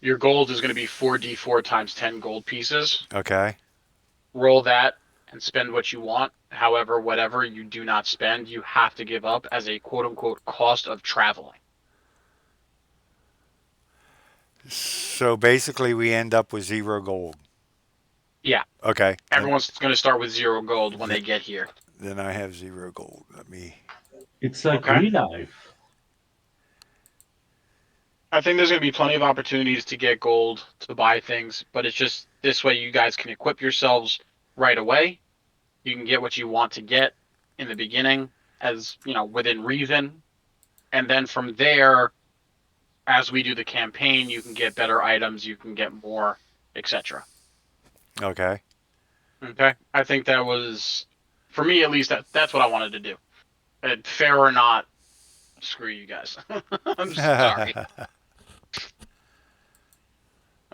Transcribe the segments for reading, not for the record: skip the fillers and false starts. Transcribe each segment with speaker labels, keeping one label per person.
Speaker 1: Your gold is going to be 4d4 times 10 gold pieces.
Speaker 2: Okay.
Speaker 1: Roll that and spend what you want. However, whatever you do not spend, you have to give up as a quote unquote cost of traveling.
Speaker 2: So basically, we end up with 0 gold.
Speaker 1: Yeah,
Speaker 2: Okay.
Speaker 1: everyone's going to start with 0 gold when
Speaker 2: Then
Speaker 1: they get here.
Speaker 2: then I have 0 gold. Let me.
Speaker 3: It's like
Speaker 1: Okay.
Speaker 3: real life.
Speaker 1: I think there's going to be plenty of opportunities to get gold to buy things, but it's just this way you guys can equip yourselves right away. You can get what you want to get in the beginning, as you know, within reason, and then from there, as we do the campaign, you can get better items, you can get more, etc.
Speaker 2: Okay.
Speaker 1: Okay, I think that was, for me at least, that's what I wanted to do. Fair or not, screw you guys. I'm sorry.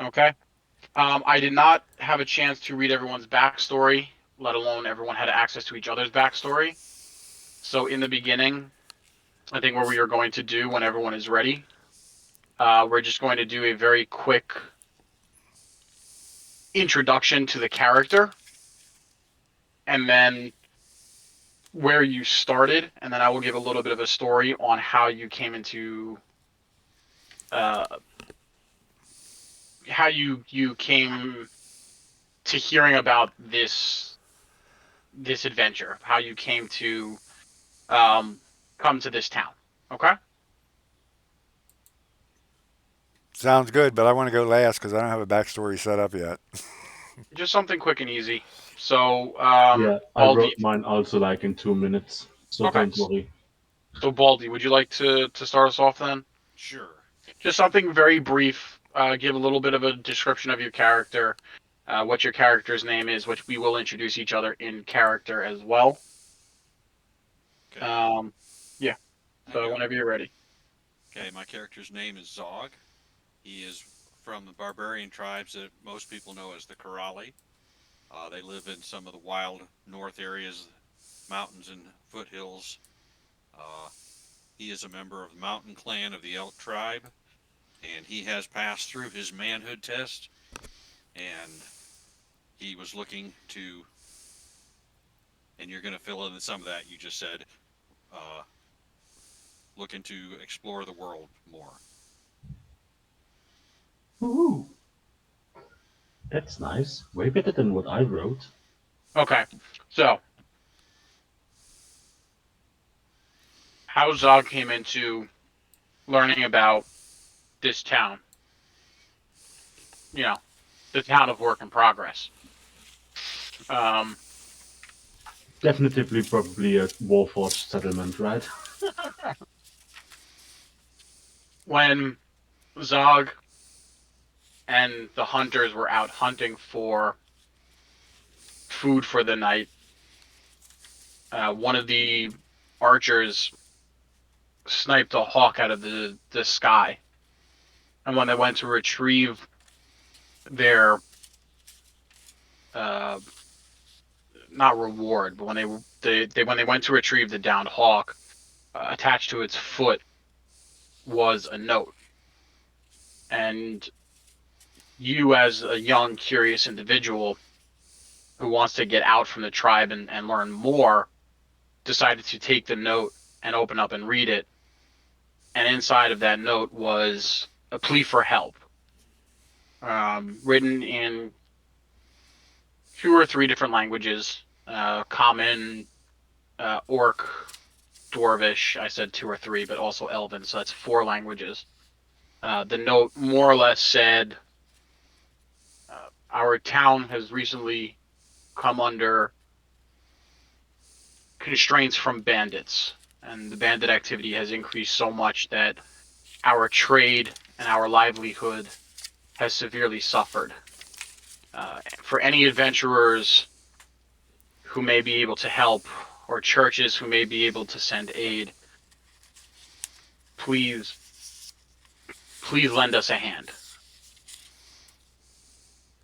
Speaker 1: Okay. I did not have a chance to read everyone's backstory, let alone everyone had access to each other's backstory. So in the beginning, I think what we are going to do when everyone is ready, we're just going to do a very quick introduction to the character, and then where you started, and then I will give a little bit of a story on how you came into uh, how you came to hearing about this adventure, how you came to um, come to this town. Okay,
Speaker 2: Sounds good, but I want to go last because I don't have a backstory set up yet.
Speaker 1: just something quick and easy. So,
Speaker 3: Yeah, I
Speaker 1: Baldy.
Speaker 3: wrote mine also like in 2 minutes, so
Speaker 1: Okay,
Speaker 3: don't worry.
Speaker 1: so Baldy, would you like to start us off then?
Speaker 4: Sure.
Speaker 1: Just something very brief. Give a little bit of a description of your character, what your character's name is, which we will introduce each other in character as well.
Speaker 4: Okay.
Speaker 1: Um, yeah.
Speaker 4: I
Speaker 1: So
Speaker 4: go.
Speaker 1: whenever you're ready.
Speaker 4: Okay. My character's name is Zog. He is from the barbarian tribes that most people know as the Karali. They live in some of the wild north areas, mountains and foothills. Uh, he is a member of the mountain clan of the Elk tribe, and he has passed through his manhood test, and he was looking to, and you're going to fill in some of that you just said, uh, looking to explore the world more.
Speaker 3: Ooh, that's nice. Way better than what I wrote.
Speaker 1: Okay. So how Zog came into learning about this town, you know, the town of work in progress. Um,
Speaker 3: Definitively, probably a Warforged settlement, right?
Speaker 1: when Zog and the hunters were out hunting for food for the night, one of the archers sniped a hawk out of the sky. And when they went to retrieve their uh, not reward, but when when they went to retrieve the downed hawk, attached to its foot was a note. And you, as a young, curious individual who wants to get out from the tribe and learn more, decided to take the note and open up and read it. And inside of that note was a plea for help, written in two or three different languages, common, orc, dwarvish. I said two or three, but also elven, so that's four languages. The note more or less said, our town has recently come under constraints from bandits, and the bandit activity has increased so much that our trade and our livelihood has severely suffered. For any adventurers who may be able to help, or churches who may be able to send aid, please, please lend us a hand.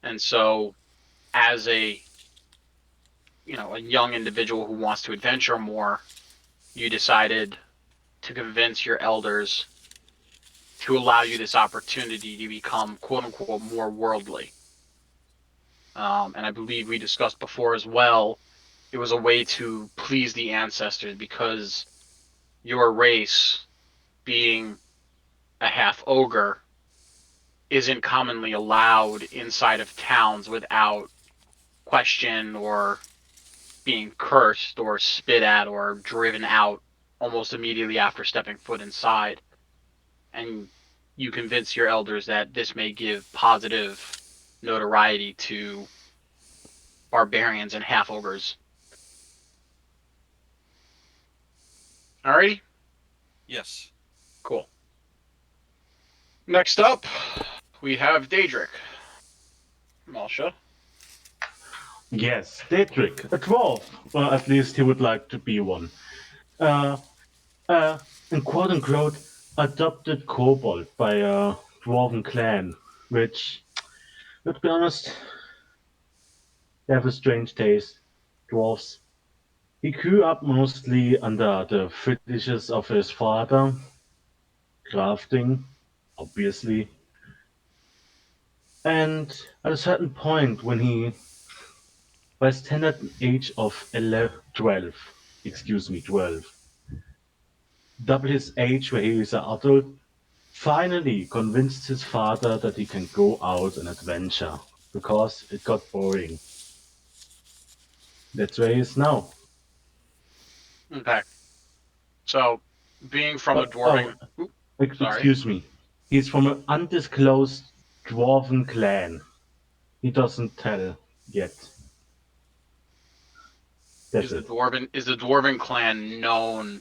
Speaker 1: And so, as a young individual who wants to adventure more, you decided to convince your elders to allow you this opportunity to become quote unquote more worldly. And I believe we discussed before as well, it was a way to please the ancestors because your race, being a half ogre, isn't commonly allowed inside of towns without question or being cursed or spit at or driven out almost immediately after stepping foot inside. And you convince your elders that this may give positive notoriety to barbarians and half ogres. Alrighty,
Speaker 4: Yes.
Speaker 1: cool. Next up, we have Daedric. Malsha.
Speaker 3: Yes, Daedric, a dwarf. Or at least he would like to be one. Uh, and quote unquote, adopted kobold by a dwarven clan, which, let's be honest, they have a strange taste. Dwarves. He grew up mostly under the fetishes of his father, crafting, obviously. And at a certain point, when he was tender age of 11, 12, excuse me, 12, double his age where he is an adult, finally convinced his father that he can go out and adventure because it got boring. That's where he is now.
Speaker 1: Okay. So, being from a
Speaker 3: But oh,
Speaker 1: dwarven. Oop, sorry.
Speaker 3: excuse me, he's from an undisclosed dwarven clan. He doesn't tell yet. That's it.
Speaker 1: Is the dwarven clan known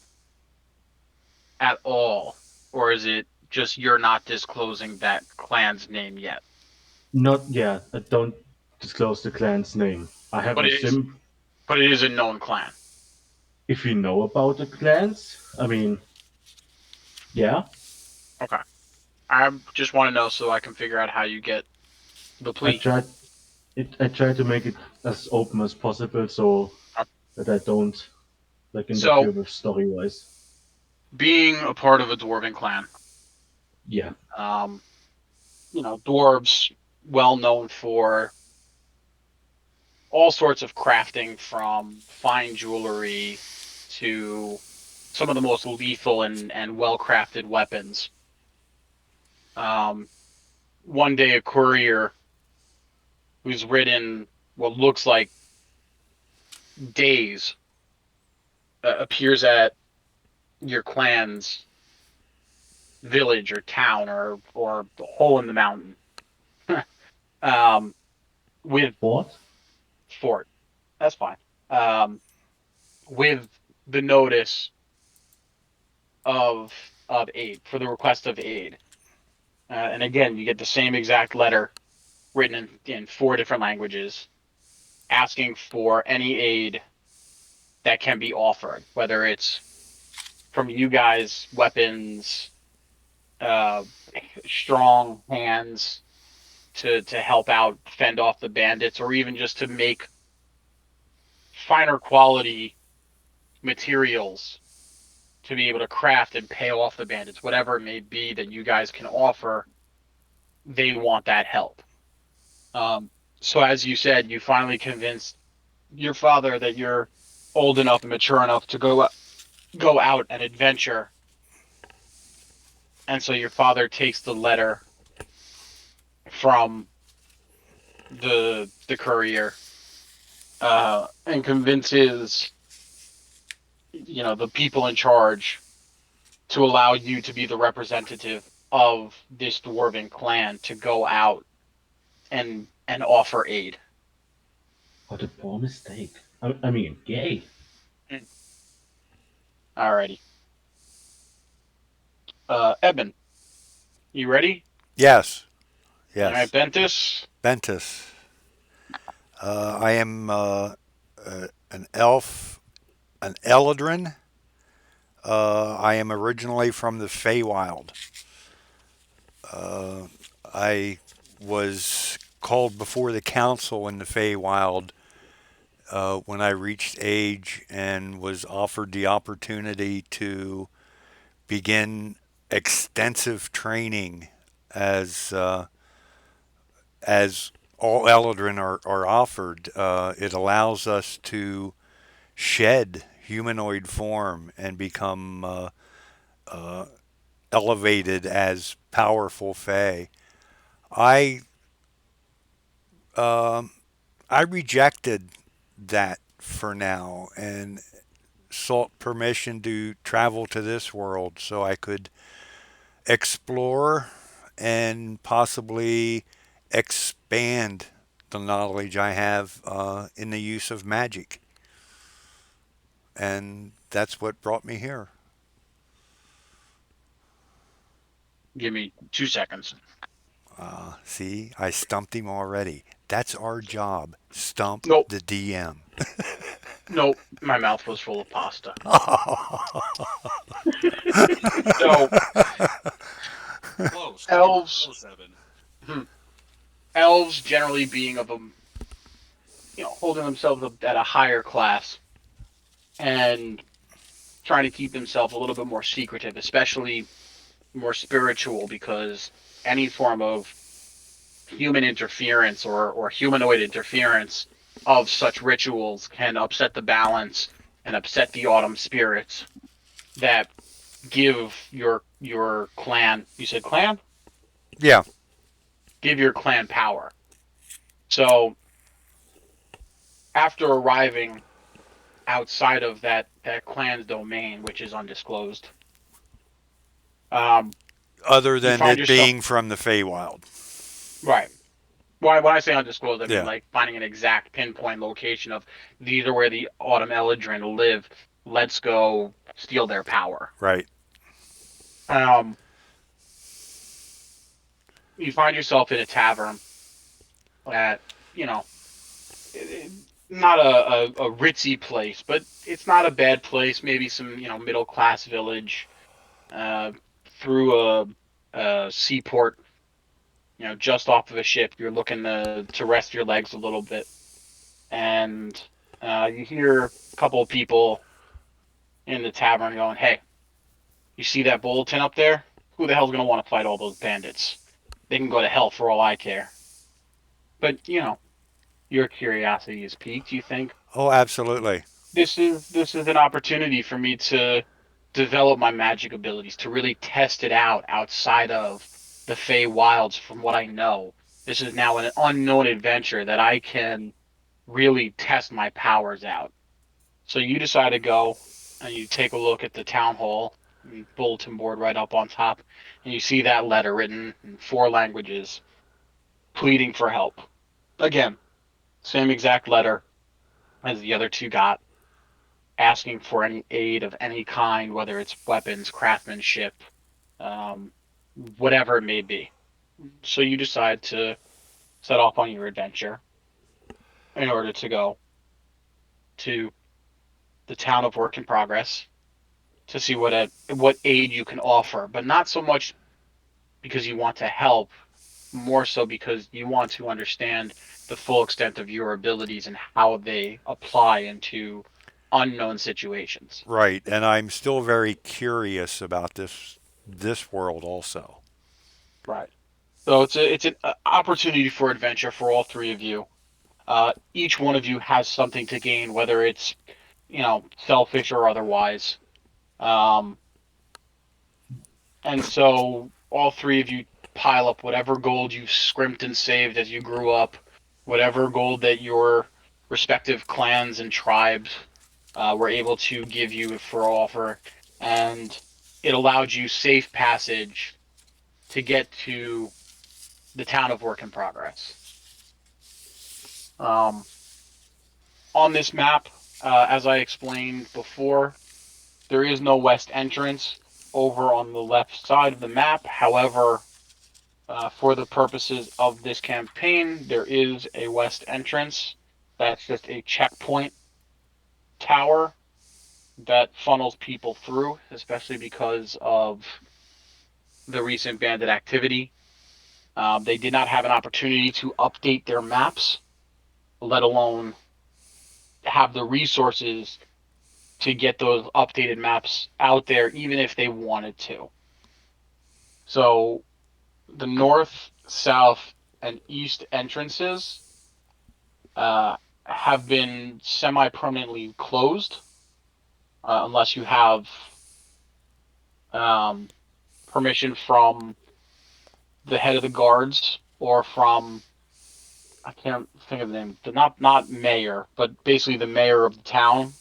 Speaker 1: at all? Or is it just you're not disclosing that clan's name yet?
Speaker 3: Not yet. I don't disclose the clan's name. I have
Speaker 1: But
Speaker 3: a
Speaker 1: it is
Speaker 3: sim.
Speaker 1: but it is a known clan.
Speaker 3: If you know about the clans, I mean, yeah.
Speaker 1: Okay. I just want to know so I can figure out how you get the
Speaker 3: I
Speaker 1: plea.
Speaker 3: tried I try to make it as open as possible so that I don't like interfere
Speaker 1: So,
Speaker 3: with story wise.
Speaker 1: being a part of a dwarven clan,
Speaker 3: Yeah.
Speaker 1: um, dwarves well known for all sorts of crafting from fine jewelry to some of the most lethal and well crafted weapons. Um, one day, a courier who's ridden what looks like days appears at your clan's village or town or hole in the mountain um, with
Speaker 3: What?
Speaker 1: fort. That's fine. Um, with the notice of aid for the request of aid. And again, you get the same exact letter written in four different languages asking for any aid that can be offered, whether it's from you guys, weapons, uh, strong hands to help out fend off the bandits, or even just to make finer quality materials to be able to craft and pay off the bandits, whatever it may be that you guys can offer, they want that help. Um, so as you said, you finally convinced your father that you're old enough and mature enough to go out and adventure, and so your father takes the letter from the courier and convinces the people in charge to allow you to be the representative of this dwarven clan to go out and offer aid.
Speaker 3: What a poor mistake. I mean, yay.
Speaker 1: Alrighty. Eben, you ready?
Speaker 2: Yes,
Speaker 1: All right,
Speaker 2: yes.
Speaker 1: Bentis.
Speaker 2: Ventus. I am an elf, an Eladrin. I am originally from the Feywild. Uh, I was called before the council in the Feywild when I reached age and was offered the opportunity to begin extensive training as uh, as all Eldrin are offered. It allows us to shed humanoid form and become elevated as powerful Fae. I um, I rejected that for now and sought permission to travel to this world so I could explore and possibly expand the knowledge I have in the use of magic. And that's what brought me here.
Speaker 1: Give me 2 seconds.
Speaker 2: See, I stumped him already. That's our job. Stump
Speaker 1: Nope,
Speaker 2: the DM.
Speaker 1: nope. My mouth was full of pasta. So
Speaker 4: Close. You were
Speaker 1: elves,
Speaker 4: close, Evan.
Speaker 1: hmm, elves generally being of a, holding themselves up at a higher class and trying to keep themselves a little bit more secretive, especially more spiritual, because any form of human interference or humanoid interference of such rituals can upset the balance and upset the autumn spirits that give your clan, you said clan,
Speaker 2: Yeah,
Speaker 1: give your clan power. So after arriving outside of that clan's domain, which is undisclosed, um,
Speaker 2: other
Speaker 1: you
Speaker 2: than
Speaker 1: find
Speaker 2: it
Speaker 1: yourself
Speaker 2: being from the Feywild.
Speaker 1: right. When I say undisclosed, I mean
Speaker 2: Yeah,
Speaker 1: like finding an exact pinpoint location of these are where the Autumn Eladrin live. Let's go steal their power.
Speaker 2: right.
Speaker 1: Um, you find yourself in a tavern at, you know, not a ritzy place, but it's not a bad place. Maybe some, middle class village, uh, through a seaport, just off of a ship. You're looking to rest your legs a little bit, and you hear a couple of people in the tavern going, "Hey, you see that bulletin up there? Who the hell's gonna want to fight all those bandits? They can go to hell for all I care." But your curiosity is piqued. You think
Speaker 2: Oh, absolutely.
Speaker 1: this is an opportunity for me to develop my magic abilities, to really test it out outside of the Fey Wilds. From what I know, this is now an unknown adventure that I can really test my powers out. So you decide to go and you take a look at the town hall bulletin board right up on top, and you see that letter written in 4 languages pleading for help. Again, same exact letter as the other two got, asking for any aid of any kind, whether it's weapons, craftsmanship, um, whatever it may be. So you decide to set off on your adventure in order to go to the town of work in progress to see what aid you can offer, but not so much because you want to help, more so because you want to understand the full extent of your abilities and how they apply into unknown situations.
Speaker 2: Right, and I'm still very curious about this world also.
Speaker 1: Right. So it's an opportunity for adventure for all three of you. Each one of you has something to gain, whether it's selfish or otherwise. Um, and so all three of you pile up whatever gold you scrimped and saved as you grew up, whatever gold that your respective clans and tribes were able to give you for offer, and it allowed you safe passage to get to the town of work in progress. Um, on this map, as I explained before, there is no west entrance over on the left side of the map. However, for the purposes of this campaign, there is a west entrance. That's just a checkpoint tower that funnels people through, especially because of the recent bandit activity. They did not have an opportunity to update their maps, let alone have the resources to get those updated maps out there, even if they wanted to. So the north, south, and east entrances uh, have been semi-permanently closed unless you have um, permission from the head of the guards or from I can't think of the name, not mayor, but basically the mayor of the town.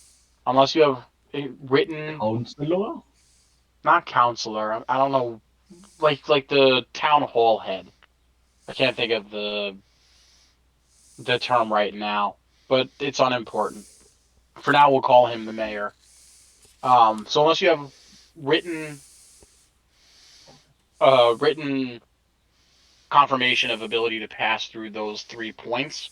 Speaker 1: Unless you have a written,
Speaker 3: Counselor?
Speaker 1: not counselor, I don't know, like the town hall head. I can't think of the term right now, but it's unimportant. For now, we'll call him the mayor. So unless you have written written confirmation of ability to pass through those 3 points,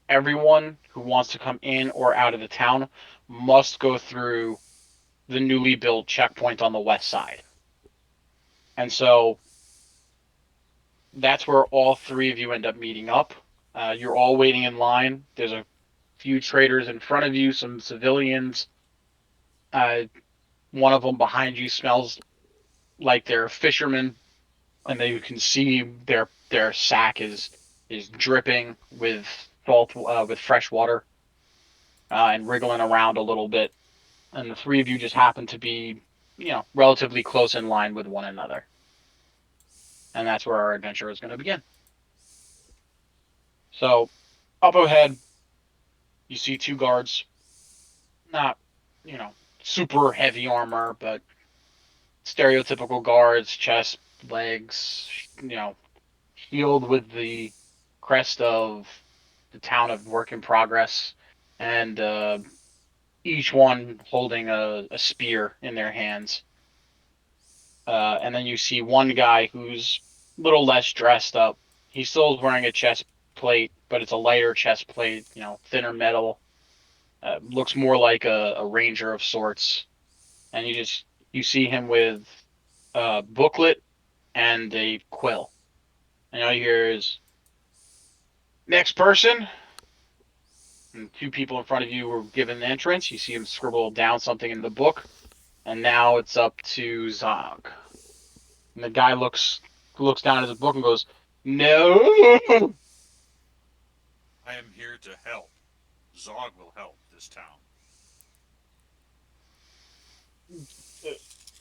Speaker 1: everyone who wants to come in or out of the town must go through the newly built checkpoint on the west side. And so that's where all three of you end up meeting up. You're all waiting in line. There's a few traders in front of you, some civilians. Uh, One of them behind you smells like they're fishermen, and then you can see their sack is dripping with salt with fresh water and wriggling around a little bit. And the three of you just happen to be, relatively close in line with one another. And that's where our adventure is going to begin. So up ahead, you see two guards, not, you know, super heavy armor, but stereotypical guards, chest, legs, shield with the crest of the town of Work in Progress, and each one holding a spear in their hands. And then you see one guy who's a little less dressed up. He still is wearing a chest plate, but it's a lighter chest plate, thinner metal. Looks more like a ranger of sorts. And you see him with a booklet and a quill. And all you hear is next person. And two people in front of you were given entrance. You see him scribble down something in the book, and now it's up to Zog. And the guy looks down at his book and goes, "No,
Speaker 4: I am here to help. Zog will help this town.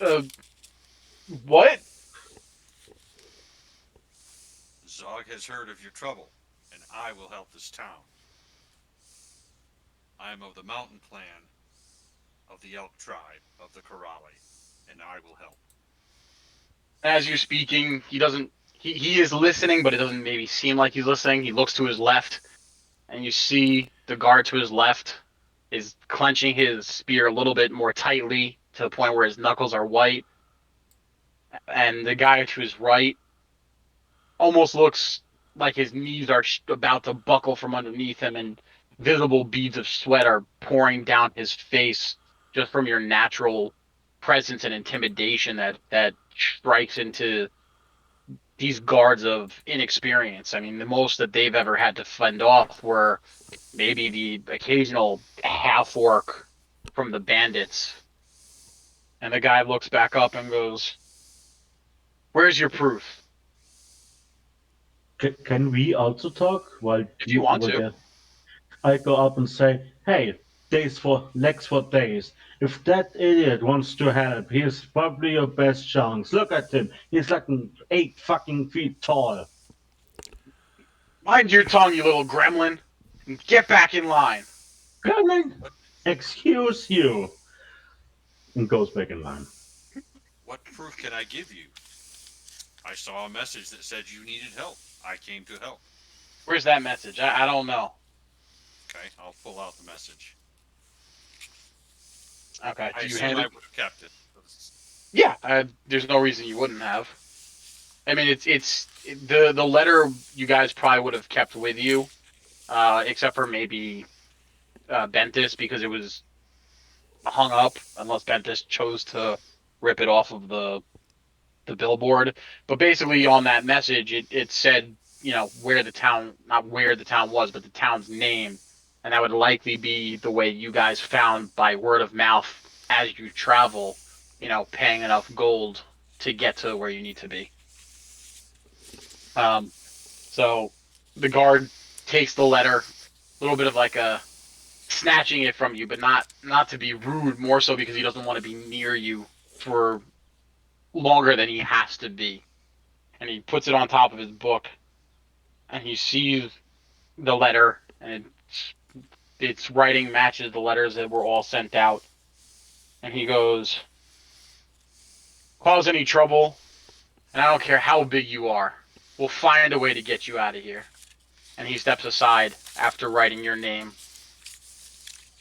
Speaker 1: uh, what?"
Speaker 4: Zog has heard of your trouble, and I will help this town. I am of the mountain clan of the elk tribe of the Corrali, and I will help.
Speaker 1: As you're speaking, he doesn't. He is listening, but it doesn't maybe seem like he's listening. He looks to his left, and you see the guard to his left is clenching his spear a little bit more tightly to the point where his knuckles are white, and the guy to his right almost looks like his knees are about to buckle from underneath him, and visible beads of sweat are pouring down his face just from your natural presence and intimidation that strikes into these guards of inexperience. I mean, the most that they've ever had to fend off were maybe the occasional half orc from the bandits. And the guy looks back up and goes, "Where's your proof?"
Speaker 3: Can we also talk while
Speaker 1: If you
Speaker 3: you
Speaker 1: want
Speaker 3: over
Speaker 1: to.
Speaker 3: there? I go up and say, hey, days for legs for days. If that idiot wants to help, he's probably your best chance. Look at him. He's like 8 fucking feet tall.
Speaker 1: Mind your tongue, you little gremlin, and get back in line.
Speaker 3: Gremlin,
Speaker 4: What
Speaker 3: excuse you. And goes back in line.
Speaker 4: what proof can I give you? I saw a message that said you needed help. I came to help.
Speaker 1: Where's that message? I don't know.
Speaker 4: Okay, I'll pull out the message.
Speaker 1: Okay,
Speaker 4: I
Speaker 1: do you
Speaker 4: assume
Speaker 1: hand
Speaker 4: I
Speaker 1: it?
Speaker 4: would have kept it.
Speaker 1: Yeah, there's no reason you wouldn't have. I mean, the letter you guys probably would have kept with you, except for maybe Bentis because it was hung up, unless Bentis chose to rip it off of the billboard. But basically, on that message, it said, where the town, not where the town was, but the town's name, and that would likely be the way you guys found by word of mouth as you travel, paying enough gold to get to where you need to be. Um, so the guard takes the letter, a little bit of like a snatching it from you, but not to be rude, more so because he doesn't want to be near you for longer than he has to be. And he puts it on top of his book, and he sees the letter, and its writing matches the letters that were all sent out. And he goes, "Cause any trouble, and I don't care how big you are, we'll find a way to get you out of here." And he steps aside after writing your name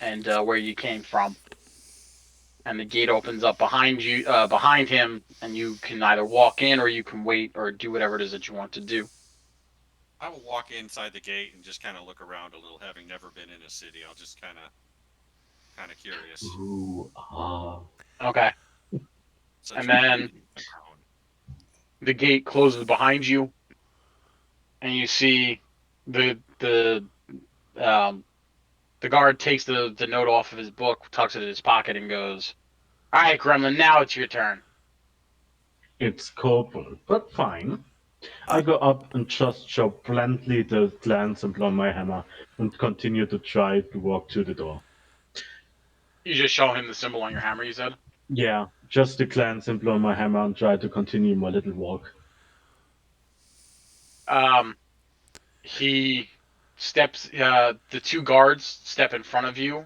Speaker 1: and where you came from. And the gate opens up behind you, behind him, and you can either walk in or you can wait or do whatever it is that you want to do.
Speaker 4: I will walk inside the gate and just kind of look around a little, having never been in a city. I'll just kind of curious.
Speaker 3: Ooh, ah.
Speaker 1: Okay.
Speaker 4: Such
Speaker 1: And
Speaker 4: a
Speaker 1: then
Speaker 4: creepy town.
Speaker 1: the gate closes behind you, and you see the um the guard takes the note off of his book, tucks it in his pocket, and goes, "All right, Gremlin, now it's your turn."
Speaker 3: It's corporal, but fine.
Speaker 2: Uh,
Speaker 3: I go up and just show bluntly the clan symbol on my hammer and continue to try to walk to the door.
Speaker 1: You just show him the symbol on your hammer. You said.
Speaker 3: Yeah, just the clan symbol on my hammer and try to continue my little walk.
Speaker 1: Um, he steps. The two guards step in front of you,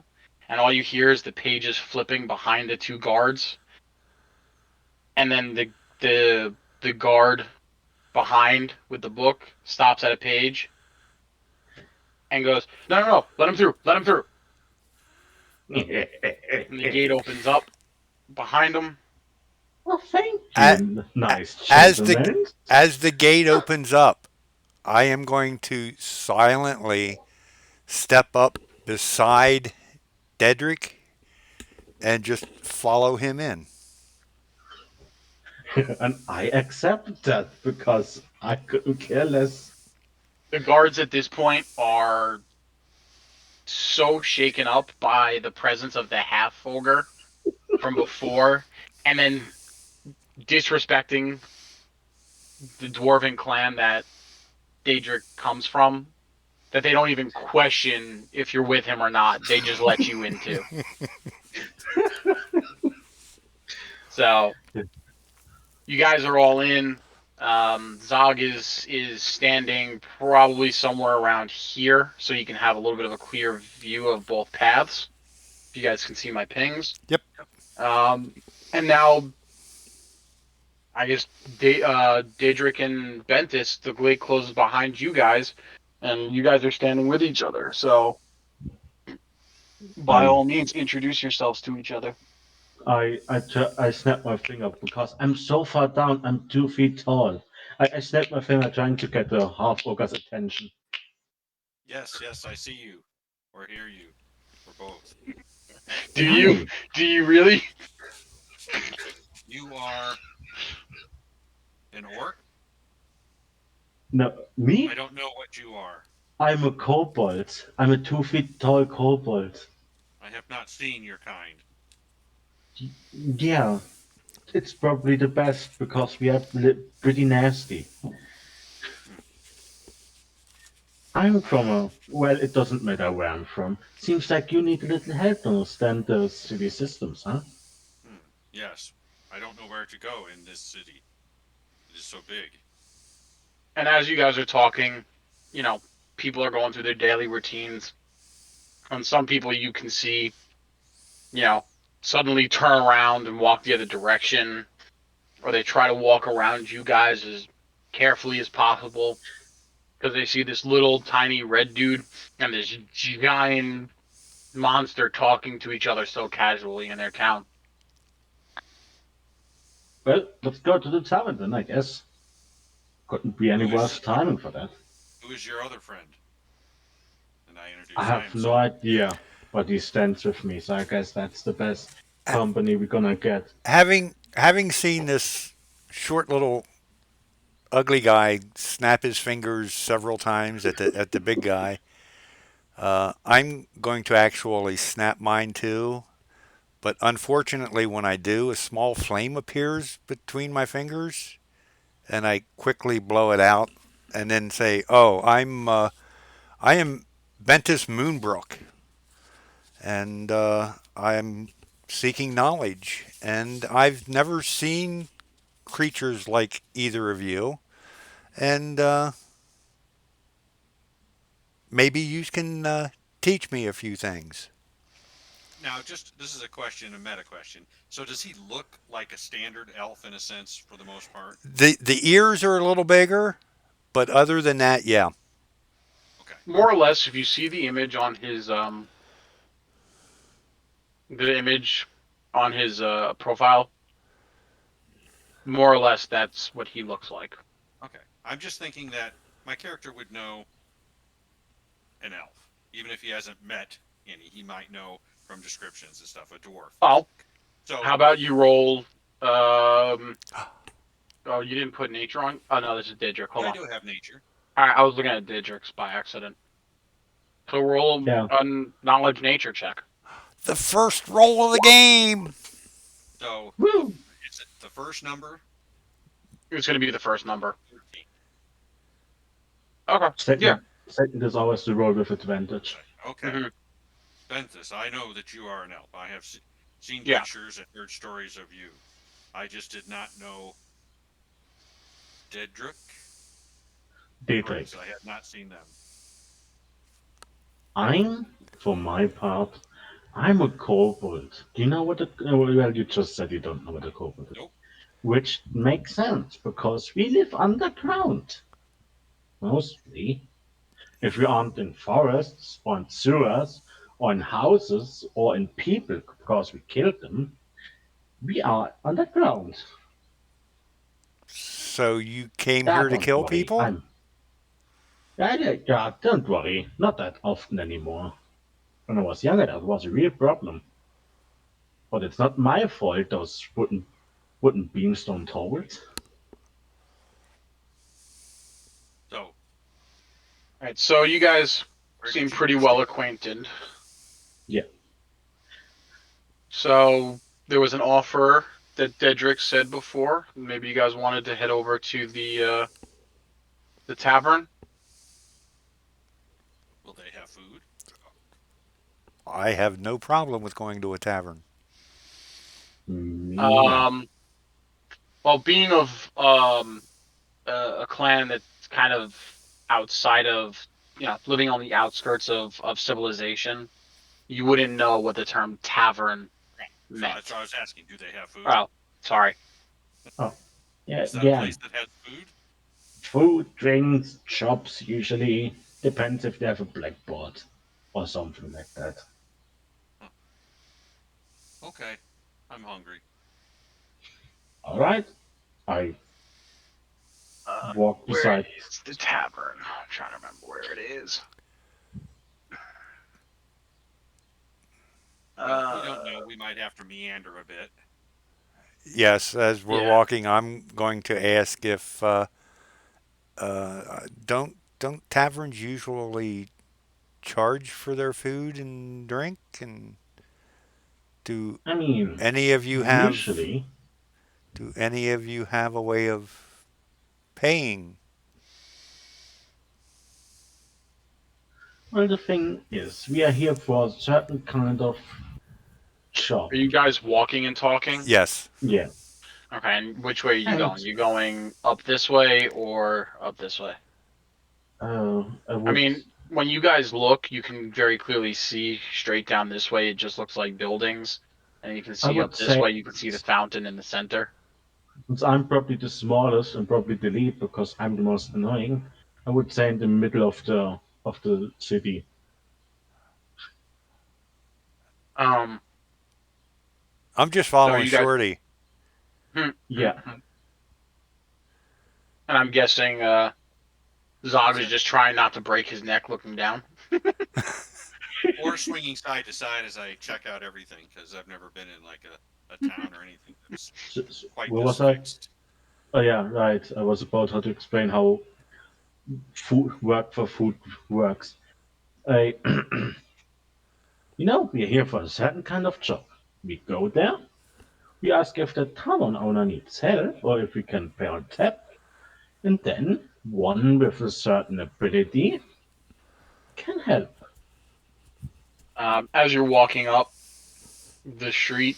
Speaker 1: and all you hear is the pages flipping behind the two guards, and then the guard behind with the book stops at a page and goes, "No, no, no! Let him through! Let him through!" And the gate opens up behind him.
Speaker 3: Well, thank
Speaker 2: a-
Speaker 3: you, nice
Speaker 2: as the
Speaker 3: gentlemen.
Speaker 2: as the gate opens up, I am going to silently step up beside Dedrick and just follow him in.
Speaker 3: And I accept that because I couldn't care less.
Speaker 1: The guards at this point are so shaken up by the presence of the half Folger from before, and then disrespecting the dwarven clan that Daedric comes from, that they don't even question if you're with him or not. They just let you in too. So you guys are all in. Zog is standing probably somewhere around here, so you can have a little bit of a clear view of both paths. If you guys can see my pings.
Speaker 2: Yep.
Speaker 1: Um, and now I guess Daedric and Bentis, the gate closes behind you guys, and you guys are standing with each other. So by
Speaker 3: I
Speaker 1: all means, introduce yourselves to each other.
Speaker 3: I snap my finger because I'm so far down. I'm 2 feet tall. I snap my finger trying to get the half ogre's attention.
Speaker 4: Yes, yes, I see you or hear you or both.
Speaker 1: Do you
Speaker 3: Hi.
Speaker 1: do you really?
Speaker 4: You are an orc?
Speaker 3: No,
Speaker 4: I
Speaker 3: me?
Speaker 4: don't know what you are.
Speaker 3: I'm a kobold. I'm a 2 feet tall kobold.
Speaker 4: I have not seen your kind.
Speaker 3: Yeah, it's probably the best because we are pretty nasty.
Speaker 4: Hmm.
Speaker 3: I'm
Speaker 4: I
Speaker 3: from a. Well, it doesn't matter where I'm from. Seems like you need a little help to understand the city systems, huh?
Speaker 4: yes. I don't know where to go in this city. It is so big.
Speaker 1: And as you guys are talking, you know, people are going through their daily routines. And some people you can see, you know, suddenly turn around and walk the other direction, or they try to walk around you guys as carefully as possible because they see this little tiny red dude and this giant monster talking to each other so casually in their town.
Speaker 3: Well, let's go to the tavern then, I guess. Couldn't be any
Speaker 4: Who
Speaker 3: worse
Speaker 4: is
Speaker 3: timing for that.
Speaker 4: who is your other friend? And I
Speaker 3: I
Speaker 4: introduce I
Speaker 3: have
Speaker 4: am
Speaker 3: no
Speaker 4: Zog.
Speaker 3: idea what he stands with me, so I guess that's the best
Speaker 2: Ha-
Speaker 3: company we're gonna get.
Speaker 2: having seen this short little ugly guy snap his fingers several times at the big guy, I'm going to actually snap mine too. But unfortunately, when I do, a small flame appears between my fingers, and I quickly blow it out and then say, "Oh, I am Bentus Moonbrook, and I am seeking knowledge, and I've never seen creatures like either of you, and maybe you can teach me a few things."
Speaker 4: Now, just this is a question, a meta question. So, does he look like a standard elf in a sense for the most part?
Speaker 2: The ears are a little bigger, but other than that, yeah.
Speaker 4: Okay.
Speaker 1: More or less, if you see the image on his the image on his profile, more or less that's what he looks like.
Speaker 4: Okay. I'm just thinking that my character would know an elf, even if he hasn't met any. He might know from descriptions and stuff a dwarf.
Speaker 1: Oh,
Speaker 4: So
Speaker 1: how about you roll? Um, oh, you didn't put nature on. Oh no, this is Didrik. Hold
Speaker 4: I
Speaker 1: on.
Speaker 4: do have nature.
Speaker 1: I was looking at Didrik's by accident. So roll
Speaker 3: Yeah.
Speaker 1: a knowledge nature check.
Speaker 2: The first roll of the game.
Speaker 4: So
Speaker 3: Woo!
Speaker 4: is it the first number?
Speaker 1: It's going to be the first number.
Speaker 4: 13.
Speaker 1: Okay. Yeah.
Speaker 3: Second is always the roll with advantage.
Speaker 4: Okay.
Speaker 1: Hmm.
Speaker 4: Ventus, I know that you are an elf. I have seen
Speaker 1: Yeah.
Speaker 4: pictures and heard stories of you. I just did not know Dedrick
Speaker 3: Dietrich.
Speaker 4: birds. I had not seen them.
Speaker 3: I'm, for my part, I'm a kobold. Do you know what a well? You just said you don't know what a kobold is,
Speaker 4: Nope.
Speaker 3: which makes sense because we live underground mostly. If we aren't in forests or in sewers or in houses or in people because we killed them, we are underground.
Speaker 2: So you came
Speaker 3: Yeah,
Speaker 2: here to
Speaker 3: don't
Speaker 2: kill
Speaker 3: worry.
Speaker 2: people?
Speaker 3: Yeah, don't worry. Not that often anymore. When I was younger, that was a real problem. But it's not my fault those wooden beams don't hold.
Speaker 4: So,
Speaker 1: All right. So you guys
Speaker 4: where
Speaker 1: seem
Speaker 4: did you
Speaker 1: pretty
Speaker 4: stay?
Speaker 1: well acquainted.
Speaker 3: Yeah,
Speaker 1: So there was an offer that Dedrick said before. Maybe you guys wanted to head over to the tavern.
Speaker 4: Will they have food?
Speaker 2: I have no problem with going to a tavern.
Speaker 3: me neither.
Speaker 1: Um, well, being of a clan that's kind of outside of living on the outskirts of civilization, you wouldn't know what the term tavern
Speaker 4: So that's
Speaker 1: meant.
Speaker 4: what I was asking. Do they have food?
Speaker 1: Oh, sorry.
Speaker 3: Oh, yeah,
Speaker 4: Is that a
Speaker 3: again,
Speaker 4: place that has food?
Speaker 3: food, drinks, shops usually depends if they have a blackboard or something like that.
Speaker 4: Huh. Okay. I'm hungry.
Speaker 3: All right, I
Speaker 1: Uh,
Speaker 3: walk
Speaker 1: where
Speaker 3: beside.
Speaker 1: is the tavern? I'm trying to remember where it is.
Speaker 4: Well, if we
Speaker 1: Uh,
Speaker 4: don't know, we might have to meander a bit.
Speaker 2: Yes, as we're
Speaker 1: yeah.
Speaker 2: walking, I'm going to ask if don't taverns usually charge for their food and drink? And do
Speaker 3: I mean,
Speaker 2: any of you have
Speaker 3: usually,
Speaker 2: do any of you have a way of paying?
Speaker 3: well, the thing is, we are here for a certain kind of
Speaker 1: Are
Speaker 3: job.
Speaker 1: you guys walking and talking?
Speaker 2: Yes.
Speaker 3: Yeah,
Speaker 1: Okay, and which way are you
Speaker 3: and
Speaker 1: going? You going up this way or up this way?
Speaker 3: I
Speaker 1: I
Speaker 3: would,
Speaker 1: mean, when you guys look, you can very clearly see straight down this way. It just looks like buildings. And you can
Speaker 3: I
Speaker 1: see
Speaker 3: would
Speaker 1: up this
Speaker 3: say,
Speaker 1: way, you can see the fountain in the center.
Speaker 3: since I'm probably the smallest and probably the lead because I'm the most annoying, I would say in the middle of the city.
Speaker 1: Um,
Speaker 2: I'm just
Speaker 1: so
Speaker 2: following
Speaker 1: you guys,
Speaker 2: Shorty.
Speaker 3: Yeah,
Speaker 1: and I'm guessing Zog
Speaker 4: Is
Speaker 1: is
Speaker 4: that
Speaker 1: just trying not to break his neck looking down.
Speaker 4: or swinging side to side as I check out everything because I've never been in like a town or anything that's quite
Speaker 3: where
Speaker 4: this
Speaker 3: was I?
Speaker 4: fixed.
Speaker 3: Oh yeah, right. I was about how to explain how food work for food works. I, we're here for a certain kind of job. We go there, we ask if the tavern owner needs help or if we can pay on tap, and then One with a certain ability can help.
Speaker 1: As you're walking up the street,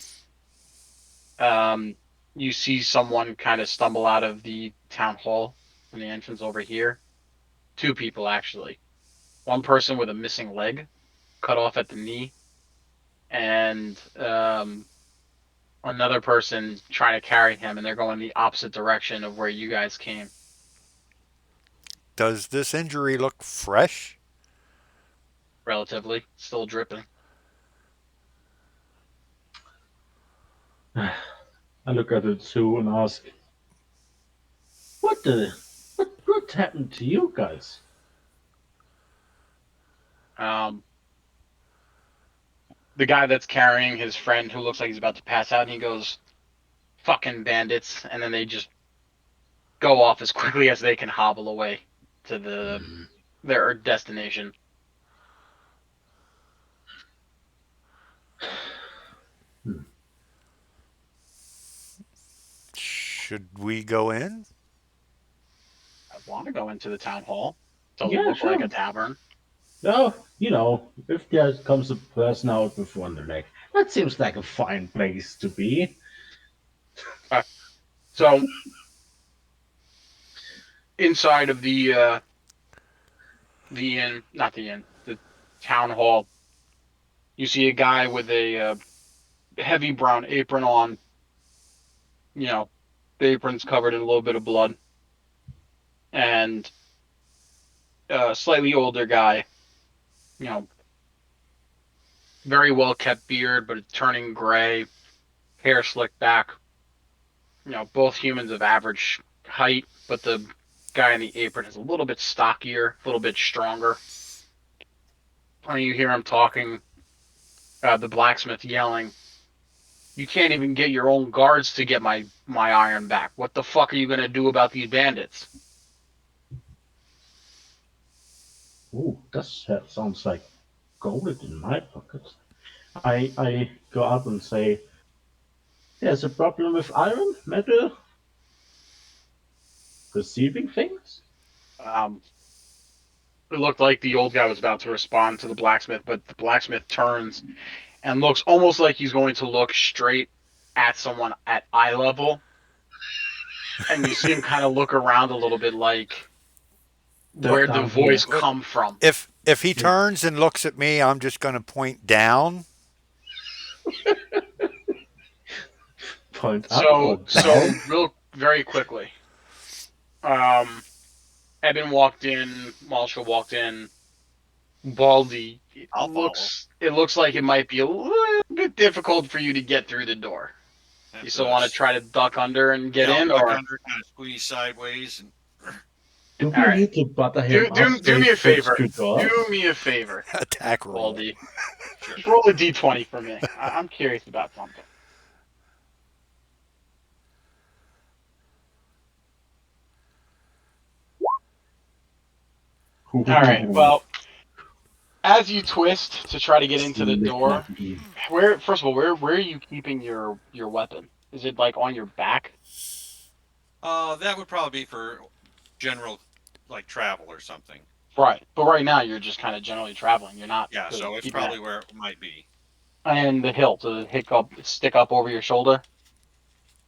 Speaker 1: um, you see someone kind of stumble out of the town hall from the entrance over here. Two people, actually. One person with a missing leg, cut off at the knee, and another person trying to carry him, and they're going the opposite direction of where you guys came.
Speaker 2: Does this injury look fresh?
Speaker 1: Relatively, still dripping.
Speaker 3: I look at the two and ask, what happened to you guys?
Speaker 1: Um, the guy that's carrying his friend who looks like he's about to pass out, and he goes, "Fucking bandits!" And then they just go off as quickly as they can hobble away to their destination.
Speaker 3: Hmm.
Speaker 2: Should we go in?
Speaker 1: I want to go into the town hall. Doesn't
Speaker 3: Yeah,
Speaker 1: look like a
Speaker 3: sure.
Speaker 1: tavern.
Speaker 3: Oh, if there comes a person out with one leg, that seems like a fine place to be.
Speaker 1: Uh, so inside of the inn, not the inn, the town hall, you see a guy with a heavy brown apron on. You know, the apron's covered in a little bit of blood, and a slightly older guy. You know, very well kept beard, but it's turning gray, hair slicked back. Both humans of average height, but the guy in the apron is a little bit stockier, a little bit stronger. And you hear him talking, the blacksmith yelling, "You can't even get your own guards to get my iron back. What the fuck are you gonna do about these bandits?"
Speaker 3: Ooh, that sounds like gold in my pocket. I go up and say, there's a problem with iron, metal, receiving things?
Speaker 1: Um, it looked like the old guy was about to respond to the blacksmith, but the blacksmith turns and looks almost like he's going to look straight at someone at eye level, and you see him kind of look around a little bit like, where'd the
Speaker 3: Down here.
Speaker 1: voice come from?
Speaker 2: If he
Speaker 3: Yeah.
Speaker 2: turns and looks at me, I'm just going to point down.
Speaker 3: Point up or
Speaker 1: So
Speaker 3: down?
Speaker 1: real very quickly, um, Eben walked in, Malsha walked in, Baldy. It
Speaker 4: I'll follow.
Speaker 1: looks it looks like it might be a little bit difficult for you to get through the door. You
Speaker 4: Have
Speaker 1: still
Speaker 4: to,
Speaker 1: want to try to duck under and get
Speaker 4: yeah, I'll
Speaker 1: in,
Speaker 4: duck
Speaker 1: or
Speaker 4: under, kind of squeeze sideways, and
Speaker 3: Do
Speaker 1: all
Speaker 3: we
Speaker 1: right?
Speaker 3: need to butter him up
Speaker 1: Do
Speaker 3: so he
Speaker 1: me a
Speaker 3: quits
Speaker 1: favor.
Speaker 3: to talk?
Speaker 1: Do me a favor,
Speaker 2: Attack roll.
Speaker 1: Baldy.
Speaker 4: sure.
Speaker 1: Just roll a d20 for me. I'm curious about something. All right. Well, as you twist to try to get into the
Speaker 3: Slick
Speaker 1: door,
Speaker 3: McGee.
Speaker 1: where first of all, where are you keeping your weapon? Is it like on your back?
Speaker 4: That would probably be for general, like travel or something.
Speaker 1: Right. But right now you're just kind of generally traveling. You're not
Speaker 4: Yeah,
Speaker 1: really
Speaker 4: so it's
Speaker 1: keeping that.
Speaker 4: probably where it might be.
Speaker 1: And the hilt, does it stick up over your shoulder?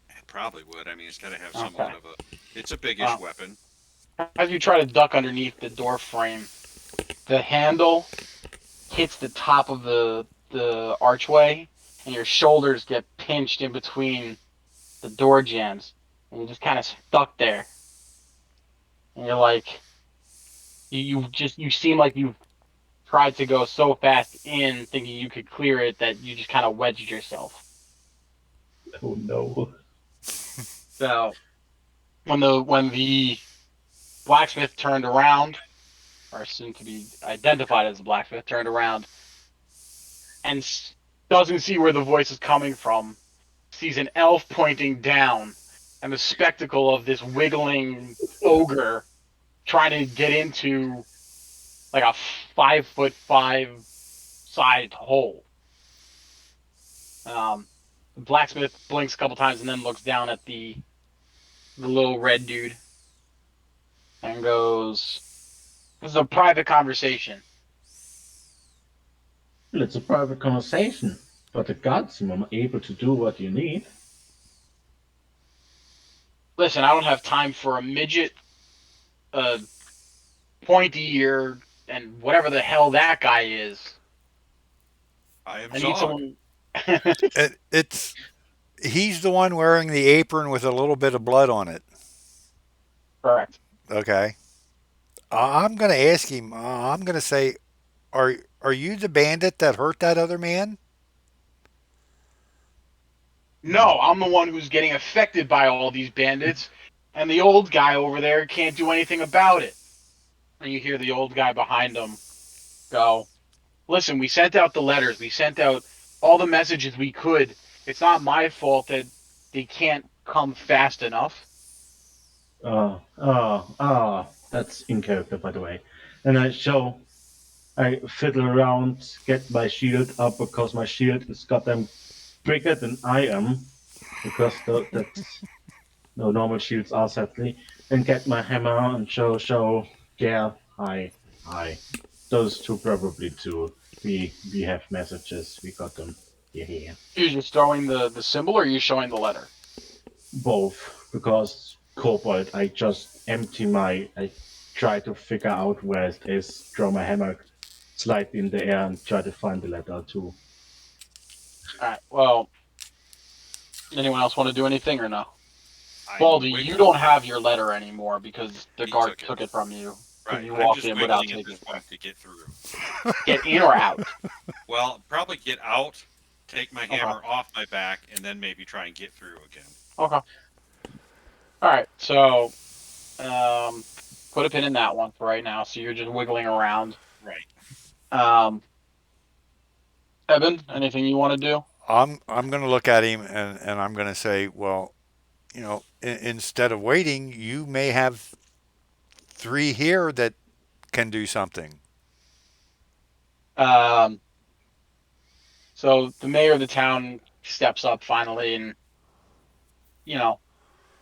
Speaker 4: It probably would. I mean, it's got to have
Speaker 1: Okay.
Speaker 4: somewhat of a. It's a biggish
Speaker 1: Um,
Speaker 4: weapon.
Speaker 1: as you try to duck underneath the door frame, the handle hits the top of the archway, and your shoulders get pinched in between the door jambs, and you're just kind of stuck there. And you're like, you seem like you've tried to go so fast in, thinking you could clear it, that you just kind of wedged yourself.
Speaker 3: Oh no.
Speaker 1: So when the blacksmith turned around, or soon to be identified as the blacksmith, turned around and doesn't see where the voice is coming from, sees an elf pointing down, and the spectacle of this wiggling ogre trying to get into like a 5'5" sized hole. Um, the blacksmith blinks a couple times and then looks down at the little red dude, and goes, "This is a private conversation.
Speaker 3: Well, it's a private conversation, but the gods seem able to do what you need.
Speaker 1: Listen, I don't have time for a midget, a pointy ear, and whatever the hell that guy is.
Speaker 4: I am
Speaker 1: I need
Speaker 4: Zog.
Speaker 1: someone."
Speaker 2: It's he's the one wearing the apron with a little bit of blood on it.
Speaker 1: Correct.
Speaker 2: Okay. I'm going to ask him. I'm going to say, are you the bandit that hurt that other man?
Speaker 1: No, I'm the one who's getting affected by all these bandits, and the old guy over there can't do anything about it. And you hear the old guy behind him go, "Listen, we sent out the letters, we sent out all the messages we could. It's not my fault that they can't come fast enough."
Speaker 3: That's in character, by the way. And I fiddle around, get my shield up because my shield is goddamn bigger than I am, because that's no normal shields are sadly, and get my hammer and show, yeah, hi. Those two probably too. We have messages, we got them. Yeah, yeah.
Speaker 1: You're just throwing the symbol, or are you showing the letter?
Speaker 3: Both, because Cobalt, I try to figure out where it is, draw my hammer slightly in the air and try to find the letter too.
Speaker 1: All right. Well, anyone else want to do anything or no?
Speaker 4: I'm
Speaker 1: Baldy, you
Speaker 4: wiggling.
Speaker 1: don't have your letter anymore because the
Speaker 4: He
Speaker 1: guard
Speaker 4: took it.
Speaker 1: took it from you because
Speaker 4: Right.
Speaker 1: you
Speaker 4: I'm
Speaker 1: walked
Speaker 4: just
Speaker 1: in without
Speaker 4: wiggling at
Speaker 1: taking
Speaker 4: this
Speaker 1: it back.
Speaker 4: point to get through.
Speaker 1: Get in or out?
Speaker 4: Well, probably get out, take my
Speaker 1: Okay.
Speaker 4: hammer off my back, and then maybe try and get through again.
Speaker 1: Okay. All right. So, um, put a pin in that one for right now. So you're just wiggling around.
Speaker 4: Right.
Speaker 1: Um, Evan, anything you want to do?
Speaker 2: I'm going to look at him and I'm going to say, well, instead of waiting, you may have three here that can do something.
Speaker 1: Um, so the mayor of the town steps up finally, and you know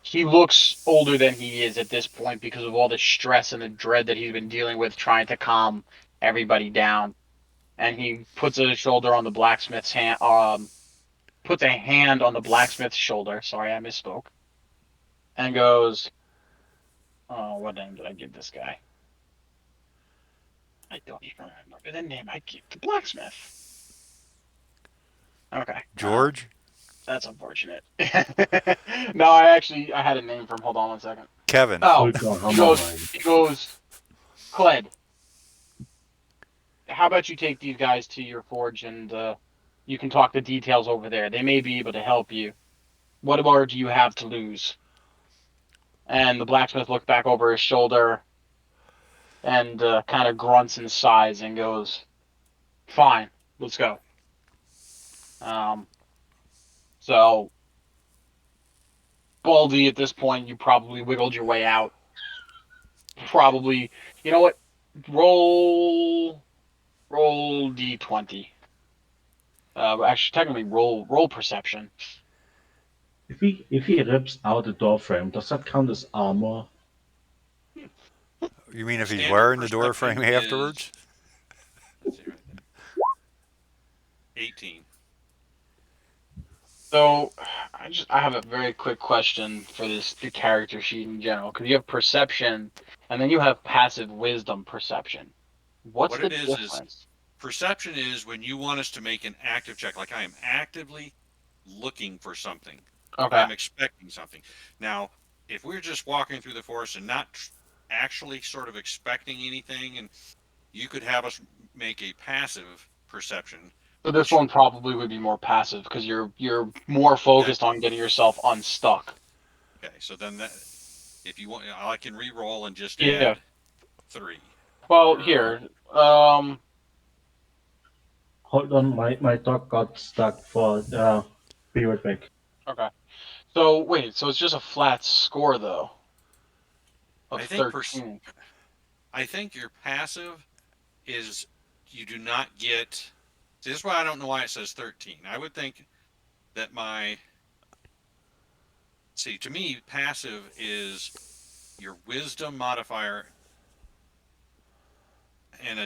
Speaker 1: he looks older than he is at this point because of all the stress and the dread that he's been dealing with trying to calm everybody down. And he puts a shoulder on the blacksmith's hand, puts a hand on the blacksmith's shoulder. Sorry, I misspoke. And goes, "Oh, what name did I give this guy? I don't even remember the name I gave the blacksmith." Okay,
Speaker 2: George,
Speaker 1: that's unfortunate. No, I had a name for him. Hold on one second.
Speaker 2: Kevin,
Speaker 1: Oh,
Speaker 3: Ultra
Speaker 1: he
Speaker 3: Hammer
Speaker 1: goes,
Speaker 3: Mine.
Speaker 1: he goes, "Cled, how about you take these guys to your forge and you can talk the details over there. They may be able to help you. What more do you have to lose?" And the blacksmith looks back over his shoulder and kind of grunts and sighs and goes, "Fine, let's go." Um, so, Baldy, at this point, you probably wiggled your way out. Probably, you know what? Roll, roll d20. Actually, technically, roll perception.
Speaker 3: If he rips out the door frame, does that count as armor?
Speaker 2: you mean if he's
Speaker 4: Standard
Speaker 2: wearing the door frame
Speaker 4: perception is,
Speaker 2: afterwards?
Speaker 4: let's see right there, 18.
Speaker 1: So, I have a very quick question for the character sheet in general because you have perception and then you have passive wisdom perception. What's
Speaker 4: What
Speaker 1: the
Speaker 4: it is
Speaker 1: difference?
Speaker 4: perception is when you want us to make an active check, like I am actively looking for something.
Speaker 1: Okay,
Speaker 4: I'm expecting something. Now, if we're just walking through the forest and not actually sort of expecting anything, and you could have us make a passive perception,
Speaker 1: so this
Speaker 4: which
Speaker 1: one probably would be more passive because you're more
Speaker 4: that
Speaker 1: focused on getting yourself unstuck.
Speaker 4: okay. So then that if you want, I can re-roll and just
Speaker 1: Yeah.
Speaker 4: add 3.
Speaker 1: Well,
Speaker 4: Or
Speaker 1: here. Um.
Speaker 3: Hold on, my dog got stuck for be right back.
Speaker 1: Okay. So wait. So it's just a flat score though of
Speaker 4: I think
Speaker 1: 13.
Speaker 4: I think your passive is you do not get. See, this is why I don't know why it says 13. I would think that my see to me passive is your wisdom modifier and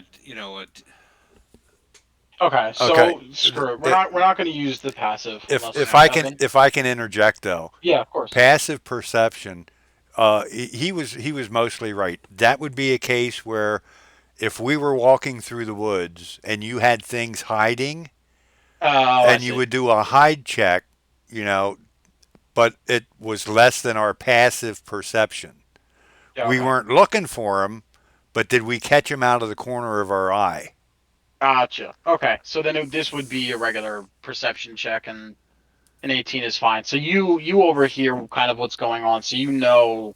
Speaker 1: Okay,
Speaker 2: Okay.
Speaker 1: so screw it.
Speaker 2: It,
Speaker 1: We're not going to use the passive
Speaker 2: if
Speaker 1: unless
Speaker 2: if
Speaker 1: it's
Speaker 2: I can
Speaker 1: seven.
Speaker 2: if I can interject though,
Speaker 1: Yeah, of course.
Speaker 2: passive perception. He was mostly right. That would be a case where if we were walking through the woods and you had things hiding,
Speaker 1: Oh, I
Speaker 2: and you
Speaker 1: see.
Speaker 2: would do a hide check, you know, but it was less than our passive perception.
Speaker 1: Yeah,
Speaker 2: We
Speaker 1: okay.
Speaker 2: weren't looking for them, but did we catch them out of the corner of our eye?
Speaker 1: Gotcha. Okay, so then this would be a regular perception check, and an 18 is fine. So you overhear kind of what's going on, so you know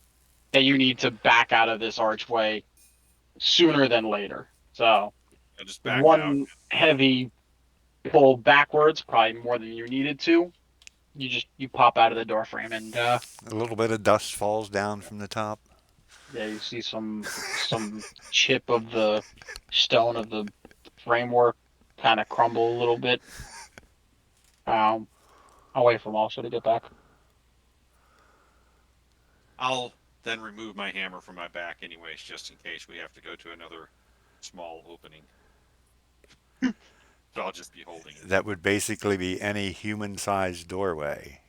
Speaker 1: that you need to back out of this archway sooner than later. So
Speaker 4: I just back out.
Speaker 1: one heavy pull backwards, probably more than you needed to. You pop out of the door frame, and
Speaker 2: A little bit of dust falls down from the top.
Speaker 1: yeah, you see some chip of the stone of the framework kind of crumble a little bit. Um, I'll wait for Malsha to get back.
Speaker 4: I'll then remove my hammer from my back, anyways, just in case we have to go to another small opening. So I'll just be holding it.
Speaker 2: That would basically be any human sized doorway.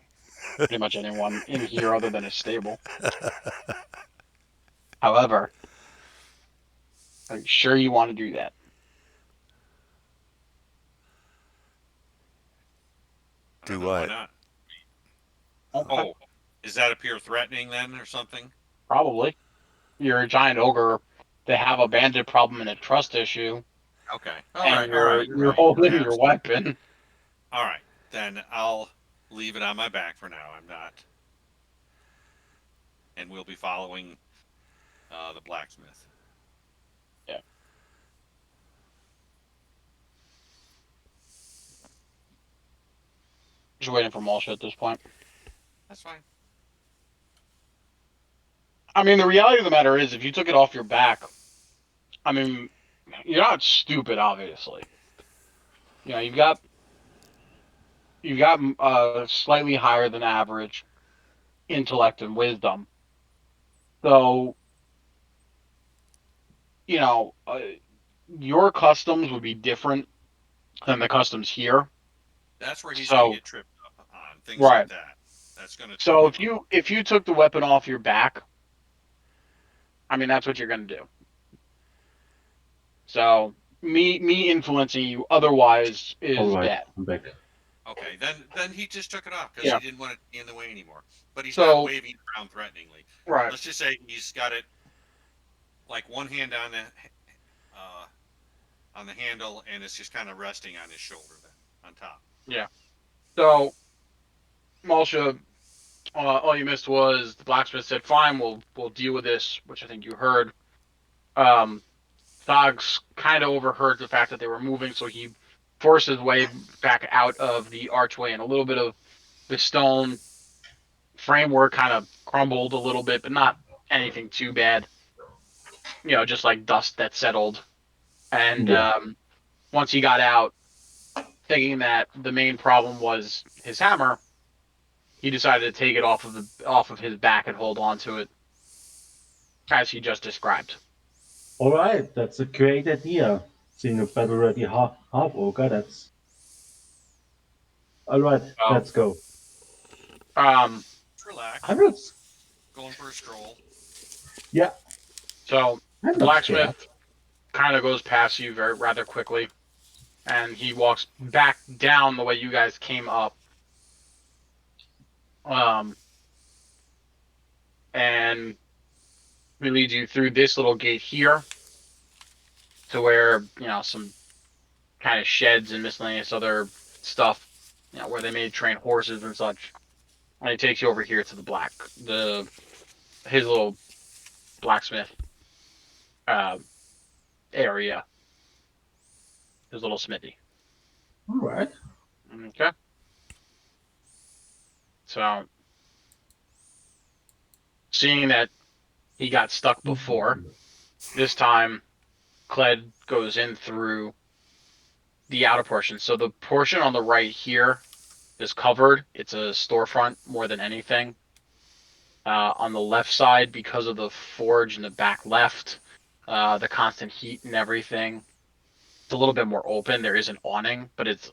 Speaker 1: Pretty much anyone in here other than a stable. However, are you sure you want to do that?
Speaker 4: I
Speaker 2: Do
Speaker 4: don't know. Why
Speaker 2: what?
Speaker 4: not?
Speaker 1: Okay,
Speaker 4: Oh, does that appear threatening then, or something?
Speaker 1: probably. You're a giant ogre. They have a bandit problem and a trust issue,
Speaker 4: Okay. All
Speaker 1: and
Speaker 4: right. All right. You're
Speaker 1: you're
Speaker 4: right.
Speaker 1: holding your
Speaker 4: Perhaps.
Speaker 1: weapon.
Speaker 4: All right. Then I'll leave it on my back for now. I'm not, and we'll be following the blacksmith.
Speaker 1: Yeah, just waiting for Malsha at this point.
Speaker 4: That's fine.
Speaker 1: I mean, the reality of the matter is, if you took it off your back, I mean, you're not stupid, obviously. You know, you've got slightly higher than average intellect and wisdom. So, you know, your customs would be different than the customs here.
Speaker 4: That's where he's going to
Speaker 1: So,
Speaker 4: get tripped up on things like
Speaker 1: right.
Speaker 4: that. That's going to trip
Speaker 1: So
Speaker 4: him up.
Speaker 1: if you took the weapon off your back, I mean, that's what you're going to do. So me influencing you otherwise
Speaker 3: All
Speaker 1: is
Speaker 3: right,
Speaker 1: bad.
Speaker 3: I'm back.
Speaker 4: Okay, then he just took it off because he
Speaker 1: Yeah.
Speaker 4: didn't want it to be in the way anymore. But he's not
Speaker 1: So
Speaker 4: waving around threateningly.
Speaker 1: right.
Speaker 4: Let's just say he's got it like one hand uh, on the handle, and it's just kind of resting on his shoulder then on top.
Speaker 1: Yeah. So Malsha, all you missed was the blacksmith said, "Fine, we'll deal with this," which I think you heard. Um, Dogs kind of overheard the fact that they were moving, so he forced his way back out of the archway, and a little bit of the stone framework kind of crumbled a little bit, but not anything too bad. You know, just like dust that settled. And
Speaker 3: Yeah.
Speaker 1: once he got out, thinking that the main problem was his hammer, he decided to take it off of his back and hold on to it, as he just described.
Speaker 3: All right, that's a great idea. Seeing a battle ready half ogre, that's all right.
Speaker 1: So,
Speaker 3: Let's go.
Speaker 1: um,
Speaker 4: Just relax,
Speaker 3: I'm not.
Speaker 4: going for a stroll.
Speaker 3: Yeah,
Speaker 1: so
Speaker 3: I'm
Speaker 1: the
Speaker 3: not scared.
Speaker 1: blacksmith kind of goes past you very rather quickly, and he walks back down the way you guys came up. Um, and he leads you through this little gate here to where some kind of sheds and miscellaneous other stuff, where they may train horses and such. And he takes you over here to the his little blacksmith uh, area, his little smithy.
Speaker 3: All right.
Speaker 1: Okay, so seeing that he got stuck before, this time Cled goes in through the outer portion. So the portion on the right here is covered. It's a storefront more than anything. On the left side, because of the forge in the back left, the constant heat and everything, it's a little bit more open. There is an awning, but it's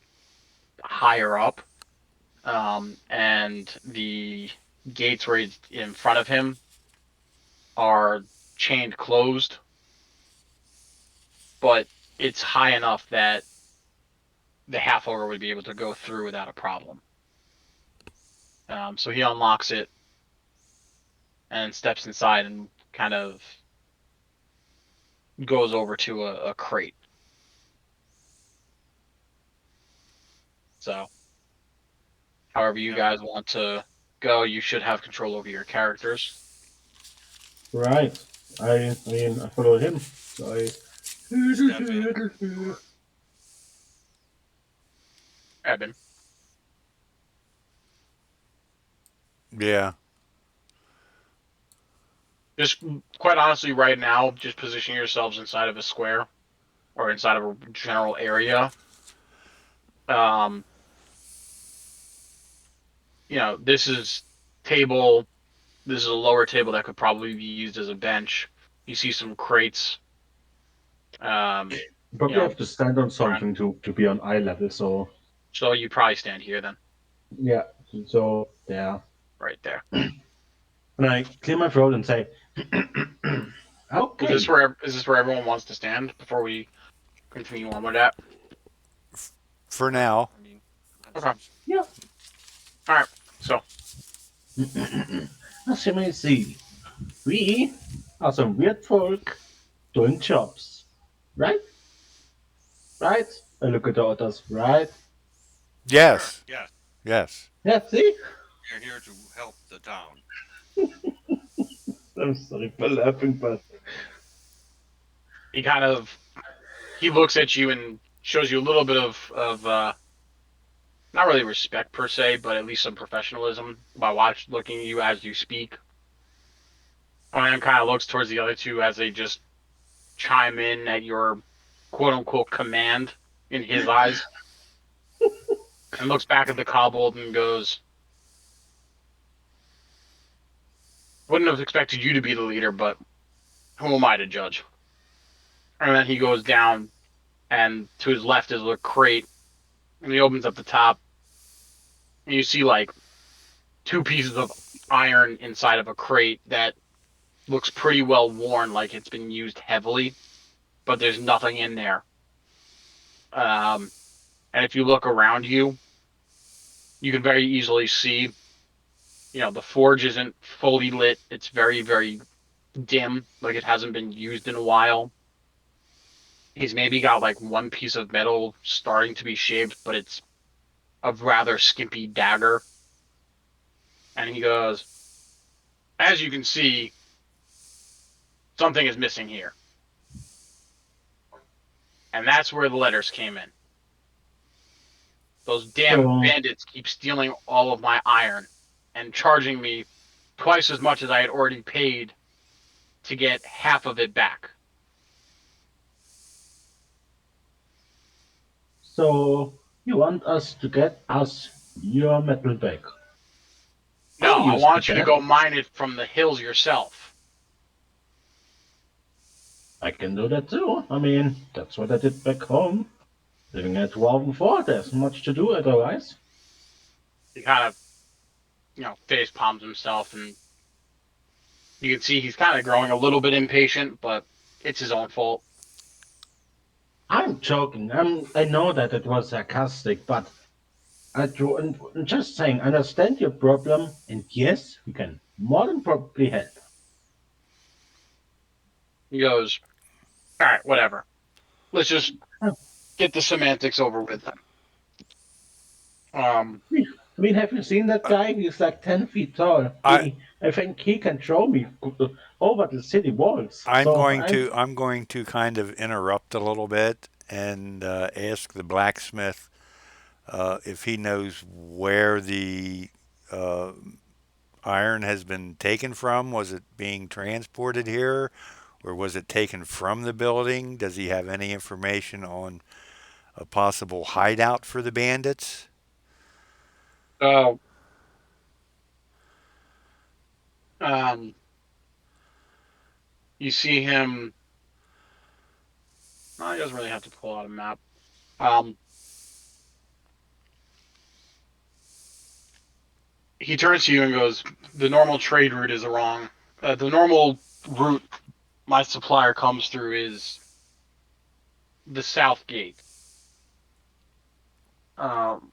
Speaker 1: higher up. And the gates where he's in front of him are chained closed, but it's high enough that the half ogre would be able to go through without a problem. So he unlocks it and steps inside and kind of goes over to a crate. So, however you
Speaker 4: Yep.
Speaker 1: guys want to go, you should have control over your characters.
Speaker 3: Right. I mean, I follow him. So I.
Speaker 4: Step in.
Speaker 1: Eben,
Speaker 2: Yeah.
Speaker 1: just quite honestly, right now, just position yourselves inside of a square or inside of a general area. Um, this is table. This is a lower table that could probably be used as a bench. You see some crates. Um, you
Speaker 3: Probably
Speaker 1: know,
Speaker 3: have to stand on
Speaker 1: trying.
Speaker 3: something to be on eye level. So
Speaker 1: So you probably stand here then,
Speaker 3: yeah. So yeah.
Speaker 1: right there.
Speaker 3: And I clear my throat and say, okay.
Speaker 1: Is this where everyone wants to stand before we continue on with that?
Speaker 2: For
Speaker 4: Yeah.
Speaker 2: now.
Speaker 4: I mean, that
Speaker 1: Okay.
Speaker 4: seems.
Speaker 3: Yeah.
Speaker 1: All right. So
Speaker 3: As you may see, we are some weird folk doing jobs. Right? Right? I look at the others. Right?
Speaker 4: Sure.
Speaker 2: Yes.
Speaker 4: Yes.
Speaker 2: Yes.
Speaker 3: Yeah, see?
Speaker 4: You're here to help the town.
Speaker 3: I'm sorry for laughing, but
Speaker 1: he kind of he looks at you and shows you a little bit of not really respect per se, but at least some professionalism by looking at you as you speak. And then kind of looks towards the other two as they just chime in at your quote unquote command in his eyes, and looks back at the kobold and goes, "Wouldn't have expected you to be the leader, but who am I to judge?" And then he goes down, and to his left is a crate, and he opens up the top, and you see like two pieces of iron inside of a crate that looks pretty well worn, like it's been used heavily, but there's nothing in there. Um, and if you look around you, you can very easily see, the forge isn't fully lit. It's very, very dim, like it hasn't been used in a while. He's maybe got like one piece of metal starting to be shaped, but it's a rather skimpy dagger. And he goes, "As you can see, something is missing here." And that's where the letters came in. Those damn
Speaker 3: so
Speaker 1: bandits keep stealing all of my iron and charging me twice as much as I had already paid to get half of it back.
Speaker 3: so you want us to get us your metal back.
Speaker 1: No,
Speaker 3: I'm
Speaker 1: I
Speaker 3: used to
Speaker 1: want you to
Speaker 3: that.
Speaker 1: go mine it from the hills yourself.
Speaker 3: I can do that too. I mean, that's what I did back home. Living at Dwarven Fort, there's much to do otherwise.
Speaker 1: He kind of, face palms himself, and you can see he's kind of growing a little bit impatient, but it's his own fault.
Speaker 3: I'm joking. I know that it was sarcastic, but I'm just saying, I understand your problem, and yes, we can more than probably help.
Speaker 1: He goes, "All right, whatever. Let's just
Speaker 3: I
Speaker 1: get the semantics over with then." Um,
Speaker 3: mean, have you seen that guy? He's like 10 feet tall.
Speaker 2: I
Speaker 3: I think he can throw me over the city walls.
Speaker 2: I'm
Speaker 3: So
Speaker 2: going to I'm going to kind of interrupt a little bit and ask the blacksmith if he knows where the uh, iron has been taken from. Was it being transported here, or was it taken from the building? Does he have any information on a possible hideout for the bandits?
Speaker 1: uh, Um, you see him. No, he doesn't really have to pull out a map. Um, he turns to you and goes, "The normal trade route is wrong. The normal route my supplier comes through is the south gate. Um,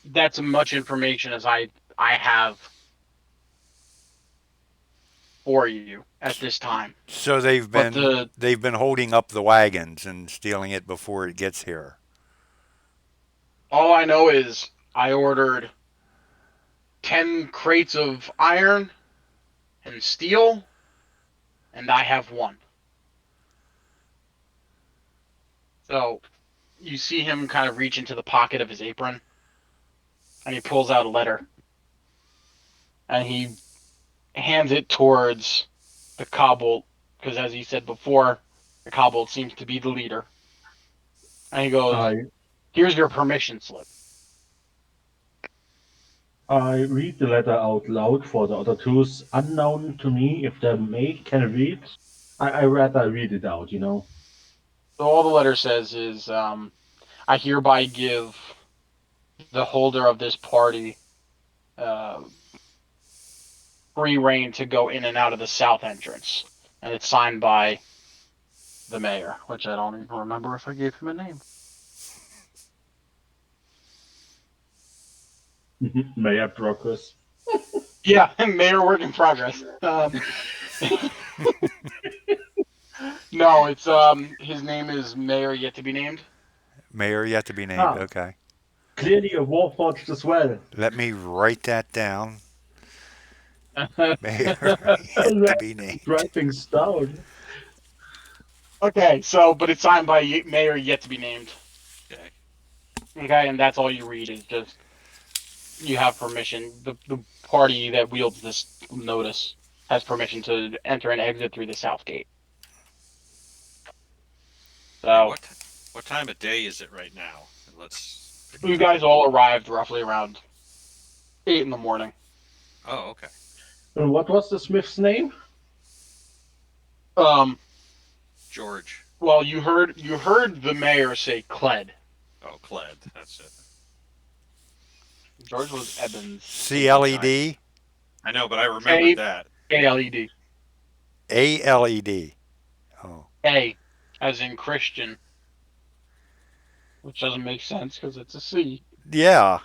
Speaker 1: that's as much information as I have for you at this time.
Speaker 2: So
Speaker 1: But the
Speaker 2: they've been holding up the wagons and stealing it before it gets here.
Speaker 1: all I know is I ordered 10 crates of iron and steel, and I have one." So you see him kind of reach into the pocket of his apron, and he pulls out a letter, and he hands it towards the kobold, because as he said before, the kobold seems to be the leader. And he goes,
Speaker 3: I
Speaker 1: "Here's your permission slip."
Speaker 3: I read the letter out loud for the other two's unknown to me if they may can read. I rather read it out, you know.
Speaker 1: So all the letter says is, "I hereby give the holder of this party uh, free reign to go in and out of the south entrance." And it's signed by the mayor, which I don't even remember if I gave him a name.
Speaker 3: Mayor Progress.
Speaker 1: Yeah, mayor work in progress. No, it's his name is Mayor yet to be named.
Speaker 2: Mayor yet to be named.
Speaker 3: Ah,
Speaker 2: Okay.
Speaker 3: clearly a warforged as well.
Speaker 2: Let me write that down. Mayor yet to be named.
Speaker 3: Writing things down.
Speaker 1: Okay, so but it's signed by Mayor yet to be named.
Speaker 4: Okay.
Speaker 1: Okay, and that's all you read is just you have permission. The party that wields this notice has permission to enter and exit through the south gate.
Speaker 4: And
Speaker 1: So
Speaker 4: what time of day is it right now? And let's figure
Speaker 1: you
Speaker 4: that
Speaker 1: guys
Speaker 4: out.
Speaker 1: all arrived roughly around 8 in the morning.
Speaker 4: Oh, okay.
Speaker 3: And what was the smith's name?
Speaker 1: Um,
Speaker 4: George.
Speaker 1: well, you heard the mayor say Cled.
Speaker 4: Oh, Cled. That's it.
Speaker 1: George was Evans,
Speaker 2: C
Speaker 1: in
Speaker 2: L
Speaker 1: his
Speaker 2: E
Speaker 1: eye.
Speaker 2: D
Speaker 4: I know, but I remembered
Speaker 1: K
Speaker 4: that.
Speaker 1: A L E D.
Speaker 2: A L E D. Oh.
Speaker 1: A, as in Christian, which doesn't make sense because it's a C.
Speaker 2: Yeah.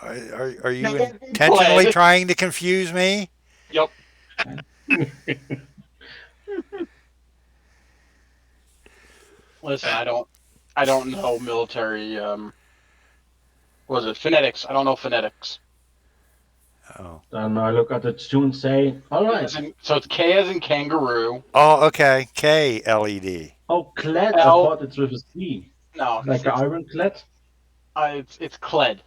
Speaker 2: Are you intentionally
Speaker 1: Cled.
Speaker 2: trying to confuse me?
Speaker 1: Yep. Listen, I don't know military. Was it phonetics? I don't know phonetics.
Speaker 2: Oh.
Speaker 3: Then I look at the two and say, all right.
Speaker 1: So it's K as in kangaroo.
Speaker 2: Oh, okay. K L E D.
Speaker 3: Oh, clad. I
Speaker 1: L.
Speaker 3: thought it's with a C.
Speaker 1: No,
Speaker 3: Like an ironclad.
Speaker 1: it's Cled,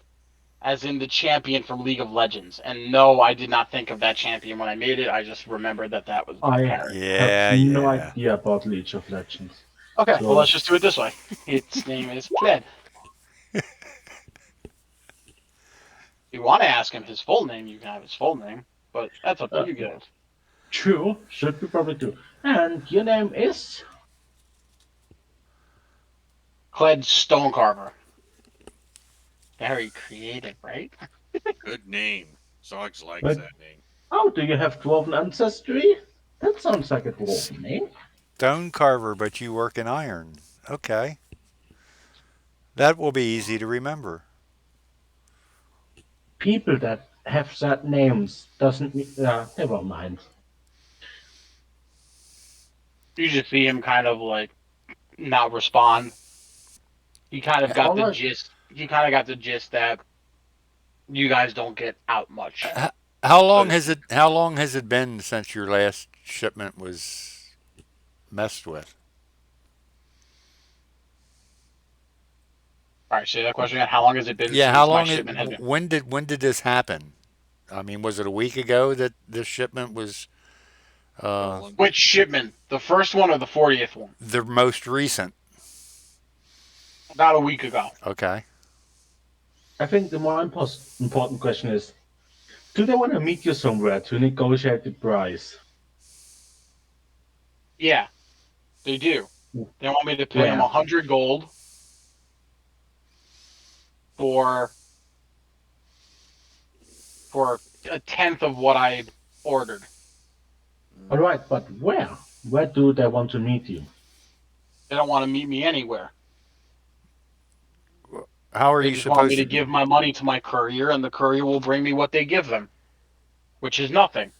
Speaker 1: as in the champion from League of Legends. And no, I did not think of that champion when I made it. I just remembered that that was the
Speaker 3: I
Speaker 1: character.
Speaker 3: have
Speaker 2: Yeah,
Speaker 3: no
Speaker 2: yeah.
Speaker 3: idea about League of Legends.
Speaker 1: Okay, well
Speaker 3: So,
Speaker 1: let's just do it this way. Its name is Cled. If you want to ask him his full name, you can have his full name, but that's up to
Speaker 3: uh,
Speaker 1: you guys.
Speaker 3: true. Should we probably do. And your name is?
Speaker 1: Cled Stonecarver. Very creative, right?
Speaker 4: Good name. Zogs likes
Speaker 3: But
Speaker 4: that name.
Speaker 3: oh, do you have dwarven ancestry? That sounds like a dwarven name.
Speaker 2: Stone carver, but you work in iron. Okay. That will be easy to remember.
Speaker 3: People that have that names doesn't mean. Never mind.
Speaker 1: You just see him kind of like not respond. He kind of got
Speaker 3: All
Speaker 1: the
Speaker 3: right.
Speaker 1: gist. He kind of got the gist that you guys don't get out much. But
Speaker 2: How long has it been since your last shipment was messed with?
Speaker 1: all right, say that question again. How long has it been
Speaker 2: Yeah, how
Speaker 1: since my
Speaker 2: long it
Speaker 1: shipment has been?
Speaker 2: when did this happen? I mean, was it a week ago that this shipment was
Speaker 4: Stolen.
Speaker 1: Which shipment? The first one or the 40th one?
Speaker 2: the most recent?
Speaker 1: About a week ago.
Speaker 2: Okay.
Speaker 3: I think the more important question is Do they want to meet you somewhere to negotiate the price?
Speaker 1: Yeah, they do. They want me to pay them
Speaker 3: Where?
Speaker 1: 100 gold for a tenth of what I ordered.
Speaker 3: All
Speaker 4: Mm.
Speaker 3: right, but where? Where do they want to meet you?
Speaker 1: They don't want to meet me anywhere.
Speaker 2: How are
Speaker 1: They
Speaker 2: you
Speaker 1: just want me
Speaker 2: supposed
Speaker 1: to
Speaker 2: to?
Speaker 1: give my money to my courier, and the courier will bring me what they give them, which is nothing.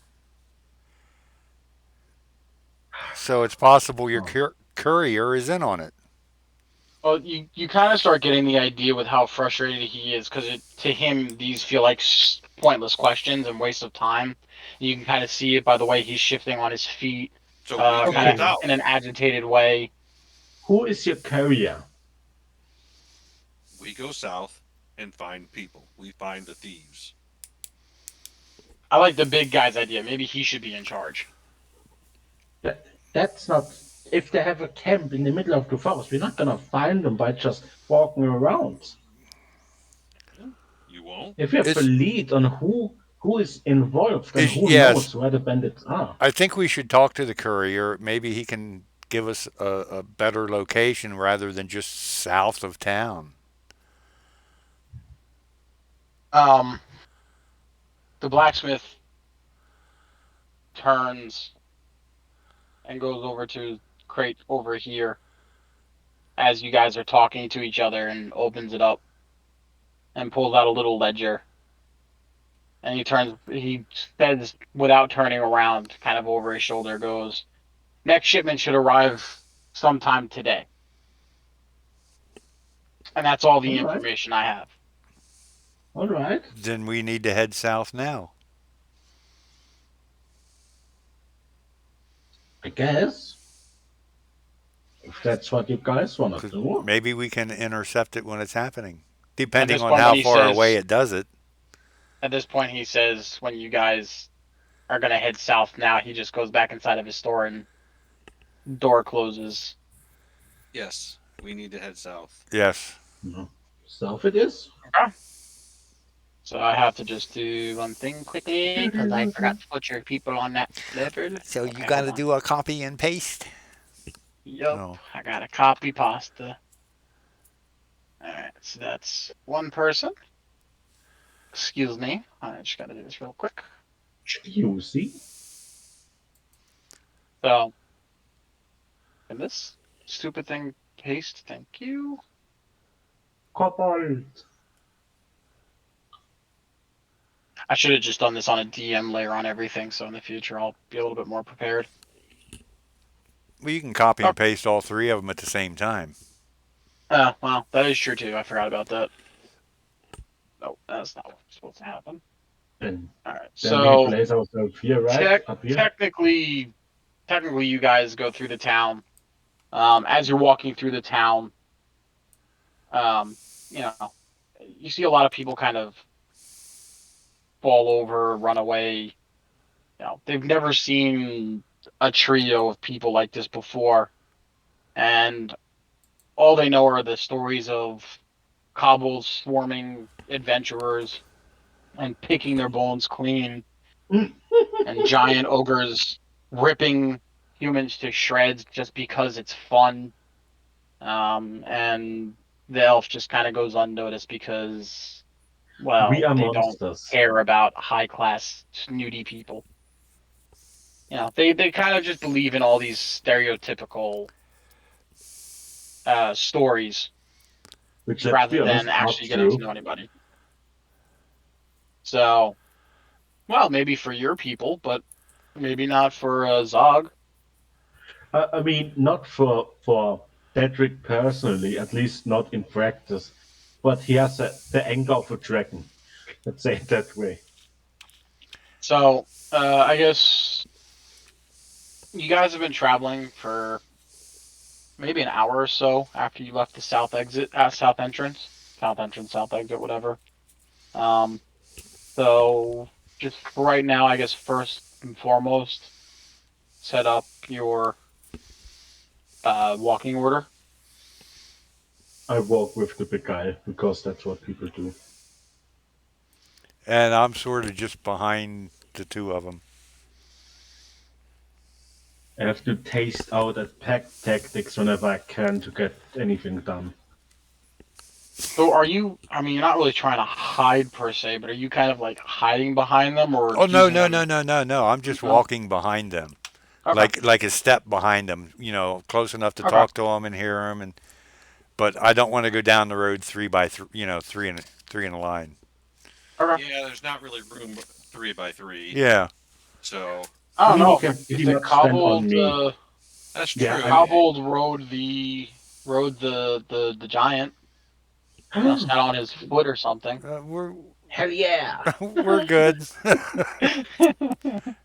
Speaker 2: So it's possible your
Speaker 3: Oh,
Speaker 2: courier is in on it.
Speaker 1: Well, you kind of start getting the idea with how frustrated he is because to him these feel like pointless questions and waste of time. You can kind of see it by the way he's shifting on his feet,
Speaker 4: So we go
Speaker 1: kind of
Speaker 3: okay.
Speaker 1: in
Speaker 4: south.
Speaker 1: an agitated way.
Speaker 3: Who is your carrier?
Speaker 4: We go south and find people. We find the thieves.
Speaker 1: I like the big guy's idea. Maybe he should be in charge.
Speaker 3: That's not. If they have a camp in the middle of the forest, we're not gonna find them by just walking around.
Speaker 4: You won't?
Speaker 3: If we have a
Speaker 2: It's
Speaker 3: lead on who is involved and
Speaker 2: is
Speaker 3: who
Speaker 2: yes.
Speaker 3: knows where the bandits are.
Speaker 2: I think we should talk to the courier. Maybe he can give us a better location rather than just south of town.
Speaker 1: Um, the blacksmith turns and goes over to crate over here as you guys are talking to each other and opens it up and pulls out a little ledger. And he says without turning around, kind of over his shoulder, goes, next shipment should arrive sometime today. And that's all
Speaker 3: All
Speaker 1: the
Speaker 3: right,
Speaker 1: information I have.
Speaker 3: all right.
Speaker 2: Then we need to head south now.
Speaker 3: I guess if that's what you guys wanna
Speaker 2: 'Cause
Speaker 3: do.
Speaker 2: maybe we can intercept it when it's happening,
Speaker 1: At
Speaker 2: depending
Speaker 1: this
Speaker 2: on
Speaker 1: point, when
Speaker 2: how
Speaker 1: he
Speaker 2: far away
Speaker 1: says,
Speaker 2: it does it.
Speaker 1: when you guys are going to head south now, he just goes back inside of his store and door closes.
Speaker 4: Yes, we need to head south.
Speaker 2: Yes.
Speaker 3: No. South it is.
Speaker 1: Okay. So I have to just do one thing quickly because I forgot to put your people on that level.
Speaker 2: So you
Speaker 1: Okay,
Speaker 2: got
Speaker 1: hold
Speaker 2: to
Speaker 1: on.
Speaker 2: do a copy and paste.
Speaker 1: Yup,
Speaker 2: Oh,
Speaker 1: I got a copy pasta. All right, so that's one person. Excuse me. I just got to do this real quick.
Speaker 3: Juicy.
Speaker 1: So, can this stupid thing paste? Thank you.
Speaker 3: Kobold.
Speaker 1: I should have just done this on a DM layer on everything, so in the future I'll be a little bit more prepared.
Speaker 2: well, you can copy
Speaker 1: Oh,
Speaker 2: and paste all three of them at the same time.
Speaker 1: well, that is true too. I forgot about that. No, that's not what's supposed to happen.
Speaker 3: And
Speaker 1: All right,
Speaker 3: then we
Speaker 1: so
Speaker 3: place ourselves here, right? Up here.
Speaker 1: technically, you guys go through the town. As you're walking through the town, um, you know, you see a lot of people kind of fall over, run away. They've never seen a trio of people like this before, and all they know are the stories of kobolds swarming adventurers and picking their bones clean, and giant ogres ripping humans to shreds just because it's fun. And the elf just kind of goes unnoticed because,
Speaker 3: We
Speaker 1: well,
Speaker 3: are
Speaker 1: they don't
Speaker 3: monsters,
Speaker 1: care about high class snooty people. They kind of just believe in all these stereotypical stories
Speaker 3: which, let's
Speaker 1: rather
Speaker 3: be
Speaker 1: than
Speaker 3: honest, are
Speaker 1: actually getting to
Speaker 3: true.
Speaker 1: know anybody. So, well, maybe for your people, but maybe not for Zog.
Speaker 3: I mean, not for Cedric personally, at least not in practice, but he has the anger of a dragon. Let's say it that way.
Speaker 1: So, I guess you guys have been traveling for maybe an hour or so after you left the south entrance, south exit, whatever. Um, so just for right now, I guess first and foremost, set up your walking order.
Speaker 3: I walk with the big guy because that's what people do.
Speaker 2: and I'm sort of just behind the two of them.
Speaker 3: I have to taste out at pack tactics whenever I can to get anything done.
Speaker 1: So are you? I mean, you're not really trying to hide per se, but are you kind of like hiding behind them or
Speaker 2: Oh no
Speaker 1: using
Speaker 2: no no
Speaker 1: them?
Speaker 2: no no no! I'm just
Speaker 1: No.
Speaker 2: walking behind them,
Speaker 1: Okay.
Speaker 2: like a step behind them. Close enough to
Speaker 1: Okay.
Speaker 2: talk to them and hear them, and but I don't want to go down the road three by three. Three in a line.
Speaker 1: Okay.
Speaker 4: Yeah, there's not really room 3 by 3,
Speaker 2: Yeah.
Speaker 4: so
Speaker 1: I
Speaker 3: I
Speaker 1: don't
Speaker 3: mean, you
Speaker 1: know
Speaker 3: can
Speaker 1: if
Speaker 3: pretty
Speaker 1: the
Speaker 3: much stand on me.
Speaker 4: that's
Speaker 3: Yeah,
Speaker 1: the
Speaker 4: true.
Speaker 3: I'm.
Speaker 1: kobold rode the giant, sat on his foot or something.
Speaker 2: We're
Speaker 3: Hell yeah!
Speaker 2: we're good.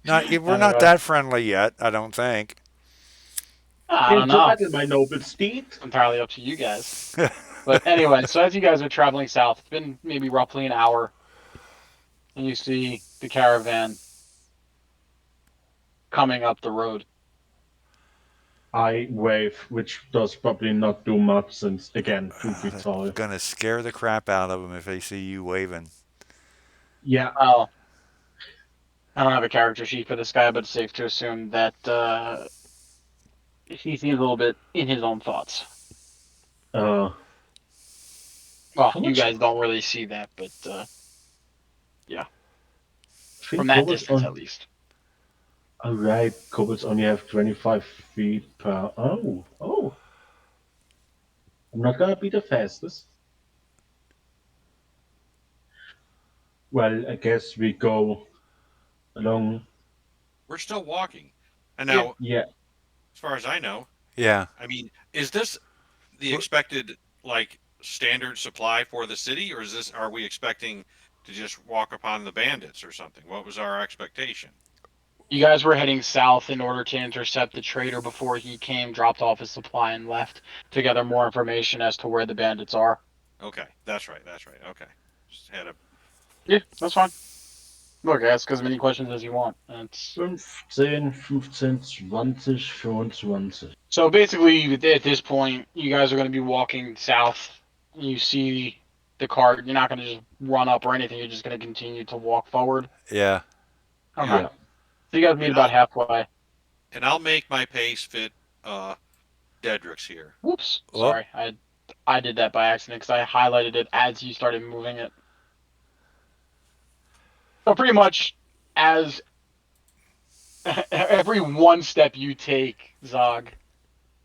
Speaker 2: Not we're not
Speaker 1: Anyway,
Speaker 2: that friendly yet. I don't think.
Speaker 1: I don't
Speaker 3: Into
Speaker 1: know.
Speaker 3: battle, my noble steed!
Speaker 1: It's entirely up to you guys. But anyway, so as you guys are traveling south, it's been maybe roughly an hour, and you see the caravan coming up the road.
Speaker 3: I wave, which does probably not do much since, again, 2 feet
Speaker 2: That's
Speaker 3: tall.
Speaker 2: gonna scare the crap out of them if they see you waving.
Speaker 3: Yeah,
Speaker 1: Oh, I don't have a character sheet for this guy, but it's safe to assume that he seems a little bit in his own thoughts.
Speaker 3: uh,
Speaker 1: Well,
Speaker 3: how
Speaker 1: you
Speaker 3: much?
Speaker 1: guys don't really see that, but yeah,
Speaker 3: I
Speaker 1: from
Speaker 3: think
Speaker 1: that
Speaker 3: kobolds
Speaker 1: distance
Speaker 3: on.
Speaker 1: at least.
Speaker 3: Alright, kobolds only have 25 feet per. Oh. I'm not gonna be the fastest. Well, I guess we go along.
Speaker 4: We're still walking. And
Speaker 1: Yeah.
Speaker 4: now,
Speaker 3: Yeah,
Speaker 4: as far as I know,
Speaker 2: Yeah.
Speaker 4: I mean, is this the expected like standard supply for the city, or is this are we expecting to just walk upon the bandits or something? What was our expectation?
Speaker 1: You guys were heading south in order to intercept the trader before he came, dropped off his supply, and left to gather more information as to where the bandits are.
Speaker 4: Okay, that's right. That's right. Okay, just had a
Speaker 1: Yeah, that's fine. Look, ask as many questions as you want. That's
Speaker 3: 15, 15, 20, 25.
Speaker 1: so basically at this point, you guys are going to be walking south. You see the cart. You're not going to just run up or anything. You're just going to continue to walk forward.
Speaker 2: Yeah.
Speaker 1: Okay.
Speaker 4: yeah,
Speaker 3: Yeah.
Speaker 1: So you guys meet
Speaker 4: and
Speaker 1: about
Speaker 4: I'll
Speaker 1: halfway.
Speaker 4: make my pace fit Dedrick's here.
Speaker 1: Whoops.
Speaker 2: Well,
Speaker 1: Sorry, I did that by accident because I highlighted it as you started moving it. So pretty much as every one step you take, Zog,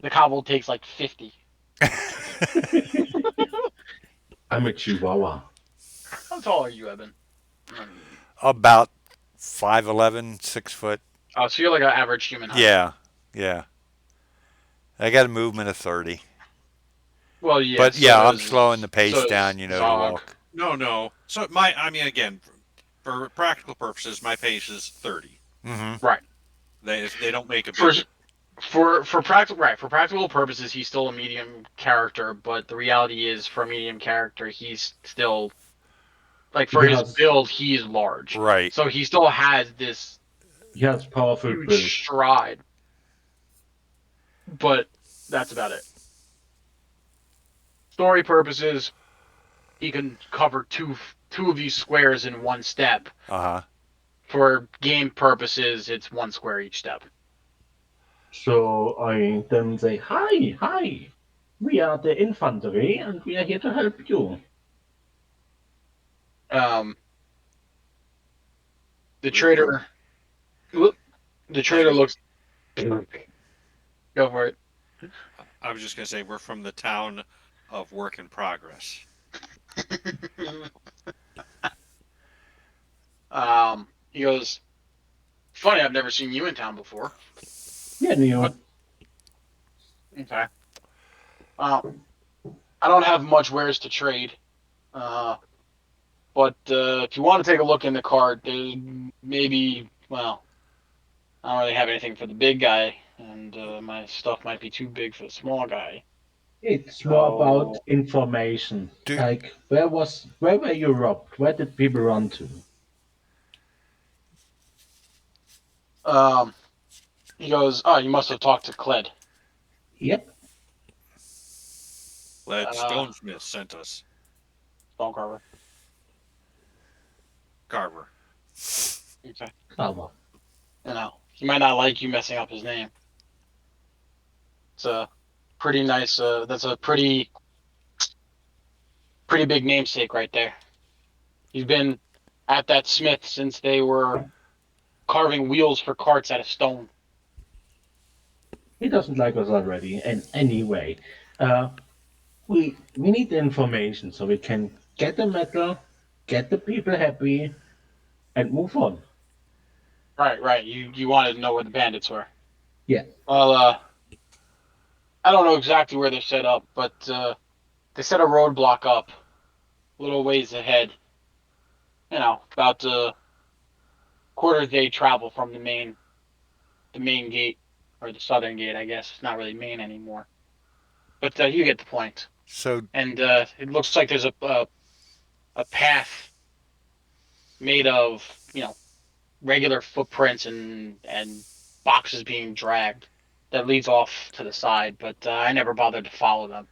Speaker 1: the cobble takes like 50.
Speaker 3: I'm a chihuahua.
Speaker 1: How tall are you, Evan? Mm.
Speaker 2: about 5'11", 6 foot.
Speaker 1: Oh, so you're like an average human height.
Speaker 2: Yeah. Yeah. I got a movement of 30.
Speaker 1: Well, yeah.
Speaker 2: But yeah, I'm slowing the
Speaker 1: So
Speaker 2: pace down,
Speaker 1: does
Speaker 2: to
Speaker 1: Zog.
Speaker 2: walk.
Speaker 4: No, no. So I mean, again, for practical purposes, my pace is 30.
Speaker 2: Mm-hmm.
Speaker 1: Right.
Speaker 4: They don't make a
Speaker 1: For
Speaker 4: big difference.
Speaker 1: for practical purposes, he's still a medium character. But the reality is, for a medium character, he's still like
Speaker 3: He
Speaker 1: for his
Speaker 3: has
Speaker 1: build, he is large.
Speaker 2: Right.
Speaker 1: So he still has this
Speaker 3: he has powerful build.
Speaker 1: huge stride, but that's about it. Story purposes, he can cover two of these squares in one step.
Speaker 2: Uh-huh.
Speaker 1: For game purposes, it's one square each step.
Speaker 3: So I then say, hi. We are the infantry and we are here to help you.
Speaker 1: Um, the
Speaker 4: We're from.
Speaker 1: trader, the
Speaker 4: I was
Speaker 1: trader
Speaker 4: gonna.
Speaker 1: looks. Go for it.
Speaker 4: I was just gonna say we're from the town of Work in Progress.
Speaker 1: He goes. Funny, I've never seen you in town before.
Speaker 3: Yeah,
Speaker 1: But
Speaker 3: Neo.
Speaker 1: okay. Um, I don't have much wares to trade. Uh, but if you want to take a look in the cart, there's maybe well, I don't really have anything for the big guy, and my stuff might be too big for the small guy.
Speaker 3: It's more about
Speaker 1: So,
Speaker 3: information.
Speaker 2: Do
Speaker 3: Like where were you robbed? Where did people run to?
Speaker 1: um, he goes, "Oh, you must have talked to Cled."
Speaker 3: Yep.
Speaker 4: Led
Speaker 1: Uh,
Speaker 4: Stonesmith sent us.
Speaker 1: Stonecarver.
Speaker 4: Carver.
Speaker 1: Okay.
Speaker 3: Clever.
Speaker 1: He might not like you messing up his name. It's a pretty nice. That's a pretty big namesake right there. He's been at that smith since they were carving wheels for carts out of stone.
Speaker 3: He doesn't like us already in any way. Uh, we need the information so we can get the metal, get the people happy, and move on.
Speaker 1: Right, right. You wanted to know where the bandits were.
Speaker 3: Yeah,
Speaker 1: Well, I don't know exactly where they're set up, but they set a roadblock up a little ways ahead. About a quarter day travel from the main gate or the southern gate, I guess. It's not really main anymore, but you get the point.
Speaker 2: So
Speaker 1: And it looks like there's a path made of regular footprints and boxes being dragged that leads off to the side, but I never bothered to follow them.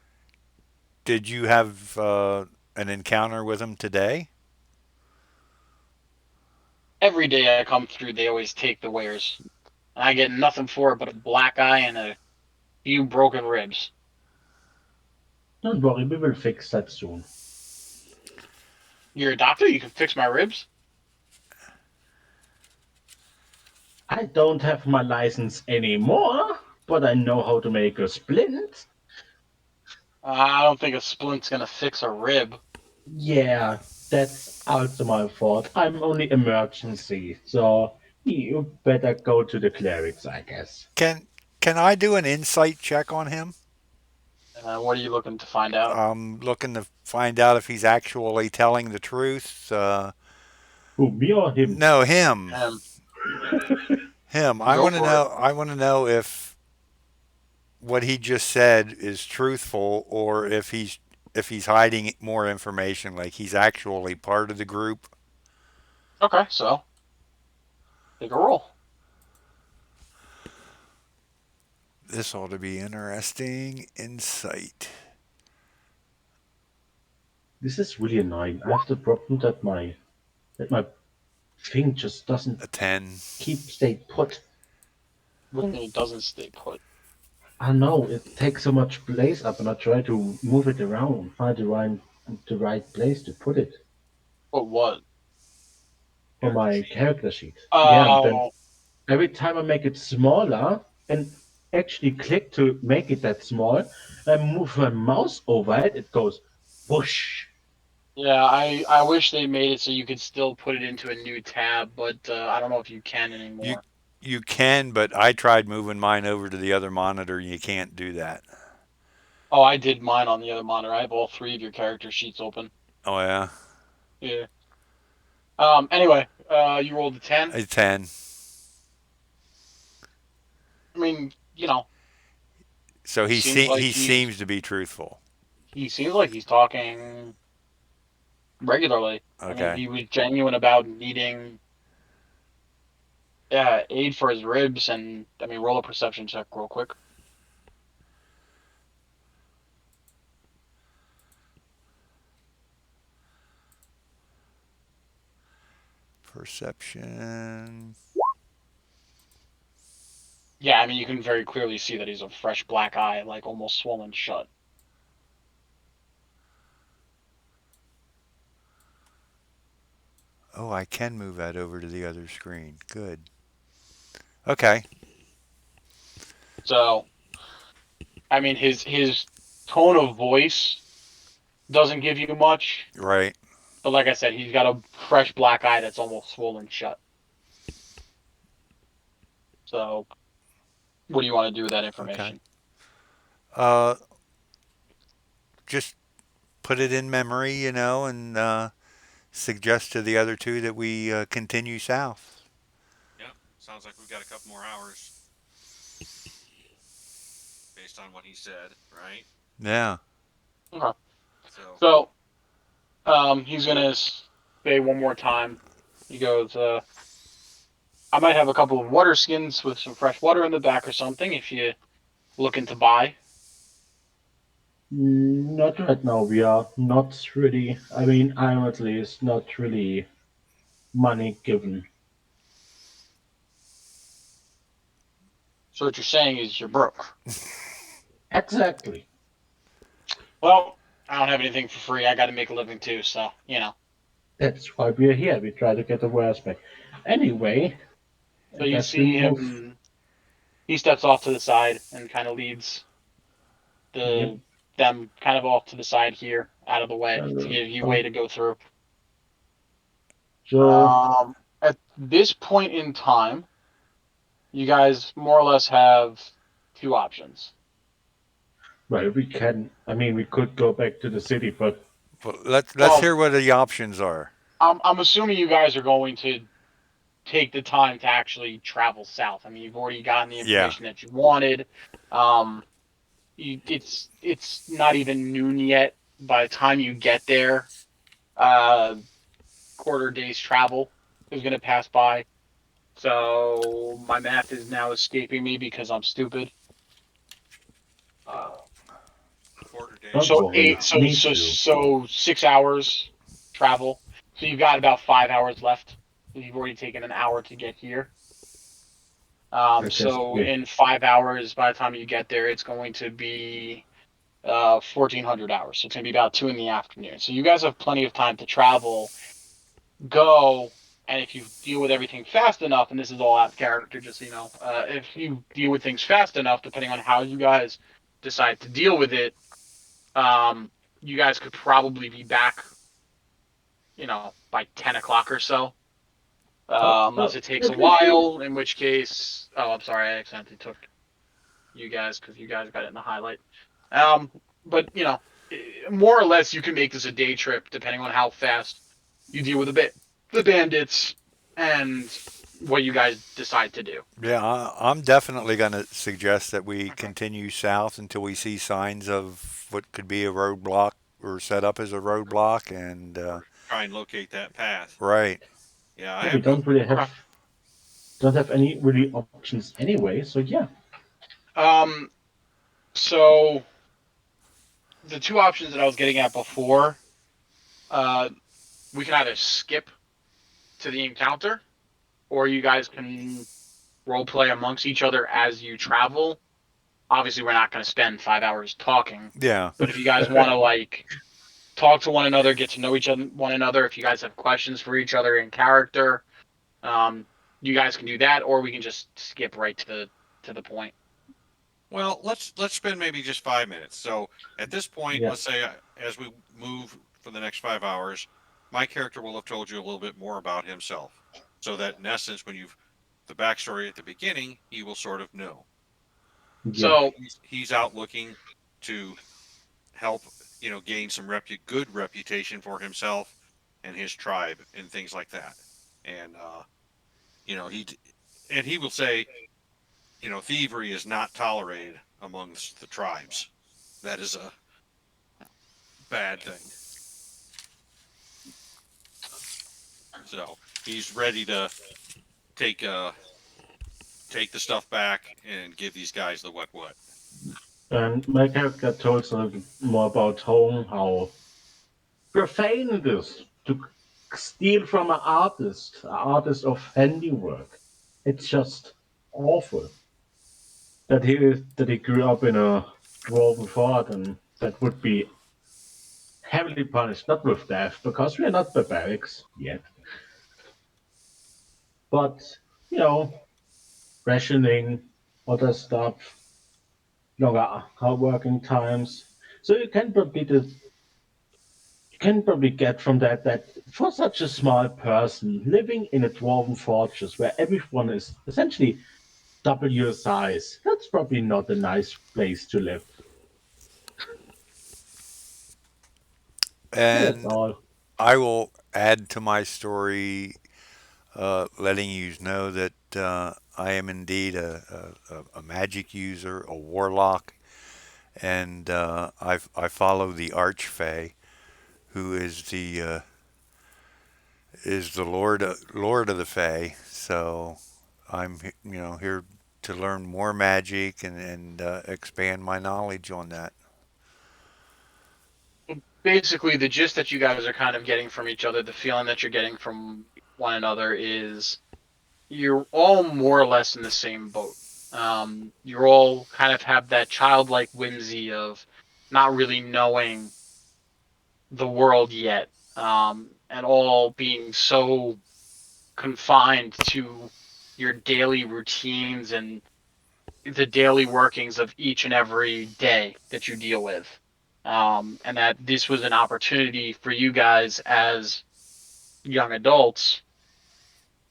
Speaker 2: did you have an encounter with him today?
Speaker 1: Every day I come through, they always take the wares, and I get nothing for it but a black eye and a few broken ribs.
Speaker 3: don't worry, we will fix that soon.
Speaker 1: You're a doctor? You can fix my ribs?
Speaker 3: I don't have my license anymore, but I know how to make a splint.
Speaker 1: I don't think a splint's gonna fix a rib.
Speaker 3: Yeah, that's also my fault. I'm only emergency, so you better go to the clerics, I guess.
Speaker 2: Can I do an insight check on him?
Speaker 1: What are you looking to find out?
Speaker 2: I'm looking to find out if he's actually telling the truth.
Speaker 3: Who, me or him?
Speaker 2: No, him.
Speaker 1: Um,
Speaker 2: Him. I
Speaker 1: go
Speaker 2: want to
Speaker 1: for it.
Speaker 2: know. I want to know if what he just said is truthful, or if he's hiding more information, like he's actually part of the group.
Speaker 1: Okay, so take a roll.
Speaker 2: This ought to be interesting. Insight.
Speaker 3: This is really annoying. I have the problem that my thing just doesn't
Speaker 2: A 10.
Speaker 3: keep stay put.
Speaker 1: When it doesn't stay put.
Speaker 3: I know it takes so much place up, and I try to move it around, find the right place to put it
Speaker 1: But what?
Speaker 3: on
Speaker 4: Character
Speaker 3: my
Speaker 4: sheet.
Speaker 3: character sheet. Yeah, and then
Speaker 1: Oh,
Speaker 3: every time I make it smaller and actually click to make it that small, I move my mouse over it. It goes whoosh.
Speaker 1: yeah. I wish they made it so you could still put it into a new tab, but I don't know if you can
Speaker 2: You
Speaker 1: anymore.
Speaker 2: you can, but I tried moving mine over to the other monitor. You can't do that.
Speaker 1: Oh, I did mine on the other monitor. I have all three of your character sheets open.
Speaker 2: Oh yeah,
Speaker 1: Yeah. Anyway, you rolled a 10.
Speaker 2: a 10.
Speaker 1: I mean,
Speaker 2: So
Speaker 1: he
Speaker 2: he
Speaker 1: seems like
Speaker 2: he
Speaker 1: he's
Speaker 2: seems to be truthful.
Speaker 1: he seems like he's talking regularly. I mean,
Speaker 2: Okay.
Speaker 1: he was genuine about needing aid for his ribs, and I mean, roll a perception check real quick.
Speaker 2: Perception.
Speaker 1: Yeah, I mean, you can very clearly see that he's a fresh black eye, like almost swollen shut.
Speaker 2: Oh, I can move that over to the other screen. Good. Okay.
Speaker 1: So, I mean, his tone of voice doesn't give you much,
Speaker 2: Right.
Speaker 1: but like I said, he's got a fresh black eye that's almost swollen shut. So, what do you want to do with that
Speaker 2: Okay.
Speaker 1: information?
Speaker 2: Uh, just put it in memory, and suggest to the other two that we continue south.
Speaker 4: Yep. Sounds like we've got a couple more hours based on what he said, right?
Speaker 2: Yeah.
Speaker 1: Okay.
Speaker 4: So,
Speaker 1: So, he's gonna say one more time. He goes, "I might have a couple of water skins with some fresh water in the back or something if you looking to buy."
Speaker 3: Not right now. We are not really. I mean, I'm at least not really. money given.
Speaker 1: So what you're saying is you're broke.
Speaker 3: Exactly.
Speaker 1: Well, I don't have anything for free. I got to make a living too, so
Speaker 3: That's why we're here. We try to get the wares back. Anyway, I
Speaker 1: So you
Speaker 3: guess we
Speaker 1: see
Speaker 3: move.
Speaker 1: him. He steps off to the side and kind of leads
Speaker 3: Yep.
Speaker 1: the them kind of off to the side here, out of the way, to give you way
Speaker 3: Um,
Speaker 1: to go through.
Speaker 3: so,
Speaker 1: At this point in time, you guys more or less have two options.
Speaker 3: well, we can. I mean, we could go back to the city, but
Speaker 2: Well, let's
Speaker 1: Well,
Speaker 2: hear what the options are.
Speaker 1: I'm assuming you guys are going to take the time to actually travel south. I mean, you've already gotten the
Speaker 2: Yeah.
Speaker 1: information that you wanted. Um, it's not even noon yet. By the time you get there, uh, quarter day's travel is going to pass by. So my math is now escaping me because I'm stupid. Uh,
Speaker 4: Quarter day
Speaker 3: don't
Speaker 1: so
Speaker 3: worry.
Speaker 1: eight, so
Speaker 3: Me
Speaker 1: so
Speaker 3: too.
Speaker 1: so 6 hours travel. So you've got about 5 hours left. You've already taken an hour to get here.
Speaker 3: I guess
Speaker 1: So
Speaker 3: we.
Speaker 1: in 5 hours, by the time you get there, it's going to be 1400 hours. So it's going to be about 2 in the afternoon. So you guys have plenty of time to travel, go, and if you deal with everything fast enough, and this is all out of character, just so you know, if you deal with things fast enough, depending on how you guys decide to deal with it, um, you guys could probably be back, by 10 o'clock or so.
Speaker 3: Oh,
Speaker 1: Unless it takes a
Speaker 3: at least we.
Speaker 1: while, in which case, oh, I'm sorry, I accidentally took you guys because you guys got it in the highlight. Um, but more or less, you can make this a day trip depending on how fast you deal with the bandits and what you guys decide to do.
Speaker 2: Yeah, I'm definitely going to suggest that we
Speaker 4: Okay.
Speaker 2: continue south until we see signs of what could be a roadblock or set up as a roadblock. And
Speaker 4: Or try and locate that path.
Speaker 2: right,
Speaker 4: Yeah, I
Speaker 3: Yeah, we
Speaker 4: have no.
Speaker 3: don't really
Speaker 1: Okay.
Speaker 3: don't have any really options anyway. So yeah,
Speaker 1: Um. So the two options that I was getting at before, uh, we can either skip to the encounter, or you guys can role play amongst each other as you travel. Obviously, we're not going to spend 5 hours talking,
Speaker 2: yeah,
Speaker 1: but if you guys want to talk to one another, get to know each other, one another. If you guys have questions for each other in character, um, you guys can do that, or we can just skip right to the point.
Speaker 4: Well, let's spend maybe just 5 minutes. So at this point,
Speaker 3: yeah,
Speaker 4: let's say as we move for the next 5 hours, my character will have told you a little bit more about himself, so that in essence, when you've the backstory at the beginning, he will sort of know.
Speaker 3: yeah,
Speaker 1: So
Speaker 4: He's out looking to help, gain some good reputation for himself and his tribe and things like that. And you know, he and he will say, thievery is not tolerated amongst the tribes. That is a bad thing. So he's ready to take uh take the stuff back and give these guys the what.
Speaker 3: and my character told us a little more about home, how profane it is to steal from an artist of handiwork. It's just awful that he grew up in a dwarven fort, and that would be heavily punished, not with death, because we are not barbarics yet, but you know, rationing, other stuff, longer working times. So you can probably get from that for such a small person living in a dwarven fortress where everyone is essentially double your size, that's probably not a nice place to live. But that's
Speaker 2: and
Speaker 3: all.
Speaker 2: I will add to my story, letting you know that I am indeed a magic user, a warlock, and I follow the Archfey, who is the Lord of the Fae. So I'm here to learn more magic and expand my knowledge on that.
Speaker 1: basically, the gist that you guys are kind of getting from each other, the feeling that you're getting from one another is you're all more or less in the same boat. You're all kind of have that childlike whimsy of not really knowing the world yet, and all being so confined to your daily routines and the daily workings of each and every day that you deal with. And that this was an opportunity for you guys as young adults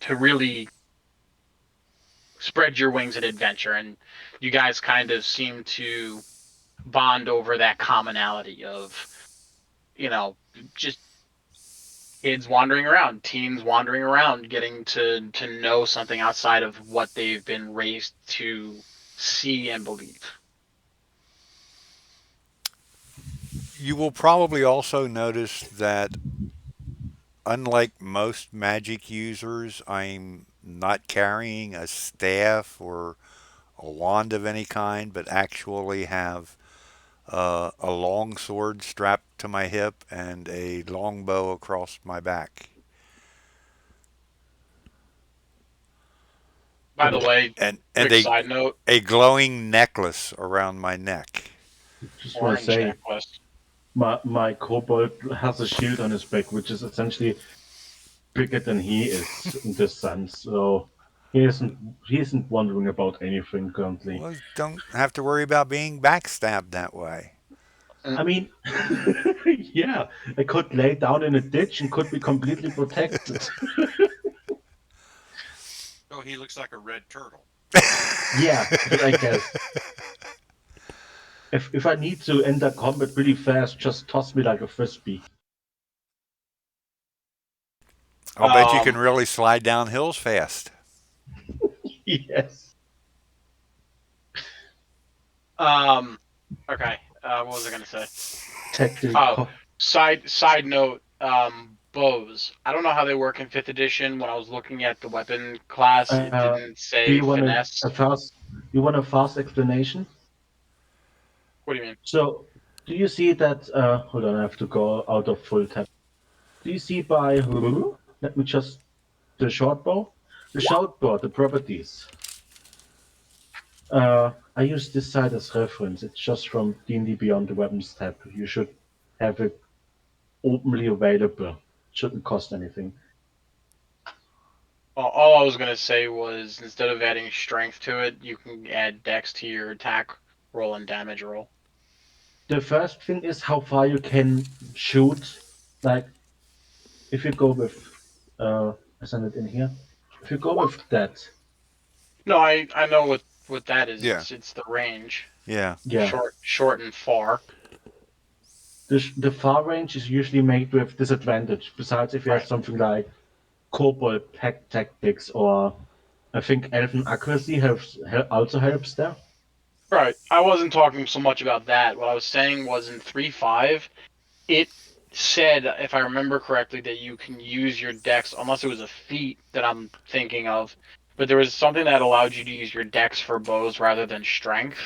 Speaker 1: to really spread your wings and adventure. And you guys kind of seem to bond over that commonality of, you know, just kids wandering around, teens wandering around, getting to know something outside of what they've been raised to see and believe.
Speaker 2: You will probably also notice that, unlike most magic users, I'm not carrying a staff or a wand of any kind, but actually have a long sword strapped to my hip and a long bow across my back.
Speaker 1: By the way,
Speaker 2: And
Speaker 1: quick side note,
Speaker 2: a glowing necklace around my neck.
Speaker 3: Just want to
Speaker 1: orange
Speaker 3: say,
Speaker 1: necklace.
Speaker 3: my kobold has a shield on his back, which is essentially bigger than he is in this sense. So he isn't he isn't wondering about anything currently.
Speaker 2: Well, don't have to worry about being backstabbed that way.
Speaker 3: I mean, yeah, I could lay down in a ditch and could be completely protected.
Speaker 4: Oh, he looks like a red turtle.
Speaker 3: Yeah, I guess if I need to enter combat really fast, just toss me like a frisbee.
Speaker 2: I'll bet you can
Speaker 1: Um,
Speaker 2: really slide down hills fast.
Speaker 3: Yes.
Speaker 1: um, okay. What was I gonna say? Oh,
Speaker 3: Tactical.
Speaker 1: side note. Bows. I don't know how they work in fifth edition. When I was looking at the weapon class, it
Speaker 3: Uh,
Speaker 1: didn't
Speaker 3: do
Speaker 1: say
Speaker 3: you want
Speaker 1: finesse.
Speaker 3: a fast? You want a fast explanation?
Speaker 1: What do you mean?
Speaker 3: So, do you see that? Hold on, I have to go out of full tab. Do you see by? Let me just the short bow. The short bow. The properties. I use this site as reference. It's just from D&D Beyond the Weapons tab. You should have it openly available. Shouldn't cost anything.
Speaker 1: All I was gonna say was instead of adding strength to it, you can add dex to your attack roll and damage roll.
Speaker 3: The first thing is how far you can shoot. Like if you go with, I send it in here. If you go with that,
Speaker 1: No, I know what that is.
Speaker 2: Yeah,
Speaker 1: It's the range,
Speaker 2: yeah.
Speaker 3: yeah,
Speaker 1: short and far.
Speaker 3: the far range is usually made with disadvantage. Besides, if you have
Speaker 1: Right.
Speaker 3: something like Cobalt Pack Tactics or I think Elven Accuracy also helps there.
Speaker 1: Right. I wasn't talking so much about that. What I was saying was in 3.5, it said, if I remember correctly, that you can use your dex, unless it was a feat that I'm thinking of, but there was something that allowed you to use your dex for bows rather than strength.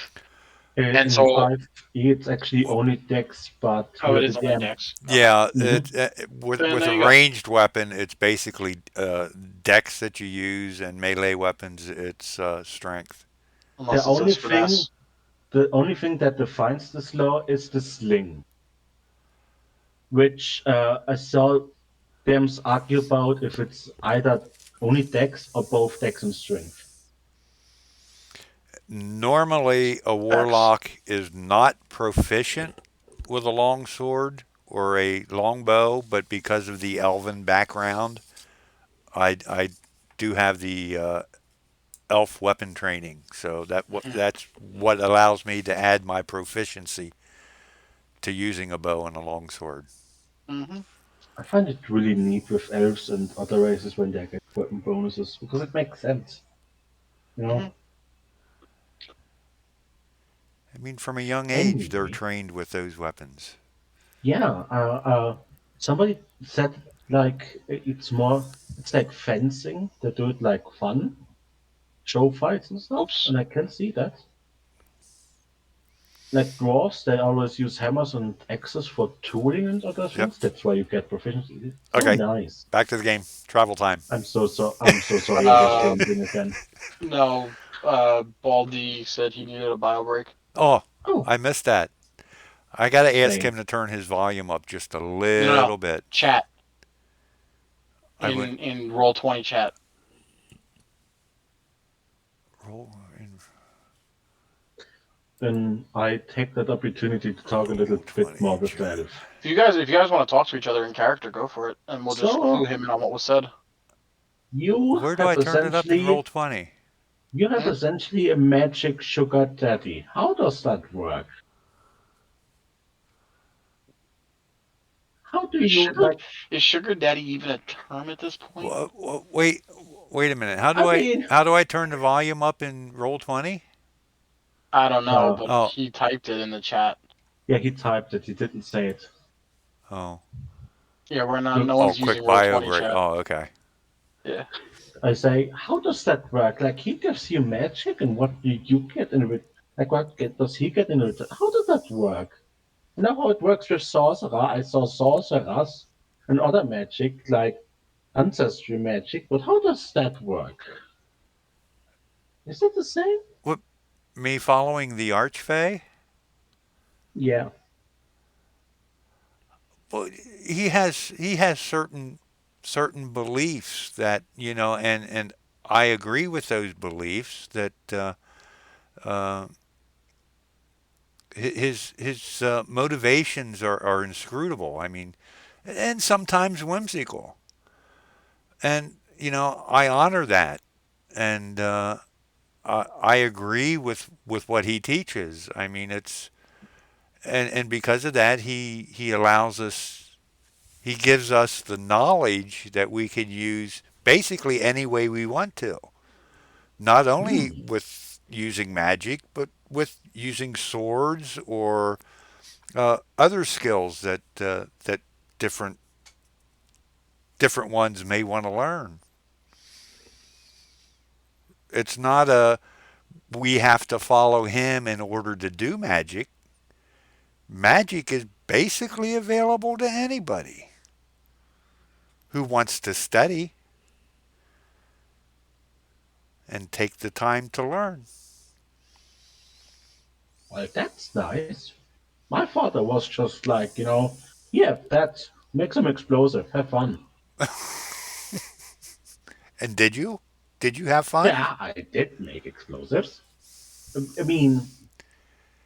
Speaker 1: And
Speaker 3: In
Speaker 1: so,
Speaker 3: 5e, it's actually only Dex, but
Speaker 1: oh, it
Speaker 3: the
Speaker 1: is only
Speaker 3: DM.
Speaker 1: dex. Okay.
Speaker 2: Yeah,
Speaker 3: Mhm.
Speaker 1: Then
Speaker 2: with
Speaker 1: there
Speaker 2: a
Speaker 1: you go.
Speaker 2: ranged weapon, it's basically dex that you use, and melee weapons, it's strength.
Speaker 3: The
Speaker 1: Unless it says
Speaker 3: only thing,
Speaker 1: finesse.
Speaker 3: the only thing that defines this law is the sling, which I saw them argue about if it's either only Dex or both Dex and Strength.
Speaker 2: Normally, a
Speaker 1: Dex.
Speaker 2: warlock is not proficient with a long sword or a long bow, but because of the elven background, I do have the elf weapon training, so that's what allows me to add my proficiency to using a bow and a long sword.
Speaker 1: Mm-hmm.
Speaker 3: I find it really neat with elves and other races when they get weapon bonuses because it makes sense, you
Speaker 1: Mm-hmm.
Speaker 3: know.
Speaker 2: I mean, from a young age, they're
Speaker 3: Anyway,
Speaker 2: trained with those weapons.
Speaker 3: yeah. Somebody said like it's like fencing. They do it like fun, show fights and stuff,
Speaker 1: Oops.
Speaker 3: and I can see that. like dwarves, they always use hammers and axes for tooling and other
Speaker 2: Yep.
Speaker 3: things. That's why you get proficiency. It's so
Speaker 2: Okay.
Speaker 3: nice.
Speaker 2: Back to the game. Travel time.
Speaker 3: I'm so sorry I was
Speaker 1: Uh,
Speaker 3: rambling again.
Speaker 1: no. Baldy said he needed a bio break.
Speaker 2: Oh,
Speaker 3: Oh,
Speaker 2: I missed that. I got to ask
Speaker 3: same.
Speaker 2: him to turn his volume up just a
Speaker 1: No, no, no.
Speaker 2: little bit.
Speaker 1: Chat
Speaker 2: I went
Speaker 1: in roll 20 chat.
Speaker 2: roll in
Speaker 3: Then I take that opportunity to talk a little
Speaker 2: roll
Speaker 3: bit
Speaker 2: 20
Speaker 3: more with
Speaker 2: chat.
Speaker 3: Elf.
Speaker 1: If you guys want to talk to each other in character, go for it, and we'll just clue
Speaker 3: So
Speaker 1: him in on what was said.
Speaker 3: you
Speaker 2: Where do
Speaker 3: have
Speaker 2: I turn it up in roll
Speaker 3: essentially
Speaker 2: 20?
Speaker 3: you have
Speaker 1: Hmm?
Speaker 3: essentially a magic sugar daddy. How does that work? How do
Speaker 1: Is
Speaker 3: you
Speaker 1: sugar
Speaker 3: like?
Speaker 1: is sugar daddy even a term at this point?
Speaker 2: Wait, wait a minute.
Speaker 3: I mean,
Speaker 2: How do I turn the volume up in roll 20?
Speaker 1: I don't know,
Speaker 3: uh,
Speaker 1: but
Speaker 2: Oh,
Speaker 1: he typed it in the chat.
Speaker 3: yeah, he typed it. He didn't say it.
Speaker 2: oh,
Speaker 1: Yeah, we're not.
Speaker 3: Look,
Speaker 1: No
Speaker 2: oh,
Speaker 1: one's
Speaker 2: quick
Speaker 1: using roll
Speaker 2: bio
Speaker 1: 20
Speaker 2: break.
Speaker 1: chat.
Speaker 2: Oh, okay.
Speaker 1: Yeah.
Speaker 3: I say, how does that work? Like he gives you magic, and what do you get in return? Like does he get in return? How does that work? You know how it works with sorcerer? I saw sorcerers and other magic like ancestry magic, but how does that work? Is it the same?
Speaker 2: What, me following the Archfey?
Speaker 3: Yeah.
Speaker 2: Well, he has certain beliefs that and I agree with those beliefs that uh, his motivations are inscrutable. I mean, and sometimes whimsical, and I honor that, and I agree with what he teaches. I mean, it's and because of that, he allows us. He gives us the knowledge that we can use basically any way we want to. Not only
Speaker 3: Hmm.
Speaker 2: with using magic, but with using swords or other skills that different different ones may want to learn. It's not a we have to follow him in order to do magic. Magic is basically available to anybody who wants to study and take the time to learn.
Speaker 3: Well, that's nice. My father was just like, yeah, that make some explosive, have fun.
Speaker 2: And did you? Did you have fun?
Speaker 3: Yeah, I did make explosives. I mean,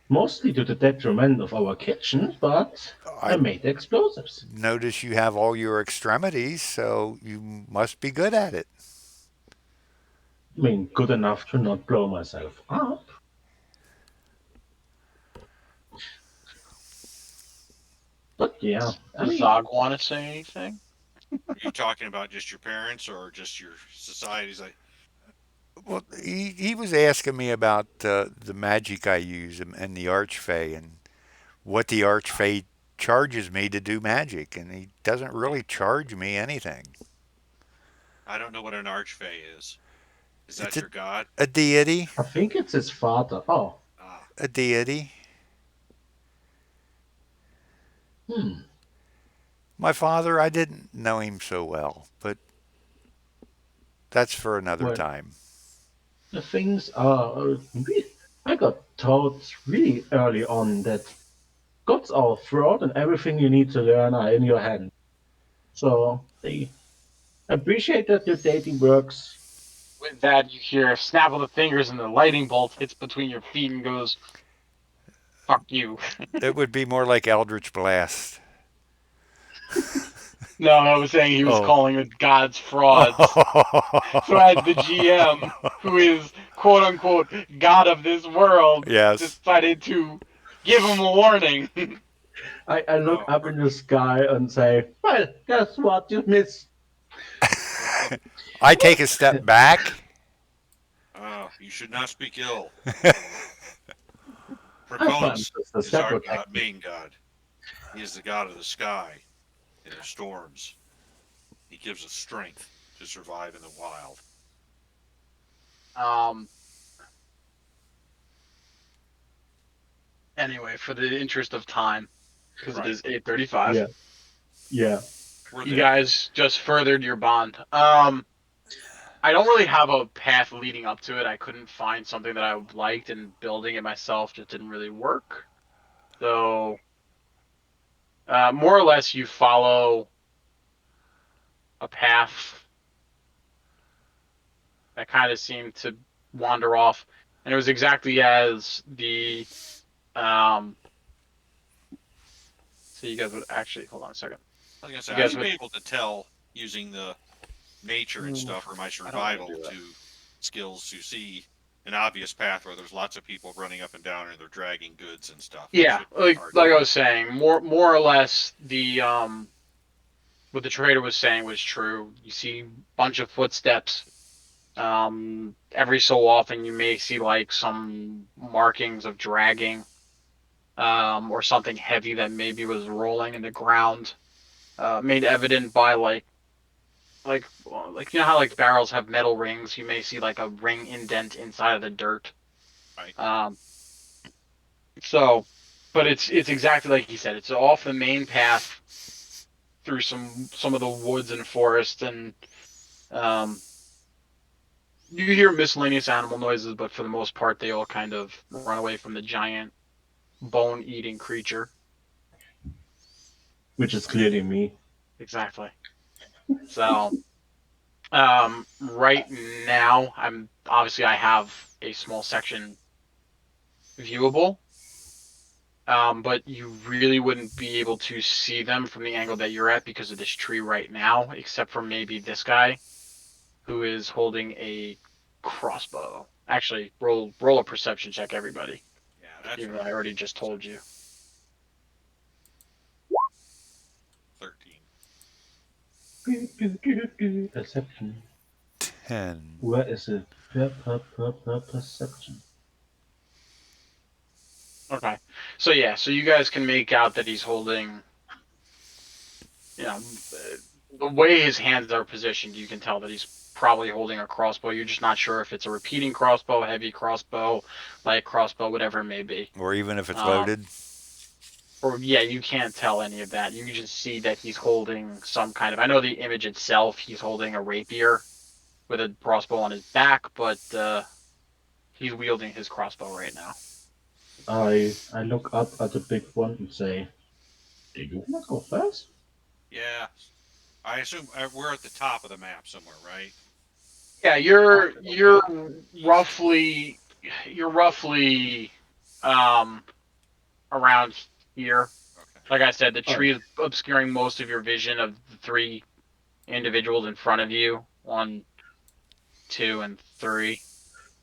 Speaker 3: mostly to the detriment of our kitchen, but I
Speaker 2: I
Speaker 3: made explosives.
Speaker 2: notice you have all your extremities, so you must be good at it.
Speaker 3: I mean, good enough to not blow myself up. But yeah, I
Speaker 1: Does
Speaker 3: mean,
Speaker 1: Zog want to say anything?
Speaker 4: Are you talking about just your parents or just your societies?
Speaker 2: Well, he was asking me about the magic I use and the Archfey and what the Archfey charges me to do magic, and he doesn't really charge me anything.
Speaker 4: I don't know what an archfey is. Is
Speaker 2: It's
Speaker 4: that your god?
Speaker 2: a deity,
Speaker 3: I think it's his father. Oh,
Speaker 4: Ah,
Speaker 2: a deity.
Speaker 3: hmm.
Speaker 2: My father, I didn't know him so well, but that's for another
Speaker 3: Well,
Speaker 2: time.
Speaker 3: the things are. I got taught really early on that gods are fraud and everything you need to learn are in your hand. So they appreciate that your deity works.
Speaker 1: With that, you hear a snap of the fingers, and the lightning bolt hits between your feet and goes, "Fuck you."
Speaker 2: It would be more like Eldritch Blast.
Speaker 1: No, I was saying he was
Speaker 2: Oh.
Speaker 1: calling it God's frauds. So as the
Speaker 2: Oh.
Speaker 1: GM, who is quote unquote God of this world,
Speaker 2: Yes.
Speaker 1: decided to give him a warning.
Speaker 3: I look
Speaker 4: oh,
Speaker 3: up in the sky and say, well, guess what? You missed.
Speaker 2: I take a step back.
Speaker 4: you should not speak ill.
Speaker 3: I have my
Speaker 4: Proconus
Speaker 3: ancestors
Speaker 4: is
Speaker 3: that
Speaker 4: our
Speaker 3: protect me.
Speaker 4: main god. He is the god of the sky and of storms. He gives us strength to survive in the wild.
Speaker 1: um, Anyway, for the interest of time, because it
Speaker 4: Right.
Speaker 1: is 8:35,
Speaker 3: Yeah, yeah.
Speaker 4: We're
Speaker 1: you
Speaker 4: there.
Speaker 1: guys just furthered your bond. I don't really have a path leading up to it. I couldn't find something that I liked, and building it myself just didn't really work. So, more or less, you follow a path that kind of seemed to wander off, and it was exactly as the um. So you guys would actually hold on a second.
Speaker 4: I was gonna say
Speaker 1: You
Speaker 4: I
Speaker 1: guys
Speaker 4: should
Speaker 1: would.
Speaker 4: be able to tell using the nature and
Speaker 1: Ooh,
Speaker 4: stuff or my
Speaker 1: I don't want to
Speaker 4: survival
Speaker 1: do that.
Speaker 4: to skills to see an obvious path where there's lots of people running up and down and they're dragging goods and stuff. It
Speaker 1: Yeah,
Speaker 4: should be
Speaker 1: like
Speaker 4: hard to
Speaker 1: like I
Speaker 4: miss.
Speaker 1: was saying, more or less the what the trader was saying was true. You see a bunch of footsteps. Every so often you may see like some markings of dragging, or something heavy that maybe was rolling in the ground, made evident by like you know how like barrels have metal rings. You may see like a ring indent inside of the dirt.
Speaker 4: Right.
Speaker 1: Um, so, but it's exactly like he said. It's off the main path through some of the woods and forests, and um, you hear miscellaneous animal noises, but for the most part, they all kind of run away from the giant bone-eating creature.
Speaker 3: Which is clearly me.
Speaker 1: Exactly. So, right now, I have a small section viewable, but you really wouldn't be able to see them from the angle that you're at because of this tree right now, except for maybe this guy who is holding a crossbow. Actually, roll a perception check, everybody.
Speaker 4: Yeah, that's
Speaker 1: Even
Speaker 4: what
Speaker 1: though
Speaker 4: I'm
Speaker 1: I
Speaker 4: gonna
Speaker 1: already
Speaker 4: do.
Speaker 1: just told you.
Speaker 4: Perception. 13.
Speaker 3: Perception.
Speaker 2: 10.
Speaker 3: Where is it? Perception.
Speaker 1: Okay. So yeah, so you guys can make out that he's holding, you know, the way his hands are positioned, you can tell that he's probably holding a crossbow. You're just not sure if it's a repeating crossbow, heavy crossbow, light crossbow, whatever it may be.
Speaker 2: Or even if it's
Speaker 1: Um,
Speaker 2: loaded.
Speaker 1: or yeah, you can't tell any of that. You can just see that he's holding some kind of. I know the image itself, he's holding a rapier with a crossbow on his back, but he's wielding his crossbow right now.
Speaker 3: I look up at the big one and say, "Do you want to go first?"
Speaker 4: Yeah. I assume we're at the top of the map somewhere, right?
Speaker 1: Yeah,
Speaker 3: Top of the
Speaker 1: you're
Speaker 3: map.
Speaker 4: East.
Speaker 1: roughly um around here.
Speaker 4: Okay.
Speaker 1: Like I said, the
Speaker 3: Oh,
Speaker 1: tree is obscuring most of your vision of the three individuals in front of you. One, two, and three.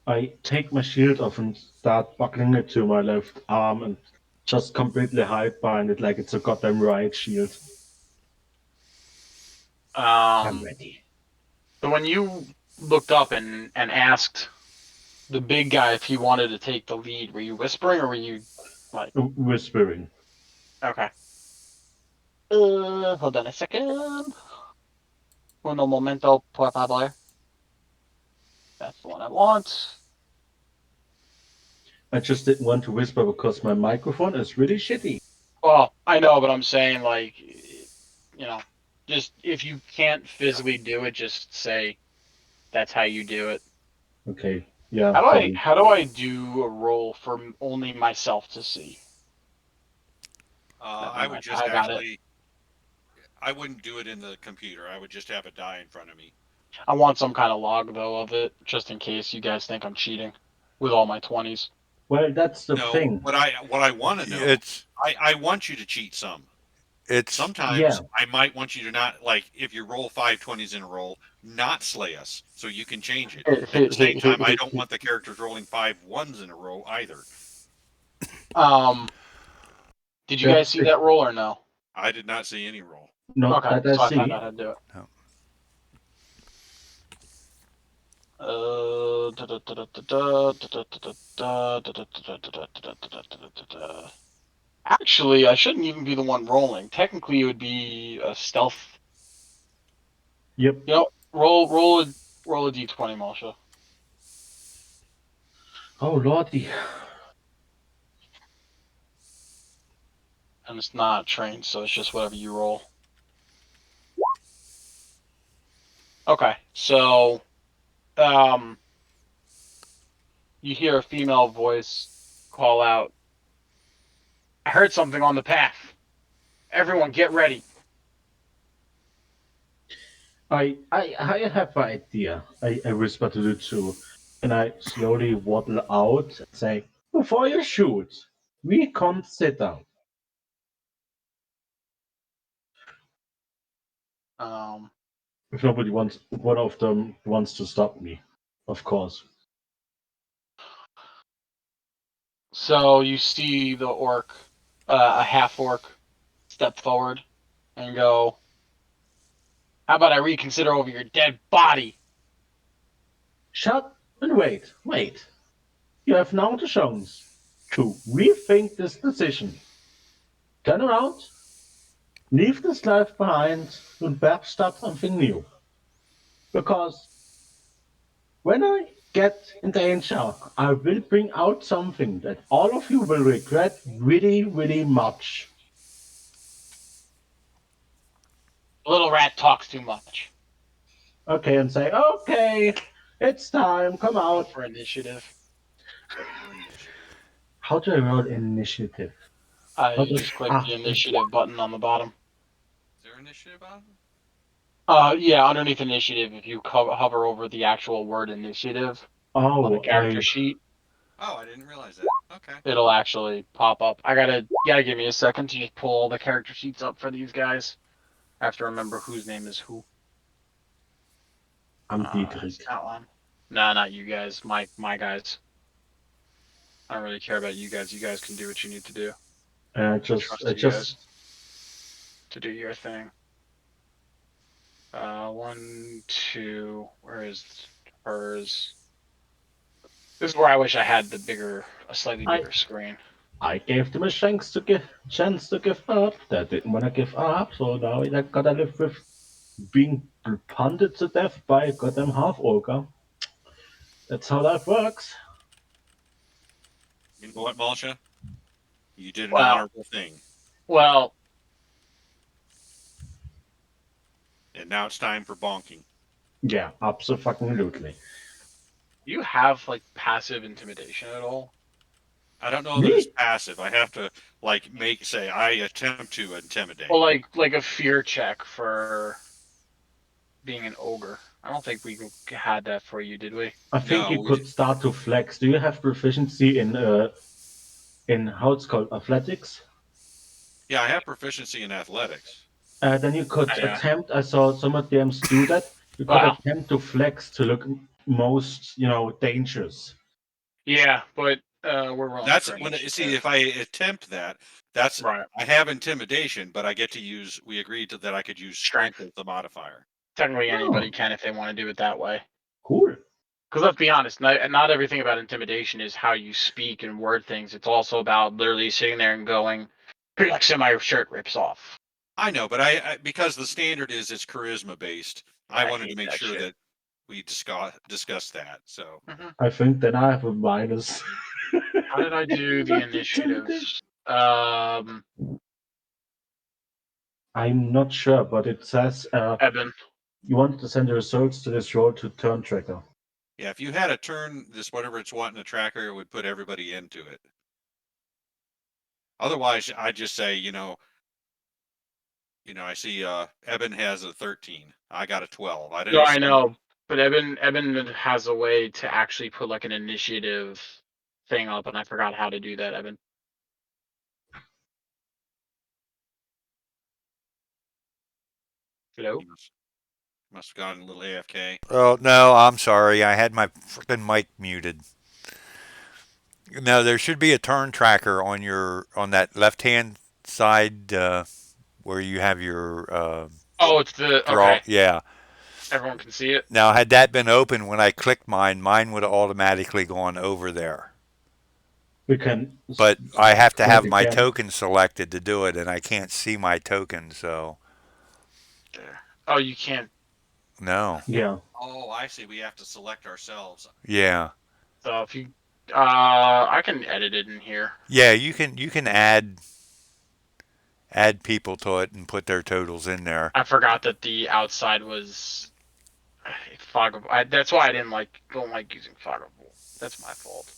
Speaker 3: I take my shield off and start buckling it to my left arm and just completely hide behind it like it's a goddamn riot shield. I'm
Speaker 1: Um,
Speaker 3: ready.
Speaker 1: so when you looked up and asked the big guy if he wanted to take the lead, were you whispering or were you like,
Speaker 3: Whispering.
Speaker 1: okay? Hold on a second. Uno momento, por favor. That's the one I want.
Speaker 3: I just didn't want to whisper because my microphone is really shitty.
Speaker 1: Well, I know, but I'm saying like, just if you can't physically do it, just say that's how you do it.
Speaker 3: Okay, yeah,
Speaker 1: How do I
Speaker 3: sorry.
Speaker 1: how do I do a roll for only myself to see?
Speaker 4: I
Speaker 1: Never
Speaker 4: would
Speaker 1: mind,
Speaker 4: just
Speaker 1: I got it.
Speaker 4: actually. I wouldn't do it in the computer. I would just have a die in front of me.
Speaker 1: I want some kind of log though of it, just in case you guys think I'm cheating with all my 20s.
Speaker 3: Well, that's the
Speaker 4: No,
Speaker 3: thing.
Speaker 4: what I want to know,
Speaker 2: It's
Speaker 4: I want you to cheat some.
Speaker 2: it's
Speaker 4: Sometimes
Speaker 3: Yeah,
Speaker 4: I might want you to not like if you roll 5 20s in a roll, not slay us, so you can change it. At the same time, I don't want the characters rolling 5 1s in a row either.
Speaker 1: um, did you guys
Speaker 3: that's
Speaker 1: see that roll or no?
Speaker 4: I did not see any roll.
Speaker 3: not
Speaker 1: Okay,
Speaker 3: that I
Speaker 1: so I found
Speaker 3: see.
Speaker 1: out how to do it.
Speaker 2: no,
Speaker 1: Actually, I shouldn't even be the one rolling. Technically, it would be a stealth.
Speaker 3: Yep.
Speaker 1: Roll a d20, Masha.
Speaker 3: Oh lordy.
Speaker 1: and it's not trained, so it's just whatever you roll. Okay, so um, you hear a female voice call out, "I heard something on the path. Everyone, get ready."
Speaker 3: I have an idea. I whisper to the two, and I slowly waddle out and say, "Before you shoot, we consider."
Speaker 1: Um,
Speaker 3: If nobody wants, one of them wants to stop me, of course.
Speaker 1: so you see the orc, a half orc, step forward and go, "How about I reconsider over your dead body?"
Speaker 3: Shut and wait. You have now the chance to rethink this decision. Turn around, leave this life behind, and perhaps start something new. Because when I get in danger, I will bring out something that all of you will regret really, really much.
Speaker 1: Little rat talks too much.
Speaker 3: Okay, and say, okay, it's time, come
Speaker 1: Roll
Speaker 3: out.
Speaker 1: for initiative.
Speaker 4: Roll initiative.
Speaker 3: How do I roll initiative? How
Speaker 1: You
Speaker 3: do
Speaker 1: just click
Speaker 3: ah,
Speaker 1: the initiative button on the bottom.
Speaker 4: Is there initiative on?
Speaker 1: Yeah, underneath initiative, if you hover over the actual word initiative on the
Speaker 3: oh,
Speaker 1: character sheet,
Speaker 4: Oh, I didn't realize that. Okay.
Speaker 1: it'll actually pop up. You gotta give me a second to just pull all the character sheets up for these guys. I have to remember whose name is who.
Speaker 3: I'm Dietrich.
Speaker 1: Outline. Nah, not you guys. My guys. I don't really care about you guys. You guys can do what you need to do. I
Speaker 3: I
Speaker 1: trust you guys
Speaker 3: just,
Speaker 1: to do your thing. One, two. Where is hers? This is where I wish I had a slightly
Speaker 3: I,
Speaker 1: bigger screen.
Speaker 3: I gave them a chance to give up. They didn't want to give up, so now they gotta live with being punted to death by a goddamn half ogre. That's how life works.
Speaker 4: You know what, Malsha? You did an
Speaker 1: Well,
Speaker 4: honorable thing,
Speaker 1: well,
Speaker 4: and now it's time for bonking.
Speaker 3: Yeah, absolutely.
Speaker 1: you have like passive intimidation at all?
Speaker 4: I don't know that it's
Speaker 3: Me?
Speaker 4: passive. I have to like make say I attempt to
Speaker 1: Well,
Speaker 4: intimidate.
Speaker 1: like a fear check for being an ogre. I don't think we had that for you, did we?
Speaker 3: I think
Speaker 4: No,
Speaker 3: you could start to flex. Do you have proficiency in how it's called athletics?
Speaker 4: yeah, I have proficiency in athletics.
Speaker 3: Then you could
Speaker 1: Yeah.
Speaker 3: attempt. I saw some of DMs do that. You could
Speaker 1: Wow.
Speaker 3: attempt to flex to look most, dangerous.
Speaker 1: Yeah, but we're rolling
Speaker 4: That's
Speaker 1: for
Speaker 4: when see
Speaker 1: initiative.
Speaker 4: if I attempt that, that's
Speaker 1: Right.
Speaker 4: I have intimidation, but I get to use. We agreed to that I could use strength
Speaker 1: Strength.
Speaker 4: as the modifier.
Speaker 1: Technically, anybody
Speaker 3: Oh,
Speaker 1: can if they want to do it that way.
Speaker 3: cool.
Speaker 1: Because let's be honest, not everything about intimidation is how you speak and word things. It's also about literally sitting there and going, "Like, so my shirt rips off."
Speaker 4: I know, but I because the standard is it's charisma based. I
Speaker 1: I
Speaker 4: wanted to
Speaker 1: hate
Speaker 4: make
Speaker 1: that
Speaker 4: sure
Speaker 1: shit.
Speaker 4: that we discuss that. So
Speaker 1: Hmm.
Speaker 3: I think then I have a minus.
Speaker 1: How did I do the initiative?
Speaker 3: Intimidation.
Speaker 1: Um,
Speaker 3: I'm not sure, but it says
Speaker 1: Eben.
Speaker 3: you want to send the results to this roll to turn tracker.
Speaker 4: yeah, if you had a turn this whatever it's wanting the tracker, it would put everybody into it. Otherwise, I'd just say, I see Eben has a 13. I got a 12. I
Speaker 1: No,
Speaker 4: didn't
Speaker 1: I
Speaker 4: see.
Speaker 1: know, but Eben has a way to actually put like an initiative thing up, and I forgot how to do that. Eben,
Speaker 4: He
Speaker 1: hello.
Speaker 4: must have gone a little AFK.
Speaker 2: Oh, no, I'm sorry. I had my freaking mic muted. No, there should be a turn tracker on that left hand side where you have your
Speaker 1: Oh, it's the
Speaker 2: draw.
Speaker 1: okay.
Speaker 2: Yeah.
Speaker 1: Everyone can see it.
Speaker 2: Now, had that been open when I clicked mine would have automatically gone over there.
Speaker 3: We can
Speaker 2: But I have to
Speaker 3: try it
Speaker 2: have my
Speaker 3: again.
Speaker 2: token selected to do it, and I can't see my token, so
Speaker 1: There. Oh, you can't.
Speaker 2: no.
Speaker 3: Yeah.
Speaker 4: Oh, I see. We have to select ourselves.
Speaker 2: Yeah.
Speaker 1: So if I can edit it in here.
Speaker 2: Yeah, you can add add people to it and put their totals in there.
Speaker 1: I forgot that the outside was fog of. That's why I don't like using fog of war. That's my fault.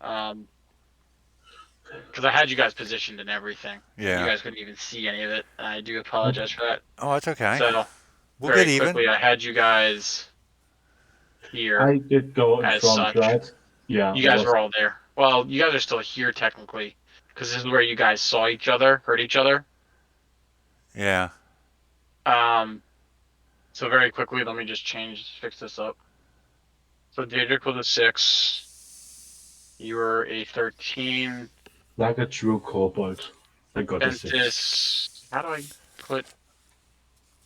Speaker 1: Um, because I had you guys positioned and everything, and you
Speaker 2: Yeah.
Speaker 1: guys couldn't even see any of it. And I do apologize for that.
Speaker 2: Oh, it's okay.
Speaker 1: So
Speaker 2: We'll get
Speaker 1: very
Speaker 2: even.
Speaker 1: quickly, I had you guys here
Speaker 3: I did go in
Speaker 1: as
Speaker 3: front,
Speaker 1: such.
Speaker 3: right? Yeah,
Speaker 1: You
Speaker 3: I
Speaker 1: guys
Speaker 3: was
Speaker 1: were all there. Well, you guys are still here technically, because this is where you guys saw each other, heard each other.
Speaker 2: Yeah.
Speaker 1: Um, so very quickly, let me just fix this up. So Daedric was a 6. You were a 13.
Speaker 3: like a true kobold. I got a 6.
Speaker 1: Ventus. How do I put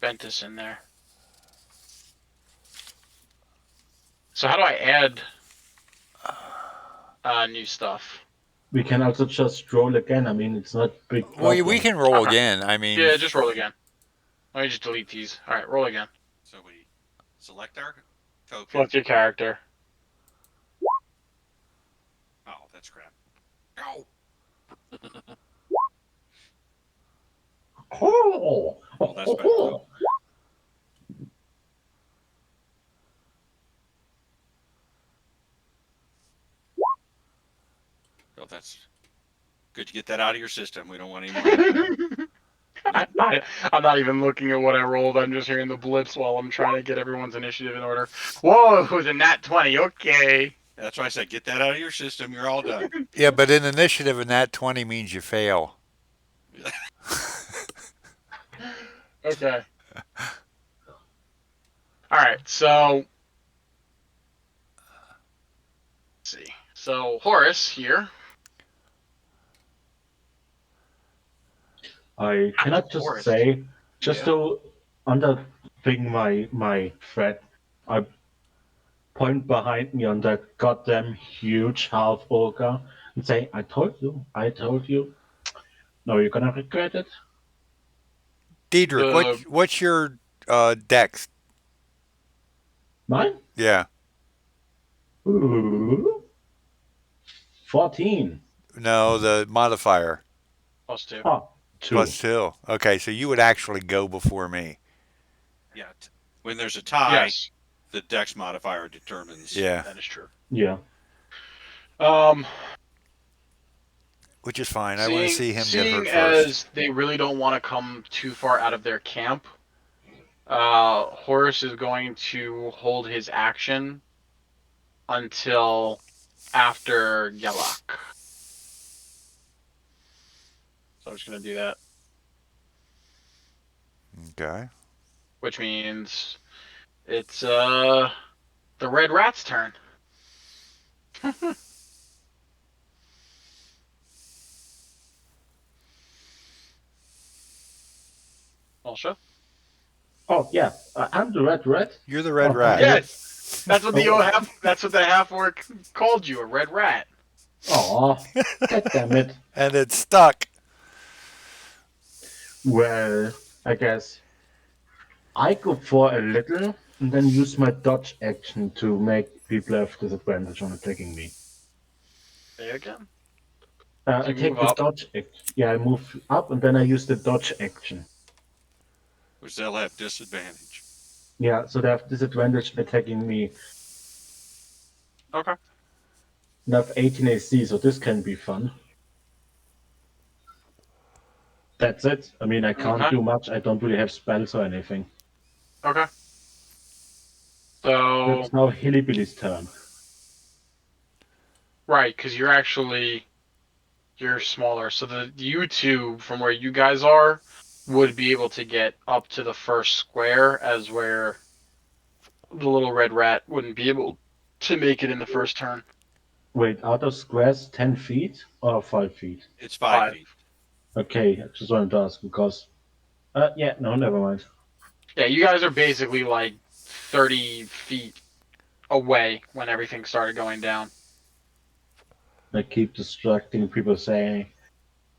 Speaker 1: Ventus in there? So how do I add new stuff?
Speaker 3: We can also just roll again. I mean, it's not a big
Speaker 2: We
Speaker 3: problem.
Speaker 2: can roll
Speaker 1: Okay.
Speaker 2: again. I mean,
Speaker 1: Yeah, just roll again. Let me just delete these. All right, roll again.
Speaker 4: So we select our token.
Speaker 1: Select your character.
Speaker 4: Oh, that's crap. No.
Speaker 3: Oh,
Speaker 4: Oh, that's better though. Oh, that's good to get that out of your system. We don't want any more of that.
Speaker 1: I'm not even looking at what I rolled. I'm just hearing the blips while I'm trying to get everyone's initiative in order. Whoa, it was a nat 20. Okay.
Speaker 4: That's why I said get that out of your system. You're all done.
Speaker 2: yeah, but an initiative in that 20 means you fail.
Speaker 1: Okay. All right. So let's see. So Horace here.
Speaker 3: I cannot just
Speaker 1: Horace.
Speaker 3: say, just
Speaker 1: Yeah.
Speaker 3: to underthink my threat, I point behind me on that goddamn huge half ogre and say, I told you. No, you're gonna regret it.
Speaker 2: Diedrich,
Speaker 1: The
Speaker 2: what's your dex?
Speaker 3: Mine?
Speaker 2: Yeah.
Speaker 3: Ooh, 14.
Speaker 2: No, the modifier.
Speaker 1: +2.
Speaker 3: Oh, 2.
Speaker 2: Plus 2. Okay, so you would actually go before me.
Speaker 4: Yeah. When there's a tie,
Speaker 1: Yes,
Speaker 4: the dex modifier determines.
Speaker 2: Yeah.
Speaker 1: that is true.
Speaker 3: Yeah.
Speaker 1: Um,
Speaker 2: Which is fine. I want to
Speaker 1: seeing
Speaker 2: see him get
Speaker 1: seeing
Speaker 2: hurt first.
Speaker 1: as they really don't want to come too far out of their camp, Horace is going to hold his action until after Yellock. So I'm just gonna do that,
Speaker 2: Okay.
Speaker 1: which means it's the Red Rat's turn. Also,
Speaker 3: Oh, yeah. I'm the red rat.
Speaker 2: You're the red
Speaker 3: Oh, I
Speaker 2: rat.
Speaker 3: know.
Speaker 1: yes, that's what the
Speaker 3: Oh,
Speaker 1: that's what the half orc called you, a Red Rat.
Speaker 3: oh, God damn it.
Speaker 2: And it's stuck.
Speaker 3: Well, I guess I go for a little and then use my dodge action to make people have disadvantage on attacking me.
Speaker 1: There again.
Speaker 3: I
Speaker 1: So you move
Speaker 3: take the
Speaker 1: up.
Speaker 3: dodge action. Yeah, I move up and then I use the dodge action.
Speaker 4: Which they'll have disadvantage.
Speaker 3: Yeah, so they have disadvantage attacking me.
Speaker 1: Okay.
Speaker 3: And I have 18 AC, so this can be fun. That's it. I mean, I can't
Speaker 1: Okay.
Speaker 3: do much. I don't really have spells or anything.
Speaker 1: Okay. So
Speaker 3: That's now Hillybilly's turn.
Speaker 1: right, because you're smaller. So the you two from where you guys are would be able to get up to the first square, as where the little red rat wouldn't be able to make it in the first turn.
Speaker 3: Wait, out of squares 10 feet or 5 feet?
Speaker 4: It's 5 feet.
Speaker 1: 5.
Speaker 3: Okay, I just wanted to ask because. Yeah, no, never mind.
Speaker 1: Yeah, you guys are basically like 30 feet away when everything started going down.
Speaker 3: I keep distracting people saying,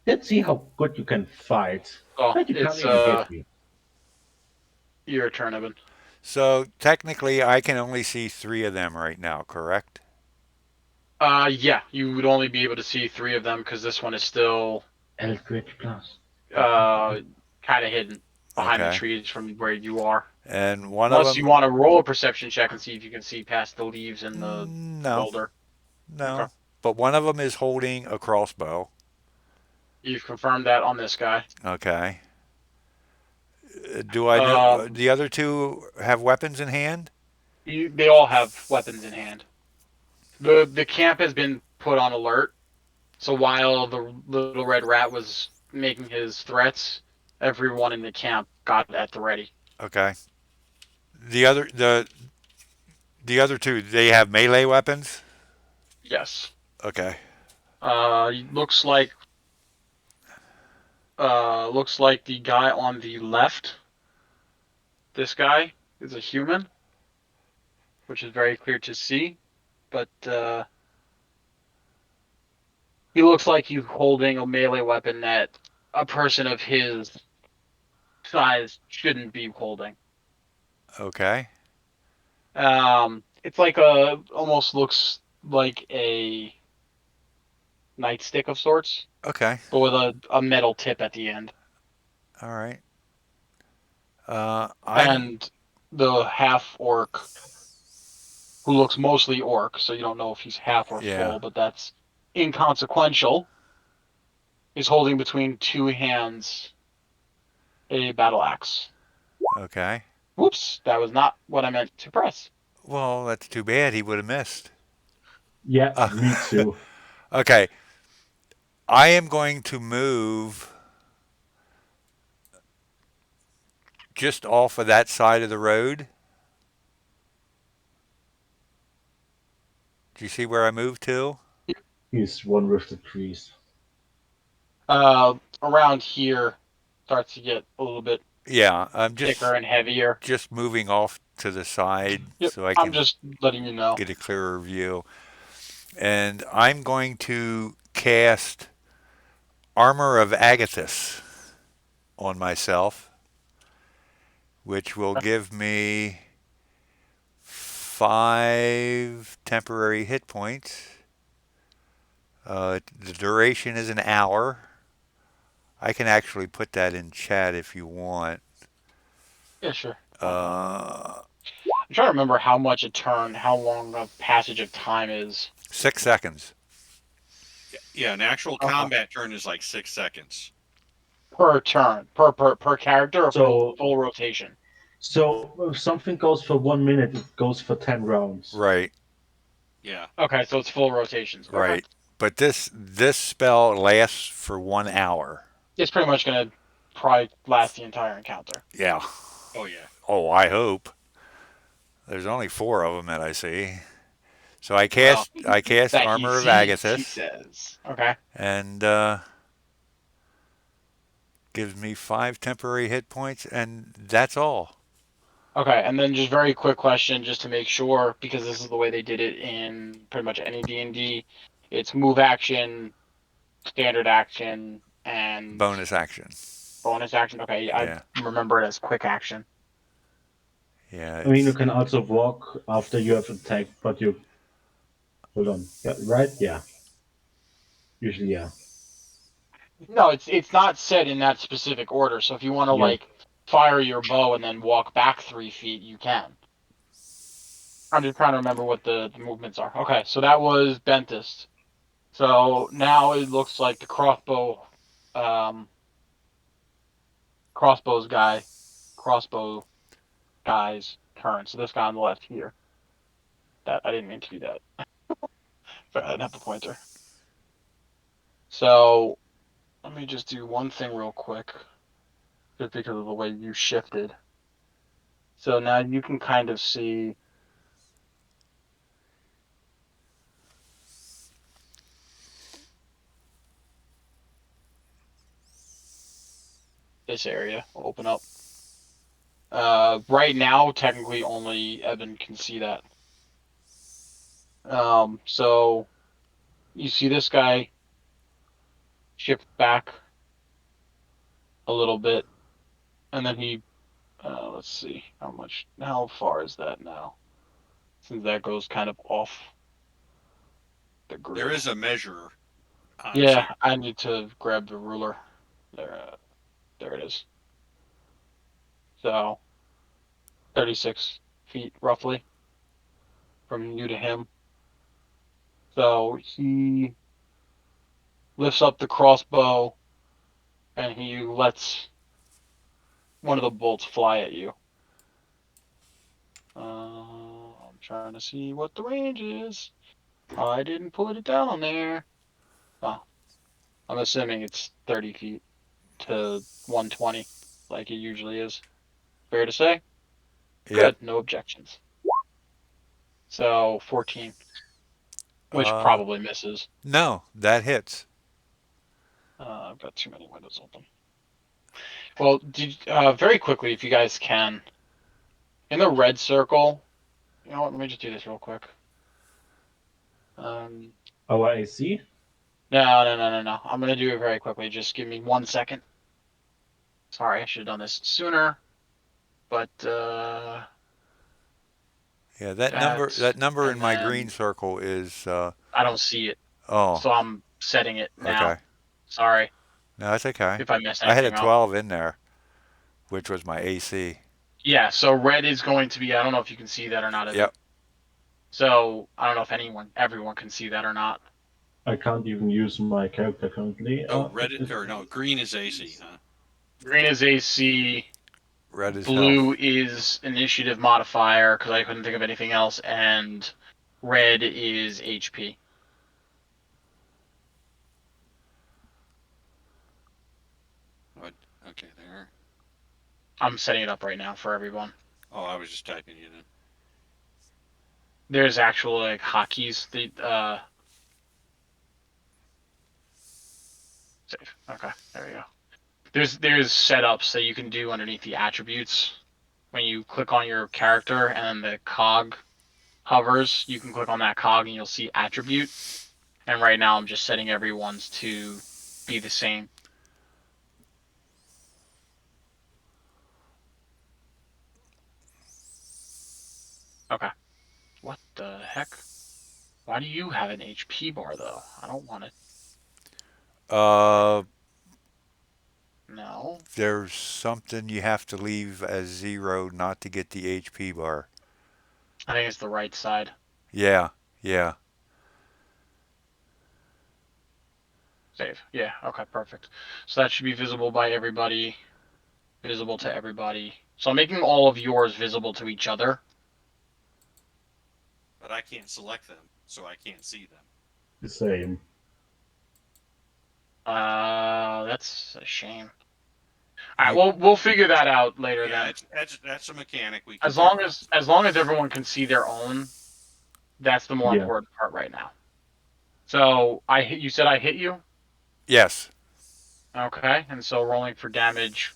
Speaker 3: let's see how good you can fight.
Speaker 1: Oh,
Speaker 3: But you can't
Speaker 1: it's
Speaker 3: even hit me.
Speaker 1: your turn, Evan.
Speaker 2: So technically, I can only see 3 of them right now, correct?
Speaker 1: Yeah, you would only be able to see 3 of them because this one is still
Speaker 3: Eldritch Plus.
Speaker 1: uh, kind of hidden behind the
Speaker 2: Okay.
Speaker 1: trees from where you are.
Speaker 2: And one of
Speaker 1: Unless you
Speaker 2: them,
Speaker 1: want to roll a perception check and see if you can see past the leaves in the
Speaker 2: no,
Speaker 1: boulder. Okay.
Speaker 2: no. But one of them is holding a crossbow.
Speaker 1: You've confirmed that on this guy.
Speaker 2: Okay. Do I know
Speaker 1: Um,
Speaker 2: the other two have weapons in hand?
Speaker 1: they all have weapons in hand. The camp has been put on alert. So while the little red rat was making his threats, everyone in the camp got at the ready.
Speaker 2: Okay. The other the other two, they have melee weapons.
Speaker 1: Yes.
Speaker 2: Okay.
Speaker 1: Looks like the guy on the left. This guy is a human, which is very clear to see. But he looks like he's holding a melee weapon that a person of his size shouldn't be holding.
Speaker 2: Okay.
Speaker 1: It's like a almost looks like a nightstick of sorts,
Speaker 2: Okay.
Speaker 1: but with a metal tip at the end.
Speaker 2: All right. I'm
Speaker 1: And the half orc, who looks mostly orc, so you don't know if he's half or
Speaker 2: yeah.
Speaker 1: full, but that's inconsequential, is holding between two hands a battle axe.
Speaker 2: Okay.
Speaker 1: Whoops, that was not what I meant to press.
Speaker 2: Well, that's too bad. He would have missed.
Speaker 3: Yeah,
Speaker 2: Uh,
Speaker 3: me too.
Speaker 2: okay. I am going to move just off of that side of the road. Do you see where I moved to?
Speaker 3: He's one with the trees.
Speaker 1: Around here starts to get a little bit
Speaker 2: Yeah, I'm
Speaker 1: thicker and heavier.
Speaker 2: just moving off to the side
Speaker 1: Yep,
Speaker 2: so I
Speaker 1: I'm
Speaker 2: can
Speaker 1: just letting you know.
Speaker 2: get a clearer view. And I'm going to cast Armor of Agathis on myself, which will give me 5 temporary hit points. The duration is an hour. I can actually put that in chat if you want.
Speaker 1: Yeah, sure. Why not?
Speaker 2: Uh,
Speaker 1: I'm trying to remember how much a turn, how long a passage of time is.
Speaker 2: 6 seconds.
Speaker 4: Yeah, an actual
Speaker 1: Okay.
Speaker 4: combat turn is like 6 seconds.
Speaker 1: Per turn, per character, or
Speaker 3: So,
Speaker 1: full rotation.
Speaker 3: so if something goes for 1 minute, it goes for 10 rounds.
Speaker 2: Right,
Speaker 4: Yeah.
Speaker 1: Okay, so it's full rotations. Okay.
Speaker 2: right. But this spell lasts for 1 hour.
Speaker 1: It's pretty much gonna probably last the entire encounter.
Speaker 2: Yeah.
Speaker 4: Oh yeah.
Speaker 2: Oh, I hope. There's only 4 of them that I see. So
Speaker 1: Well,
Speaker 2: I cast
Speaker 1: that he
Speaker 2: Armor of
Speaker 1: sees, he
Speaker 2: Agathis,
Speaker 1: says. Okay.
Speaker 2: and gives me 5 temporary hit points, and that's all.
Speaker 1: Okay, and then just very quick question, just to make sure, because this is the way they did it in pretty much any D&D. It's move action, standard action, and
Speaker 2: Bonus action.
Speaker 1: bonus action. Okay, I
Speaker 2: Yeah,
Speaker 1: remember it as quick action.
Speaker 2: yeah.
Speaker 3: I mean, you
Speaker 2: It's
Speaker 3: can also walk after you have attacked, but you hold on. Yeah, right? Yeah, usually, yeah.
Speaker 1: No, it's not set in that specific order. So if you want to
Speaker 3: Yeah,
Speaker 1: like fire your bow and then walk back 3 feet, you can. I'm just trying to remember what the movements are. Okay, so that was Dentist. So now it looks like the um, crossbows guy, crossbow guy's turn. So this guy on the left here. That I didn't mean to do that. But I didn't have the pointer. So let me just do one thing real quick, just because of the way you shifted. So now you can kind of see this area will open up. Right now, technically, only Evan can see that. So you see this guy shift back a little bit, and then he, let's see, how far is that now? Since that goes kind of off the
Speaker 4: There
Speaker 1: grid.
Speaker 4: is a measure on a
Speaker 1: Yeah,
Speaker 4: sheet.
Speaker 1: I need to grab the ruler. There. There it is. So 36 feet roughly from you to him. So he lifts up the crossbow and he lets one of the bolts fly at you. I'm trying to see what the range is. I didn't put it down on there. Oh, I'm assuming it's 30 feet to 120, like it usually is. Fair to say?
Speaker 2: Yep.
Speaker 1: Good, no objections. So 14, which
Speaker 2: Uh,
Speaker 1: probably misses.
Speaker 2: no, that hits.
Speaker 1: I've got too many windows open. Well, very quickly, if you guys can, in the red circle, you know what? Let me just do this real quick. Um,
Speaker 3: Our AC?
Speaker 1: no, no, no, no, no. I'm gonna do it very quickly. Just give me 1 second. Sorry, I should have done this sooner, but
Speaker 2: Yeah, that number
Speaker 1: that,
Speaker 2: that number in
Speaker 1: and
Speaker 2: my green
Speaker 1: then
Speaker 2: circle is
Speaker 1: I don't see it,
Speaker 2: oh,
Speaker 1: so I'm setting it now.
Speaker 2: okay.
Speaker 1: Sorry
Speaker 2: No, that's okay.
Speaker 1: if I messed
Speaker 2: I had a
Speaker 1: anything up.
Speaker 2: 12 in there, which was my AC.
Speaker 1: Yeah, so red is going to be, I don't know if you can see that or not, Evan.
Speaker 2: Yep.
Speaker 1: So I don't know if everyone can see that or not.
Speaker 3: I can't even use my character currently.
Speaker 4: Oh,
Speaker 3: It
Speaker 4: red
Speaker 3: is,
Speaker 4: or no, green is AC, huh?
Speaker 1: Green is AC,
Speaker 2: Red is
Speaker 1: blue
Speaker 2: health.
Speaker 1: is initiative modifier because I couldn't think of anything else, and red is HP.
Speaker 4: Oh, okay, there.
Speaker 1: I'm setting it up right now for everyone.
Speaker 4: Oh, I was just typing it in.
Speaker 1: There's actual like hotkeys. Save. Okay, there we go. There's setups that you can do underneath the attributes when you click on your character and then the cog hovers. You can click on that cog and you'll see attribute. And right now I'm just setting everyone's to be the same. Okay. What the heck? Why do you have an HP bar though? I don't want it.
Speaker 2: Uh,
Speaker 1: No.
Speaker 2: there's something you have to leave as 0 not to get the HP bar.
Speaker 1: I think it's the right side.
Speaker 2: Yeah, yeah.
Speaker 1: Save. Yeah, okay, perfect. So that should be visible by everybody, visible to everybody. So I'm making all of yours visible to each other.
Speaker 4: But I can't select them, so I can't see them.
Speaker 3: the same.
Speaker 1: That's a shame. All right,
Speaker 2: You
Speaker 1: well, we'll figure that out later
Speaker 4: Yeah,
Speaker 1: then.
Speaker 4: that's a mechanic we can
Speaker 1: As
Speaker 4: figure
Speaker 1: long
Speaker 4: out.
Speaker 1: as everyone can see their own, that's the more
Speaker 3: Yeah.
Speaker 1: important part right now. So I hit. You said I hit you.
Speaker 2: yes.
Speaker 1: Okay, and so rolling for damage.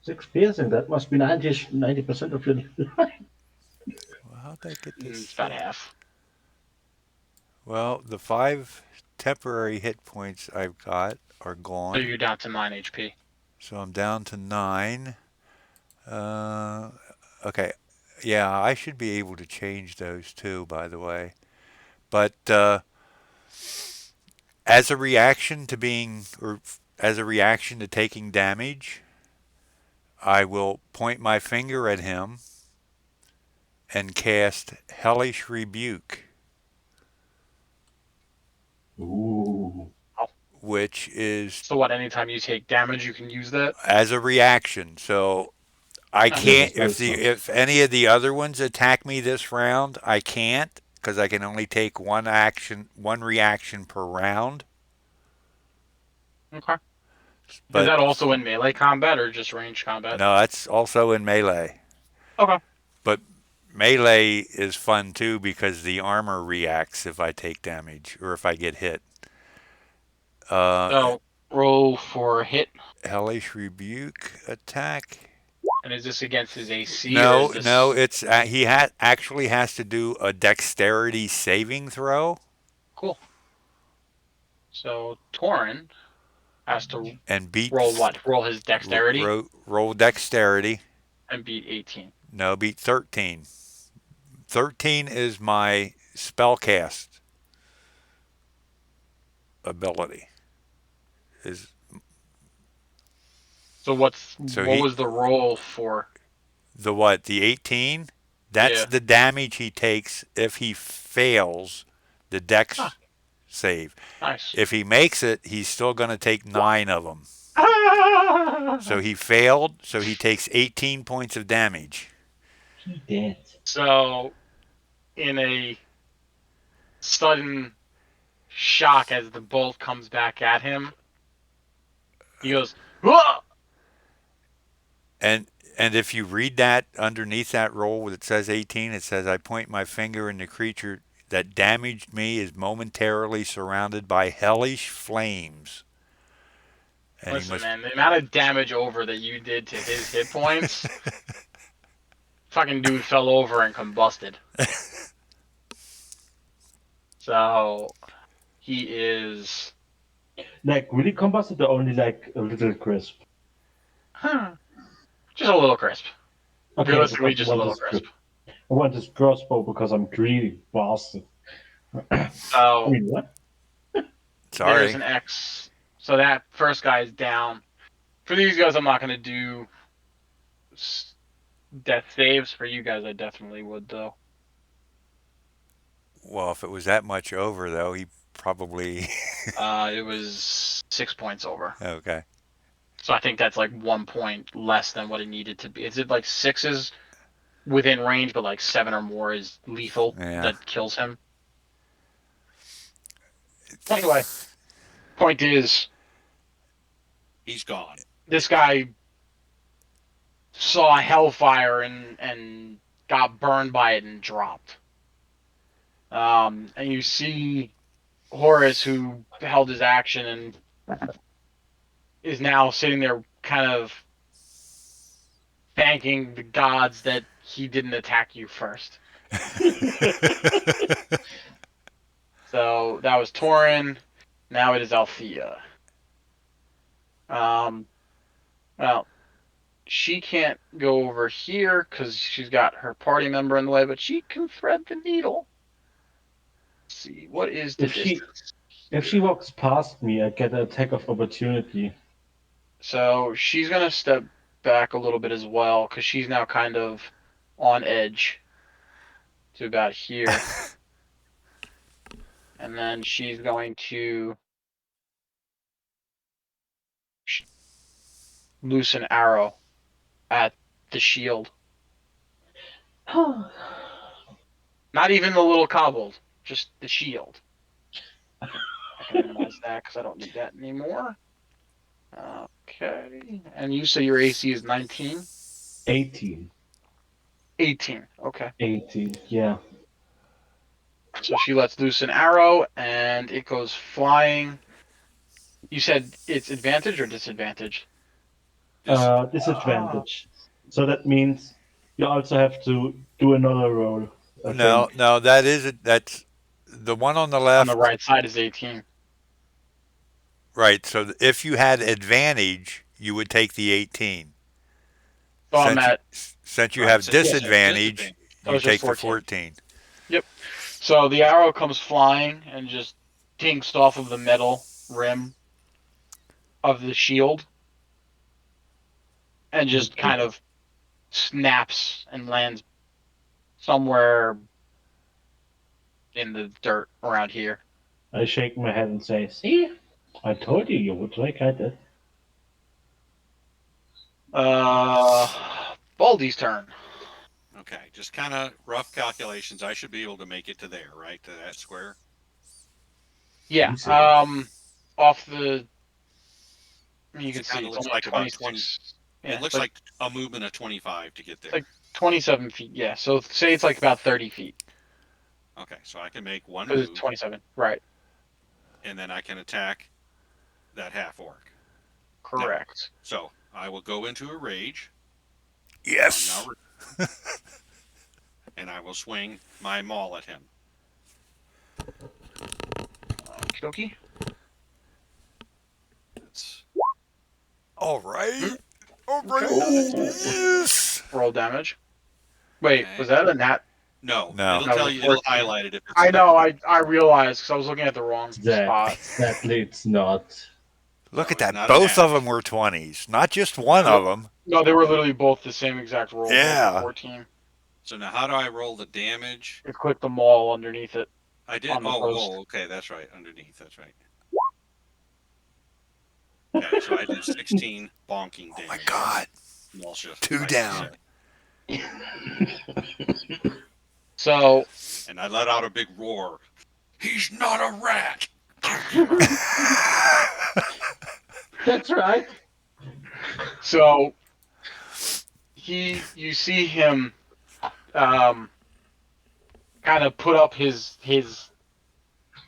Speaker 3: 6 piercing, that must be 90% of your life.
Speaker 2: Well, how'd I get
Speaker 1: It's
Speaker 2: this?
Speaker 1: about half.
Speaker 2: Well, the 5 temporary hit points I've got are
Speaker 1: So
Speaker 2: gone,
Speaker 1: you're down to 9 HP.
Speaker 2: so I'm down to 9. Uh, okay. Yeah, I should be able to change those too, by the way. But as a reaction to being, or as a reaction to taking damage, I will point my finger at him and cast Hellish Rebuke,
Speaker 3: Ooh.
Speaker 1: Oh.
Speaker 2: which is
Speaker 1: So what? Anytime you take damage, you can use that.
Speaker 2: as a reaction. So I
Speaker 3: Yeah,
Speaker 1: Nice.
Speaker 2: can't
Speaker 3: that's very smart.
Speaker 2: if any of the other ones attack me this round, I can't because I can only take one reaction per round.
Speaker 1: Okay. Is
Speaker 2: But
Speaker 1: that also in melee combat or just range combat?
Speaker 2: no, that's also in melee.
Speaker 1: Okay.
Speaker 2: But melee is fun too because the armor reacts if I take damage or if I get hit. Uh,
Speaker 1: So roll for hit.
Speaker 2: Hellish Rebuke attack.
Speaker 1: And is this against his AC or is
Speaker 2: No, no,
Speaker 1: this
Speaker 2: it's he actually has to do a dexterity saving throw
Speaker 1: cool? So Torin has to
Speaker 2: and beat
Speaker 1: roll what? Roll his dexterity
Speaker 2: roll dexterity.
Speaker 1: and beat 18.
Speaker 2: No, beat 13. 13 is my spellcast ability. is
Speaker 1: So
Speaker 2: so
Speaker 1: what
Speaker 2: he
Speaker 1: was the roll for?
Speaker 2: the what the 18. That's
Speaker 1: Yeah.
Speaker 2: the damage he takes if he fails the
Speaker 1: Ah,
Speaker 2: dex save.
Speaker 1: nice.
Speaker 2: If he makes it, he's still going to take 9 of them. So
Speaker 1: Ah!
Speaker 2: he failed, so he takes 18 points of damage.
Speaker 3: He did.
Speaker 1: So in a sudden shock as the bolt comes back at him, he goes, "Whoa!"
Speaker 2: And and if you read that underneath that roll that says 18, it says I point my finger and the creature that damaged me is momentarily surrounded by hellish flames. And he
Speaker 1: Listen,
Speaker 2: must
Speaker 1: man, the amount of damage over that you did to his hit points, fucking dude fell over and combusted. So he is
Speaker 3: Like really combusted or only like a little crisp?
Speaker 1: huh, just a little crisp.
Speaker 3: Okay,
Speaker 1: Realistically,
Speaker 3: because
Speaker 1: just a little crisp.
Speaker 3: I want this crossbow because I'm greedy bastard. I
Speaker 1: So
Speaker 3: mean what?
Speaker 1: there's
Speaker 2: sorry.
Speaker 1: an X. So that first guy is down. For these guys, I'm not going to do death saves. For you guys, I definitely would, though.
Speaker 2: Well, if it was that much over though, he probably
Speaker 1: It was 6 points over.
Speaker 2: okay.
Speaker 1: So I think that's like 1 point less than what it needed to be. Is it like sixes within range, but like seven or more is lethal
Speaker 2: Yeah.
Speaker 1: that kills him? Anyway, point is,
Speaker 4: He's gone.
Speaker 1: this guy saw hellfire and got burned by it and dropped. And you see Horace, who held his action and is now sitting there, kind of thanking the gods that he didn't attack you first. So that was Torin. Now it is Althea. Um, well, she can't go over here because she's got her party member in the way, but she can thread the needle. Let's see, what is the
Speaker 3: if she
Speaker 1: distance
Speaker 3: if she
Speaker 1: here?
Speaker 3: walks past me, I get an attack of opportunity.
Speaker 1: So she's gonna step back a little bit as well because she's now kind of on edge to about here, and then she's going to loose an arrow at the shield. Not even the little kobold, just the shield. I can minimize that because I don't need that anymore. Okay. And you say your AC is 19?
Speaker 3: 18.
Speaker 1: 18. Okay.
Speaker 3: 18, yeah.
Speaker 1: So she lets loose an arrow and it goes flying. You said it's advantage or disadvantage?
Speaker 4: Disadvantage.
Speaker 1: Ah.
Speaker 3: Disadvantage. So that means you also have to do another roll, I
Speaker 2: No,
Speaker 3: think.
Speaker 2: no, that is it. That's the one on the
Speaker 1: On the
Speaker 2: left.
Speaker 1: right side is 18.
Speaker 2: Right. So if you had advantage, you would take the 18.
Speaker 1: So I'm
Speaker 2: Since you
Speaker 1: at,
Speaker 2: since you
Speaker 4: Right.
Speaker 2: have
Speaker 4: Since you said
Speaker 2: disadvantage,
Speaker 4: disadvantage.
Speaker 1: so
Speaker 2: you
Speaker 1: it's just
Speaker 2: take the
Speaker 1: 14.
Speaker 2: 14.
Speaker 1: Yep. So the arrow comes flying and just tinks off of the metal rim of the shield and just
Speaker 3: Okay.
Speaker 1: kind of snaps and lands somewhere in the dirt around here.
Speaker 3: I shake my head and say, see? I told you you would like it.
Speaker 1: Uh, Baldy's turn.
Speaker 4: Okay. Just kind of rough calculations. I should be able to make it to there, right? To that square.
Speaker 1: Yeah.
Speaker 3: Easily.
Speaker 1: Off the, I mean, you can
Speaker 4: It
Speaker 1: see
Speaker 4: kind of
Speaker 1: it's
Speaker 4: looks
Speaker 1: only
Speaker 4: like about 20.
Speaker 1: 26.
Speaker 4: It
Speaker 1: Yeah,
Speaker 4: looks like a movement of 25 to get
Speaker 1: it's
Speaker 4: there.
Speaker 1: like 27 feet. Yeah. So say it's like about 30 feet
Speaker 4: Okay. So I can make one
Speaker 1: because it's
Speaker 4: move
Speaker 1: 27. Right.
Speaker 4: and then I can attack that half orc. Now,
Speaker 1: Correct.
Speaker 4: so I will go into a rage. I'm now,
Speaker 2: Yes.
Speaker 4: and I will swing my maul at him.
Speaker 1: Okie
Speaker 4: That's
Speaker 2: All right.
Speaker 1: dokie.
Speaker 2: All
Speaker 1: Okay.
Speaker 2: right.
Speaker 3: Oh,
Speaker 2: Yes.
Speaker 1: Roll damage. Wait,
Speaker 4: okay.
Speaker 1: was that a nat?
Speaker 4: No,
Speaker 2: No.
Speaker 4: it'll
Speaker 1: That was
Speaker 4: tell
Speaker 1: a
Speaker 4: you. It'll
Speaker 1: 14.
Speaker 4: highlight it if it's
Speaker 1: I
Speaker 4: a nat.
Speaker 1: know. I realized because I was looking at the wrong
Speaker 3: that
Speaker 1: spot.
Speaker 3: sadly it's not.
Speaker 2: Look
Speaker 4: So
Speaker 2: at
Speaker 4: it's
Speaker 2: that.
Speaker 4: not a
Speaker 2: Both of them
Speaker 4: match.
Speaker 2: were 20s, not just one
Speaker 1: No,
Speaker 2: of them.
Speaker 1: no, they were literally both the same exact roll. Both were
Speaker 2: Yeah.
Speaker 1: 14.
Speaker 4: So now how do I roll the damage?
Speaker 1: You click the mall underneath it
Speaker 4: I did.
Speaker 1: on the
Speaker 4: Oh,
Speaker 1: post.
Speaker 4: oh, okay, that's right. Underneath, that's right. Okay, so I did 16 bonking
Speaker 2: Oh my
Speaker 4: damage on
Speaker 2: God.
Speaker 4: Malsha,
Speaker 2: Two
Speaker 4: I should
Speaker 2: down.
Speaker 4: say.
Speaker 1: So
Speaker 4: And I let out a big roar. He's not a rat.
Speaker 3: That's right.
Speaker 1: so you see him um, kind of put up his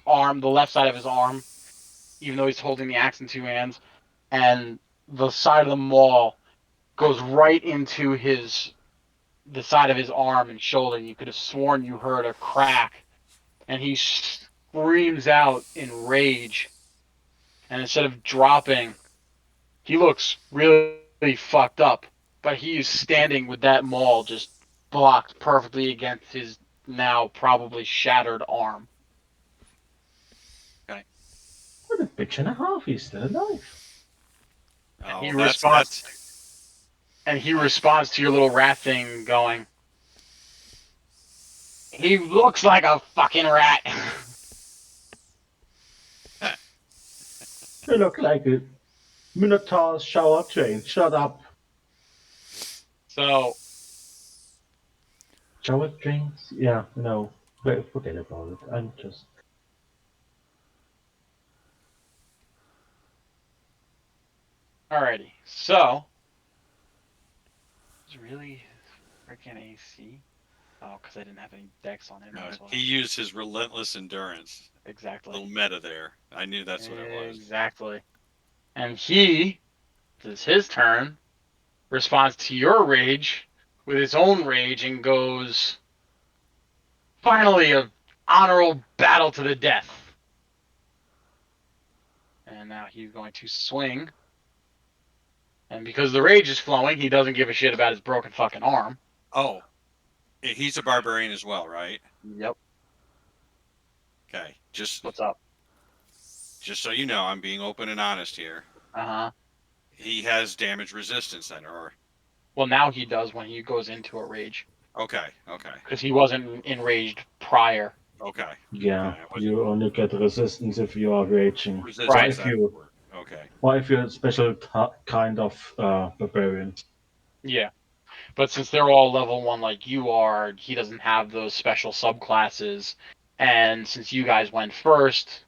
Speaker 1: arm, the left side of his arm, even though he's holding the axe in two hands, and the side of the maul goes right into his the side of his arm and shoulder. You could have sworn you heard a crack, and he screams out in rage. And instead of dropping, he looks really fucked up. But he is standing with that maul just blocked perfectly against his now probably shattered arm.
Speaker 4: Okay.
Speaker 3: What a bitch and a half, he's still alive.
Speaker 1: And
Speaker 4: Oh,
Speaker 1: he
Speaker 4: that's
Speaker 1: responds and he
Speaker 4: I
Speaker 1: responds to your little rat thing going, he looks like a fucking rat.
Speaker 3: You look like a Minotaur's shower train. Shut up.
Speaker 1: So
Speaker 3: Shower trains? Yeah, no. Forget about it. I'm just.
Speaker 1: alrighty. So it's really freaking AC. Oh, because I didn't have any decks on him. That's
Speaker 4: he
Speaker 1: why.
Speaker 4: used his relentless endurance.
Speaker 1: Exactly.
Speaker 4: Little meta there. I knew that's what it was.
Speaker 1: Exactly. And he, this is his turn, responds to your rage with his own rage and goes, finally, a honorable battle to the death. And now he's going to swing. And because the rage is flowing, he doesn't give a shit about his broken fucking arm.
Speaker 4: Oh, he's a barbarian as well, right?
Speaker 1: Yep.
Speaker 4: Okay.
Speaker 1: What's up?
Speaker 4: Just so you know, I'm being open and honest here.
Speaker 1: Uh huh.
Speaker 4: He has damage resistance then, or
Speaker 1: Well, now he does when he goes into a rage
Speaker 4: okay, okay,
Speaker 1: because he wasn't enraged prior.
Speaker 4: okay, okay.
Speaker 3: Yeah,
Speaker 4: I wasn't
Speaker 3: you only get resistance if you are raging. Or
Speaker 1: Right.
Speaker 4: resistance.
Speaker 3: if
Speaker 4: That's the
Speaker 3: you.
Speaker 4: word. Okay.
Speaker 3: Or if you're a special kind of barbarian.
Speaker 1: Yeah. But since they're all level one like you are, he doesn't have those special subclasses. And since you guys went first,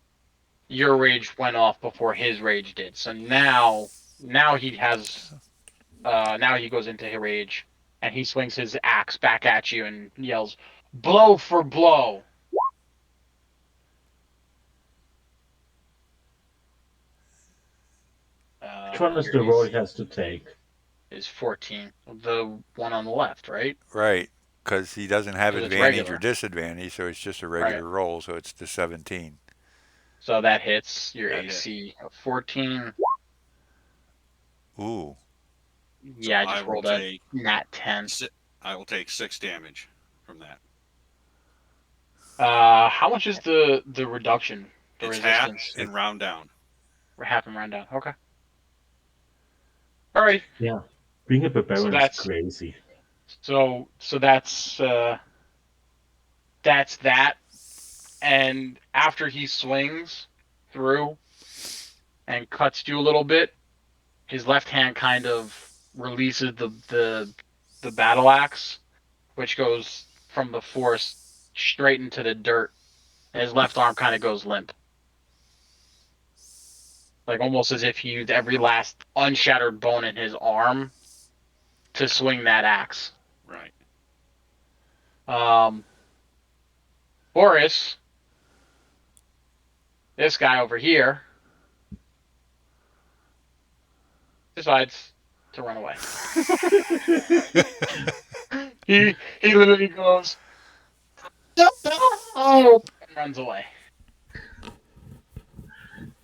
Speaker 1: your rage went off before his rage did. So now he has now he goes into his rage and he swings his axe back at you and yells, "Blow for blow!"
Speaker 3: Which one is
Speaker 1: Your
Speaker 3: the role he
Speaker 1: AC
Speaker 3: has to take?
Speaker 1: is 14. The one on the left, right?
Speaker 2: Right. Because he doesn't have
Speaker 1: Because it's
Speaker 2: advantage or
Speaker 1: regular,
Speaker 2: disadvantage, so it's just a
Speaker 1: right?
Speaker 2: regular roll, so it's the 17.
Speaker 1: So that hits your
Speaker 4: That hit.
Speaker 1: AC of 14.
Speaker 2: Ooh.
Speaker 4: So
Speaker 1: Yeah, I
Speaker 4: I
Speaker 1: just
Speaker 4: will
Speaker 1: rolled a
Speaker 4: take
Speaker 1: nat 10.
Speaker 4: I will take 6 damage from that.
Speaker 1: How much is the reduction, the
Speaker 4: It's half
Speaker 1: resistance?
Speaker 2: It,
Speaker 4: and round down.
Speaker 1: We're half and round down. Okay. All right.
Speaker 3: Yeah. Being a
Speaker 1: So
Speaker 3: barbarian is
Speaker 1: that's
Speaker 3: crazy.
Speaker 1: so that's that. And after he swings through and cuts you a little bit, his left hand kind of releases the battle axe, which goes from the force straight into the dirt, and his left arm kind of goes limp, like almost as if he used every last unshattered bone in his arm to swing that axe.
Speaker 4: Right.
Speaker 1: Um, Boris, this guy over here, decides to run away. He literally goes, oh, and runs away.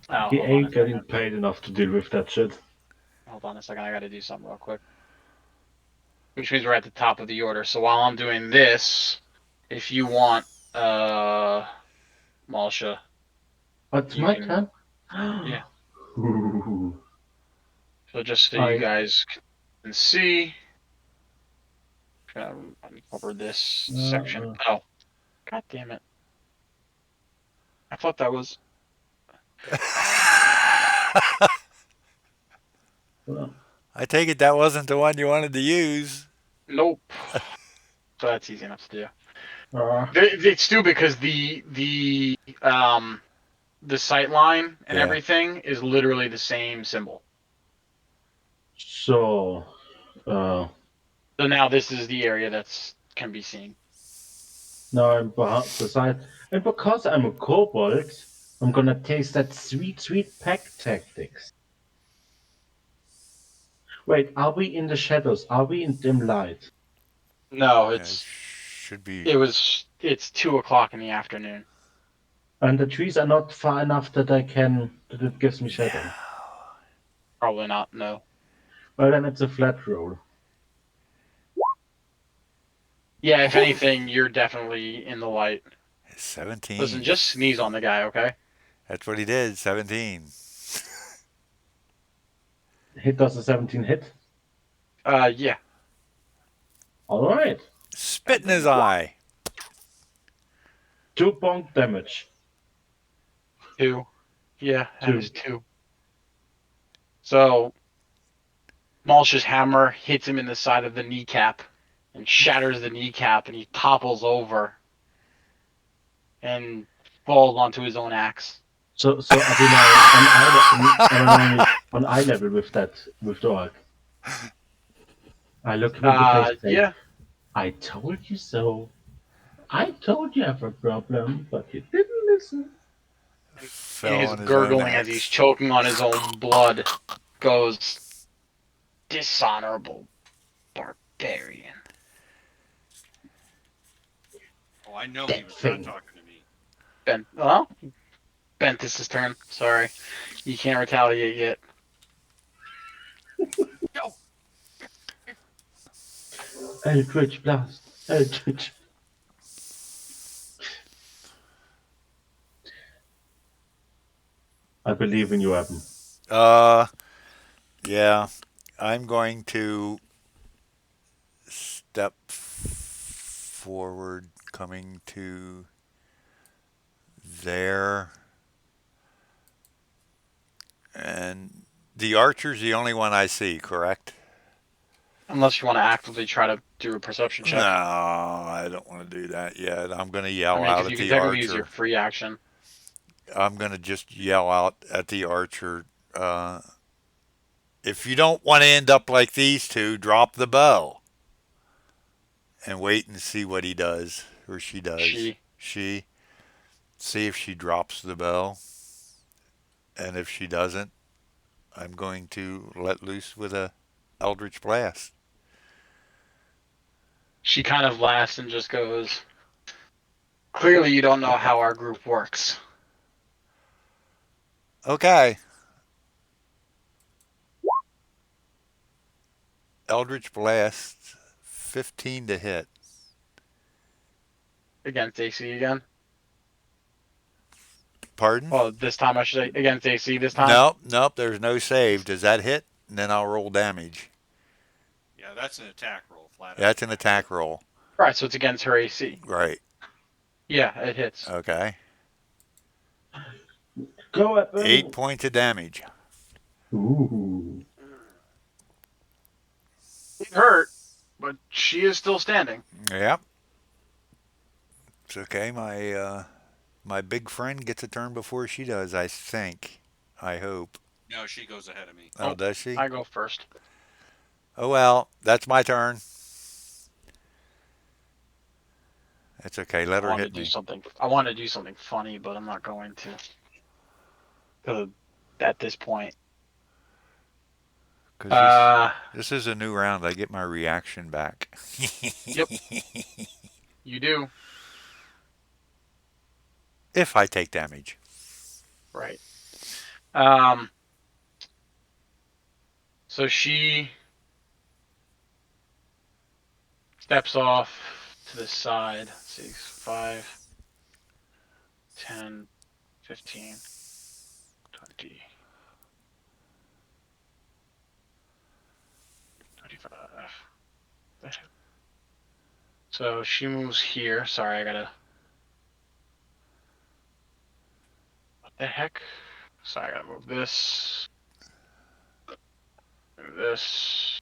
Speaker 1: Oh,
Speaker 3: He
Speaker 1: hold on a
Speaker 3: ain't getting
Speaker 1: second.
Speaker 3: paid enough to deal with that shit.
Speaker 1: Hold on a second. I got to do something real quick. Which means we're at the top of the order. So while I'm doing this, if you want, uh, Malsha,
Speaker 3: But
Speaker 1: you
Speaker 3: my
Speaker 1: can,
Speaker 3: turn?
Speaker 1: yeah.
Speaker 3: Ooh.
Speaker 1: So just so you
Speaker 3: I
Speaker 1: guys can see, gonna uncover this section.
Speaker 3: uh,
Speaker 1: Oh, god damn it! I thought that was
Speaker 3: uh,
Speaker 2: I take it that wasn't the one you wanted to use.
Speaker 1: nope. So that's easy enough to do.
Speaker 3: uh,
Speaker 1: It's stupid because the sight line and
Speaker 2: Yeah.
Speaker 1: everything is literally the same symbol.
Speaker 3: so uh,
Speaker 1: So now this is the area that's can be seen.
Speaker 3: now I'm beside, and because I'm a kobold, I'm gonna taste that sweet, sweet pack tactics. Wait, are we in the shadows? Are we in dim light?
Speaker 1: No,
Speaker 2: It should be.
Speaker 1: it's 2 o'clock in the afternoon.
Speaker 3: And the trees are not far enough that it gives me shadow.
Speaker 2: No.
Speaker 1: Probably not. No.
Speaker 3: Well, then it's a flat roll.
Speaker 1: Yeah, if anything, you're definitely in the light.
Speaker 2: It's
Speaker 1: Listen,
Speaker 2: 17.
Speaker 1: just sneeze on the guy, okay?
Speaker 2: That's what he did. 17.
Speaker 3: Hit does a 17 hit.
Speaker 1: Yeah.
Speaker 3: All right,
Speaker 2: Spit in his eye.
Speaker 3: 2 point damage.
Speaker 1: Two. Yeah, that is
Speaker 3: Two.
Speaker 1: two. So Malch's hammer hits him in the side of the kneecap and shatters the kneecap, and he topples over and falls onto his own axe.
Speaker 3: So are we now on eye level with the orc? I look him in the face and say,
Speaker 1: Yeah.
Speaker 3: "I told you so. I told you I have a problem, but you didn't listen."
Speaker 1: And in
Speaker 2: Fell
Speaker 1: his
Speaker 2: on his own
Speaker 1: gurgling as he's
Speaker 2: axe.
Speaker 1: choking on his own blood, goes, dishonorable barbarian.
Speaker 4: Oh, I know he
Speaker 3: That
Speaker 4: was not
Speaker 3: thing.
Speaker 4: talking to me.
Speaker 1: Well, Bentis' turn. Sorry. You can't retaliate yet.
Speaker 4: Yo,
Speaker 3: Eldritch blast. Eldritch. I believe in you, Evan.
Speaker 2: Uh, yeah. I'm going to step forward, coming to there. And the archer's the only one I see, correct?
Speaker 1: Unless you want to actively try to do a perception
Speaker 2: No,
Speaker 1: check.
Speaker 2: I don't want to do that yet. I'm going to
Speaker 1: I
Speaker 2: yell
Speaker 1: mean,
Speaker 2: out
Speaker 1: because
Speaker 2: at
Speaker 1: you can
Speaker 2: the
Speaker 1: technically use your
Speaker 2: archer.
Speaker 1: free action.
Speaker 2: I'm going to just yell out at the archer. Uh, if you don't want to end up like these two, drop the bow and wait and see what he does or she does.
Speaker 1: She.
Speaker 2: She, see if she drops the bow. And if she doesn't, I'm going to let loose with a eldritch blast.
Speaker 1: She kind of laughs and just goes, clearly you don't know how our group works.
Speaker 2: Okay. Eldritch blast, 15 to hit.
Speaker 1: Against AC again.
Speaker 2: Pardon?
Speaker 1: Well, this time I should say against AC this time.
Speaker 2: Nope, nope, there's no save. Does that hit? And then I'll roll damage.
Speaker 4: yeah, that's an attack roll, flat out
Speaker 2: That's an
Speaker 4: attack
Speaker 2: attack
Speaker 4: roll.
Speaker 2: roll.
Speaker 1: Right, so it's against her AC.
Speaker 2: Right.
Speaker 1: Yeah, it hits.
Speaker 2: Okay.
Speaker 3: Go,
Speaker 2: 8
Speaker 3: Evan.
Speaker 2: points of damage.
Speaker 3: Ooh.
Speaker 1: It hurt, but she is still standing.
Speaker 2: Yep. It's okay. My big friend gets a turn before she does, I think. I hope.
Speaker 4: No, she goes ahead of me.
Speaker 2: Oh,
Speaker 1: Oh,
Speaker 2: does she?
Speaker 1: I go first.
Speaker 2: Oh well, that's my turn. It's okay.
Speaker 1: I
Speaker 2: Let her
Speaker 1: wanted
Speaker 2: hit
Speaker 1: to do
Speaker 2: me.
Speaker 1: something. I wanted to do something funny, but I'm not going to. Because at this point,
Speaker 2: Cause this
Speaker 1: uh,
Speaker 2: this is a new round. I get my reaction back.
Speaker 1: yep, you do.
Speaker 2: If I take damage.
Speaker 1: Right. Um. So she steps off to the side. Let's see, 5, 10, 15, 20. So she moves here. Sorry, I gotta. What the heck? Sorry, I gotta move this. Move this.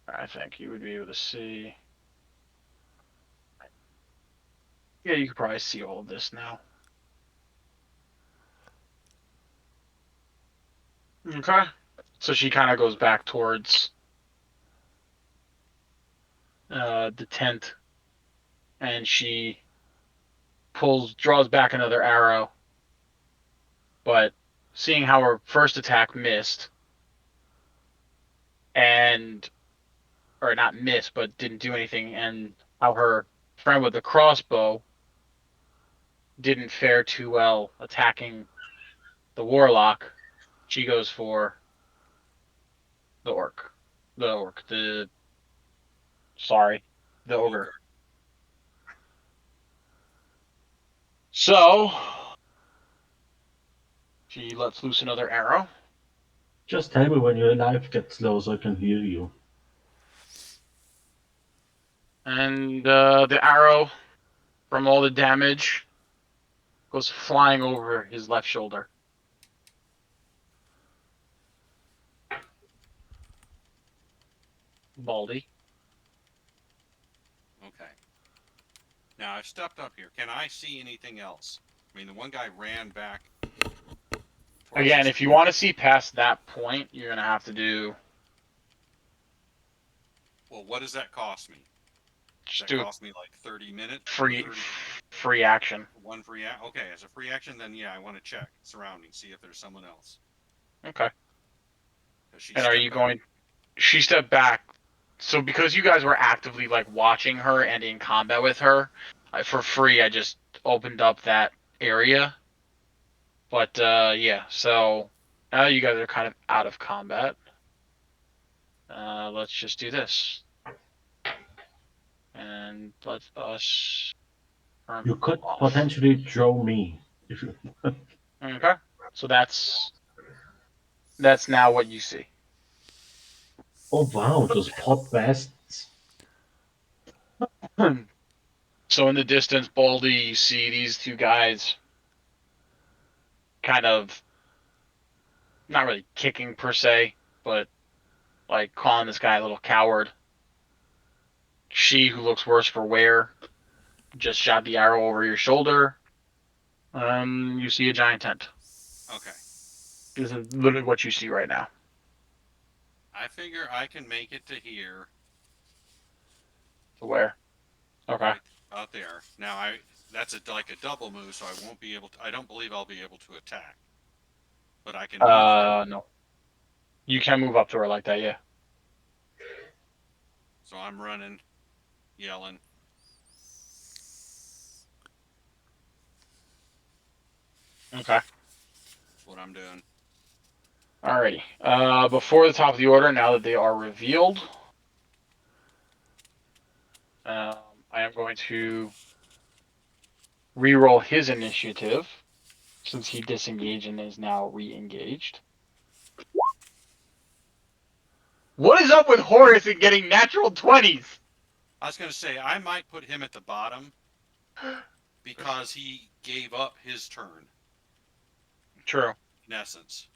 Speaker 1: I think you would be able to see. Yeah, you could probably see all of this now. Okay. So she kind of goes back towards the tent, and she draws back another arrow. But seeing how her first attack missed, and or not missed, but didn't do anything, and how her friend with the crossbow didn't fare too well attacking the warlock, she goes for the orc. The orc. The sorry, the
Speaker 4: The
Speaker 1: ogre.
Speaker 4: ogre.
Speaker 1: So she lets loose another arrow,
Speaker 3: Just tell me when your life gets low so I can heal you.
Speaker 1: and the arrow from all the damage goes flying over his left shoulder. Baldy.
Speaker 4: Okay. Now I've stepped up here. Can I see anything else? I mean, the one guy ran back towards
Speaker 1: Again,
Speaker 4: his
Speaker 1: if you
Speaker 4: camp.
Speaker 1: want to see past that point, you're gonna have to do
Speaker 4: Well, what does that cost me? Does
Speaker 1: just
Speaker 4: that
Speaker 1: do
Speaker 4: cost me like 30 minutes or
Speaker 1: free
Speaker 4: 30
Speaker 1: free action.
Speaker 4: one free okay, as a free action, then yeah, I want to check surroundings, see if there's someone else.
Speaker 1: Okay.
Speaker 4: Because she
Speaker 1: And are
Speaker 4: stepped
Speaker 1: you
Speaker 4: back.
Speaker 1: going? She stepped back. So because you guys were actively like watching her and in combat with her, for free, I just opened up that area. But yeah, so now you guys are kind of out of combat. Let's just do this, and let us turn
Speaker 3: You
Speaker 1: her
Speaker 3: could
Speaker 1: off.
Speaker 3: potentially draw me. If you...
Speaker 1: Okay. So that's now what you see.
Speaker 3: Oh wow, those pot bastards.
Speaker 1: So in the distance, Baldy, you see these two guys kind of not really kicking per se, but like calling this guy a little coward. She, who looks worse for wear, just shot the arrow over your shoulder. You see a giant tent.
Speaker 4: Okay.
Speaker 1: This is literally what you see right now.
Speaker 4: I figure I can make it to here,
Speaker 1: To where? Okay.
Speaker 4: right out there. Now that's like a double move, so I won't be able to. I don't believe I'll be able to attack, but I can move there.
Speaker 1: No. You can move up to her like that, yeah.
Speaker 4: So I'm running, yelling.
Speaker 1: Okay.
Speaker 4: That's what I'm doing.
Speaker 1: Alrighty. Before the top of the order, now that they are revealed, um, I am going to re-roll his initiative since he disengaged and is now re-engaged. What is up with Horace and getting natural 20s?
Speaker 4: I was gonna say I might put him at the bottom because he gave up his turn.
Speaker 1: True.
Speaker 4: In essence,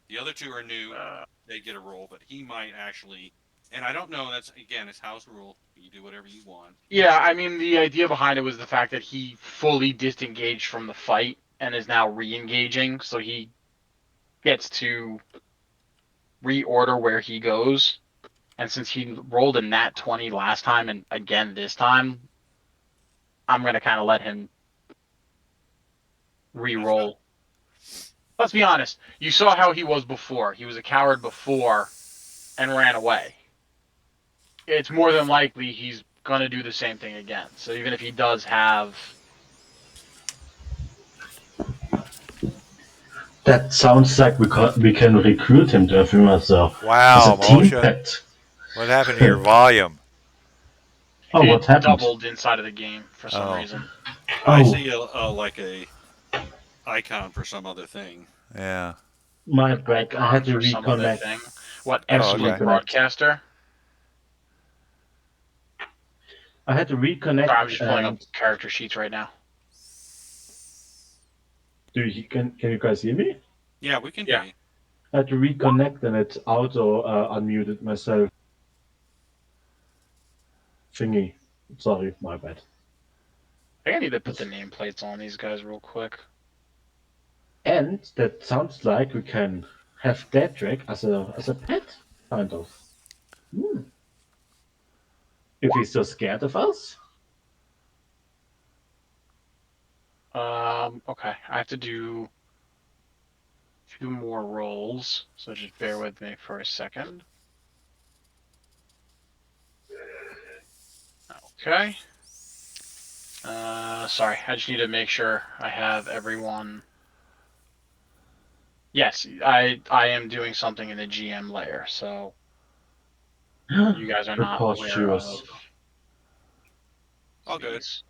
Speaker 4: the other two are new.
Speaker 1: Uh,
Speaker 4: They get a roll, but he might actually. And I don't know. That's again, it's house rule. You do whatever you want.
Speaker 1: yeah, I mean, the idea behind it was the fact that he fully disengaged from the fight and is now re-engaging, so he gets to reorder where he goes. And since he rolled a nat 20 last time and again this time, I'm going to kind of let him
Speaker 4: That's fine.
Speaker 1: re-roll. Let's be honest. You saw how he was before. He was a coward before and ran away. It's more than likely he's going to do the same thing again. So even if he does have.
Speaker 3: That sounds like we can recruit him to him as
Speaker 2: Wow,
Speaker 3: a team
Speaker 2: Moshe,
Speaker 3: pet.
Speaker 2: what happened to your volume?
Speaker 3: Oh,
Speaker 1: It
Speaker 3: what happened?
Speaker 1: doubled inside of the game for some
Speaker 2: Oh,
Speaker 1: reason.
Speaker 4: I
Speaker 3: Oh,
Speaker 4: see a like a icon for some other thing.
Speaker 2: yeah.
Speaker 3: my
Speaker 1: An
Speaker 3: bad. I
Speaker 1: icon
Speaker 3: had to
Speaker 1: for some other
Speaker 3: reconnect.
Speaker 1: thing. What,
Speaker 3: I had
Speaker 2: Oh,
Speaker 3: to
Speaker 1: Absolute
Speaker 2: okay.
Speaker 3: reconnect.
Speaker 1: Broadcaster?
Speaker 3: I had to
Speaker 1: Sorry, I'm
Speaker 3: reconnect
Speaker 1: just pulling up
Speaker 3: and
Speaker 1: character sheets right now.
Speaker 3: can you guys hear me?
Speaker 4: Yeah, we can hear
Speaker 1: Yeah.
Speaker 4: you.
Speaker 3: I had to reconnect and it auto unmuted myself thingy. Sorry, my bad.
Speaker 1: I think I need to put the nameplates on these guys real quick.
Speaker 3: And that sounds like we can have Deadrick as a pet, kind of. Hmm. If he's so scared of us.
Speaker 1: Okay. I have to do two more rolls, so just bear with me for a second. Okay. Sorry, I just need to make sure I have everyone. Yes, I am doing something in the GM layer, so you guys are not aware
Speaker 3: Preposterous.
Speaker 1: of
Speaker 4: All good.
Speaker 1: these.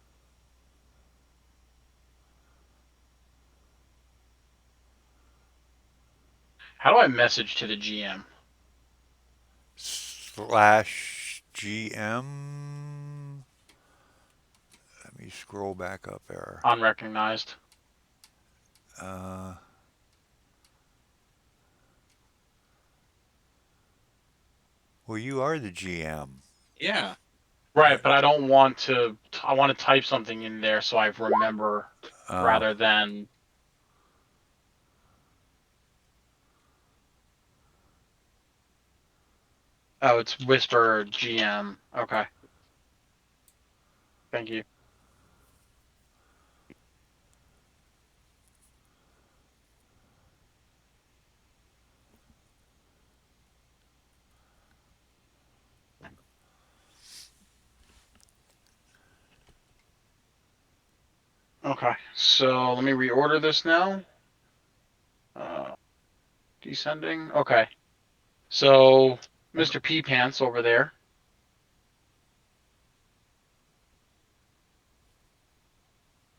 Speaker 1: How do I message to the GM?
Speaker 2: Slash GM. Let me scroll back up there.
Speaker 1: Unrecognized.
Speaker 2: Uh, well, you are the GM.
Speaker 4: Yeah.
Speaker 1: Right, but I don't want to. I want to type something in there so I remember
Speaker 2: Uh,
Speaker 1: rather than. Oh, it's Whisper GM. Okay, thank you. Okay, so let me reorder this now. Uh, Descending. Okay, so Mr. P Pants over there.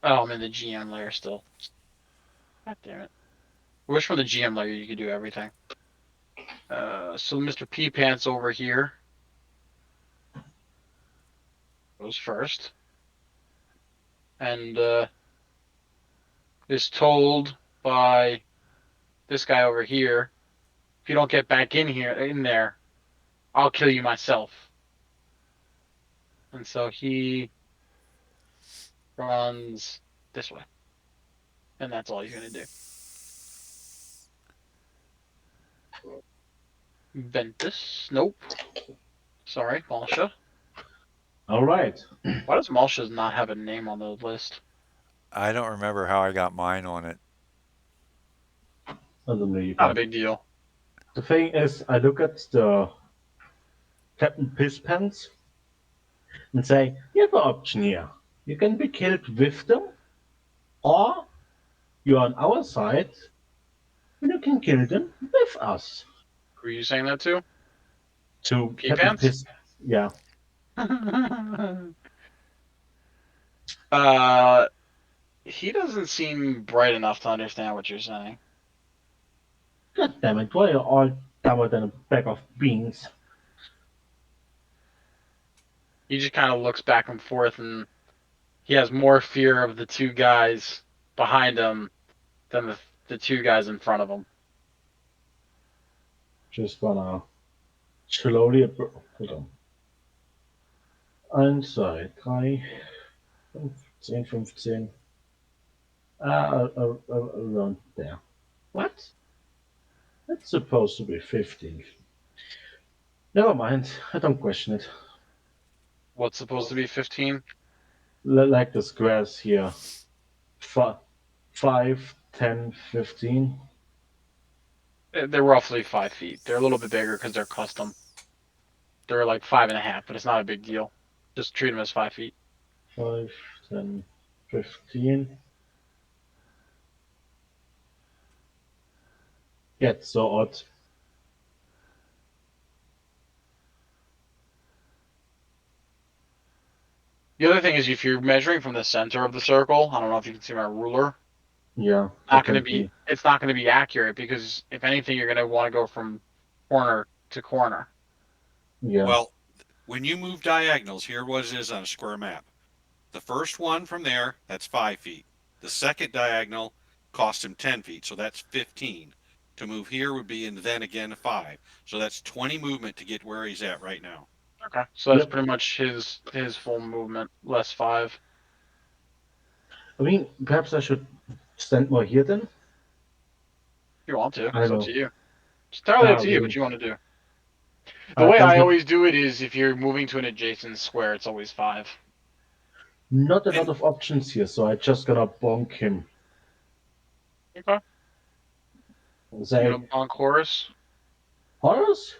Speaker 1: Oh, I'm in the GM layer still. God damn it. I wish from the GM layer you could do everything. So Mr. P Pants over here goes first and is told by this guy over here, if you don't get back in there, I'll kill you myself. And so he runs this way, and that's all he's gonna do. Ventus, nope. Sorry, Malsha.
Speaker 3: All right.
Speaker 1: Why does Malsha not have a name on the list?
Speaker 2: I don't remember how I got mine on it.
Speaker 3: Doesn't really
Speaker 1: Not a
Speaker 3: matter.
Speaker 1: big deal.
Speaker 3: The thing is, I look at the Captain Piss Pants and say, you have an option here. You can be killed with them, or you're on our side and you can kill them with us.
Speaker 1: Who are you saying that to?
Speaker 3: To
Speaker 1: P
Speaker 3: Captain
Speaker 1: Pants?
Speaker 3: Piss, yeah.
Speaker 1: uh, he doesn't seem bright enough to understand what you're saying.
Speaker 3: God damn it, why are you all dumber than a bag of beans?
Speaker 1: He just kind of looks back and forth, and he has more fear of the two guys behind him than the two guys in front of him.
Speaker 3: Just gonna slowly, hold on. 1, 2, 3, 15, 15. Around there. What? That's supposed to be 15. Never mind, I don't question it.
Speaker 1: What's supposed to be 15?
Speaker 3: Like the squares here. 5, 10, 15.
Speaker 1: They're roughly 5 feet. They're a little bit bigger because they're custom. They're like 5.5, but it's not a big deal. Just treat them as 5 feet.
Speaker 3: 5, 10, 15. Get so odd.
Speaker 1: The other thing is if you're measuring from the center of the circle, I don't know if you can see my ruler,
Speaker 3: Yeah, I
Speaker 1: not going
Speaker 3: can
Speaker 1: to be
Speaker 3: see.
Speaker 1: it's not going to be accurate because if anything, you're going to want to go from corner to corner.
Speaker 3: Yeah.
Speaker 4: Well, When you move diagonals, here what it is on a square map. The first one from there, that's 5 feet. The second diagonal cost him 10 feet, so that's 15. To move here would be, and then again 5. So that's 20 movement to get where he's at right now.
Speaker 1: Okay, so that's
Speaker 3: Yep.
Speaker 1: pretty much his full movement, less 5.
Speaker 3: I mean, perhaps I should stand more here then.
Speaker 1: If you want to,
Speaker 3: I
Speaker 1: it's
Speaker 3: don't
Speaker 1: up to
Speaker 3: know.
Speaker 1: you. It's entirely up
Speaker 3: Ah,
Speaker 1: to you
Speaker 3: really.
Speaker 1: what you want to do. The way
Speaker 3: Then
Speaker 1: I
Speaker 3: perhaps
Speaker 1: always do it is if you're moving to an adjacent square, it's always 5.
Speaker 3: not a lot
Speaker 4: And
Speaker 3: of options here, so I just gonna bonk him.
Speaker 1: Okay. You
Speaker 3: Say,
Speaker 1: know, on chorus?
Speaker 3: Horus?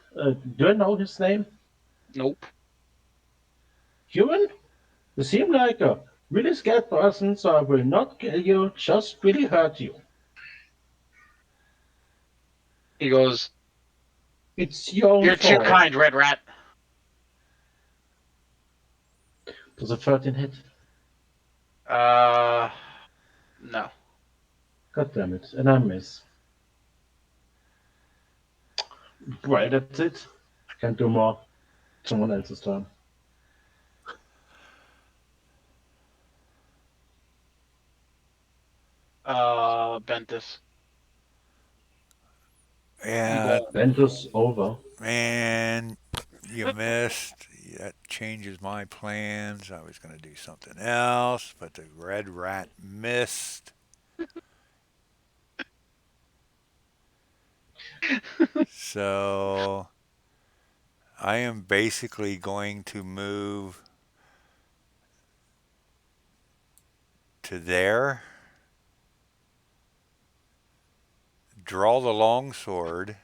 Speaker 3: Do I know his name?
Speaker 1: Nope.
Speaker 3: Human? You seem like a really scared person, so I will not kill you, just really hurt you.
Speaker 1: He goes,
Speaker 3: It's your own
Speaker 1: "You're too
Speaker 3: fault.
Speaker 1: kind, Red Rat."
Speaker 3: Does a 13 hit?
Speaker 1: Uh, no.
Speaker 3: God damn it. And I miss. Well, that's it. Can't do more. Someone else's turn.
Speaker 1: Bentis. You
Speaker 2: Yeah,
Speaker 1: won't.
Speaker 3: Ventus over.
Speaker 2: man, you missed. That changes my plans. I was going to do something else, but the red rat missed. So I am basically going to move to there, draw the longsword,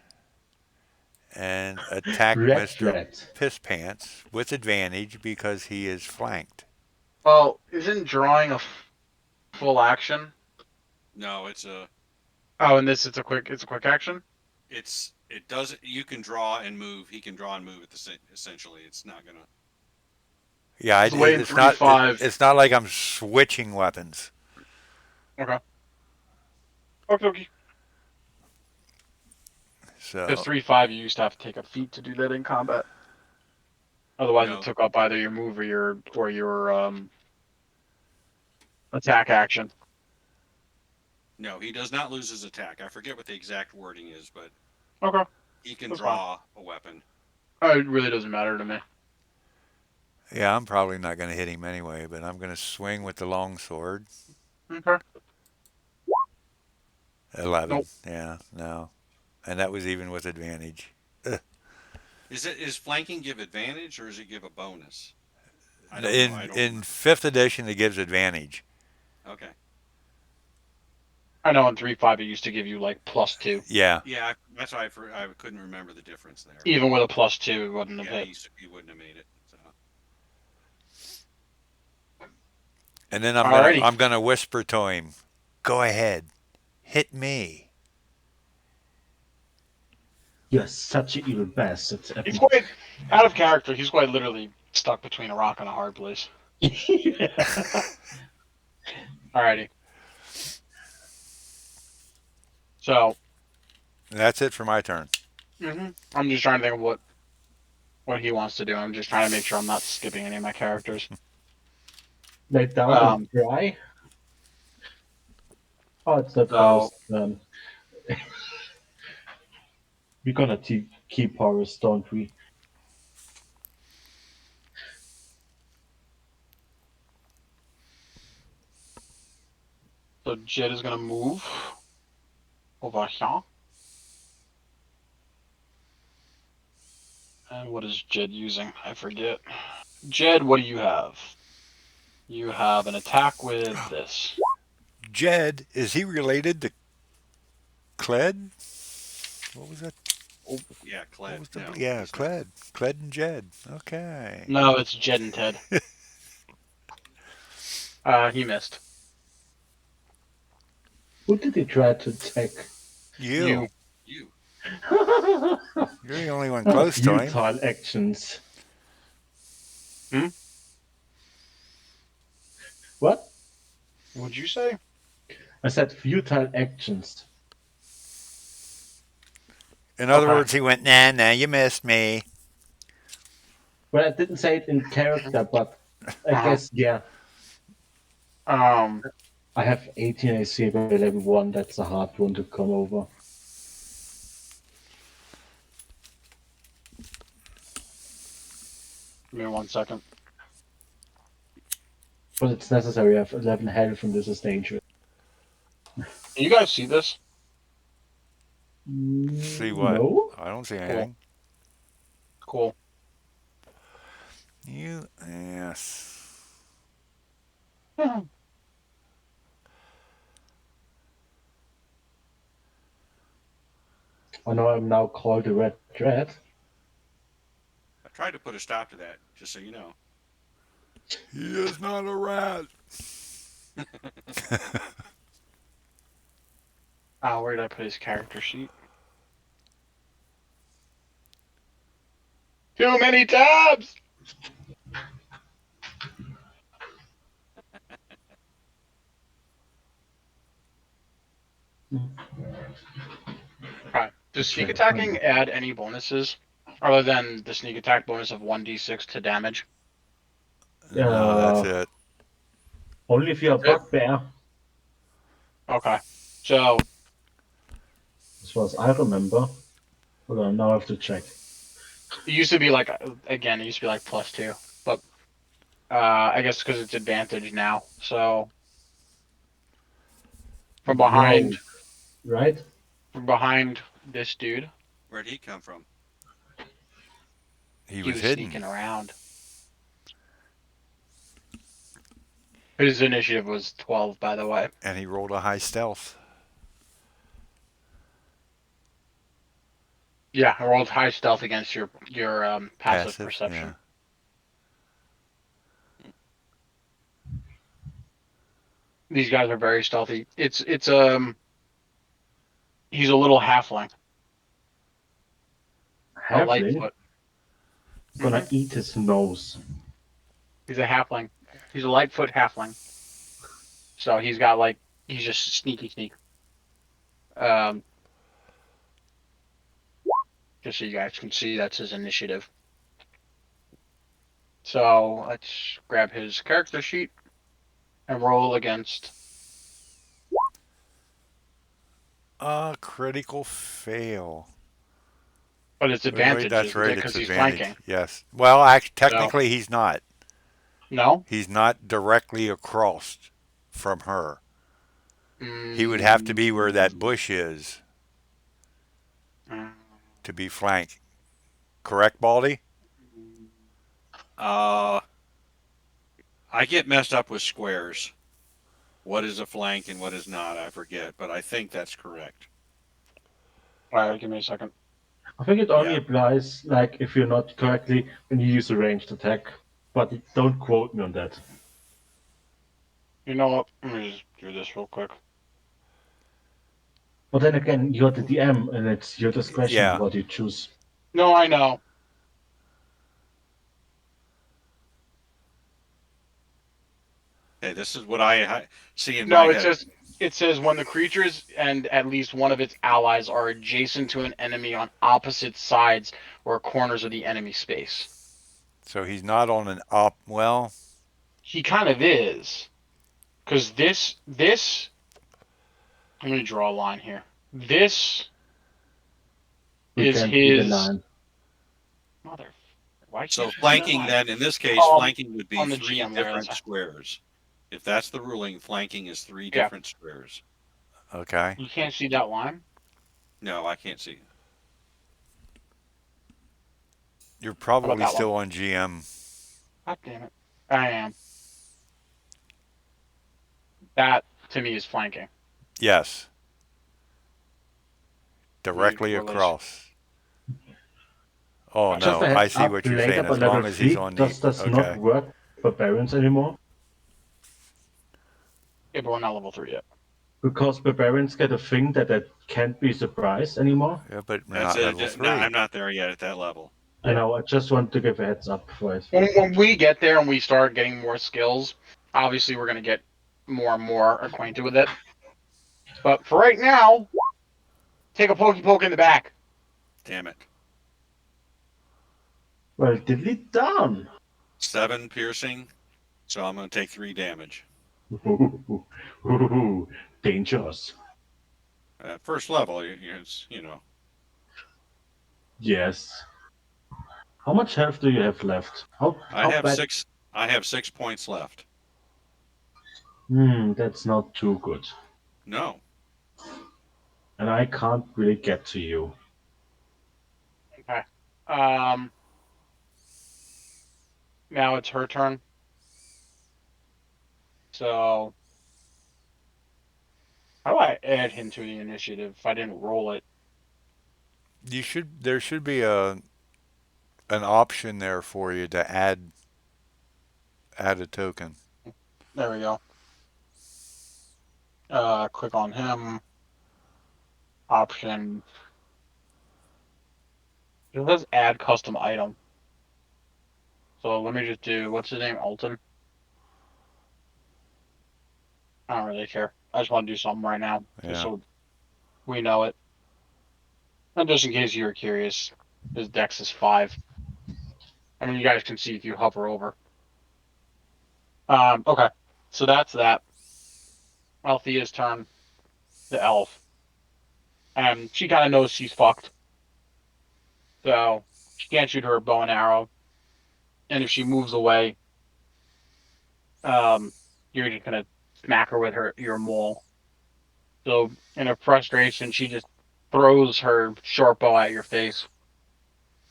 Speaker 2: and attack
Speaker 3: Red
Speaker 2: Mr.
Speaker 3: rat.
Speaker 2: Piss Pants with advantage because he is flanked.
Speaker 1: Well, isn't drawing a full action?
Speaker 4: no,
Speaker 1: Oh, and this it's a quick action.
Speaker 4: it does, you can draw and move. He can draw and move at essentially. It's not gonna.
Speaker 2: Yeah,
Speaker 1: It's the way in
Speaker 2: it's
Speaker 1: three
Speaker 2: not
Speaker 1: five.
Speaker 2: it's not like I'm switching weapons.
Speaker 1: Okay. Okay. Okay. Because
Speaker 2: So
Speaker 1: 3-5, you used to have to take a feat to do that in combat. Otherwise, it
Speaker 4: No,
Speaker 1: took up either your move or your attack action.
Speaker 4: no, he does not lose his attack. I forget what the exact wording is, but
Speaker 1: Okay,
Speaker 4: he can
Speaker 1: that's fine.
Speaker 4: draw a weapon.
Speaker 1: It really doesn't matter to me.
Speaker 2: yeah, I'm probably not going to hit him anyway, but I'm going to swing with the longsword.
Speaker 1: Okay.
Speaker 2: 11.
Speaker 1: Nope.
Speaker 2: Yeah, no, and that was even with advantage. Ugh.
Speaker 4: Is flanking give advantage or does it give a bonus? I don't know. I don't
Speaker 2: In
Speaker 4: remember.
Speaker 2: fifth edition, it gives advantage.
Speaker 4: Okay.
Speaker 1: I know in 3-5 it used to give you like +2.
Speaker 2: Yeah,
Speaker 4: Yeah, that's why I couldn't remember the difference there.
Speaker 1: Even with a +2, it wouldn't have
Speaker 4: Yeah,
Speaker 1: hit.
Speaker 4: he wouldn't have made it. So
Speaker 2: and then
Speaker 1: Alrighty.
Speaker 2: I'm gonna whisper to him, "Go ahead, hit me."
Speaker 3: You're such an evil bastard.
Speaker 1: He's quite out of character. He's quite literally stuck between a rock and a hard place. Alrighty. So,
Speaker 2: That's it for my turn.
Speaker 1: I'm just trying to think of what he wants to do. I'm just trying to make sure I'm not skipping any of my characters.
Speaker 3: Lay down and
Speaker 1: Um.
Speaker 3: cry. Oh, it's not
Speaker 1: So,
Speaker 3: Horus. We're gonna keep Horus, don't we?
Speaker 1: so Jed is gonna move over here. And what is Jed using? I forget. Jed, what do you have? You have an attack with this.
Speaker 2: Jed, is he related to Cled? What was that?
Speaker 1: Oh,
Speaker 4: yeah,
Speaker 2: What
Speaker 4: Cled.
Speaker 2: was the?
Speaker 4: No,
Speaker 2: Yeah,
Speaker 4: he's not.
Speaker 2: Cled and Jed. Okay.
Speaker 1: no, it's Jed and Ted. He missed.
Speaker 3: Who did he try to attack?
Speaker 2: You.
Speaker 1: You.
Speaker 4: You.
Speaker 2: You're the only one close to him.
Speaker 3: Futile actions.
Speaker 1: Hmm?
Speaker 3: What?
Speaker 1: What'd you say?
Speaker 3: I said futile actions.
Speaker 2: In other
Speaker 1: Okay.
Speaker 2: words, he went, nah, nah, you missed me.
Speaker 3: Well, I didn't say it in character, but I
Speaker 1: Uh-huh.
Speaker 3: guess yeah.
Speaker 1: Um,
Speaker 3: I have 18 AC by level 1. That's a hard one to come over.
Speaker 1: Give me 1 second.
Speaker 3: But it's necessary. I have 11 health, and this is dangerous.
Speaker 1: Can you guys see this?
Speaker 2: See what?
Speaker 3: No?
Speaker 2: I don't see
Speaker 1: Cool.
Speaker 2: anything.
Speaker 1: Cool.
Speaker 2: You yes.
Speaker 3: I know I'm now called the Red Dread.
Speaker 4: I tried to put a stop to that, just so you know.
Speaker 2: He is not a rat.
Speaker 1: Where did I put his character sheet? Too many tabs! Okay. Does
Speaker 3: Let's try
Speaker 1: sneak
Speaker 3: to find
Speaker 1: attacking
Speaker 3: it.
Speaker 1: add any bonuses other than the sneak attack bonus of 1d6 to damage?
Speaker 2: No, that's
Speaker 3: Uh,
Speaker 2: it.
Speaker 3: Only if you're a
Speaker 1: That's it.
Speaker 3: bugbear,
Speaker 1: Okay. So
Speaker 3: as far as I remember. Hold on, now I have to check.
Speaker 1: it used to be like again, it used to be like +2, but I guess because it's advantage now. So from behind,
Speaker 3: No, right?
Speaker 1: from behind this dude,
Speaker 4: Where'd he come from?
Speaker 2: He
Speaker 1: he
Speaker 2: was
Speaker 1: was
Speaker 2: hidden,
Speaker 1: sneaking around. His initiative was 12, by the way.
Speaker 2: and he rolled a high stealth.
Speaker 1: Yeah, I rolled high stealth against your passive
Speaker 2: Passive, yeah.
Speaker 1: perception. These guys are very stealthy. It's he's a little halfling, a
Speaker 3: Halfling
Speaker 1: lightfoot.
Speaker 3: gonna
Speaker 1: Hmm.
Speaker 3: eat his nose.
Speaker 1: He's a halfling. He's a lightfoot halfling. So he's just sneaky sneak. Um, just so you guys can see, that's his initiative. So let's grab his character sheet and roll against.
Speaker 2: A critical fail.
Speaker 1: But it's
Speaker 2: Wait,
Speaker 1: advantage,
Speaker 2: that's
Speaker 1: isn't it?
Speaker 2: right.
Speaker 1: Because
Speaker 2: It's
Speaker 1: he's
Speaker 2: advantage.
Speaker 1: flanking.
Speaker 2: Yes. Well,
Speaker 1: So
Speaker 2: technically, he's not.
Speaker 1: no.
Speaker 2: He's not directly across from her. He would have to be where that
Speaker 1: Mm,
Speaker 2: bush is
Speaker 1: mm,
Speaker 2: to be flanked. Correct, Baldy?
Speaker 4: Uh, I get messed up with squares. What is a flank and what is not, I forget, but I think that's correct.
Speaker 1: all right, give me a second.
Speaker 3: I think it only
Speaker 4: Yeah.
Speaker 3: applies like if you're not correctly when you use a ranged attack. But don't quote me on that.
Speaker 1: You know what? Let me just do this real quick.
Speaker 3: But then again, you're the DM, and it's your discretion
Speaker 2: Yeah.
Speaker 3: what you choose.
Speaker 1: No, I know.
Speaker 4: Hey, this is what I see in my
Speaker 1: No,
Speaker 4: head.
Speaker 1: it says when the creatures and at least one of its allies are adjacent to an enemy on opposite sides or corners of the enemy space.
Speaker 2: So he's not on an op. Well,
Speaker 1: He kind of is, because this. Let me draw a line here. This
Speaker 3: We
Speaker 1: is
Speaker 3: can't see the
Speaker 1: his
Speaker 3: line.
Speaker 1: mother. Why
Speaker 4: So
Speaker 1: can't I see that
Speaker 4: flanking
Speaker 1: line?
Speaker 4: then, in this case, flanking would be
Speaker 1: On the
Speaker 4: three
Speaker 1: GM there.
Speaker 4: different squares. If that's the ruling, flanking is three
Speaker 1: Yeah,
Speaker 4: different squares.
Speaker 2: okay.
Speaker 1: you can't see that line.
Speaker 4: No, I can't see.
Speaker 2: You're
Speaker 1: How about
Speaker 2: probably
Speaker 1: that one?
Speaker 2: still on GM.
Speaker 1: God damn it! I am. That to me is flanking.
Speaker 2: Yes.
Speaker 1: Let me
Speaker 2: Directly
Speaker 1: release.
Speaker 2: across. Oh,
Speaker 1: Gotcha.
Speaker 3: Just a
Speaker 2: no. I
Speaker 3: heads
Speaker 2: see
Speaker 3: up,
Speaker 2: what you're
Speaker 3: later
Speaker 2: saying.
Speaker 3: by
Speaker 2: As
Speaker 3: level
Speaker 2: long as he's
Speaker 3: 3
Speaker 2: on the.
Speaker 3: does not
Speaker 2: Okay.
Speaker 3: work for barbarians anymore.
Speaker 1: Yeah, but we're not level 3 yet.
Speaker 3: Because barbarians get a thing that they can't be surprised anymore.
Speaker 2: Yeah, but we're
Speaker 4: That's
Speaker 2: not level
Speaker 4: it. No,
Speaker 2: 3.
Speaker 4: I'm not there yet at that level.
Speaker 3: I know, I just want to give a heads up for it.
Speaker 1: When we get there and we start getting more skills, obviously we're gonna get more and more acquainted with it. But for right now, take a pokey poke in the back.
Speaker 4: Damn it.
Speaker 3: Well, diddly darn.
Speaker 4: 7 piercing, so I'm going to take 3 damage.
Speaker 3: Ooh, ooh, dangerous.
Speaker 4: At first level, it's,
Speaker 3: Yes. How much health do you have left?
Speaker 4: I
Speaker 3: How
Speaker 4: have
Speaker 3: bad?
Speaker 4: 6. I have 6 points left.
Speaker 3: That's not too good.
Speaker 4: No,
Speaker 3: And I can't really get to you.
Speaker 1: Okay. Um, Now it's her turn. So how do I add him to the initiative if I didn't roll it?
Speaker 2: There should be an option there for you to add a token.
Speaker 1: There we go. Click on him. Option. It says add custom item. So let me just do what's his name? Alton. I don't really care. I just want to do something right now, just
Speaker 2: Yeah.
Speaker 1: so we know it. And just in case you were curious, his dex is 5. I mean, you guys can see if you hover over. Okay. So that's that. Althea's turn. The elf. And she kind of knows she's fucked. So she can't shoot her bow and arrow. And if she moves away, um, you're just gonna smack her with your maul. So in her frustration, she just throws her short bow at your face.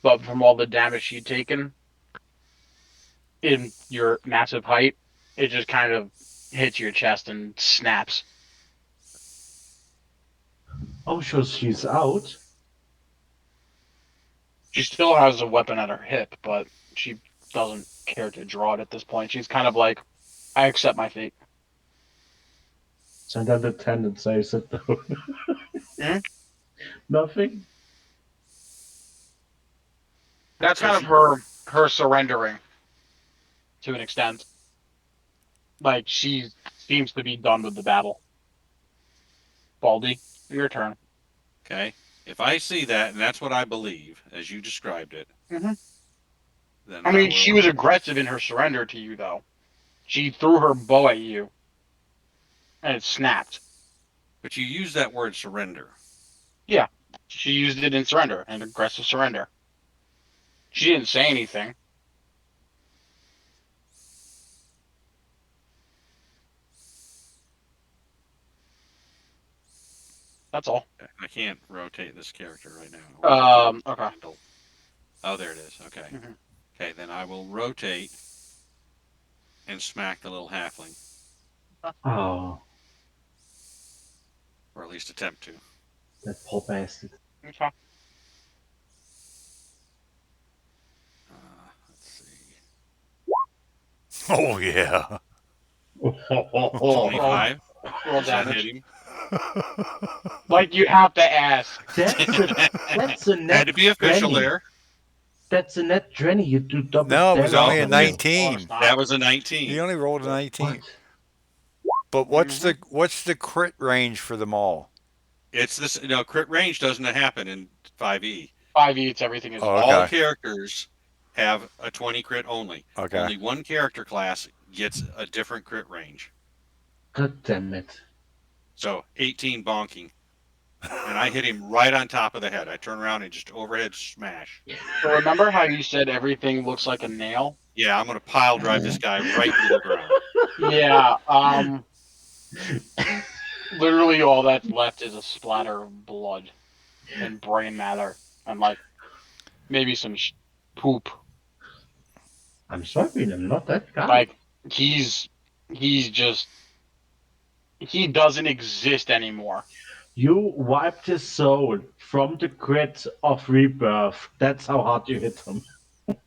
Speaker 1: But from all the damage she'd taken in your massive height, it just kind of hits your chest and snaps.
Speaker 3: Oh, so she's out.
Speaker 1: She still has a weapon at her hip, but she doesn't care to draw it at this point. She's kind of like, I accept my fate.
Speaker 3: And then the attendant says it though.
Speaker 1: Mhm.
Speaker 3: Nothing.
Speaker 1: That's
Speaker 4: so
Speaker 1: kind of
Speaker 4: she.
Speaker 1: her surrendering to an extent. Like she seems to be done with the battle. Baldy, your turn.
Speaker 4: Okay, if I see that and that's what I believe, as you described it,
Speaker 1: Hmm.
Speaker 4: then
Speaker 1: I
Speaker 4: I
Speaker 1: mean, she
Speaker 4: will.
Speaker 1: was aggressive in her surrender to you, though. She threw her bow at you, and it snapped.
Speaker 4: But you use that word surrender.
Speaker 1: Yeah, she used it in surrender, an aggressive surrender. She didn't say anything. That's all.
Speaker 4: I can't rotate this character right now. I wonder if it'll
Speaker 1: Okay.
Speaker 4: handle. Oh, there it is. Okay.
Speaker 1: Hmm.
Speaker 4: Okay, then I will rotate and smack the little halfling,
Speaker 3: Oh,
Speaker 4: or at least attempt to.
Speaker 3: that poor bastard.
Speaker 1: Okay.
Speaker 4: Let's see.
Speaker 2: Oh yeah.
Speaker 1: Roll,
Speaker 4: 25.
Speaker 1: roll
Speaker 4: Does that hit
Speaker 1: damage.
Speaker 4: him?
Speaker 1: Like you have to ask.
Speaker 3: That's a that's a
Speaker 4: Had
Speaker 3: net
Speaker 4: to be official
Speaker 3: 20.
Speaker 4: there.
Speaker 3: That's a net 20. You do double
Speaker 2: No, it was
Speaker 3: damage
Speaker 4: No,
Speaker 2: only a
Speaker 3: from
Speaker 1: No,
Speaker 3: you.
Speaker 1: it's
Speaker 2: 19.
Speaker 1: not.
Speaker 4: that was a
Speaker 2: He
Speaker 4: 19.
Speaker 2: only rolled a 19.
Speaker 3: What?
Speaker 2: But
Speaker 1: Hmm.
Speaker 2: what's the crit range for them all?
Speaker 4: It's this. No, crit range doesn't happen in 5e.
Speaker 1: 5e, it's everything is
Speaker 2: Oh,
Speaker 4: All
Speaker 2: okay.
Speaker 1: range.
Speaker 4: characters have a 20 crit only.
Speaker 2: Okay.
Speaker 4: Only one character class gets a different crit range.
Speaker 3: God damn it.
Speaker 4: So 18 bonking. And I hit him right on top of the head. I turn around and just overhead smash.
Speaker 1: So remember how you said everything looks like a nail?
Speaker 4: Yeah, I'm going to pile drive this guy right into the ground.
Speaker 1: Yeah. Literally all that's left is a splatter of blood and brain matter and like maybe some poop.
Speaker 3: I'm sorry, I'm not that guy.
Speaker 1: Like he's he's just he doesn't exist anymore.
Speaker 3: You wiped his soul from the grit of rebirth. That's how hard you hit him.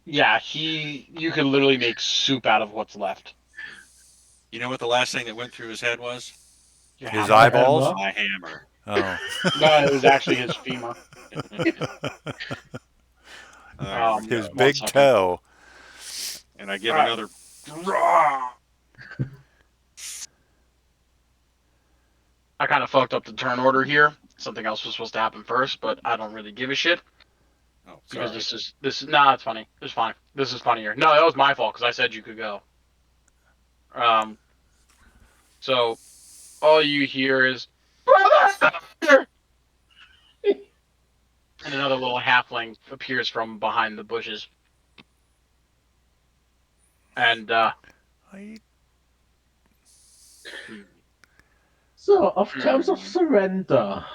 Speaker 1: Yeah, you could literally make soup out of what's left.
Speaker 4: You know what the last thing that went through his head was?
Speaker 1: Your
Speaker 2: His
Speaker 1: hammer?
Speaker 3: The
Speaker 2: eyeballs?
Speaker 3: hammer.
Speaker 4: My hammer.
Speaker 2: Oh.
Speaker 1: No, it was actually his femur.
Speaker 4: All right, here we
Speaker 2: His
Speaker 4: go.
Speaker 1: 1
Speaker 2: big
Speaker 1: second.
Speaker 2: toe.
Speaker 4: And I give
Speaker 1: All right.
Speaker 4: another.
Speaker 1: I kind of fucked up the turn order here. Something else was supposed to happen first, but I don't really give a shit.
Speaker 4: Oh,
Speaker 1: because
Speaker 3: Sorry.
Speaker 1: this is nah, it's funny. It's fine. This is funnier. No, that was my fault because I said you could go. Um, so all you hear is brother, and another little halfling appears from behind the bushes, and
Speaker 2: I,
Speaker 1: hmm,
Speaker 3: So, of terms of
Speaker 1: hmm,
Speaker 3: surrender,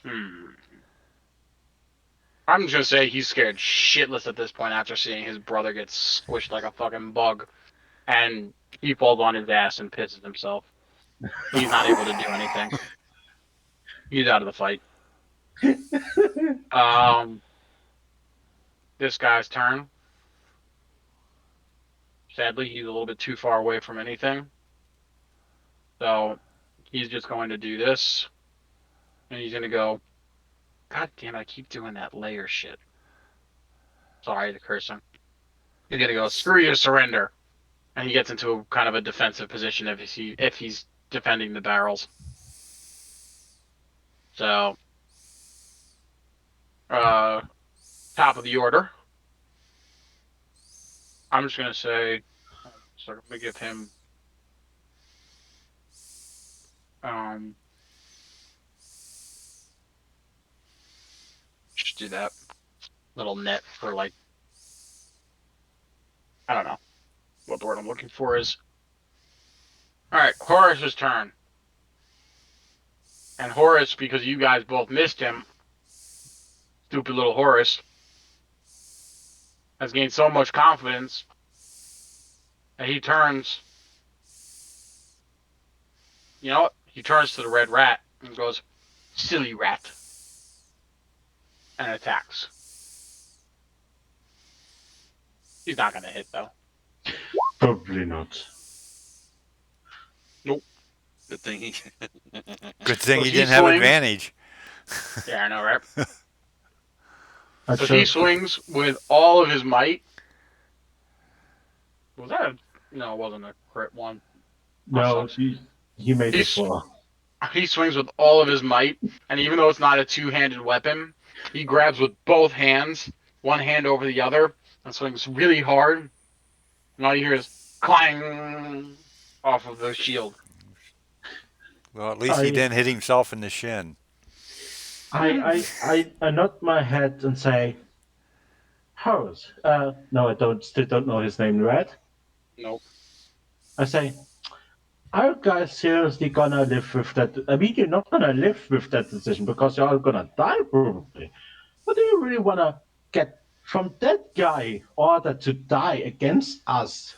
Speaker 1: hmm. I'm just gonna say he's scared shitless at this point after seeing his brother get squished like a fucking bug, and he falls on his ass and pisses himself. He's not able to do anything. He's out of the fight. Um, this guy's turn. Sadly, he's a little bit too far away from anything, so he's just going to do this, and he's gonna go. God damn it! I keep doing that layer shit. Sorry, the cursing. He's gonna go. Screw your surrender, and he gets into a kind of a defensive position if he's defending the barrels. So, uh, top of the order. I'm just gonna say. So I'm gonna give him. Um, just do that little net for like I don't know what the word I'm looking for is. All right, Horace's turn. And Horace, because you guys both missed him, stupid little Horace, has gained so much confidence that he turns, you know what? He turns to the red rat and goes, silly rat, and attacks. He's not going to hit, though.
Speaker 3: probably not.
Speaker 1: Nope.
Speaker 4: Good thing he.
Speaker 2: good thing
Speaker 1: Because
Speaker 2: he
Speaker 1: he
Speaker 2: didn't have
Speaker 1: swings.
Speaker 2: advantage.
Speaker 1: Yeah, I know, right?
Speaker 3: I
Speaker 1: Because he
Speaker 3: just
Speaker 1: swings with all of his might. Was that a. No, it wasn't a crit one. That
Speaker 3: no,
Speaker 1: sucks.
Speaker 3: he made a
Speaker 1: He's
Speaker 3: four.
Speaker 1: he swings with all of his might, and even though it's not a two-handed weapon, he grabs with both hands, one hand over the other, and swings really hard. And all you hear is clang off of the shield.
Speaker 2: Well, at least he
Speaker 3: I
Speaker 2: didn't hit himself in the shin.
Speaker 3: I nod my head and say, Horace. No, I don't. Still don't know his name, right?
Speaker 1: Nope.
Speaker 3: I say, are you guys seriously gonna live with that? I mean, you're not gonna live with that decision because you're all gonna die probably. But do you really wanna get from that guy ordered to die against us?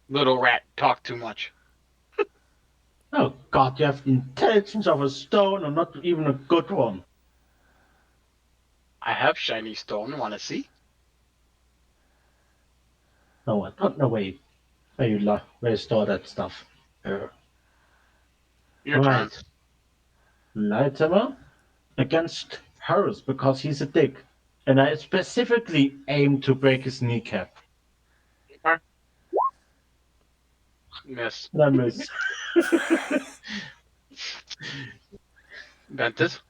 Speaker 1: Little rat talk too much.
Speaker 3: Oh God, you have the intelligence of a stone, and not even a good one.
Speaker 1: I have shiny stone. Want to see?
Speaker 3: No, I don't know where you store that stuff. Uh,
Speaker 1: Your turn.
Speaker 3: right, Lighthammer against Horus because he's a dick, and I specifically aim to break his kneecap.
Speaker 1: Okay. Miss.
Speaker 3: And I miss.
Speaker 1: Ventus.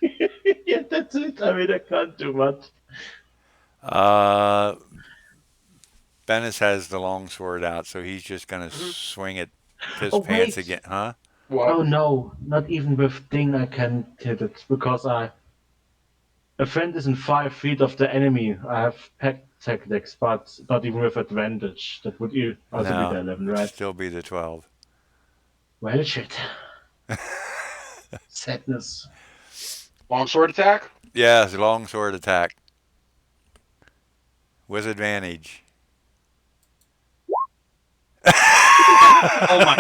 Speaker 3: Yeah, that's it. I mean, I can't do much.
Speaker 2: Uh, Bennis has the long sword out, so he's just gonna
Speaker 1: Mm-hmm.
Speaker 2: swing at piss
Speaker 3: Oh
Speaker 2: pants
Speaker 3: wait.
Speaker 2: again, huh?
Speaker 1: What?
Speaker 3: Oh no, not even with Ding I can hit it because a friend is in 5 feet of the enemy. I have pack tactics, but not even with advantage. That would also be the
Speaker 2: No,
Speaker 3: 11,
Speaker 2: it'd
Speaker 3: right?
Speaker 2: still be the 12.
Speaker 3: Well, shit. Sadness.
Speaker 1: Longsword attack.
Speaker 2: Yeah, it's a long sword attack with advantage.
Speaker 4: Oh my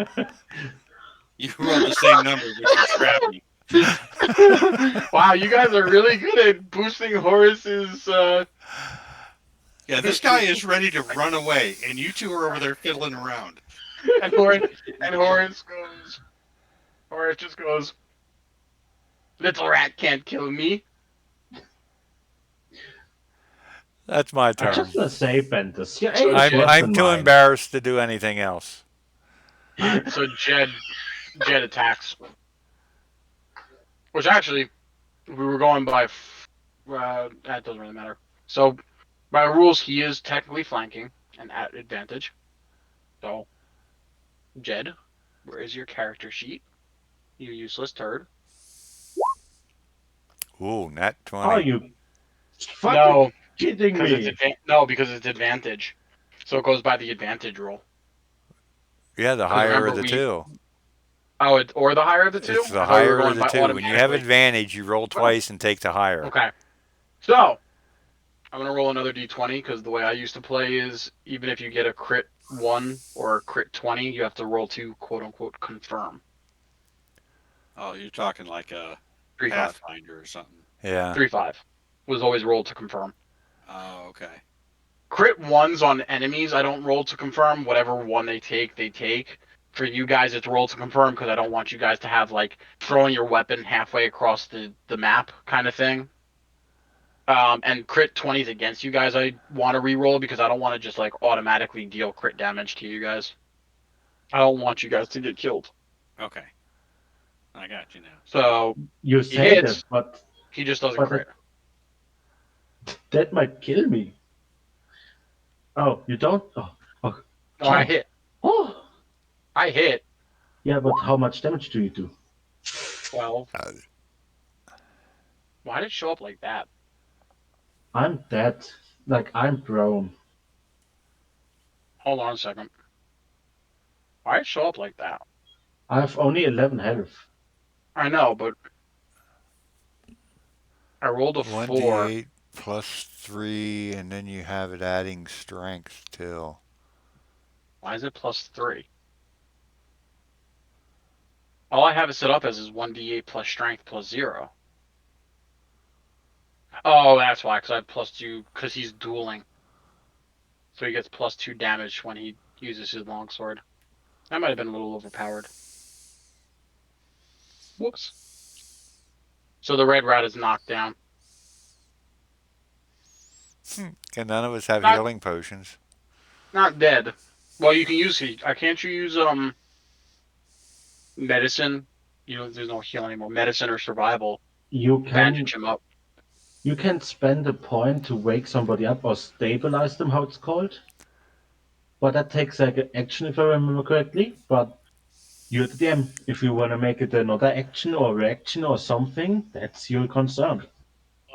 Speaker 4: goodness! You rolled the same number, which is crappy.
Speaker 1: Wow, you guys are really good at boosting Horace's.
Speaker 4: Yeah, this guy is ready to run away, and you two are over there fiddling around.
Speaker 1: And Horace goes. Horace just goes. Little rat can't kill me.
Speaker 2: That's my
Speaker 3: I just
Speaker 2: turn.
Speaker 3: want to say, Bendis, your aim
Speaker 1: So
Speaker 3: is
Speaker 2: I'm
Speaker 1: Jed.
Speaker 3: worse
Speaker 2: I'm
Speaker 3: than
Speaker 2: too
Speaker 3: mine.
Speaker 2: embarrassed to do anything else.
Speaker 1: All right. So Jed attacks. which actually we were going by. That doesn't really matter. So by rules, he is technically flanking and at advantage. So Jed, where is your character sheet? You useless turd.
Speaker 2: Ooh, nat
Speaker 3: Are
Speaker 2: 20.
Speaker 3: you fucking
Speaker 1: No,
Speaker 3: kidding
Speaker 1: because
Speaker 3: me?
Speaker 1: because it's advantage. So it goes by the advantage rule.
Speaker 2: Yeah, the
Speaker 1: Because
Speaker 2: higher of
Speaker 1: remember
Speaker 2: the
Speaker 1: we
Speaker 2: two.
Speaker 1: or the higher of the two.
Speaker 2: It's the
Speaker 1: I thought we were
Speaker 2: higher of
Speaker 1: going
Speaker 2: the
Speaker 1: by
Speaker 2: two. When you have
Speaker 1: automatically.
Speaker 2: advantage, you roll
Speaker 1: Well,
Speaker 2: twice and take the higher.
Speaker 1: okay. So I'm gonna roll another d20 because the way I used to play is even if you get a crit 1 or a crit 20, you have to roll to quote unquote confirm.
Speaker 4: Oh, you're talking like a
Speaker 1: 3-5.
Speaker 4: Pathfinder or something.
Speaker 2: Yeah.
Speaker 1: 3-5 was always rolled to confirm.
Speaker 4: Oh, okay.
Speaker 1: Crit ones on enemies, I don't roll to confirm. Whatever one they take, they take. For you guys, it's roll to confirm because I don't want you guys to have like throwing your weapon halfway across the map kind of thing. And crit 20s against you guys, I want to re-roll because I don't want to just like automatically deal crit damage to you guys. I don't want you guys to get killed.
Speaker 4: Okay. I got you now.
Speaker 1: So
Speaker 3: You
Speaker 1: he
Speaker 3: say that,
Speaker 1: hits,
Speaker 3: but
Speaker 1: he just doesn't
Speaker 3: but
Speaker 1: crit.
Speaker 3: that might kill me. Oh, you don't? Oh, oh,
Speaker 1: No, I
Speaker 3: oh,
Speaker 1: hit.
Speaker 3: oh.
Speaker 1: I hit
Speaker 3: Yeah, but how much damage do you do?
Speaker 1: 12.
Speaker 2: Uh,
Speaker 1: Why did it show up like that?
Speaker 3: I'm dead. Like I'm prone.
Speaker 1: Hold on a second. Why did it show up like that?
Speaker 3: I have only 11 health.
Speaker 1: I know, but I rolled a 4.
Speaker 2: 1d8 plus 3, and then you have it adding strength too.
Speaker 1: Why is it plus 3? All I have it set up as is 1d8 plus strength plus 0. Oh, that's why, because I have plus 2, because he's dueling. So he gets plus 2 damage when he uses his longsword. That might have been a little overpowered. Whoops. So the red rat is knocked down.
Speaker 2: And none of us have
Speaker 1: Not
Speaker 2: healing potions.
Speaker 1: not dead. Well, you can use I can't you use medicine? You know, there's no healing anymore. Medicine or survival.
Speaker 3: You
Speaker 1: Bandage
Speaker 3: can
Speaker 1: him up.
Speaker 3: you can spend a point to wake somebody up or stabilize them, how it's called. But that takes like an action if I remember correctly. But you're the DM. If you want to make it another action or reaction or something, that's your concern.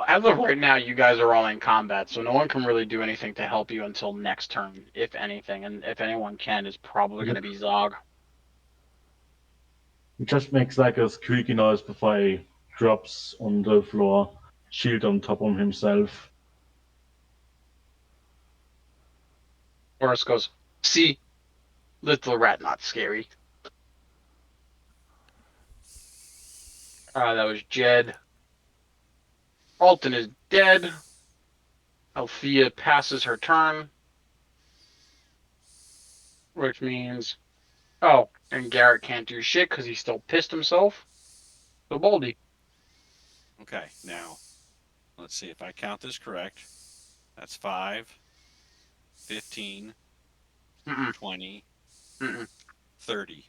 Speaker 1: As of right now, you guys are all in combat, so no one can really do anything to help you until next turn, if anything. And if anyone can, is probably going
Speaker 3: It
Speaker 1: to be Zog.
Speaker 3: just makes like a squeaky noise before he drops on the floor, shield on top of himself.
Speaker 1: Horace goes, "See, little rat, not scary." That was Jed. Alton is dead. Althea passes her turn, which means, oh, and Garrett can't do shit because he still pissed himself. So Baldy.
Speaker 4: Okay. Now, let's see if I count this correct. That's 5, 15,
Speaker 1: Mm-mm,
Speaker 4: 20,
Speaker 1: mm-mm.
Speaker 4: 30.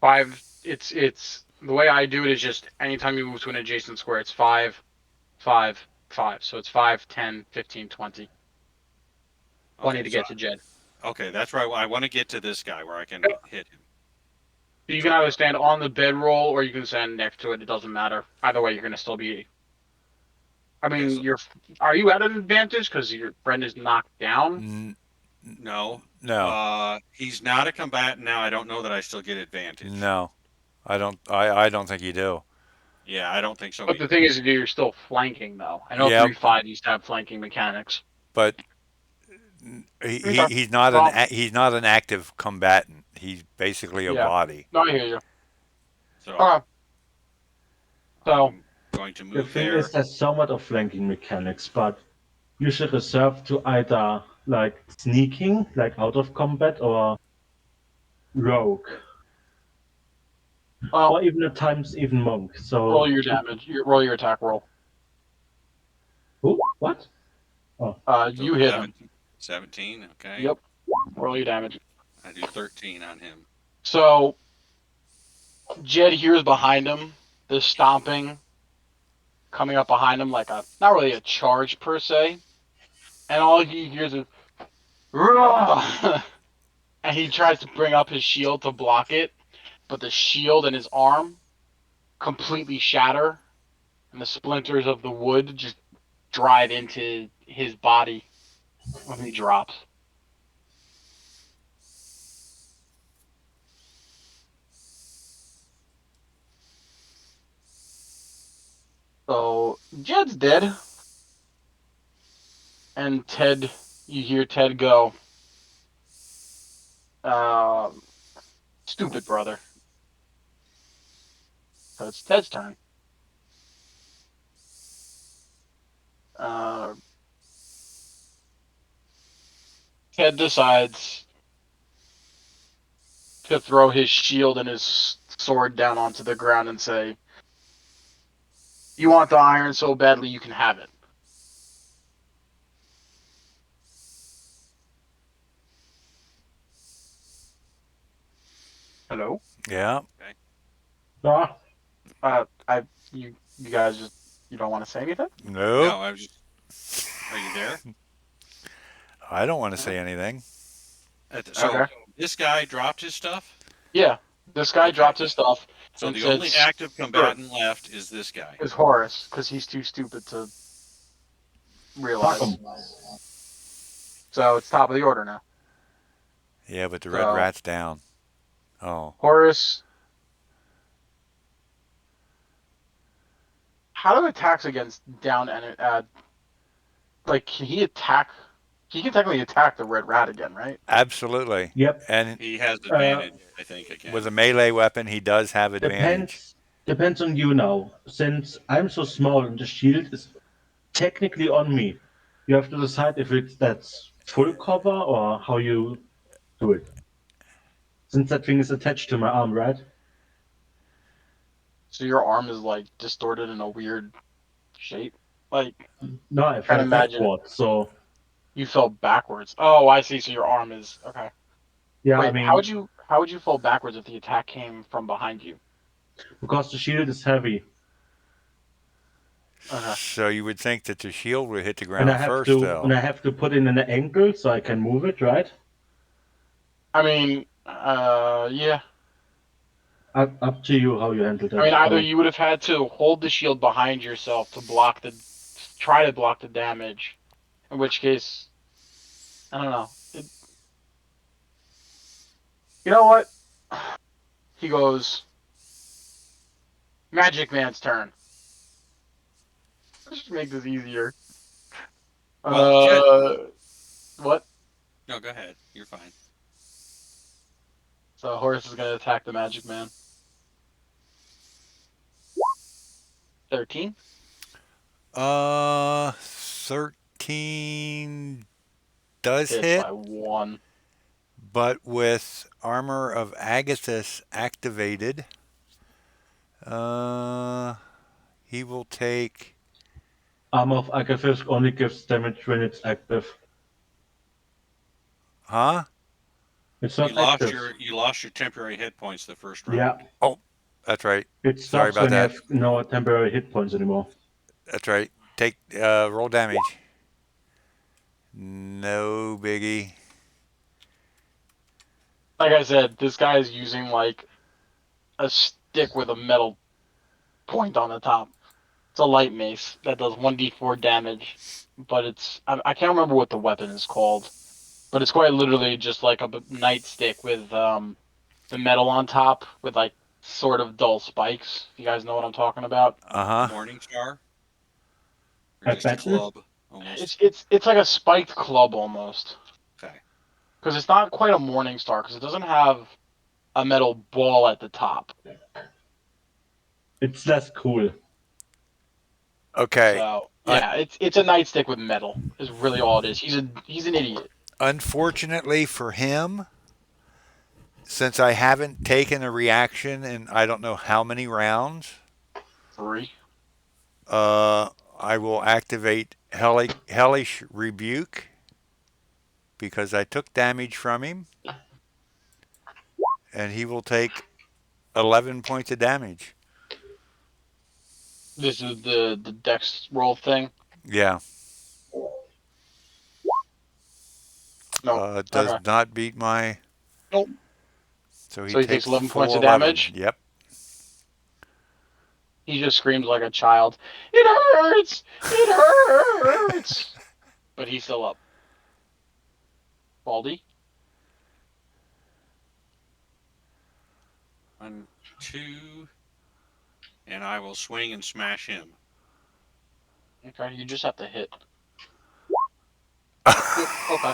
Speaker 1: 5. It's the way I do it is just anytime you move to an adjacent square, it's 5, 5, 5. So it's 5, 10, 15, 20. 20
Speaker 4: Okay.
Speaker 1: to
Speaker 4: So,
Speaker 1: get to Jed.
Speaker 4: okay. That's right. I want to get to this guy where I can hit him.
Speaker 1: You can
Speaker 4: So,
Speaker 1: either stand on the bedroll or you can stand next to it. It doesn't matter. Either way, you're going to still be. I
Speaker 4: okay.
Speaker 1: mean,
Speaker 4: So,
Speaker 1: you're. Are you at an advantage because your friend is knocked down?
Speaker 2: N-
Speaker 4: no.
Speaker 2: no,
Speaker 4: He's not a combatant now. I don't know that I still get advantage.
Speaker 2: no, I don't. I don't think you do.
Speaker 4: Yeah, I don't think so
Speaker 1: But the
Speaker 4: either.
Speaker 1: thing is, you're still flanking though. I know
Speaker 2: Yeah,
Speaker 1: 3-5 used to have flanking mechanics.
Speaker 2: but
Speaker 1: Okay.
Speaker 2: he's not
Speaker 1: Well,
Speaker 2: he's not an active combatant. He's basically a
Speaker 1: yeah.
Speaker 2: body.
Speaker 1: No, I hear you.
Speaker 4: So
Speaker 1: Okay. So,
Speaker 4: I'm going to
Speaker 3: The
Speaker 4: move
Speaker 3: thing is,
Speaker 4: there.
Speaker 3: there's somewhat of flanking mechanics, but you should reserve to either like sneaking, like out of combat, or rogue,
Speaker 1: well,
Speaker 3: or even at times even monk.
Speaker 1: roll
Speaker 3: So,
Speaker 1: your damage. Roll your attack roll.
Speaker 3: who? What? Oh,
Speaker 4: So
Speaker 1: You hit him.
Speaker 4: 17. 17. Okay.
Speaker 1: Yep. Roll your damage.
Speaker 4: I do 13 on him.
Speaker 1: So Jed hears behind him the stomping coming up behind him like a not really a charge per se, and all he hears is "Rah!" and he tries to bring up his shield to block it, but the shield and his arm completely shatter, and the splinters of the wood just drive into his body when he drops. So Jed's dead, and Ted, you hear Ted go, um, "Stupid brother." So it's Ted's turn. Uh, Ted decides to throw his shield and his sword down onto the ground and say, "You want the iron so badly, you can have it." Hello.
Speaker 2: Yeah.
Speaker 4: Okay.
Speaker 3: Ah,
Speaker 1: You guys just you don't want to say anything?
Speaker 2: Nope.
Speaker 4: No, I was just. Are you there?
Speaker 2: I don't want to say
Speaker 1: Mhm.
Speaker 2: anything.
Speaker 1: Okay.
Speaker 4: So this guy dropped his stuff.
Speaker 1: Yeah, this guy
Speaker 4: Okay.
Speaker 1: dropped his stuff
Speaker 4: So
Speaker 1: and
Speaker 4: the
Speaker 1: said,
Speaker 4: only active
Speaker 1: "Screw it."
Speaker 4: combatant left is this guy.
Speaker 1: Is Horace because he's too stupid to
Speaker 3: fuck 'em.
Speaker 1: realize. So it's top of the order now.
Speaker 2: Yeah, but the red
Speaker 1: So
Speaker 2: rat's down. Oh,
Speaker 1: Horace, how do attacks against down and like can he attack? He can technically attack the red rat again, right?
Speaker 2: absolutely.
Speaker 3: Yep.
Speaker 2: And
Speaker 4: He has
Speaker 3: Uh,
Speaker 4: advantage, I think,
Speaker 2: with a
Speaker 4: again.
Speaker 2: melee weapon, he does have advantage.
Speaker 3: depends on you now. Since I'm so small and the shield is technically on me, you have to decide if it's that's full cover or how you do it. Since that thing is attached to my arm, right?
Speaker 1: So your arm is like distorted in a weird shape. Like
Speaker 3: No, I
Speaker 1: trying to
Speaker 3: fell
Speaker 1: imagine
Speaker 3: backward. So
Speaker 1: you fell backwards. Oh, I see. So your arm is okay.
Speaker 3: yeah, I
Speaker 1: Wait,
Speaker 3: mean,
Speaker 1: how would you fall backwards if the attack came from behind you?
Speaker 3: because the shield is heavy,
Speaker 1: Okay.
Speaker 2: So you would think that the shield would hit the
Speaker 3: and I
Speaker 2: ground
Speaker 3: have
Speaker 2: first,
Speaker 3: to and
Speaker 2: though.
Speaker 3: I have to put in an angle so I can move it, right?
Speaker 1: I mean, yeah.
Speaker 3: Up to you how you handle
Speaker 1: I
Speaker 3: that.
Speaker 1: mean, either
Speaker 3: So
Speaker 1: you would have had to hold the shield behind yourself to block the, try to block the damage, in which case, I don't know. You know what? He goes, Magic Man's turn. Let's just make this easier.
Speaker 4: Well, Jed.
Speaker 1: Uh, what?
Speaker 4: No, go ahead. You're fine.
Speaker 1: So Horace is gonna attack the Magic Man. 13
Speaker 2: 13 does
Speaker 1: hits
Speaker 2: hit,
Speaker 1: by one.
Speaker 2: but with Armor of Agathis activated, uh, he will take.
Speaker 3: arm of Agathis only gives damage when it's active.
Speaker 2: Huh?
Speaker 3: It's not active.
Speaker 4: You lost your temporary hit points the first
Speaker 3: Yeah,
Speaker 4: round.
Speaker 2: Oh, that's right.
Speaker 3: it
Speaker 2: Sorry
Speaker 3: stops
Speaker 2: about
Speaker 3: when you
Speaker 2: that.
Speaker 3: have no temporary hit points anymore.
Speaker 2: That's right. Take roll damage. No biggie.
Speaker 1: Like I said, this guy is using like a stick with a metal point on the top. It's a light mace that does 1d4 damage, but I can't remember what the weapon is called, but it's quite literally just like a nightstick with the metal on top with like sort of dull spikes. You guys know what I'm talking about?
Speaker 2: Uh
Speaker 4: A
Speaker 2: huh.
Speaker 4: morning star, or
Speaker 3: At
Speaker 4: just a
Speaker 3: battle,
Speaker 4: club, almost.
Speaker 1: It's like a spiked club almost,
Speaker 4: Okay.
Speaker 1: because it's not quite a morning star because it doesn't have a metal ball at the top.
Speaker 3: it's less cool.
Speaker 2: Okay.
Speaker 1: So
Speaker 2: Un-
Speaker 1: yeah, it's a nightstick with metal is really all it is. He's an idiot.
Speaker 2: Unfortunately for him, since I haven't taken a reaction in I don't know how many rounds,
Speaker 1: 3.
Speaker 2: uh, I will activate Hellish Rebuke because I took damage from him, and he will take 11 points of damage.
Speaker 1: This is the dex roll thing.
Speaker 2: Yeah.
Speaker 1: Nope.
Speaker 2: Does
Speaker 1: Okay.
Speaker 2: not beat my.
Speaker 1: Nope.
Speaker 2: So he
Speaker 1: So he takes
Speaker 2: takes
Speaker 1: 11 points
Speaker 2: full
Speaker 1: of
Speaker 2: 11.
Speaker 1: damage.
Speaker 2: Yep.
Speaker 1: He just screams like a child. It hurts. It hurts. But he's still up. Baldy.
Speaker 4: 1, 2, and I will swing and smash him.
Speaker 1: Okay. You just have to hit. Yep. Okay.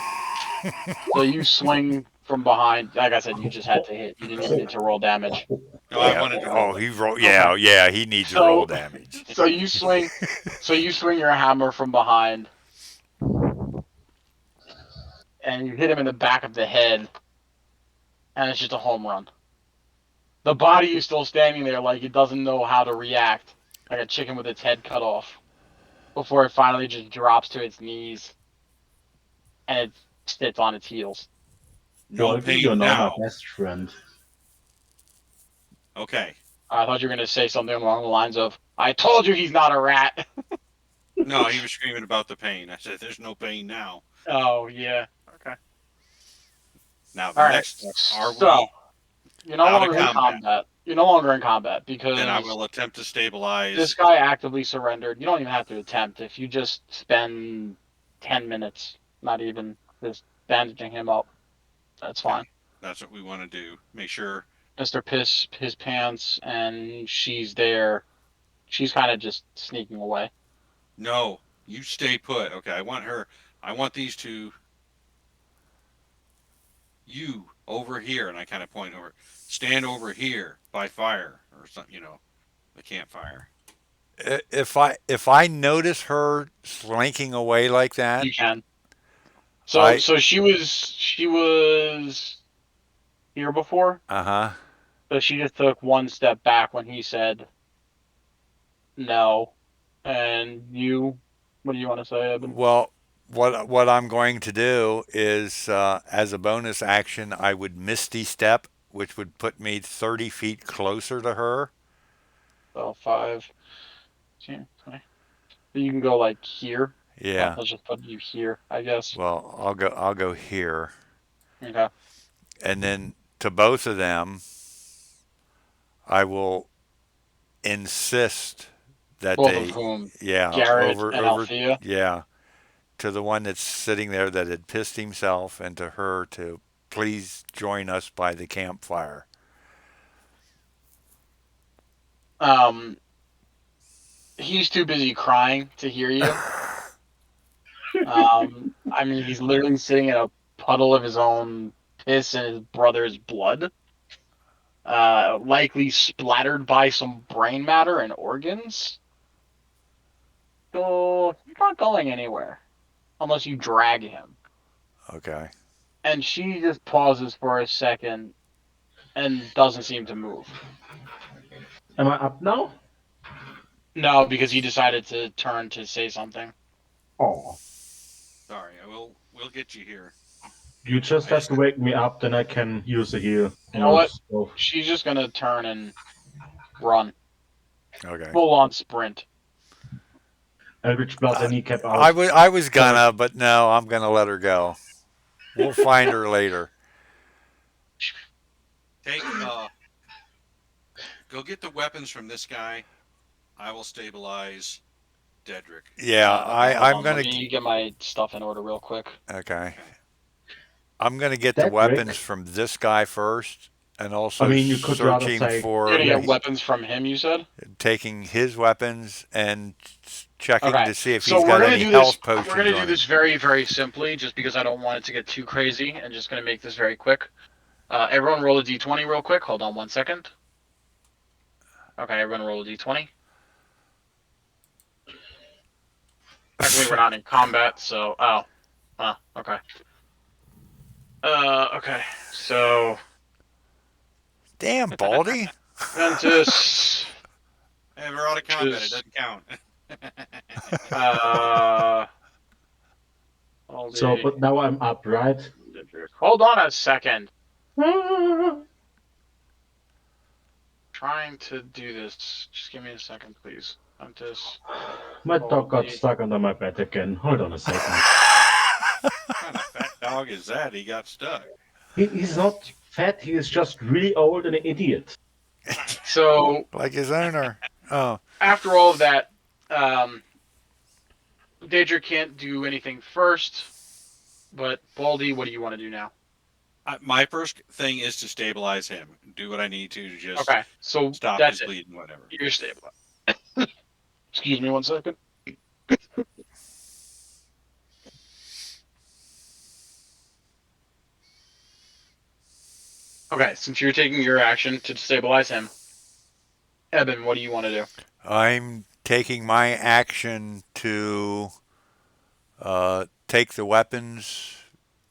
Speaker 1: So you swing from behind. Like I said, you just had to hit. You didn't even need to roll damage.
Speaker 4: No, I
Speaker 2: Yeah.
Speaker 4: wanted to
Speaker 2: Oh,
Speaker 4: roll it.
Speaker 2: he roll.
Speaker 1: Okay.
Speaker 2: Yeah, yeah. He needs to roll
Speaker 1: So
Speaker 2: damage.
Speaker 1: so you swing. So you swing your hammer from behind, and you hit him in the back of the head, and it's just a home run. The body is still standing there like it doesn't know how to react, like a chicken with its head cut off, before it finally just drops to its knees and it sits on its heels.
Speaker 4: No
Speaker 3: Baldy, you're
Speaker 4: pain
Speaker 3: now my
Speaker 4: now.
Speaker 3: best friend.
Speaker 4: Okay.
Speaker 1: I thought you were going to say something along the lines of, I told you he's not a rat.
Speaker 4: No, he was screaming about the pain. I said, "There's no pain now."
Speaker 1: Oh, yeah. Okay.
Speaker 4: Now the
Speaker 1: All right.
Speaker 4: next, are
Speaker 1: So,
Speaker 4: we
Speaker 1: you're no
Speaker 4: out of
Speaker 1: longer in
Speaker 4: combat?
Speaker 1: combat. You're no longer in combat
Speaker 4: Then I
Speaker 1: because
Speaker 4: will attempt to
Speaker 1: this
Speaker 4: stabilize.
Speaker 1: guy actively surrendered. You don't even have to attempt. If you just spend 10 minutes, not even, just bandaging him up, that's
Speaker 4: Okay,
Speaker 1: fine.
Speaker 4: that's what we want to do. Make sure.
Speaker 1: Mr. Piss his pants, and she's there. She's kind of just sneaking away.
Speaker 4: No, you stay put. Okay, I want her. I want these two. You over here, and I kind of point over. Stand over here by fire or something. The campfire.
Speaker 2: If I notice her slinking away like that,
Speaker 1: You can. So
Speaker 2: I
Speaker 1: so she was here before,
Speaker 2: uh-huh.
Speaker 1: but she just took one step back when he said no. And you, what do you want to say, Evan?
Speaker 2: Well, what I'm going to do is, as a bonus action, I would misty step, which would put me 30 feet closer to her.
Speaker 1: So 5, 10, 20. You can go like here. Well,
Speaker 2: Yeah.
Speaker 1: let's just put you here, I guess.
Speaker 2: Well, I'll go here,
Speaker 1: Okay.
Speaker 2: and then to both of them, I will insist that
Speaker 1: Both of
Speaker 2: they,
Speaker 1: whom,
Speaker 2: yeah,
Speaker 1: Garrett
Speaker 2: over
Speaker 1: and
Speaker 2: over,
Speaker 1: Althea.
Speaker 2: yeah, to the one that's sitting there that had pissed himself, and to her to please join us by the campfire.
Speaker 1: Um, he's too busy crying to hear you. I mean, he's literally sitting in a puddle of his own piss and his brother's blood, likely splattered by some brain matter and organs. So he's not going anywhere unless you drag him.
Speaker 2: Okay.
Speaker 1: And she just pauses for a second and doesn't seem to move.
Speaker 3: Am I up now?
Speaker 1: No, because he decided to turn to say something.
Speaker 3: Oh,
Speaker 4: Sorry, we'll get you here.
Speaker 3: you just
Speaker 4: I
Speaker 3: have
Speaker 4: just
Speaker 3: to wake me up, then I can use a heal
Speaker 1: You
Speaker 3: on
Speaker 1: know what?
Speaker 3: myself.
Speaker 1: She's just gonna turn and run.
Speaker 2: Okay.
Speaker 1: Full on sprint.
Speaker 3: Eldritch Blast
Speaker 2: I,
Speaker 3: and kneecap
Speaker 2: I
Speaker 3: out.
Speaker 2: was I was
Speaker 3: Then I
Speaker 2: gonna, but no, I'm gonna let her go. We'll find her later.
Speaker 4: take go get the weapons from this guy. I will stabilize Dedrick.
Speaker 2: Yeah,
Speaker 1: Okay, hold
Speaker 2: I'm
Speaker 1: on. Let
Speaker 2: gonna.
Speaker 1: me get my stuff in order real quick.
Speaker 2: Okay.
Speaker 4: Okay.
Speaker 2: I'm gonna get the weapons
Speaker 3: Cedric.
Speaker 2: from this guy first, and
Speaker 3: I
Speaker 2: also
Speaker 3: mean, you could rather
Speaker 2: searching
Speaker 3: say,
Speaker 1: You're
Speaker 2: for
Speaker 1: gonna
Speaker 3: yeah,
Speaker 1: get weapons from him, you said?
Speaker 2: taking his weapons and checking
Speaker 1: Okay.
Speaker 2: to see if
Speaker 1: So
Speaker 2: he's
Speaker 1: we're
Speaker 2: got
Speaker 1: gonna
Speaker 2: any
Speaker 1: do this.
Speaker 2: health
Speaker 1: We're
Speaker 2: potions
Speaker 1: gonna do
Speaker 2: on
Speaker 1: this
Speaker 2: him.
Speaker 1: very, very simply, just because I don't want it to get too crazy, and just gonna make this very quick. Everyone roll a d20 real quick. Hold on 1 second. Okay, everyone roll a d20. Technically, we're not in combat, so okay. Okay. So
Speaker 2: Damn, Baldy.
Speaker 1: Ventus,
Speaker 4: Hey, we're out of
Speaker 1: which
Speaker 4: combat. It
Speaker 1: is
Speaker 4: doesn't count.
Speaker 1: uh, all
Speaker 3: so,
Speaker 1: the.
Speaker 3: but now I'm up, right?
Speaker 1: Hold on a second.
Speaker 3: Ah,
Speaker 1: Trying to do this. Just give me a second, please. Apprentice,
Speaker 3: My dog got
Speaker 1: Baldy.
Speaker 3: stuck under my bed again. Hold on a second.
Speaker 4: What kind of fat dog is that? He got stuck.
Speaker 3: He's not fat, he is just really old and an idiot.
Speaker 1: So
Speaker 2: Like his owner. Oh,
Speaker 1: after all of that, um, Daedra can't do anything first. But Baldy, what do you want to do now?
Speaker 4: My first thing is to stabilize him. Do what I need to just
Speaker 1: Okay, so
Speaker 4: stop
Speaker 1: that's
Speaker 4: his
Speaker 1: it.
Speaker 4: bleeding, whatever.
Speaker 1: You're stable. Excuse me 1 second. Okay, since you're taking your action to stabilize him, Eben, what do you want to do?
Speaker 2: I'm taking my action to take the weapons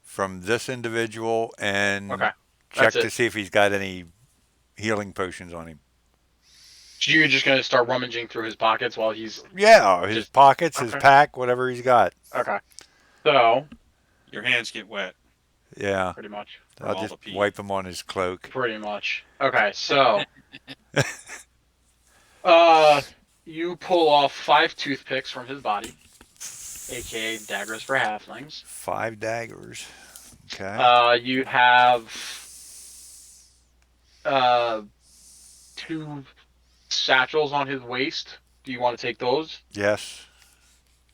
Speaker 2: from this individual and
Speaker 1: Okay, that's
Speaker 2: check to
Speaker 1: it.
Speaker 2: see if he's got any healing potions on him.
Speaker 1: So you're just gonna start rummaging through his pockets while he's
Speaker 2: Yeah, his
Speaker 1: just
Speaker 2: pockets, his
Speaker 1: okay.
Speaker 2: pack, whatever he's got.
Speaker 1: Okay, so
Speaker 4: Your hands get wet
Speaker 2: Yeah,
Speaker 1: pretty much,
Speaker 4: from
Speaker 2: I'll
Speaker 4: all
Speaker 2: just
Speaker 4: the pee.
Speaker 2: wipe him on his cloak.
Speaker 1: pretty much. Okay, so uh, you pull off 5 toothpicks from his body, aka daggers for halflings.
Speaker 2: 5 daggers. Okay.
Speaker 1: You have uh 2 satchels on his waist. Do you want to take those?
Speaker 2: Yes.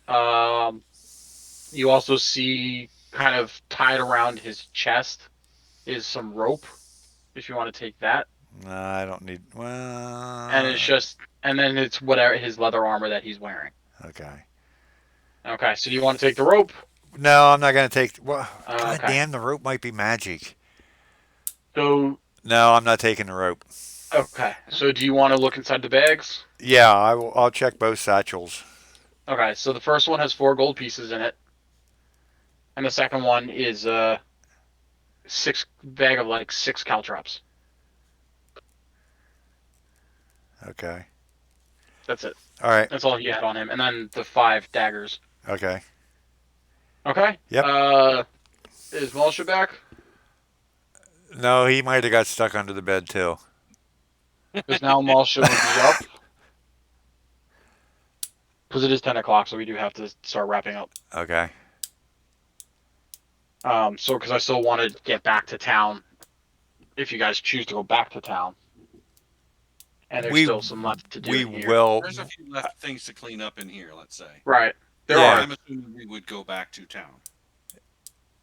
Speaker 1: Um, you also see kind of tied around his chest is some rope. If you want to take that,
Speaker 2: No, I don't need.
Speaker 1: and it's
Speaker 2: Well,
Speaker 1: just, and then it's whatever his leather armor that he's wearing.
Speaker 2: okay.
Speaker 1: Okay, so do you want to take the rope?
Speaker 2: No, I'm not gonna take. Well, god
Speaker 1: Okay,
Speaker 2: damn, the rope might be magic.
Speaker 1: so
Speaker 2: No, I'm not taking the rope.
Speaker 1: so do you want to look inside the bags?
Speaker 2: Yeah, I will. I'll check both satchels.
Speaker 1: Okay, so the first one has 4 gold pieces in it, and the second one is a 6 bag of like 6 caltrops.
Speaker 2: Okay.
Speaker 1: That's it.
Speaker 2: All right.
Speaker 1: That's all he had on him, and then the 5 daggers.
Speaker 2: Okay.
Speaker 1: Okay.
Speaker 2: Yep.
Speaker 1: Is Malsha back?
Speaker 2: No, he might have got stuck under the bed too.
Speaker 1: Because now Malsha would be up. Because it is 10 o'clock, so we do have to start wrapping up.
Speaker 2: Okay.
Speaker 1: So because I still want to get back to town, if you guys choose to go back to town, and there's
Speaker 2: We
Speaker 1: still some left to do
Speaker 2: we
Speaker 1: in here.
Speaker 2: will.
Speaker 4: There's a few left things to clean up in here, let's say.
Speaker 1: Right. There
Speaker 4: So
Speaker 2: Yeah.
Speaker 1: are.
Speaker 4: I'm assuming we would go back to town.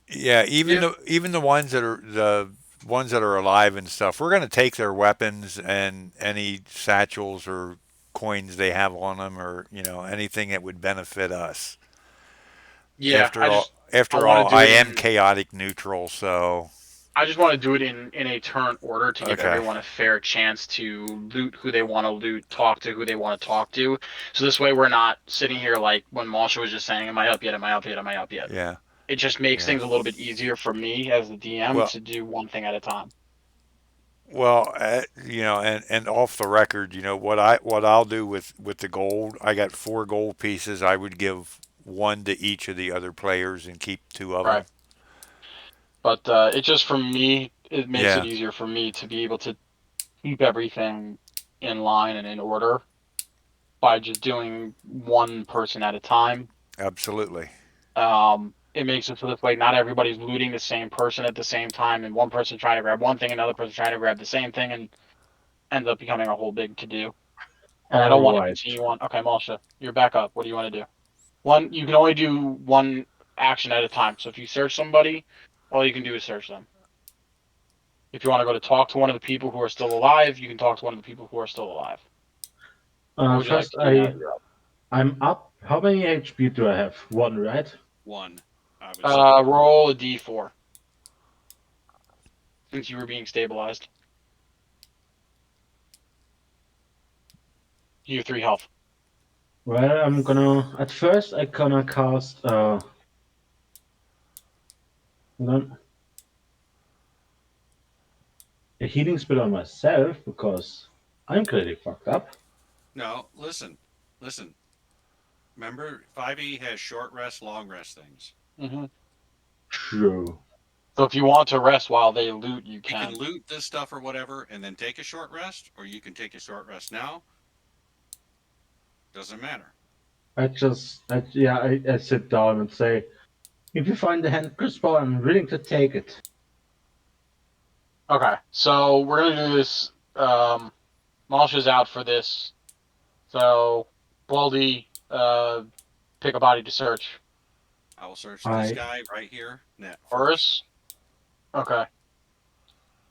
Speaker 2: Yeah. Even
Speaker 1: Yeah.
Speaker 2: the ones that are the ones that are alive and stuff. We're gonna take their weapons and any satchels or coins they have on them, or anything that would benefit us.
Speaker 1: Yeah. I
Speaker 2: After
Speaker 1: want to
Speaker 2: all,
Speaker 1: do
Speaker 2: I
Speaker 1: it
Speaker 2: am
Speaker 1: in.
Speaker 2: chaotic neutral, so
Speaker 1: I just want to do it in a turn order to give
Speaker 2: okay.
Speaker 1: everyone a fair chance to loot who they want to loot, talk to who they want to talk to. So this way we're not sitting here like when Malsha was just saying, "Am I up yet? Am I up yet? Am I up yet?"
Speaker 2: Yeah.
Speaker 1: It just makes
Speaker 2: Yeah.
Speaker 1: things a little bit easier for me as the DM
Speaker 2: Well,
Speaker 1: to do one thing at a time.
Speaker 2: and off the record, what I'll do with the gold. I got 4 gold pieces. I would give one to each of the other players and keep 2 of them.
Speaker 1: Right. But it just for me, it makes it
Speaker 2: Yeah,
Speaker 1: easier for me to be able to keep everything in line and in order by just doing one person at a time.
Speaker 2: absolutely.
Speaker 1: It makes it so this way not everybody's looting the same person at the same time, and one person trying to grab one thing, another person trying to grab the same thing, and ends up becoming a whole big to do. And I
Speaker 3: All
Speaker 1: don't want to
Speaker 3: right.
Speaker 1: continue on. Okay, Malsha, you're back up. What do you want to do? One, you can only do one action at a time. So if you search somebody, all you can do is search them. If you want to go to talk to one of the people who are still alive, you can talk to one of the people who are still alive. What would you like
Speaker 3: First,
Speaker 1: to do now that you're up?
Speaker 3: I'm up. How many HP do I have? One, right?
Speaker 4: One, I would say.
Speaker 1: Roll a d4 since you were being stabilized. You have 3 health.
Speaker 3: Well, I'm gonna. At first, I gonna cast. Hold on, a healing spell on myself because I'm clearly fucked up.
Speaker 4: No, listen. Remember, 5e has short rest, long rest things.
Speaker 1: Hmm.
Speaker 3: True.
Speaker 1: So if you want to rest while they loot, you
Speaker 4: You can
Speaker 1: can.
Speaker 4: loot this stuff or whatever and then take a short rest, or you can take a short rest now. Doesn't matter.
Speaker 3: I sit down and say, if you find the hand crossbow, I'm willing to take it.
Speaker 1: Okay, so we're gonna do this. Malsh is out for this, so Baldy, pick a body to search.
Speaker 4: I will search this
Speaker 3: I
Speaker 4: guy right here net first.
Speaker 1: Horace. Okay.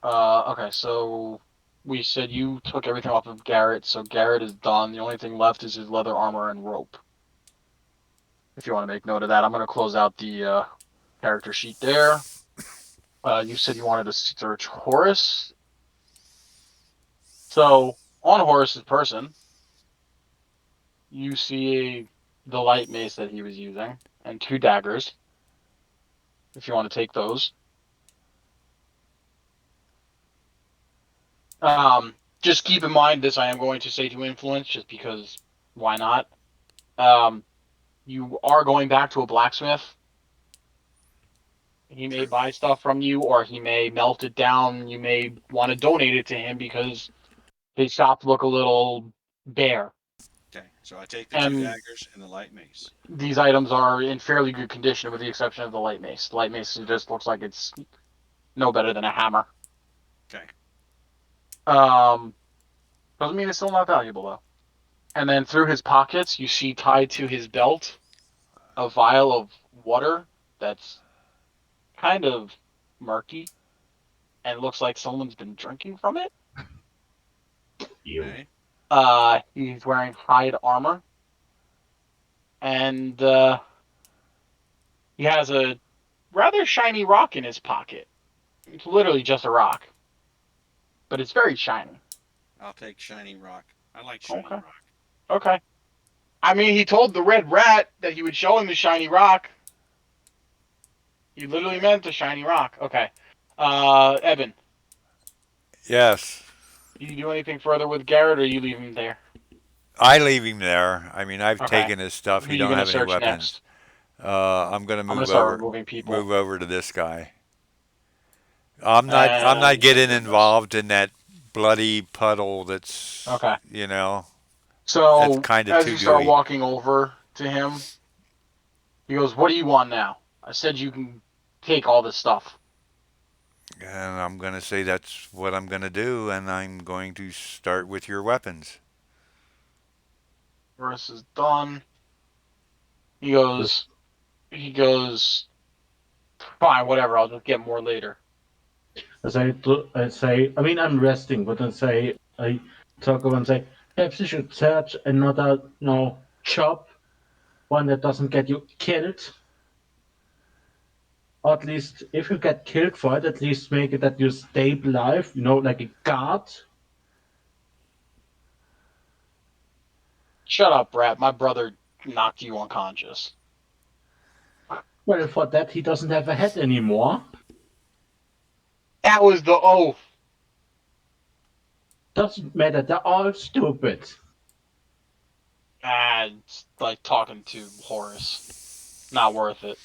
Speaker 1: Okay. So we said you took everything off of Garrett, so Garrett is done. The only thing left is his leather armor and rope. If you want to make note of that, I'm gonna close out the character sheet there. You said you wanted to search Horace. So on Horace's person, you see the light mace that he was using and two daggers. If you want to take those, just keep in mind this. I am going to say to influence, just because why not? Um, you are going back to a blacksmith. He may
Speaker 4: True.
Speaker 1: buy stuff from you, or he may melt it down. You may want to donate it to him because his shop look a little bare.
Speaker 4: Okay, so I take the two
Speaker 1: And
Speaker 4: daggers and the light mace.
Speaker 1: these items are in fairly good condition, with the exception of the light mace. The light mace just looks like it's no better than a hammer.
Speaker 4: Okay,
Speaker 1: Um, doesn't mean it's still not valuable though. And then through his pockets, you see tied to his belt a vial of water that's kind of murky and looks like someone's been drinking from it.
Speaker 3: you.
Speaker 4: okay.
Speaker 1: He's wearing hide armor, and he has a rather shiny rock in his pocket. It's literally just a rock, but it's very shiny.
Speaker 4: I'll take shiny rock. I like shiny
Speaker 1: Okay.
Speaker 4: rock.
Speaker 1: Okay. I mean, he told the red rat that he would show him the shiny rock. He literally
Speaker 4: Okay.
Speaker 1: meant the shiny rock. Okay. Evan,
Speaker 2: Yes,
Speaker 1: do you do anything further with Garrett, or you leave him there?
Speaker 2: I leave him there. I mean, I've
Speaker 1: Okay.
Speaker 2: taken his stuff.
Speaker 1: Who are
Speaker 2: He
Speaker 1: you
Speaker 2: don't
Speaker 1: gonna
Speaker 2: have any
Speaker 1: search
Speaker 2: weapons.
Speaker 1: next?
Speaker 2: I'm gonna
Speaker 1: I'm gonna start removing
Speaker 2: move
Speaker 1: people,
Speaker 2: over to this guy. I'm not
Speaker 1: and
Speaker 2: getting
Speaker 1: everyone goes.
Speaker 2: involved in that bloody puddle that's,
Speaker 1: Okay.
Speaker 2: you know, that's
Speaker 1: So
Speaker 2: kind of
Speaker 1: as
Speaker 2: too
Speaker 1: you start
Speaker 2: gooey.
Speaker 1: walking over to him, he goes, "What do you want now? I said you can take all this stuff."
Speaker 2: And I'm gonna say that's what I'm gonna do, and I'm going to start with your weapons.
Speaker 1: Russ is done. He
Speaker 3: Just
Speaker 1: goes. He goes. Fine, whatever. I'll just get more later.
Speaker 3: I mean, I'm resting, but I talk over and say, perhaps you should search another, job, one that doesn't get you killed. Or at least, if you get killed for it, at least make it that you stay alive, like a guard.
Speaker 1: Shut up, Brad. My brother knocked you unconscious.
Speaker 3: Well, for that, he doesn't have a head anymore.
Speaker 1: That was the oath.
Speaker 3: Doesn't matter, they're all stupid.
Speaker 1: It's like talking to Horace. Not worth it.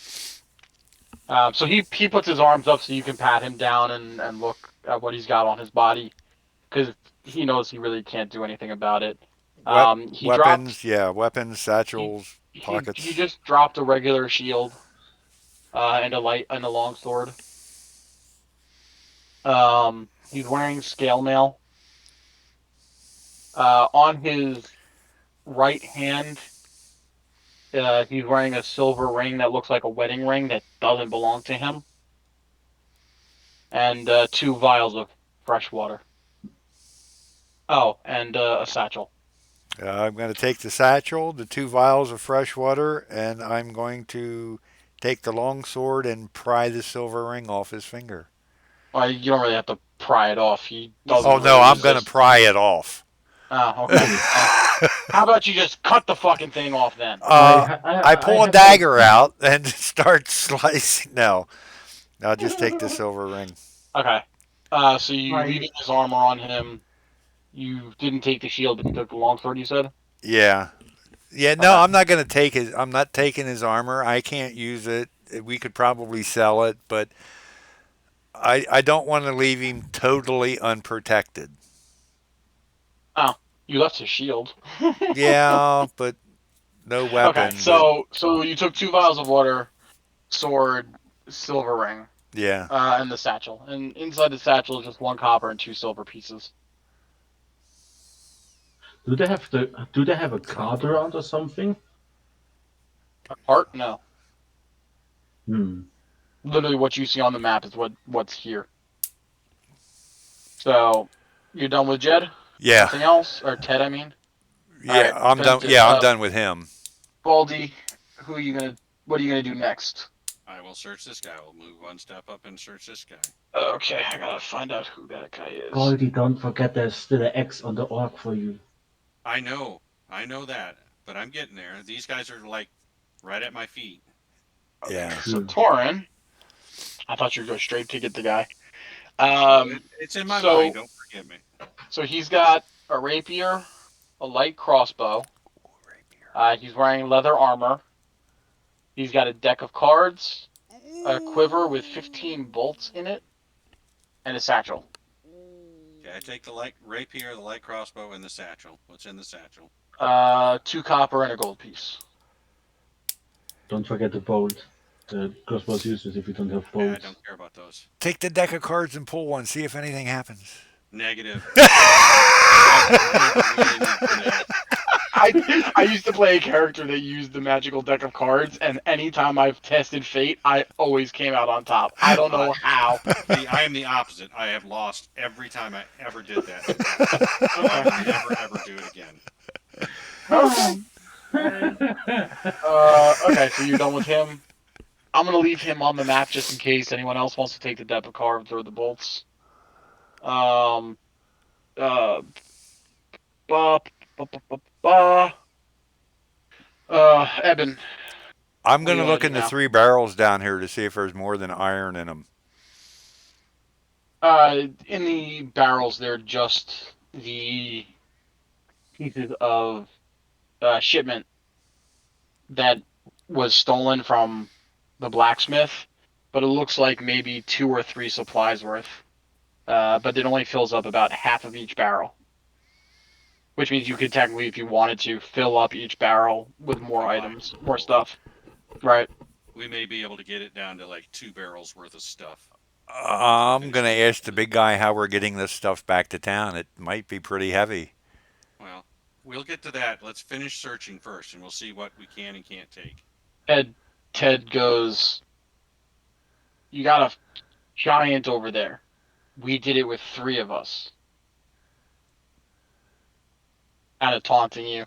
Speaker 1: So he puts his arms up so you can pat him down and look at what he's got on his body, because he knows he really can't do anything about it. He dropped
Speaker 2: Weapons, yeah, weapons,
Speaker 1: he
Speaker 2: satchels,
Speaker 1: he
Speaker 2: pockets.
Speaker 1: just dropped a regular shield and a long sword. He's wearing scale mail. On his right hand, he's wearing a silver ring that looks like a wedding ring that doesn't belong to him, and two vials of fresh water. Oh, and a satchel.
Speaker 2: I'm going to take the satchel, the two vials of fresh water, and I'm going to take the long sword and pry the silver ring off his finger.
Speaker 1: You don't really have to pry it off. He
Speaker 4: He's
Speaker 2: Oh
Speaker 1: doesn't
Speaker 2: no,
Speaker 1: really
Speaker 2: I'm going to
Speaker 1: resist.
Speaker 2: pry it off.
Speaker 1: Oh, okay.
Speaker 3: Well,
Speaker 1: How about you just cut the fucking thing off then?
Speaker 2: uh, I
Speaker 3: I
Speaker 2: pull a
Speaker 3: have a
Speaker 2: dagger out and start slicing. No, I'll just take the silver ring.
Speaker 1: Okay. So you
Speaker 3: I
Speaker 1: leaving his armor on him. You didn't take the shield, but you took the longsword. You said.
Speaker 2: Yeah, yeah. No,
Speaker 1: Okay.
Speaker 2: I'm not going to take his. I'm not taking his armor. I can't use it. We could probably sell it, but I don't want to leave him totally unprotected.
Speaker 1: Oh. You left his shield.
Speaker 2: Yeah, but no
Speaker 1: Okay,
Speaker 2: weapon. But
Speaker 1: so you took 2 vials of water, sword, silver ring,
Speaker 2: yeah,
Speaker 1: and the satchel. And inside the satchel is just 1 copper and 2 silver pieces.
Speaker 3: Do they have a card around or something?
Speaker 1: A cart? No.
Speaker 3: Hmm.
Speaker 1: Literally, what you see on the map is what's here. So you're done with Jed?
Speaker 2: yeah,
Speaker 1: Nothing else, or Ted? I mean. All
Speaker 2: yeah.
Speaker 1: right,
Speaker 2: I'm done. Yeah, I'm done with him.
Speaker 1: Baldy. Who are you gonna? What are you gonna do next?
Speaker 4: I will search this guy. We'll move one step up and search this guy.
Speaker 1: Okay, I gotta find out who that guy is.
Speaker 3: Baldy, don't forget there's still an X on the orc for you.
Speaker 4: I know, I know that, but I'm getting there. These guys are like right at my feet.
Speaker 1: Okay,
Speaker 2: Yeah.
Speaker 1: so
Speaker 3: True.
Speaker 1: Torin. I thought you'd go straight to get the guy.
Speaker 4: No,
Speaker 1: Um,
Speaker 4: it's in my mind.
Speaker 1: so
Speaker 4: Don't forget me.
Speaker 1: so he's got a rapier, a light crossbow. He's wearing leather armor. He's got a deck of cards, a quiver with 15 bolts in it, and a satchel.
Speaker 4: Okay, I take the light rapier, the light crossbow, and the satchel. What's in the satchel?
Speaker 1: 2 copper and a gold piece.
Speaker 3: Don't forget the bolt. The crossbow's useless if you don't have
Speaker 4: Yeah, I
Speaker 3: bolts.
Speaker 4: don't care about those.
Speaker 2: Take the deck of cards and pull one. See if anything happens.
Speaker 4: Negative. I've never win in that.
Speaker 1: I used to play a character that used the magical deck of cards, and anytime I've tested fate, I always came out on top. I don't
Speaker 4: Uh,
Speaker 1: know how.
Speaker 4: See, I am the opposite. I have lost every time I ever did that in the past. So I
Speaker 1: Okay.
Speaker 4: will never ever do it again.
Speaker 1: Okay. Alright. Okay, so you're done with him. I'm gonna leave him on the map just in case anyone else wants to take the deck of cards or the bolts. Um. Uh. Ba, ba, ba, ba, ba. Eben,
Speaker 2: I'm
Speaker 1: what do
Speaker 2: gonna
Speaker 1: you want
Speaker 2: look
Speaker 1: to do
Speaker 2: in the
Speaker 1: now?
Speaker 2: 3 barrels down here to see if there's more than iron in them.
Speaker 1: In the barrels, they're just the pieces of shipment that was stolen from the blacksmith, but it looks like maybe 2 or 3 supplies worth. But it only fills up about half of each barrel, which means you could technically, if you wanted to, fill up each barrel with more
Speaker 4: Combined.
Speaker 1: items, more stuff. Right.
Speaker 4: We may be able to get it down to like 2 barrels worth of stuff once we
Speaker 2: I'm
Speaker 4: finish
Speaker 2: gonna
Speaker 4: the
Speaker 2: ask
Speaker 4: rest
Speaker 2: the
Speaker 4: of it.
Speaker 2: big guy how we're getting this stuff back to town. It might be pretty heavy.
Speaker 4: Well, we'll get to that. Let's finish searching first, and we'll see what we can and can't take.
Speaker 1: Ted, Ted goes, "You got a giant over there. We did it with 3 of us." Kind of taunting you.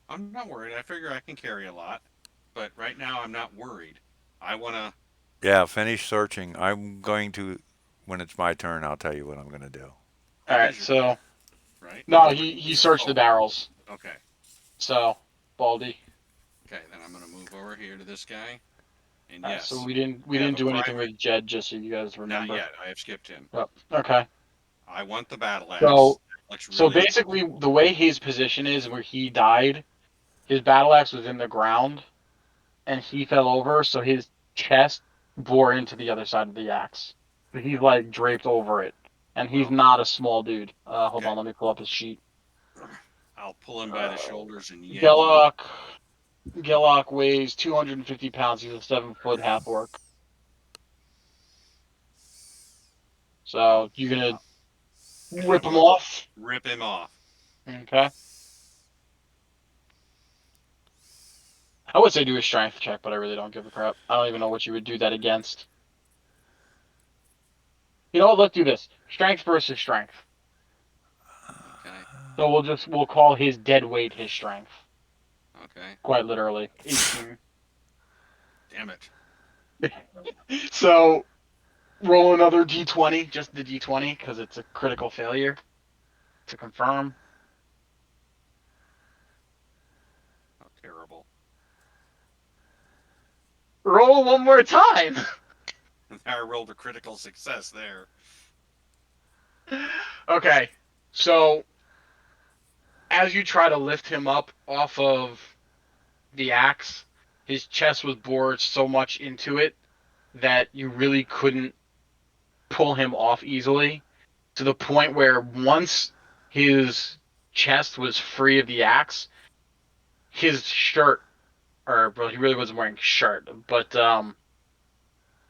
Speaker 4: I'm not worried. I figure I can carry a lot, but right now I'm not worried. I want to.
Speaker 2: Yeah, finish searching. I'm going to, when it's my turn, I'll tell you what I'm gonna do.
Speaker 1: All
Speaker 4: It
Speaker 1: right,
Speaker 4: is your turn,
Speaker 1: so
Speaker 4: right?
Speaker 1: no,
Speaker 4: Or
Speaker 1: he
Speaker 4: is it?
Speaker 1: searched the
Speaker 4: Oh,
Speaker 1: barrels.
Speaker 4: okay.
Speaker 1: So Baldy.
Speaker 4: Okay, then I'm going to move over here to this guy. And
Speaker 1: All right, so
Speaker 4: yes,
Speaker 1: we
Speaker 4: I have
Speaker 1: didn't
Speaker 4: a
Speaker 1: do anything
Speaker 4: private.
Speaker 1: with Jed, just so you guys
Speaker 4: Not
Speaker 1: remember.
Speaker 4: yet. I have skipped him.
Speaker 1: Oh, okay.
Speaker 4: I want the battle axe.
Speaker 1: So
Speaker 4: Looks
Speaker 1: so
Speaker 4: really
Speaker 1: basically, the way his position is, where he died, his battle axe was in the ground, and he fell over, so his chest bore into the other side of the axe. So he's like draped over it, and he's
Speaker 4: well.
Speaker 1: not a small dude. Hold
Speaker 4: Okay,
Speaker 1: on, let me pull up his sheet.
Speaker 4: I'll pull him by the
Speaker 1: Uh,
Speaker 4: shoulders and yank him.
Speaker 1: Gellock Gellock weighs 250 pounds. He's a 7 foot half orc. So you're gonna
Speaker 4: Uh, and I'm
Speaker 1: rip him
Speaker 4: gonna
Speaker 1: off.
Speaker 4: rip him off.
Speaker 1: Okay. I would say do a strength check, but I really don't give a crap. I don't even know what you would do that against. You know what? Let's do this. Strength versus strength.
Speaker 4: Okay,
Speaker 1: So we'll call his dead weight his strength.
Speaker 4: okay.
Speaker 1: Quite literally. 18.
Speaker 4: Damn it.
Speaker 1: So roll another d20, just the d20, because it's a critical failure to confirm.
Speaker 4: How terrible.
Speaker 1: Roll one more time.
Speaker 4: I rolled a critical success there.
Speaker 1: Okay. So as you try to lift him up off of the axe, his chest was bored so much into it that you really couldn't pull him off easily, to the point where once his chest was free of the axe. His shirt, or well, he really wasn't wearing a shirt, but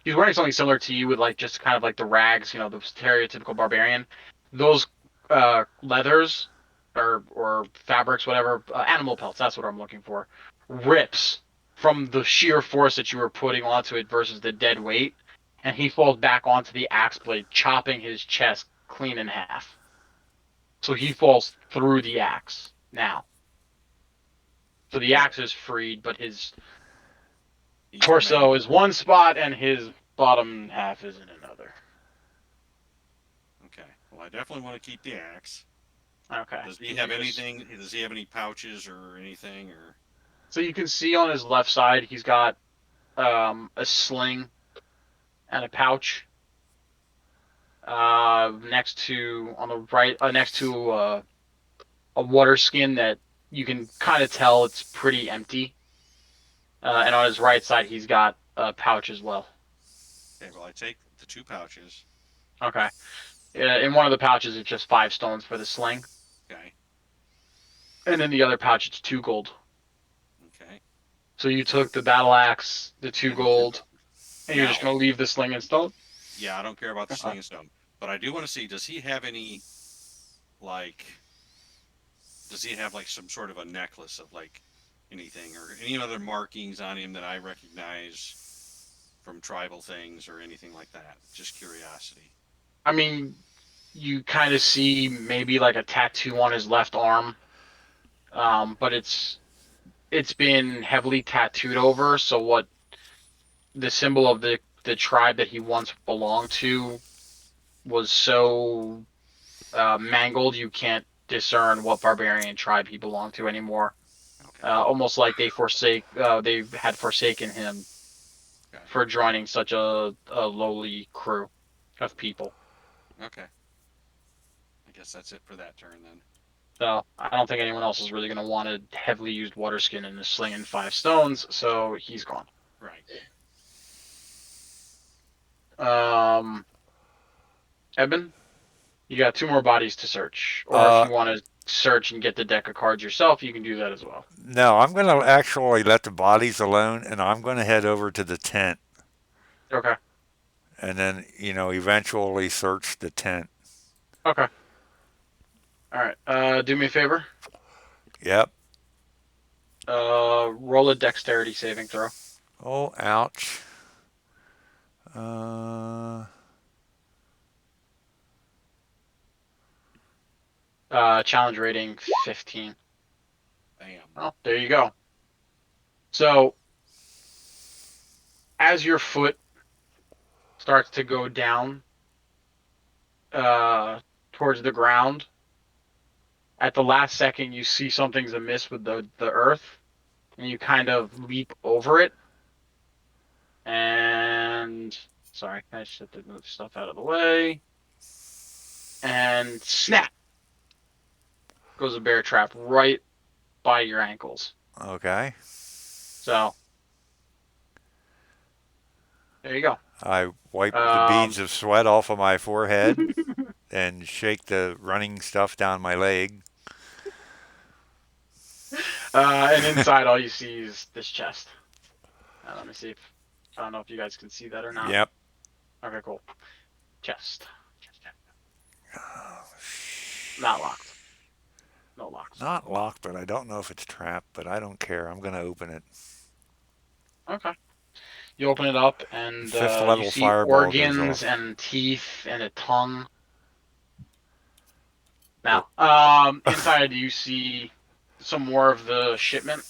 Speaker 1: he was wearing something similar to you with like just kind of like the rags, the stereotypical barbarian. Those leathers or fabrics, whatever, animal pelts. That's what I'm looking for. Rips from the sheer force that you were putting onto it versus the dead weight, and he falls back onto the axe blade, chopping his chest clean in half. So he falls through the axe now. So the
Speaker 4: Okay.
Speaker 1: axe is freed, but his
Speaker 4: He's
Speaker 1: torso is
Speaker 4: mangled.
Speaker 1: one spot and his bottom half is in another.
Speaker 4: Okay. Well, I definitely want to keep the axe.
Speaker 1: Okay.
Speaker 4: Does he have
Speaker 1: You just
Speaker 4: anything? Does he have any pouches or anything? Or
Speaker 1: So you can see on his left side he's got a sling and a pouch. Next to on the right, next to a water skin that you can kind of tell it's pretty empty. And on his right side he's got a pouch as well.
Speaker 4: okay, well, I take the two pouches.
Speaker 1: Okay. In one of the pouches it's just 5 stones for the sling,
Speaker 4: Okay.
Speaker 1: and in the other pouch it's 2 gold.
Speaker 4: Okay.
Speaker 1: So you took the battle axe, the two
Speaker 4: And the two
Speaker 1: gold,
Speaker 4: gold.
Speaker 1: and you're just
Speaker 4: Now,
Speaker 1: gonna leave the sling and stone.
Speaker 4: yeah, I don't care about the
Speaker 1: Okay.
Speaker 4: sling and stone, but I do want to see. Does he have any like? Does he have like some sort of a necklace of like anything or any other markings on him that I recognize from tribal things or anything like that? Just curiosity.
Speaker 1: I mean, you kind of see maybe like a tattoo on his left arm, but it's been heavily tattooed over. So what the symbol of the tribe that he once belonged to was so mangled, you can't discern what barbarian tribe he belonged to anymore.
Speaker 4: Okay.
Speaker 1: Almost like they had forsaken him
Speaker 4: Okay.
Speaker 1: for joining such a lowly crew of people.
Speaker 4: Okay. I guess that's it for that turn then.
Speaker 1: So I don't think anyone else is really going to want a heavily used water skin and a sling and 5 stones, so he's gone.
Speaker 4: Right.
Speaker 1: Um, Eben, you got 2 more bodies to search, or if
Speaker 2: Uh,
Speaker 1: you want to search and get the deck of cards yourself, you can do that as well.
Speaker 2: no, I'm going to actually let the bodies alone, and I'm going to head over to the tent,
Speaker 1: Okay.
Speaker 2: and then eventually search the tent.
Speaker 1: Okay. All right. Do me a favor.
Speaker 2: Yep.
Speaker 1: Roll a dexterity saving throw.
Speaker 2: Oh, ouch. Uh,
Speaker 1: Challenge rating 15.
Speaker 4: Bam.
Speaker 1: Well, there you go. So as your foot starts to go down, uh, towards the ground, at the last second you see something's amiss with the earth, and you kind of leap over it. And sorry, I just have to move stuff out of the way. And snap goes a bear trap right by your ankles.
Speaker 2: okay.
Speaker 1: So there you go.
Speaker 2: I wipe the beads
Speaker 1: Um,
Speaker 2: of sweat off of my forehead and shake the running stuff down my leg.
Speaker 1: and inside all you see is this chest. Let me see if I don't know if you guys can see that or not.
Speaker 2: Yep.
Speaker 1: Okay, cool. Chest. Not locked. No locks.
Speaker 2: Not locked, but I don't know if it's trapped, but I don't care. I'm going to open it.
Speaker 1: Okay. You open it up and
Speaker 2: Fifth
Speaker 1: you
Speaker 2: level
Speaker 1: see
Speaker 2: fireball goes
Speaker 1: organs
Speaker 2: off.
Speaker 1: and teeth and a tongue. Now, inside you see some more of the shipment,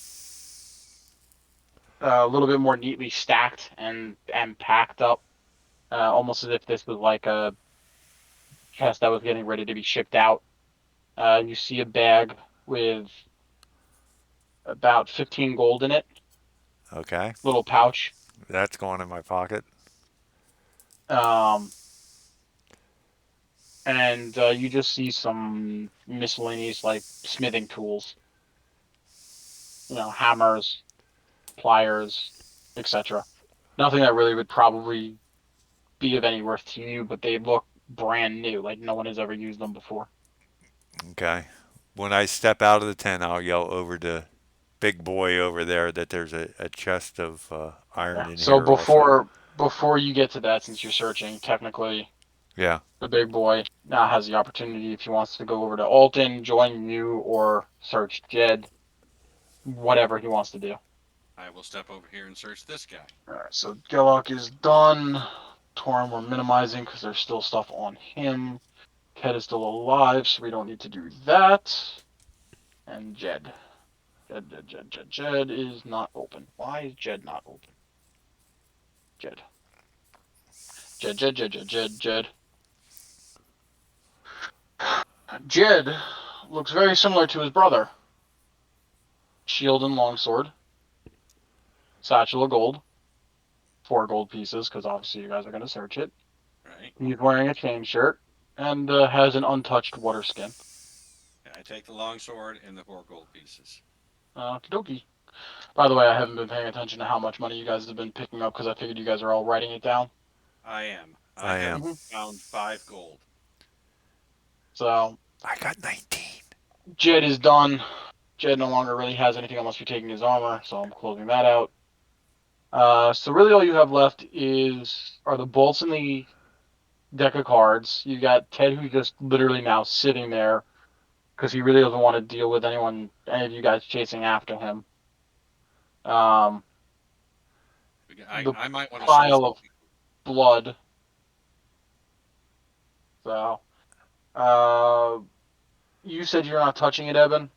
Speaker 1: a little bit more neatly stacked and packed up, almost as if this was like a chest that was getting ready to be shipped out. You see a bag with about 15 gold in it,
Speaker 2: Okay.
Speaker 1: little pouch.
Speaker 2: That's going in my pocket.
Speaker 1: Um, and you just see some miscellaneous like smithing tools, hammers, pliers, etc. Nothing that really would probably be of any worth to you, but they look brand new, like no one has ever used them before.
Speaker 2: Okay. When I step out of the tent, I'll yell over to big boy over there that there's a chest of iron
Speaker 1: Yeah.
Speaker 2: in
Speaker 1: So
Speaker 2: here also.
Speaker 1: before you get to that, since you're searching, technically
Speaker 2: Yeah.
Speaker 1: the big boy now has the opportunity if he wants to go over to Alton, join you, or search Jed, whatever he wants to do.
Speaker 4: I will step over here and search this guy.
Speaker 1: Alright, so Gillock is done. Torm we're minimizing because there's still stuff on him. Ted is still alive, so we don't need to do that. And Jed. Jed is not open. Why is Jed not open? Jed. Jed. Jed looks very similar to his brother. Shield and longsword. Satchel of gold. 4 gold pieces, because obviously you guys are going to search it.
Speaker 4: Right.
Speaker 1: He's wearing a chain shirt and has an untouched water skin.
Speaker 4: I take the longsword and the 4 gold pieces.
Speaker 1: Okie By the way, I haven't been paying attention to how much money you guys have been picking up because I figured you guys are all writing it down.
Speaker 4: I am. I
Speaker 2: I
Speaker 4: have
Speaker 2: am.
Speaker 1: Mm-hmm.
Speaker 4: found 5 gold.
Speaker 1: So
Speaker 2: I got 19.
Speaker 1: Jed is done. Jed no longer really has anything unless you're taking his armor, so I'm closing that out. So really all you have left are the bolts in the deck of cards. You got Ted who's just literally now sitting there because he really doesn't want to deal with any of you guys chasing after him. Um, the
Speaker 4: I might want to search
Speaker 1: pile
Speaker 4: the.
Speaker 1: of blood. So, uh, you said you're not touching it, Eben?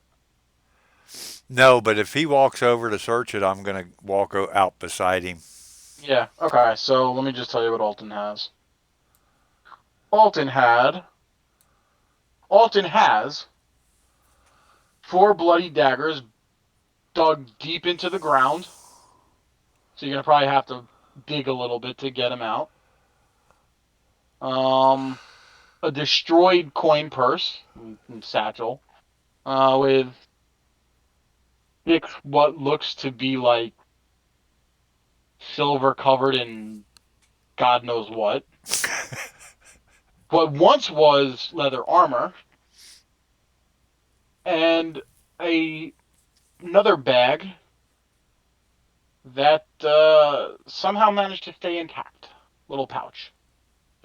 Speaker 2: No, but if he walks over to search it, I'm going to walk out beside him.
Speaker 1: Yeah. Okay. So let me just tell you what Alton has. Alton had. Alton has 4 bloody daggers dug deep into the ground. So you're gonna probably have to dig a little bit to get him out. Um, a destroyed coin purse and satchel, with what looks to be like silver covered in God knows what. What once was leather armor, and a another bag that somehow managed to stay intact. Little pouch.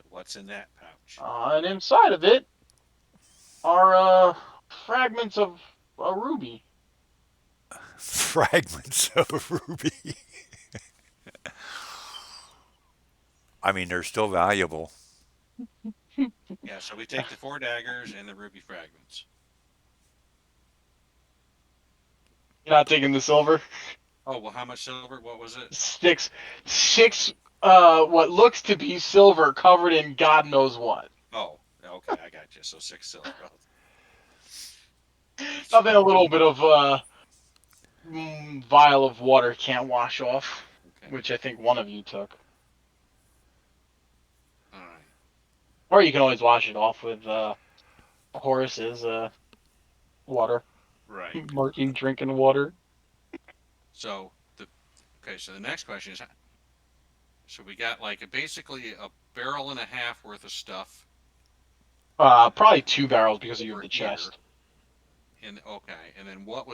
Speaker 4: What's in that pouch?
Speaker 1: And inside of it are fragments of a ruby.
Speaker 2: Fragments of ruby. I mean, they're still valuable.
Speaker 4: Yeah, so we take the 4 daggers and the ruby fragments.
Speaker 1: You're not taking the silver.
Speaker 4: Oh, well, how much silver? What was it?
Speaker 1: Six what looks to be silver covered in God knows what.
Speaker 4: Oh, okay, I got you. So 6 silver. Oh, that's
Speaker 1: Nothing a
Speaker 4: fine.
Speaker 1: little bit of vial of water can't wash off,
Speaker 4: Okay.
Speaker 1: which I think one of you took.
Speaker 4: All right.
Speaker 1: Or you can always wash it off with Horace's water.
Speaker 4: Right.
Speaker 1: Marky drinking water.
Speaker 4: So the okay. So the next question is, so we got like basically a barrel and a half worth of stuff
Speaker 1: Probably 2 barrels because you have
Speaker 4: over
Speaker 1: the
Speaker 4: here.
Speaker 1: chest.
Speaker 4: And okay, and then what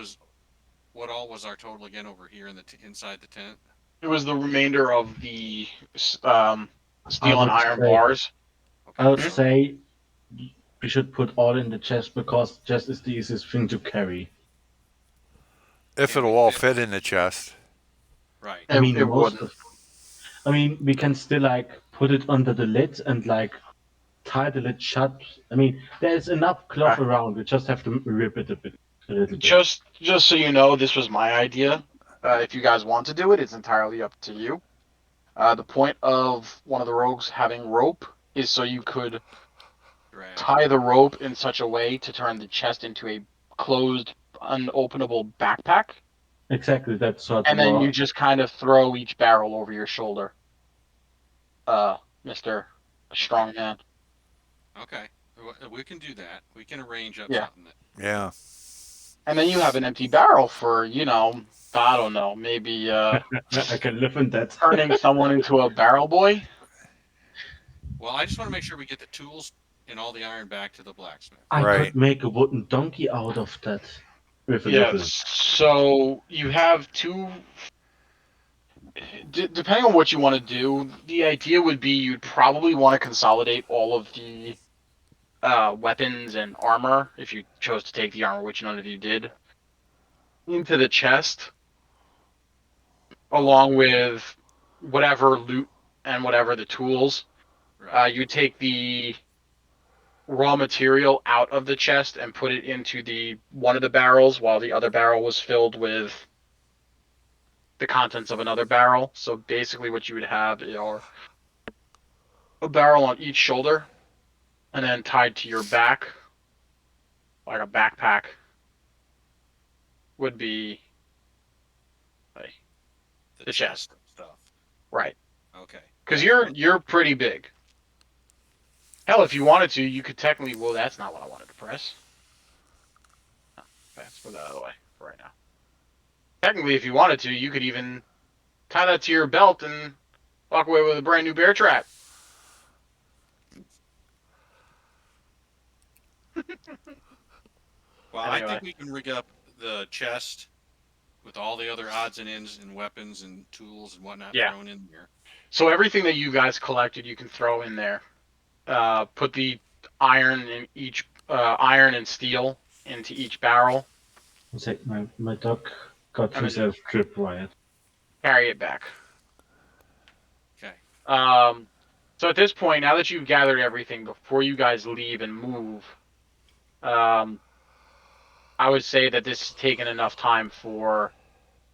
Speaker 4: all was our total again over here in the inside the tent?
Speaker 1: It was the remainder of the um,
Speaker 3: I
Speaker 1: steel and
Speaker 3: would
Speaker 1: iron
Speaker 3: say
Speaker 1: bars.
Speaker 3: I
Speaker 4: Okay,
Speaker 3: would
Speaker 1: Hmm?
Speaker 4: so
Speaker 3: say we should put all in the chest because chest is the easiest thing to carry.
Speaker 2: If
Speaker 4: can we
Speaker 2: it'll all
Speaker 4: fit?
Speaker 2: fit in the chest.
Speaker 4: Right.
Speaker 3: I mean,
Speaker 1: It
Speaker 3: most
Speaker 1: wouldn't.
Speaker 3: of. I mean, we can still like put it under the lid and like tie the lid shut. I mean, there's enough cloth
Speaker 1: Okay.
Speaker 3: around. We just have to rip it a little bit.
Speaker 1: Just so you know, this was my idea. If you guys want to do it, it's entirely up to you. The point of one of the rogues having rope is so you could
Speaker 4: Drag.
Speaker 1: tie the rope in such a way to turn the chest into a closed, unopenable backpack,
Speaker 3: Exactly, that's sort
Speaker 1: and then
Speaker 3: more.
Speaker 1: you just kind of throw each barrel over your shoulder, Mister
Speaker 4: Okay.
Speaker 1: Strongman.
Speaker 4: Okay. We can do that. We can arrange up
Speaker 1: Yeah,
Speaker 4: something that.
Speaker 2: Yeah.
Speaker 1: and then you have an empty barrel for I don't know, maybe
Speaker 3: I can live in that.
Speaker 1: turning someone into a barrel boy.
Speaker 4: Well, I just want to make sure we get the tools and all the iron back to the blacksmith.
Speaker 3: I
Speaker 2: Right.
Speaker 3: could make a wooden donkey out of that with a
Speaker 1: Yeah,
Speaker 3: little.
Speaker 1: so you have two. Depending on what you want to do, the idea would be you'd probably want to consolidate all of the weapons and armor, if you chose to take the armor, which none of you did, into the chest,
Speaker 4: Oh,
Speaker 1: along with whatever loot and whatever the tools.
Speaker 4: right.
Speaker 1: You take the raw material out of the chest and put it into the one of the barrels, while the other barrel was filled with the contents of another barrel. So basically, what you would have are a barrel on each shoulder, and then tied to your back, like a backpack, would be like,
Speaker 4: The
Speaker 1: the chest,
Speaker 4: chest of stuff.
Speaker 1: right?
Speaker 4: Okay.
Speaker 1: Because
Speaker 4: Yeah.
Speaker 1: you're pretty big. Hell, if you wanted to, you could technically. Well, that's not what I wanted to press. Let's put that out of the way for right now. Technically, if you wanted to, you could even tie that to your belt and walk away with a brand new bear trap.
Speaker 4: Well, I
Speaker 1: Anyway,
Speaker 4: think we can rig up the chest with all the other odds and ends and weapons and tools and whatnot
Speaker 1: yeah.
Speaker 4: thrown in there.
Speaker 1: So everything that you guys collected, you can throw in there. Put the iron and steel into each barrel,
Speaker 3: One sec, my dog got
Speaker 1: and then just
Speaker 3: himself tripwired.
Speaker 1: carry it back.
Speaker 4: Okay.
Speaker 1: Um, so at this point, now that you've gathered everything, before you guys leave and move, um, I would say that this has taken enough time for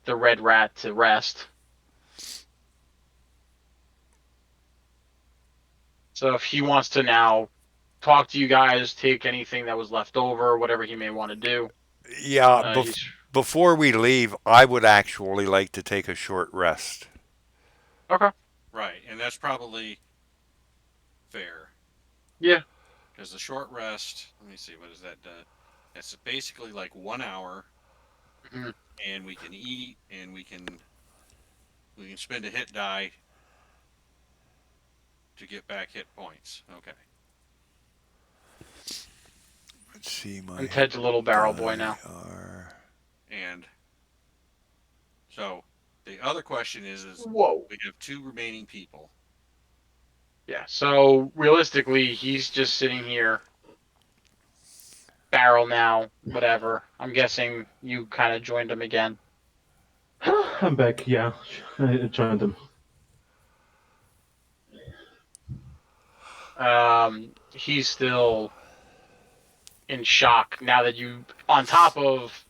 Speaker 1: the red rat to rest. So if he wants to now talk to you guys, take anything that was left over, whatever he may want to do,
Speaker 2: Yeah,
Speaker 1: he's
Speaker 2: before we leave, I would actually like to take a short rest.
Speaker 1: okay.
Speaker 4: Right. And that's probably fair.
Speaker 1: Yeah.
Speaker 4: Because the short rest, let me see, what is that? That's basically like 1 hour,
Speaker 1: Mhm.
Speaker 4: and we can eat, and we can spend a hit die to get back hit points. Okay.
Speaker 2: Let's see, my
Speaker 1: And
Speaker 2: hit
Speaker 1: Ted's a little barrel boy
Speaker 2: die
Speaker 1: now.
Speaker 2: are.
Speaker 4: And so the other question is
Speaker 1: Whoa.
Speaker 4: we have two remaining people.
Speaker 1: Yeah. So realistically, he's just sitting here, barrel now, whatever. I'm guessing you kind of joined him again.
Speaker 3: I'm back, yeah. I joined them.
Speaker 1: He's still in shock now that you, on top of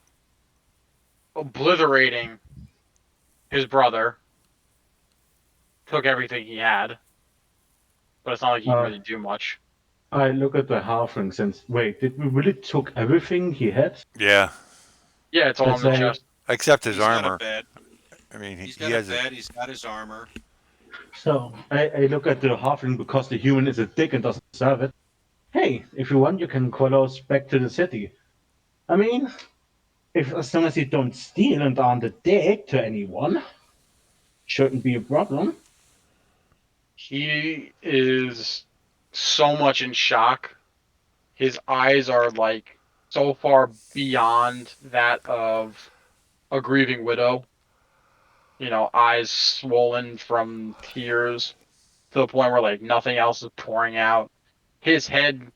Speaker 1: obliterating his brother, took everything he had, but it's not like he can
Speaker 3: Uh,
Speaker 1: really do much.
Speaker 3: I look at the halflings and wait, did we really took everything he had?
Speaker 2: Yeah,
Speaker 1: Yeah, it's all
Speaker 3: Let's
Speaker 1: in the
Speaker 3: say
Speaker 1: chest.
Speaker 2: except his
Speaker 4: He's got a
Speaker 2: armor.
Speaker 4: bed.
Speaker 2: I mean,
Speaker 4: He's
Speaker 2: he
Speaker 4: got a
Speaker 2: has a.
Speaker 4: bed. He's got his armor.
Speaker 3: so. I look at the halfling because the human is a dick and doesn't deserve it. Hey, if you want, you can follow us back to the city. I mean, if as long as you don't steal and aren't a dick to anyone, shouldn't be a problem.
Speaker 1: He is so much in shock. His eyes are like so far beyond that of a grieving widow. Eyes swollen from tears to the point where like nothing else is pouring out. His head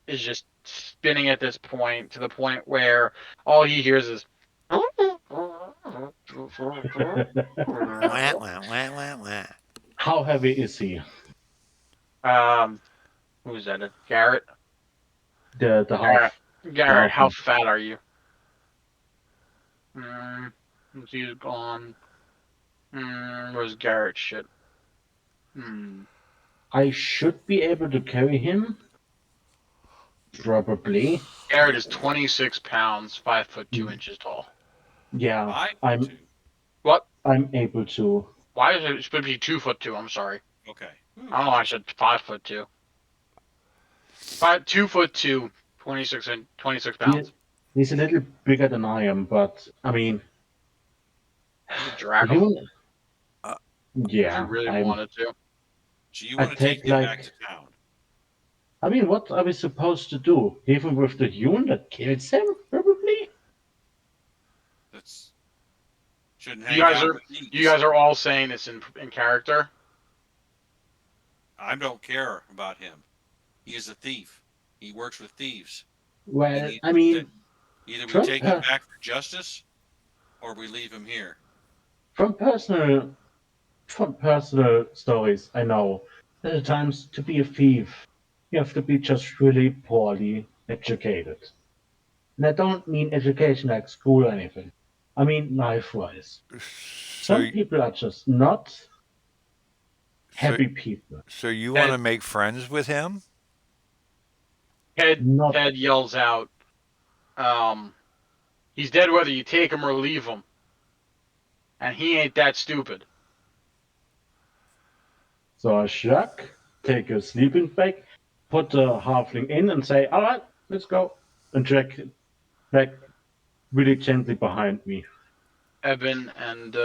Speaker 1: is just spinning at this point to the point where all he hears is
Speaker 2: Wah, wah, wah, wah, wah.
Speaker 3: How heavy is he?
Speaker 1: um who's that? Garrett?
Speaker 3: The
Speaker 1: Garrett.
Speaker 3: half the
Speaker 1: Garrett, how
Speaker 3: halfling.
Speaker 1: fat are you? Mm, he's gone. Where's Garrett shit? Hmm.
Speaker 3: I should be able to carry him. Probably.
Speaker 1: Garrett is 26 pounds, 5 foot 2 inches tall.
Speaker 3: Yeah,
Speaker 4: 5'2".
Speaker 1: What?
Speaker 3: I'm able to.
Speaker 1: Why is it supposed to be 2 foot 2? I'm sorry.
Speaker 4: Okay.
Speaker 1: I don't know. I said 5 foot 2. 2 foot 2, 26 and 26
Speaker 3: He,
Speaker 1: pounds.
Speaker 3: he's a little bigger than I am, but I mean,
Speaker 1: You could
Speaker 3: the
Speaker 1: drag him
Speaker 3: human.
Speaker 1: if you
Speaker 3: Yeah,
Speaker 1: really wanted to.
Speaker 4: So you
Speaker 3: I
Speaker 4: want to take
Speaker 3: take
Speaker 4: him back
Speaker 3: like
Speaker 4: to town?
Speaker 3: I mean, what are we supposed to do? Leave him with the human that kills him? Probably.
Speaker 4: That's shouldn't
Speaker 1: You
Speaker 4: hang
Speaker 1: guys
Speaker 4: out
Speaker 1: are
Speaker 4: with
Speaker 1: you
Speaker 4: thieves.
Speaker 1: guys are all saying this in character.
Speaker 4: I don't care about him. He is a thief. He works with thieves. He
Speaker 3: Well,
Speaker 4: needs
Speaker 3: I
Speaker 4: to stay.
Speaker 3: mean,
Speaker 4: Either we
Speaker 3: from
Speaker 4: take him
Speaker 3: per-
Speaker 4: back for justice, or we leave him here.
Speaker 3: from personal stories, I know that at times to be a thief, you have to be just really poorly educated. And I don't mean education like school or anything. I mean life-wise.
Speaker 2: So
Speaker 3: Some people are just not
Speaker 2: so
Speaker 3: happy people.
Speaker 2: so you want to
Speaker 1: Ted
Speaker 2: make friends with him?
Speaker 1: Ted
Speaker 3: Not
Speaker 1: Ted yells out, um, "He's dead whether you take him or leave him, and he ain't that stupid."
Speaker 3: so a shrug, take a sleeping bag, put the halfling in and say, all right, let's go. And drag back really gently behind me.
Speaker 1: Eben and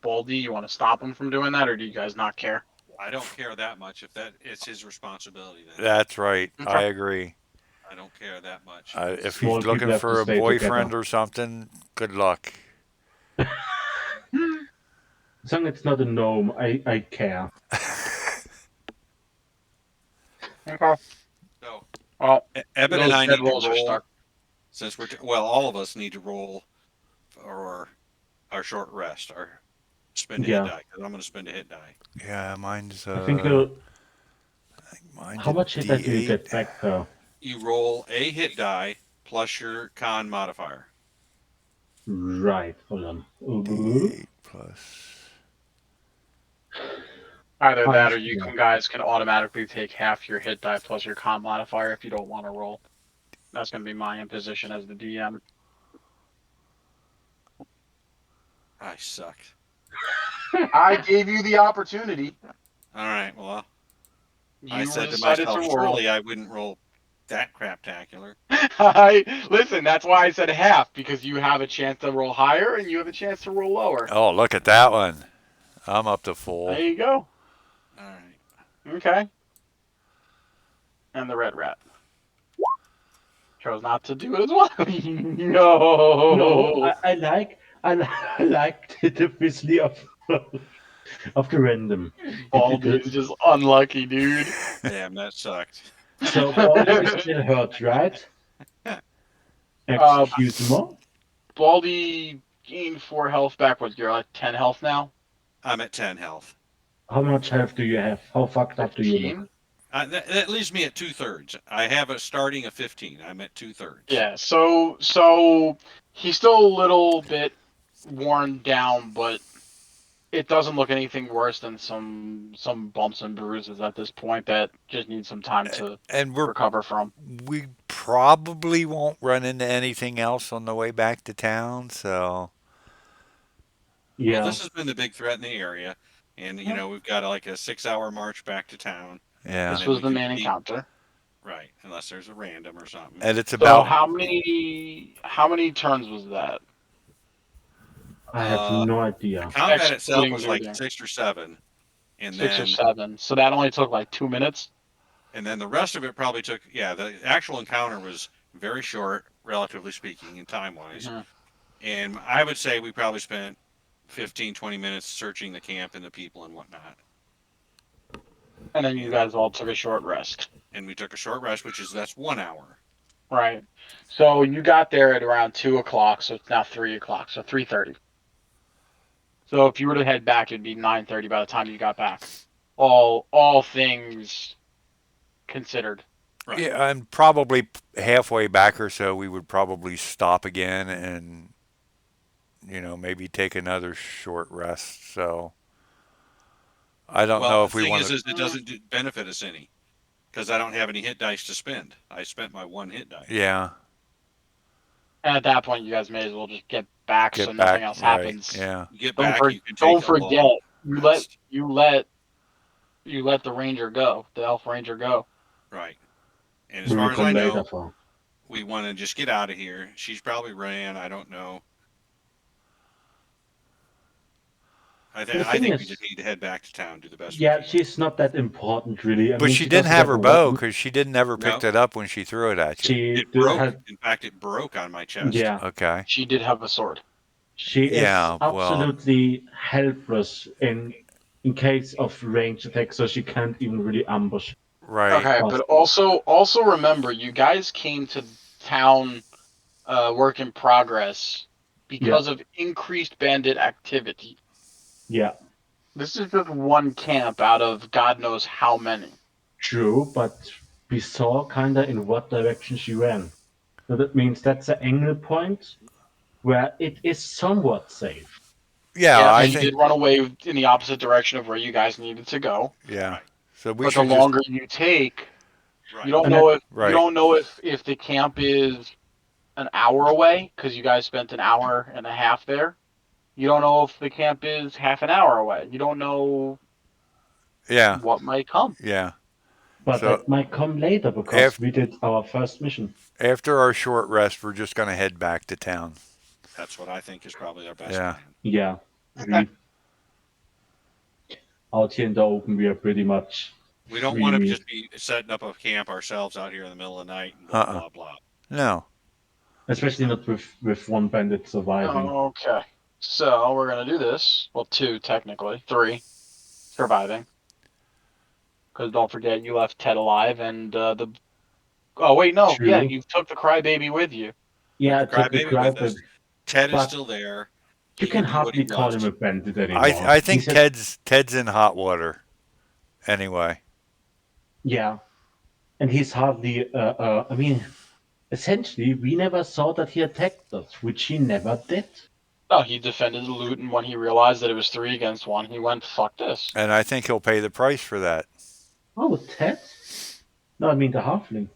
Speaker 1: Baldy, you want to stop him from doing that, or do you guys not care?
Speaker 4: I don't care that much. If that it's his responsibility, then
Speaker 2: That's right. I
Speaker 1: Okay.
Speaker 2: agree.
Speaker 4: I don't care that much.
Speaker 2: If
Speaker 3: Small
Speaker 2: he's
Speaker 3: people
Speaker 2: looking
Speaker 3: have to
Speaker 2: for a
Speaker 3: stay together.
Speaker 2: boyfriend or something, good luck.
Speaker 3: As long as it's not a gnome, I care.
Speaker 1: Okay.
Speaker 4: So
Speaker 1: Well,
Speaker 4: Eben and
Speaker 1: those
Speaker 4: I
Speaker 1: dead
Speaker 4: need to
Speaker 1: rolls are
Speaker 4: roll
Speaker 1: stuck.
Speaker 4: since well, all of us need to roll for our short rest, our spend a hit
Speaker 3: Yeah,
Speaker 4: die. Because I'm going to spend a hit die.
Speaker 2: Yeah, mine's
Speaker 3: I think you'll.
Speaker 2: mine's
Speaker 3: How
Speaker 2: a
Speaker 3: much hit die do you
Speaker 2: D8.
Speaker 3: get back per?
Speaker 4: You roll a hit die plus your con modifier.
Speaker 3: Right, hold on.
Speaker 2: D8 plus.
Speaker 1: Either that, or
Speaker 3: Yeah.
Speaker 1: guys can automatically take half your hit die plus your con modifier if you don't want to roll. That's going to be my imposition as the DM.
Speaker 4: I suck.
Speaker 1: I gave you the opportunity.
Speaker 4: All right. Well, I
Speaker 1: You
Speaker 4: said to
Speaker 1: decided to
Speaker 4: myself,
Speaker 1: roll.
Speaker 4: surely I wouldn't roll that craptacular.
Speaker 1: Listen. That's why I said half, because you have a chance to roll higher and you have a chance to roll lower.
Speaker 2: Oh, look at that one. I'm up to
Speaker 1: There
Speaker 2: full.
Speaker 1: you go.
Speaker 4: All right.
Speaker 1: Okay. And the red rat chose not to do it as well.
Speaker 3: No,
Speaker 1: No.
Speaker 3: I like the Weasley of the random. He did
Speaker 1: Baldy
Speaker 3: it.
Speaker 1: is just unlucky, dude.
Speaker 4: Damn, that sucked.
Speaker 3: So Baldy is still hurt, right?
Speaker 1: uh,
Speaker 3: Excuse me.
Speaker 1: Baldy gained 4 health back. What, you're like 10 health now?
Speaker 4: I'm at 10 health.
Speaker 3: How much health do you have? How fucked up do you look?
Speaker 1: 15?
Speaker 4: That leaves me at 2/3. I have a starting of 15. I'm at 2/3.
Speaker 1: Yeah, so he's still a little bit worn down, but it doesn't look anything worse than some bumps and bruises at this point that just need some time to
Speaker 2: And
Speaker 1: recover from.
Speaker 2: we probably won't run into anything else on the way back to town, so
Speaker 4: Well,
Speaker 3: Yeah.
Speaker 4: this has been the big threat in the area. And, we've got like a 6 hour march back to town. And
Speaker 2: yeah.
Speaker 1: This
Speaker 4: then
Speaker 1: was
Speaker 4: we
Speaker 1: the
Speaker 4: can
Speaker 1: main
Speaker 4: beat,
Speaker 1: encounter.
Speaker 4: right, unless there's a random or something.
Speaker 2: And it's
Speaker 1: So
Speaker 2: about
Speaker 1: how many turns was that?
Speaker 3: I have no idea.
Speaker 4: Combat itself
Speaker 1: Excluding
Speaker 4: was like
Speaker 1: looting.
Speaker 4: 6 or 7. And
Speaker 1: 6 or 7. So that only took like 2 minutes.
Speaker 4: then the rest of it probably took, yeah, the actual encounter was very short, relatively speaking, in time wise.
Speaker 1: Hmm.
Speaker 4: And I would say we probably spent 15, 20 minutes searching the camp and the people and whatnot.
Speaker 1: And then you
Speaker 4: And
Speaker 1: guys all took a short rest.
Speaker 4: we took a short rest, that's 1 hour.
Speaker 1: Right. So you got there at around 2 o'clock, so it's now 3 o'clock, so 3:30. So if you were to head back, it'd be 9:30 by the time you got back. All things considered.
Speaker 4: Right.
Speaker 2: yeah, and probably halfway back or so we would probably stop again and maybe take another short rest. So I don't
Speaker 4: Well,
Speaker 2: know
Speaker 4: the
Speaker 2: if we
Speaker 4: thing
Speaker 2: want to.
Speaker 4: is it doesn't benefit us any because I don't have any hit dice to spend. I spent my one hit die.
Speaker 2: Yeah,
Speaker 1: And at that point, you guys may as well just get back so
Speaker 2: get
Speaker 1: nothing
Speaker 2: back
Speaker 1: else
Speaker 2: right.
Speaker 1: happens.
Speaker 2: Yeah.
Speaker 4: You get
Speaker 1: Don't
Speaker 4: back,
Speaker 1: for,
Speaker 4: you can take
Speaker 1: don't
Speaker 4: a
Speaker 1: forget
Speaker 4: long
Speaker 1: you let
Speaker 4: rest.
Speaker 1: you let you let the ranger go, the elf ranger go.
Speaker 4: Right. And as
Speaker 3: We will
Speaker 4: far as I
Speaker 3: come later
Speaker 4: know,
Speaker 3: for.
Speaker 4: we want to just get out of here. She's probably ran. I don't know.
Speaker 3: The
Speaker 4: I
Speaker 3: thing
Speaker 4: think we just
Speaker 3: is,
Speaker 4: need to head back to town, do the best we
Speaker 3: yeah,
Speaker 4: can.
Speaker 3: she's not that important, really. I
Speaker 2: But
Speaker 3: mean,
Speaker 2: she
Speaker 3: she
Speaker 2: didn't
Speaker 3: doesn't
Speaker 2: have
Speaker 3: have
Speaker 2: her
Speaker 3: a
Speaker 2: bow
Speaker 3: weapon.
Speaker 2: because she didn't ever picked
Speaker 4: No,
Speaker 2: it up when she threw it at you.
Speaker 3: She
Speaker 4: it
Speaker 3: do,
Speaker 4: broke.
Speaker 3: had,
Speaker 4: In fact, it broke on my chest.
Speaker 3: yeah,
Speaker 2: Okay.
Speaker 1: She did have a sword.
Speaker 3: she is
Speaker 2: Yeah. Well.
Speaker 3: absolutely helpless in case of range attack, so she can't even really ambush
Speaker 2: Right.
Speaker 1: Okay, but
Speaker 3: fast.
Speaker 1: also remember, you guys came to town, work in progress,
Speaker 3: Yeah,
Speaker 1: because of increased bandit activity.
Speaker 3: yeah,
Speaker 1: This is just one camp out of God knows how many.
Speaker 3: true, but we saw kinda in what direction she ran. So that means that's an angle point where it is somewhat safe.
Speaker 2: Yeah.
Speaker 1: Yeah,
Speaker 2: I
Speaker 1: she
Speaker 2: think.
Speaker 1: did run away in the opposite direction of where you guys needed to go.
Speaker 2: Yeah.
Speaker 4: Right,
Speaker 2: So we
Speaker 1: But the
Speaker 2: should just.
Speaker 1: longer you take, you
Speaker 4: right.
Speaker 1: don't
Speaker 3: And that
Speaker 1: know if you
Speaker 2: Right.
Speaker 1: don't know if the camp is an hour away because you guys spent an hour and a half there. You don't know if the camp is half an hour away. You don't know
Speaker 2: Yeah.
Speaker 1: what might come.
Speaker 2: Yeah.
Speaker 3: but
Speaker 2: So
Speaker 3: that might come later because
Speaker 2: after
Speaker 3: we did our first mission.
Speaker 2: after our short rest, we're just going to head back to town.
Speaker 4: That's what I think is probably our best
Speaker 2: Yeah.
Speaker 4: plan.
Speaker 3: Yeah,
Speaker 1: Okay.
Speaker 3: we out here in the open, we are pretty much
Speaker 4: We don't want
Speaker 3: free
Speaker 4: to
Speaker 3: meat,
Speaker 4: just be setting up a camp ourselves out here in the middle of the night and blah
Speaker 2: Uh-uh.
Speaker 4: blah blah.
Speaker 2: No.
Speaker 3: especially
Speaker 4: No,
Speaker 3: not with one bandit surviving.
Speaker 1: Okay. So we're gonna do this. Well, two technically, three surviving. Because don't forget, you left Ted alive, and the. Oh wait, no. Yeah,
Speaker 3: True.
Speaker 1: you took the crybaby with you.
Speaker 4: took
Speaker 3: Yeah, I
Speaker 4: the
Speaker 3: took the
Speaker 4: crybaby
Speaker 3: cry,
Speaker 4: with
Speaker 3: but
Speaker 4: us. Ted is
Speaker 3: but
Speaker 4: still there.
Speaker 3: you
Speaker 4: He
Speaker 3: can
Speaker 4: can do what he
Speaker 3: hardly call him
Speaker 4: wants.
Speaker 3: a bandit
Speaker 2: I
Speaker 3: anymore.
Speaker 2: I
Speaker 3: He
Speaker 2: think
Speaker 3: said,
Speaker 2: Ted's in hot water anyway.
Speaker 3: yeah, and he's hardly. I mean, essentially, we never saw that he attacked us, which he never did.
Speaker 1: No, he defended the loot, and when he realized that it was three against one, he went, "Fuck this."
Speaker 2: And I think he'll pay the price for that.
Speaker 3: Oh, Ted? No, I mean the halfling.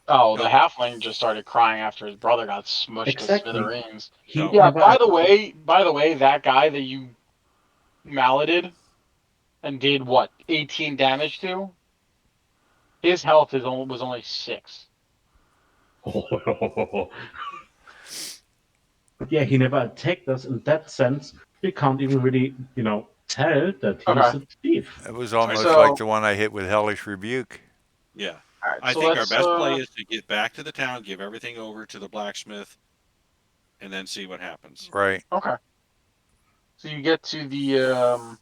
Speaker 1: Oh, the
Speaker 4: No,
Speaker 1: halfling just started crying after his brother got smushed to
Speaker 3: Exactly.
Speaker 1: smithereens.
Speaker 3: He
Speaker 4: no.
Speaker 1: Yeah.
Speaker 3: never.
Speaker 1: By the way, that guy that you malleted and did what 18 damage to, his health was only six.
Speaker 3: But yeah, he never attacked us in that sense. We can't even really, tell that he's
Speaker 1: Okay.
Speaker 3: a thief.
Speaker 2: It was
Speaker 4: I
Speaker 2: almost
Speaker 4: think.
Speaker 2: like
Speaker 1: So,
Speaker 2: the one I hit with Hellish Rebuke.
Speaker 4: Yeah,
Speaker 1: all right.
Speaker 4: I
Speaker 1: So
Speaker 4: think our
Speaker 1: let's
Speaker 4: best play is to get back to the town, give everything over to the blacksmith, and then see what happens.
Speaker 2: Right.
Speaker 1: okay. So you get to the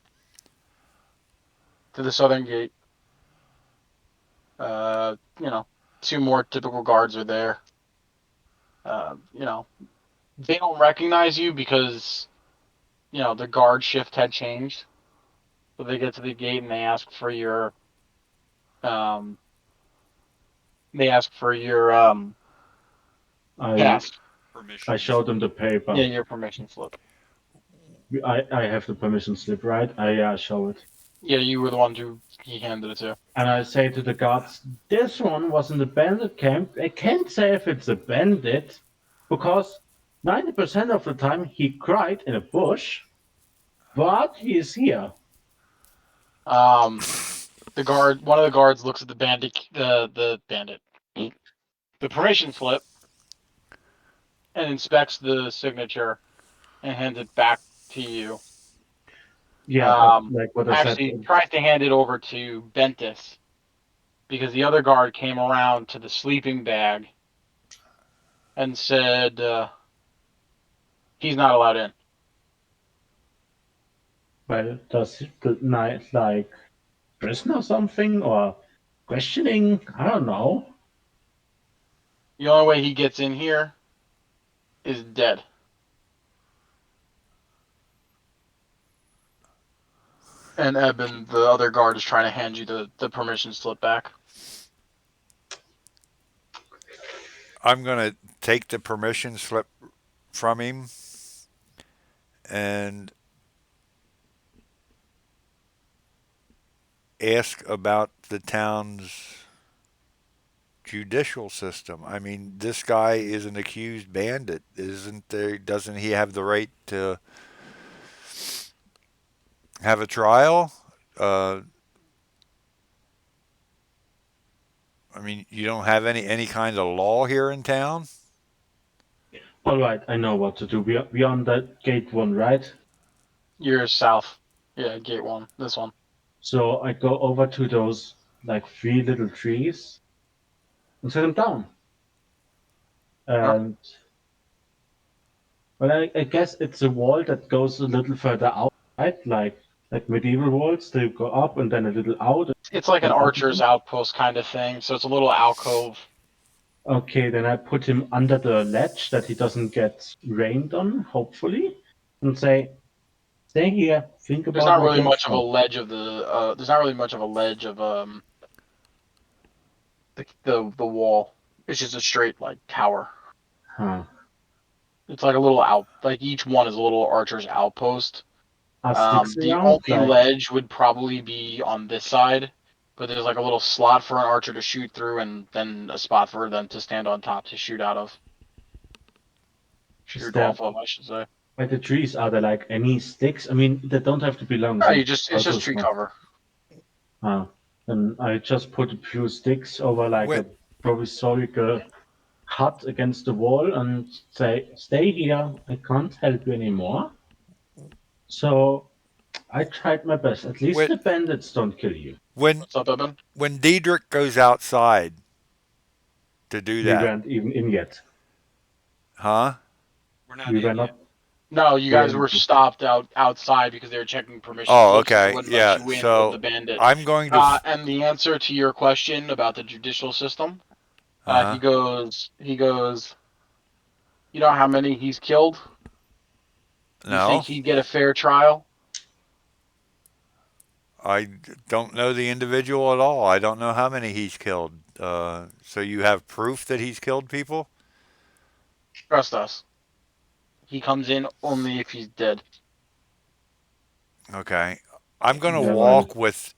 Speaker 1: southern gate. You know, two more typical guards are there. You know, they don't recognize you because the guard shift had changed. So they get to the gate and um they ask for your
Speaker 3: I
Speaker 1: pass.
Speaker 3: I
Speaker 4: Permissions.
Speaker 3: showed him the paper.
Speaker 1: Yeah, your permission slip.
Speaker 3: I have the permission slip, right? I show it.
Speaker 1: Yeah, you were the one who he handed it to.
Speaker 3: And I say to the guards, this one was in the bandit camp. I can't say if it's a bandit because 90% of the time he cried in a bush, but he is here.
Speaker 1: Um, one of the guards looks at the bandit, the permission slip, and inspects the signature and hands it back to you.
Speaker 3: Yeah, but
Speaker 1: Um,
Speaker 3: like what I said,
Speaker 1: Actually tries to hand it over to Bentis because the other guard came around to the sleeping bag and said he's not allowed in.
Speaker 3: well, does the night like prison or something or questioning? I don't know.
Speaker 1: The only way he gets in here is dead. And Eben, the other guard, is trying to hand you the permission slip back.
Speaker 2: I'm going to take the permission slip from him and ask about the town's judicial system. I mean, this guy is an accused bandit. Isn't there? Doesn't he have the right to have a trial? Uh, I mean, you don't have any kind of law here in town.
Speaker 3: All right, I know what to do. We are on that gate one, right?
Speaker 1: You're south. Yeah, gate one. This one.
Speaker 3: So I go over to those like three little trees and set them down.
Speaker 1: Sure.
Speaker 3: And well, I guess it's a wall that goes a little further outside, like medieval walls. They go up and then a little out,
Speaker 1: It's like an
Speaker 3: then up
Speaker 1: archer's
Speaker 3: again.
Speaker 1: outpost kind of thing. So it's a little alcove.
Speaker 3: Okay, then I put him under the ledge that he doesn't get rained on, hopefully, and say, "Stay here. Think
Speaker 1: There's
Speaker 3: about
Speaker 1: not
Speaker 3: what
Speaker 1: really
Speaker 3: you're
Speaker 1: much of a
Speaker 3: from."
Speaker 1: ledge of the. There's not really much of a ledge of the wall. It's just a straight like tower.
Speaker 3: Huh.
Speaker 1: It's like a little out. Like each one is a little archer's outpost.
Speaker 3: Are sticks
Speaker 1: The
Speaker 3: around?
Speaker 1: only
Speaker 3: Like,
Speaker 1: ledge would probably be on this side, but there's like a little slot for an archer to shoot through, and then a spot for them to stand on top to shoot out of,
Speaker 3: is
Speaker 1: shoot
Speaker 3: there
Speaker 1: off of, I should say.
Speaker 3: by the trees? Are there like any sticks? I mean, they don't have to be long.
Speaker 1: Oh,
Speaker 3: Some
Speaker 1: you just it's just
Speaker 3: also
Speaker 1: tree
Speaker 3: small.
Speaker 1: cover.
Speaker 3: Then I just put a few sticks over like
Speaker 2: When
Speaker 3: a provisoric hut against the wall and say, "Stay here. I can't help you anymore." So I tried my best. At least
Speaker 2: when
Speaker 3: the bandits don't kill you.
Speaker 2: when
Speaker 1: What's up, Evan?
Speaker 2: when Diedrich goes outside to do
Speaker 3: We
Speaker 2: that,
Speaker 3: weren't even in yet.
Speaker 2: huh?
Speaker 4: We're not
Speaker 3: We
Speaker 4: in
Speaker 3: were
Speaker 4: yet.
Speaker 3: not.
Speaker 1: No, you
Speaker 3: We
Speaker 1: guys
Speaker 3: were,
Speaker 1: were stopped outside because they were checking permission
Speaker 2: Oh,
Speaker 1: slips because they
Speaker 2: okay.
Speaker 1: wouldn't let
Speaker 2: Yeah.
Speaker 1: you in with the
Speaker 2: So
Speaker 1: bandit.
Speaker 2: I'm going to.
Speaker 1: And the answer to your question about the judicial system,
Speaker 2: Uh huh.
Speaker 1: he goes, you know how many he's killed? You think
Speaker 2: No,
Speaker 1: he'd get a fair trial?
Speaker 2: I don't know the individual at all. I don't know how many he's killed. So you have proof that he's killed people?
Speaker 1: Trust us. He comes in only if he's dead.
Speaker 2: Okay. I'm going to
Speaker 3: yeah, well,
Speaker 2: walk with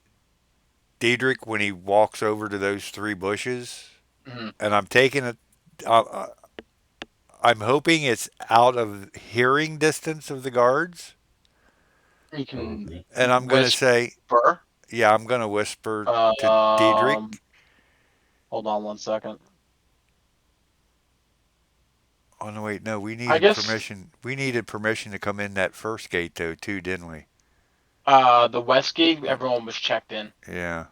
Speaker 2: Diedrich when he walks over to those three bushes,
Speaker 1: Mm-hmm.
Speaker 2: and I'm taking it. Uh, I'm hoping it's out of hearing distance of the guards,
Speaker 1: He can
Speaker 3: probably.
Speaker 2: and I'm going to say,
Speaker 1: whisper.
Speaker 2: yeah, I'm going to whisper to
Speaker 1: Um,
Speaker 2: Diedrich.
Speaker 1: hold on one second.
Speaker 2: Oh no, wait, no, we
Speaker 1: I
Speaker 2: needed
Speaker 1: guess
Speaker 2: permission. We needed permission to come in that first gate though, too, didn't we?
Speaker 1: the West Gate, everyone was checked in,
Speaker 2: Yeah.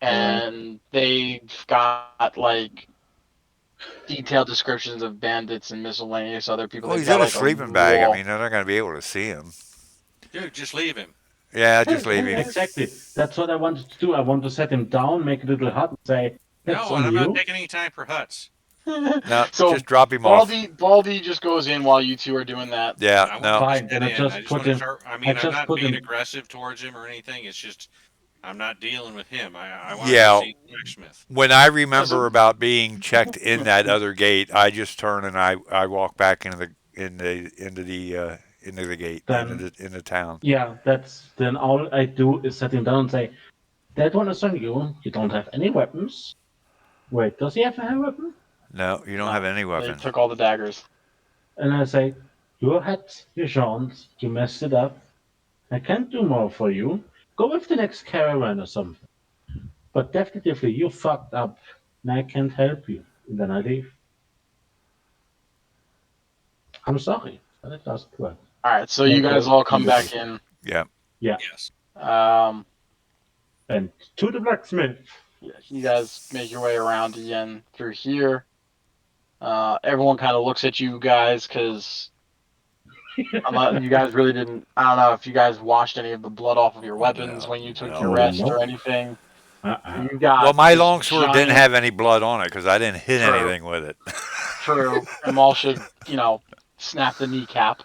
Speaker 3: Uh,
Speaker 1: and they've got like detailed descriptions of bandits and miscellaneous other people.
Speaker 2: Well,
Speaker 1: They've
Speaker 2: he's
Speaker 1: got
Speaker 2: in a
Speaker 1: like a
Speaker 2: sleeping bag. I
Speaker 1: wall.
Speaker 2: mean, they're not going to be able to see him.
Speaker 4: Dude, just leave him.
Speaker 2: Yeah, just leave him.
Speaker 3: exactly. That's what I wanted to do. I want to set him down, make a little hut, and say, "That's
Speaker 4: No, and
Speaker 3: on
Speaker 4: I'm not
Speaker 3: you."
Speaker 4: taking any time for huts.
Speaker 2: No, just
Speaker 1: So
Speaker 2: drop him off.
Speaker 1: Baldy just goes in while you two are doing that.
Speaker 2: Yeah,
Speaker 4: I want
Speaker 2: no.
Speaker 4: to just
Speaker 3: Fine.
Speaker 4: get
Speaker 3: Then I
Speaker 4: in. I
Speaker 3: just
Speaker 4: just
Speaker 3: put
Speaker 4: want to
Speaker 3: him.
Speaker 4: start. I
Speaker 3: I
Speaker 4: mean, I'm
Speaker 3: just
Speaker 4: not
Speaker 3: put
Speaker 4: being
Speaker 3: him.
Speaker 4: aggressive towards him or anything. It's just I'm not dealing with him. I want to go
Speaker 2: Yeah,
Speaker 4: see the blacksmith.
Speaker 2: when I
Speaker 1: So
Speaker 2: remember about being checked in that other gate, I just turn and I walk back into the gate
Speaker 3: Then
Speaker 2: into town.
Speaker 3: yeah, that's then all I do is set him down and say, "That one is on you. You don't have any weapons." Wait, does he have a weapon?
Speaker 2: No, you don't have
Speaker 1: no,
Speaker 2: any
Speaker 1: they
Speaker 2: weapons.
Speaker 1: took all the daggers.
Speaker 3: And I say, "You had your chance. You messed it up. I can't do more for you. Go with the next caravan or something. But definitively, you fucked up, and I can't help you." And then I leave. I'm sorry, but it doesn't work.
Speaker 1: All right, so you
Speaker 3: Make
Speaker 1: guys
Speaker 3: a
Speaker 1: all come
Speaker 3: little.
Speaker 1: back in.
Speaker 2: Yeah.
Speaker 3: Yeah,
Speaker 4: Yes.
Speaker 1: Um,
Speaker 3: and to the blacksmith.
Speaker 1: yeah, you guys make your way around again through here. Everyone kind of looks at you guys because you guys really didn't. I don't know if you guys washed any of the blood off of your weapons
Speaker 2: No,
Speaker 1: when you took your
Speaker 2: no.
Speaker 1: rest or
Speaker 3: Nope.
Speaker 1: anything.
Speaker 3: Uh-uh.
Speaker 1: You
Speaker 2: Well,
Speaker 1: got
Speaker 2: my
Speaker 1: this
Speaker 2: longsword didn't
Speaker 1: giant
Speaker 2: have any blood on it because I didn't hit
Speaker 1: true,
Speaker 2: anything with it.
Speaker 1: true, and Maul should, snap the kneecap.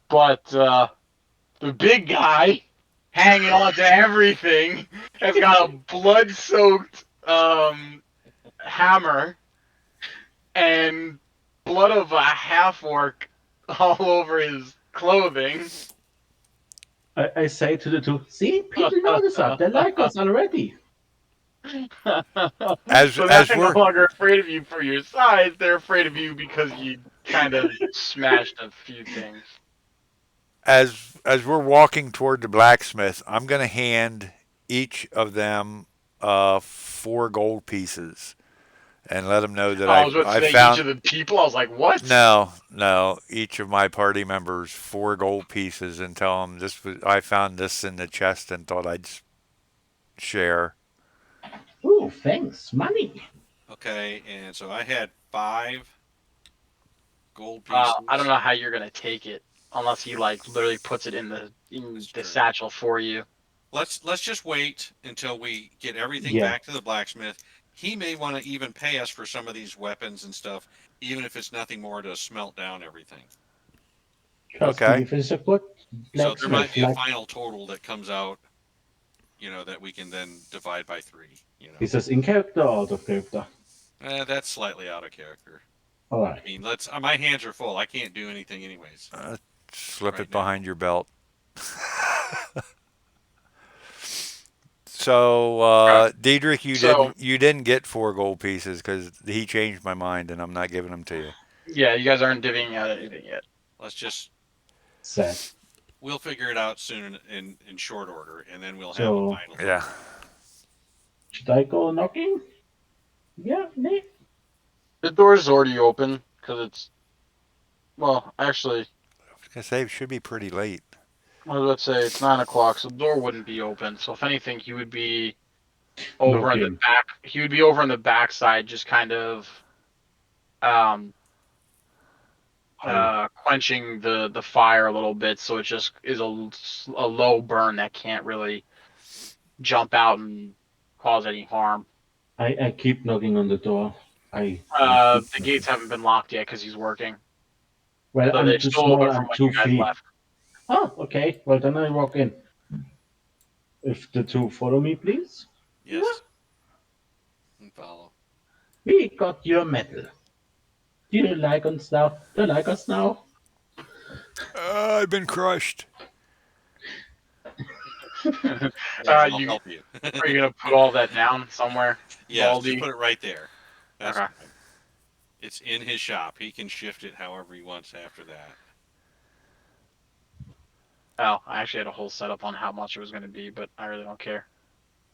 Speaker 1: But the big guy hanging on to everything has got a blood-soaked hammer and blood of a half orc all over his clothing.
Speaker 3: I say to the two, see, people notice us. They like us already.
Speaker 2: As
Speaker 1: So now
Speaker 2: as
Speaker 1: they're no
Speaker 2: we're
Speaker 1: longer afraid of you for your size, they're afraid of you because you kind of smashed a few things.
Speaker 2: as we're walking toward the blacksmith, I'm going to hand each of them 4 gold pieces, and let them know that
Speaker 1: I was about to
Speaker 2: I
Speaker 1: say each
Speaker 2: found
Speaker 1: of the people. I was like, what?
Speaker 2: no, each of my party members 4 gold pieces, and tell them I found this in the chest and thought I'd share.
Speaker 3: Ooh, thanks. Money.
Speaker 4: Okay, and so I had 5 gold
Speaker 1: I don't
Speaker 4: pieces.
Speaker 1: know how you're gonna take it unless he like literally puts it
Speaker 4: That's
Speaker 1: in the
Speaker 4: true.
Speaker 1: satchel for you.
Speaker 4: Let's just wait until we get everything
Speaker 3: Yeah.
Speaker 4: back to the blacksmith. He may want to even pay us for some of these weapons and stuff, even if it's nothing more to smelt down everything.
Speaker 3: Trust me,
Speaker 2: Okay.
Speaker 3: if it's a good
Speaker 4: So there might
Speaker 3: blacksmith,
Speaker 4: be a
Speaker 3: like
Speaker 4: final total that comes out, that we can then divide by 3.
Speaker 3: is this in character or out of character?
Speaker 4: That's slightly out of character.
Speaker 3: All
Speaker 4: I
Speaker 3: right.
Speaker 4: mean, let's. My hands are full. I can't do anything anyways
Speaker 2: Uh, Slip
Speaker 4: right
Speaker 2: it
Speaker 4: now.
Speaker 2: behind your belt. So,
Speaker 1: Okay.
Speaker 2: Diedrich,
Speaker 1: So
Speaker 2: you didn't get 4 gold pieces because he changed my mind, and I'm not giving them to you.
Speaker 1: yeah, you guys aren't divvying out anything yet.
Speaker 4: Let's just.
Speaker 3: Sad.
Speaker 4: We'll figure it out soon in short order, and then we'll have a
Speaker 3: So
Speaker 4: final
Speaker 2: Yeah.
Speaker 4: total.
Speaker 3: should I go knocking? Yeah, nee.
Speaker 1: The door's already open because it's well, actually,
Speaker 2: I was gonna say it should be pretty late.
Speaker 1: I was about to say it's 9 o'clock, so the door wouldn't be open. So if anything, he would be over on the
Speaker 3: Knocking.
Speaker 1: back. He would be over on the back side, just kind of um
Speaker 3: Hiding.
Speaker 1: quenching the fire a little bit, so it just is a low burn that can't really jump out and cause any harm.
Speaker 3: I keep knocking on the door. I keep
Speaker 1: The gates
Speaker 3: knocking.
Speaker 1: haven't been locked yet because he's working,
Speaker 3: Well,
Speaker 1: so
Speaker 3: I'm
Speaker 1: they're
Speaker 3: too
Speaker 1: still
Speaker 3: small.
Speaker 1: open from
Speaker 3: I'm
Speaker 1: when you guys
Speaker 3: 2 feet.
Speaker 1: left.
Speaker 3: Oh, okay. Well, then I walk in. If the two follow me, please. Yeah.
Speaker 4: Yes, and follow.
Speaker 3: We got your medal. Do you like us now? Do you like us now?
Speaker 2: I've been crushed.
Speaker 4: Yeah, I'll
Speaker 1: You
Speaker 4: help you.
Speaker 1: are you gonna put all that down somewhere,
Speaker 4: Yes, just
Speaker 1: Baldy?
Speaker 4: put it right there. That's
Speaker 1: Okay.
Speaker 4: fine. It's in his shop. He can shift it however he wants after that.
Speaker 1: Oh, I actually had a whole setup on how much it was gonna be, but I really don't care.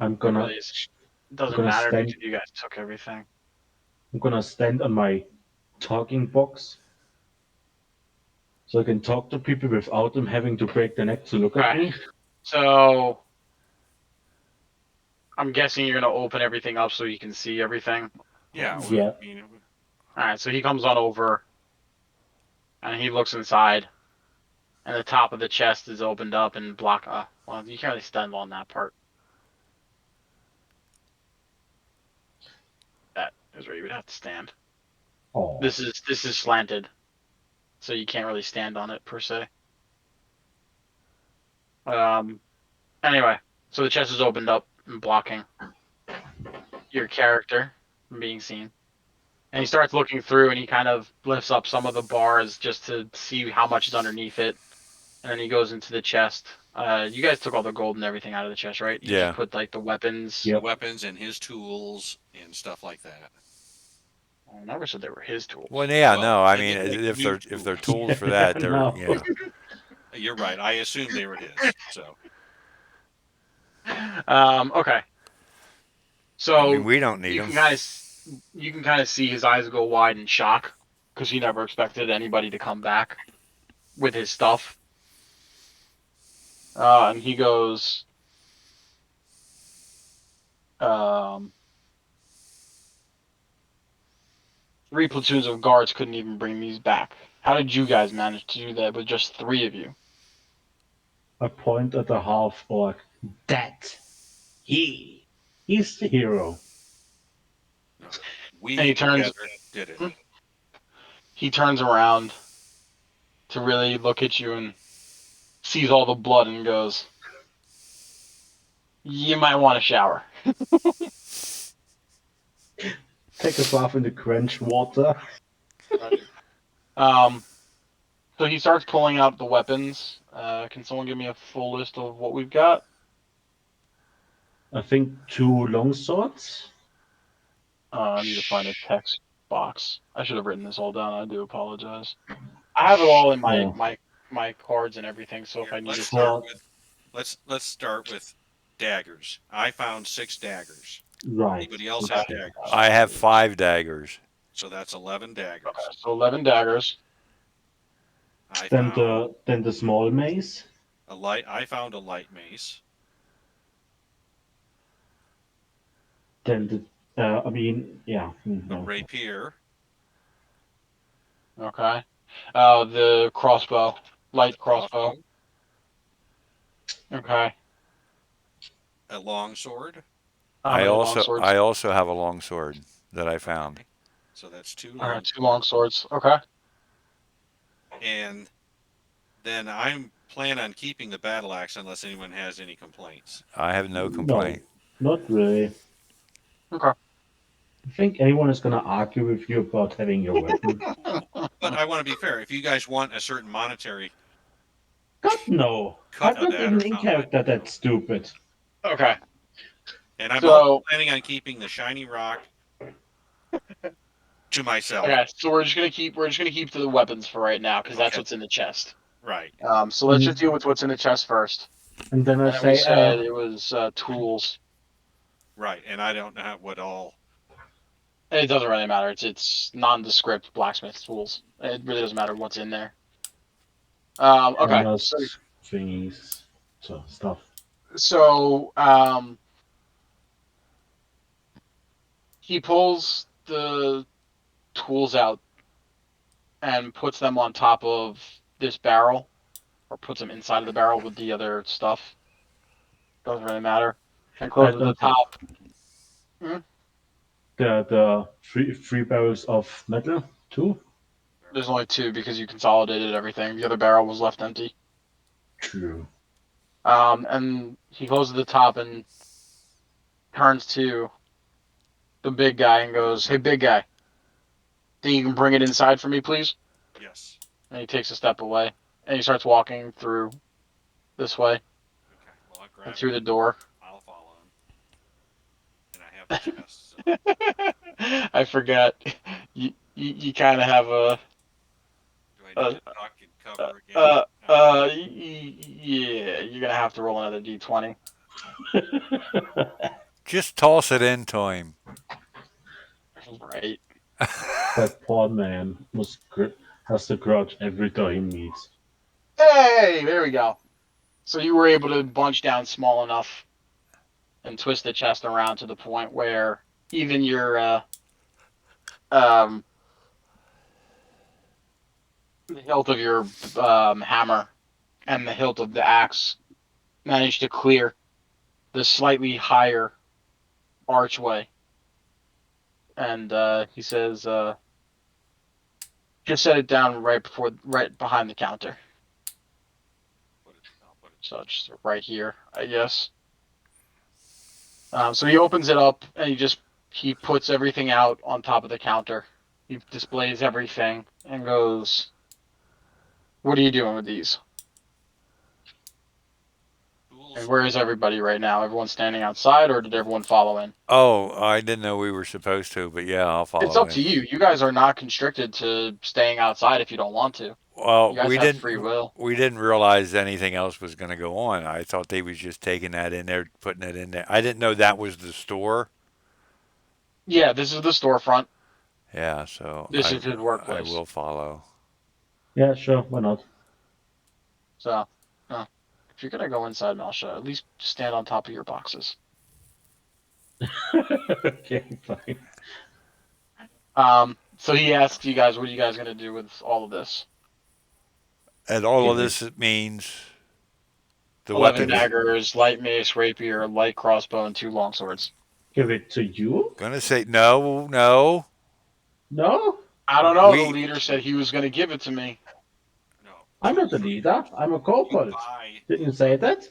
Speaker 3: I'm
Speaker 1: It
Speaker 3: gonna
Speaker 1: really is. It
Speaker 3: I'm
Speaker 1: doesn't
Speaker 3: gonna
Speaker 1: matter because
Speaker 3: stand
Speaker 1: you guys took everything.
Speaker 3: I'm gonna stand on my talking box so I can talk to people without them having to break their neck to look at
Speaker 1: Okay.
Speaker 3: me.
Speaker 1: So I'm guessing you're gonna open everything up so you can see everything.
Speaker 4: Yeah,
Speaker 3: Yeah,
Speaker 4: I mean,
Speaker 1: All right. So he comes on over and he looks inside, and the top of the chest is opened up and block. Well, you can't really stand on that part. That is where you would have to stand.
Speaker 3: oh,
Speaker 1: This is slanted, so you can't really stand on it per se. Um. Anyway, so the chest is opened up and blocking your character from being seen. And he starts looking through and he kind of lifts up some of the bars just to see how much is underneath it. And then he goes into the chest. You guys took all the gold and everything out of the chest, right? You just
Speaker 2: Yeah.
Speaker 1: put like the weapons.
Speaker 4: the
Speaker 3: yep.
Speaker 4: weapons and his tools and stuff like that.
Speaker 1: I never said they were his
Speaker 2: Well,
Speaker 1: tools.
Speaker 2: yeah,
Speaker 4: Well,
Speaker 2: no. I
Speaker 4: they
Speaker 2: mean,
Speaker 4: look like new
Speaker 2: if they're
Speaker 4: tools.
Speaker 2: tools for
Speaker 3: Yeah,
Speaker 2: that, they're
Speaker 3: no.
Speaker 2: yeah.
Speaker 4: You're right. I assumed they were his. So
Speaker 1: Okay,
Speaker 2: I mean,
Speaker 1: so
Speaker 2: we don't need
Speaker 1: you
Speaker 2: them.
Speaker 1: can kind of you can kind of see his eyes go wide in shock because he never expected anybody to come back with his stuff. And he goes, um, 3 platoons of guards couldn't even bring these back. How did you guys manage to do that with just 3 of you?
Speaker 3: I point at the half orc. That he's the hero.
Speaker 4: no,
Speaker 1: And
Speaker 4: we
Speaker 1: he turns
Speaker 4: together did it.
Speaker 1: he turns around to really look at you and sees all the blood and goes, "You might want a shower."
Speaker 3: Take a bath in the quench water.
Speaker 1: Um, so he starts pulling out the weapons. Can someone give me a full list of what we've got?
Speaker 3: I think 2 longswords.
Speaker 1: I need to find a text box. I should have written this all down. I do apologize. I have it all in my
Speaker 3: Uh,
Speaker 1: my cards and everything. So if
Speaker 4: Here,
Speaker 1: I
Speaker 4: let's
Speaker 1: needed to,
Speaker 4: start
Speaker 3: for
Speaker 4: with let's start with daggers. I found 6 daggers.
Speaker 3: Right.
Speaker 4: Anybody else have
Speaker 3: Okay.
Speaker 4: daggers?
Speaker 2: I have 5 daggers.
Speaker 4: So that's 11
Speaker 1: Okay,
Speaker 4: daggers.
Speaker 1: so 11 daggers.
Speaker 4: I
Speaker 3: Then
Speaker 4: found
Speaker 3: the small mace.
Speaker 4: I found a light mace,
Speaker 3: Then the I mean yeah.
Speaker 4: a
Speaker 3: No.
Speaker 4: rapier,
Speaker 1: Okay. The crossbow,
Speaker 4: a
Speaker 1: light crossbow.
Speaker 4: crossbow,
Speaker 1: Okay.
Speaker 4: a longsword.
Speaker 1: How many long swords?
Speaker 2: I also have a long sword that I found.
Speaker 4: Okay. So that's two
Speaker 1: All right,
Speaker 4: long
Speaker 1: two long
Speaker 4: swords.
Speaker 1: swords. Okay.
Speaker 4: And then I'm plan on keeping the battle axe unless anyone has any complaints.
Speaker 2: I have no
Speaker 3: No,
Speaker 2: complaint.
Speaker 3: not really.
Speaker 1: Okay.
Speaker 3: I think anyone is gonna argue with you about having your weapon.
Speaker 4: But I want to be fair. If you guys want a certain monetary
Speaker 3: God no.
Speaker 4: cut
Speaker 3: I'm
Speaker 4: of
Speaker 3: not
Speaker 4: that
Speaker 3: even
Speaker 4: or
Speaker 3: in
Speaker 4: something,
Speaker 3: character that's stupid.
Speaker 1: Okay.
Speaker 4: and I'm also
Speaker 1: So,
Speaker 4: planning on keeping the shiny rock to myself.
Speaker 1: okay, so we're just gonna keep the weapons for right now because that's
Speaker 4: Okay.
Speaker 1: what's in the chest.
Speaker 4: Right.
Speaker 1: So let's just
Speaker 3: And
Speaker 1: deal with what's in the chest first.
Speaker 3: and then I
Speaker 1: And then we
Speaker 3: say,
Speaker 1: said it was tools.
Speaker 4: Right. And I don't know what all.
Speaker 1: It doesn't really matter. It's nondescript blacksmith tools. It really doesn't matter what's in there. Okay. So
Speaker 3: hammers, thingies, so stuff.
Speaker 1: so he pulls the tools out and puts them on top of this barrel, or puts them inside of the barrel with the other stuff. Doesn't really matter. And closes the
Speaker 3: Don't have
Speaker 1: top. Hmm?
Speaker 3: the three barrels of metal too.
Speaker 1: There's only two because you consolidated everything. The other barrel was left empty.
Speaker 3: True.
Speaker 1: And he closes the top and turns to the big guy and goes, "Hey, big guy, think you can bring it inside for me, please?"
Speaker 4: Yes.
Speaker 1: And he takes a step away and he starts walking through this way
Speaker 4: Okay. Well, I'll
Speaker 1: and
Speaker 4: grab it.
Speaker 1: through the door.
Speaker 4: I'll follow him. And I have the chest. So
Speaker 1: I forgot. You kind of have
Speaker 4: do I need
Speaker 1: a
Speaker 4: to duck and
Speaker 1: uh,
Speaker 4: cover again? No.
Speaker 1: yeah. You're gonna have to roll another d20.
Speaker 2: Just toss it into him.
Speaker 1: Right.
Speaker 3: That poor man has to grudge every door he meets.
Speaker 1: Hey, there we go. So you were able to bunch down small enough and twist the chest around to the point where even your um the hilt of your hammer and the hilt of the axe managed to clear the slightly higher archway. And he says, "Just set it down right behind the counter.
Speaker 4: I'll put it
Speaker 1: So just right here, I guess." So he opens it up and he puts everything out on top of the counter. He displays everything and goes, "What are you doing with these? And
Speaker 4: tools.
Speaker 1: where is everybody right now? Everyone's standing outside, or did everyone follow in?"
Speaker 2: Oh, I didn't know we were supposed to, but yeah, I'll
Speaker 1: It's
Speaker 2: follow
Speaker 1: up
Speaker 2: in.
Speaker 1: to you. You guys are not constricted to staying outside if you don't want to.
Speaker 2: Well,
Speaker 1: You guys have free will.
Speaker 2: we didn't realize anything else was going to go on. I thought they was just taking that in there, putting it in there. I didn't know that was the store.
Speaker 1: Yeah, this is the storefront.
Speaker 2: Yeah, so
Speaker 1: This is his
Speaker 2: I
Speaker 1: workplace.
Speaker 2: will follow.
Speaker 3: Yeah, sure, why not?
Speaker 1: So, uh, if you're gonna go inside Malsha, at least stand on top of your boxes.
Speaker 3: Okay, fine.
Speaker 1: So he asks you guys, "What are you guys gonna do with all of this?"
Speaker 2: And all of
Speaker 3: Give it
Speaker 2: this means the
Speaker 1: 11
Speaker 2: weapons.
Speaker 1: daggers, light mace, rapier, light crossbow, and two longswords.
Speaker 3: give it to you?
Speaker 2: Gonna say no, no.
Speaker 3: No?
Speaker 1: I don't know. The
Speaker 2: We,
Speaker 1: leader said he was gonna give it to me.
Speaker 4: No.
Speaker 3: I'm not the
Speaker 4: Tools are
Speaker 3: leader. I'm a
Speaker 4: you
Speaker 3: kobold.
Speaker 4: buy.
Speaker 3: Didn't you say that?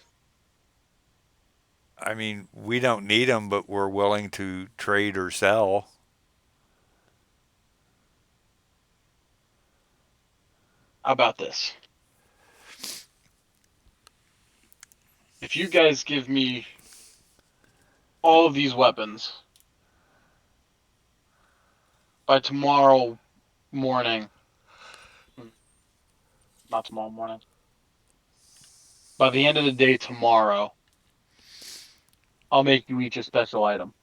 Speaker 2: I mean, we don't need them, but we're willing to trade or sell.
Speaker 1: How about this? If you guys give me all of these weapons by tomorrow morning, hmm, not tomorrow morning, by the end of the day tomorrow, I'll make you each a special item.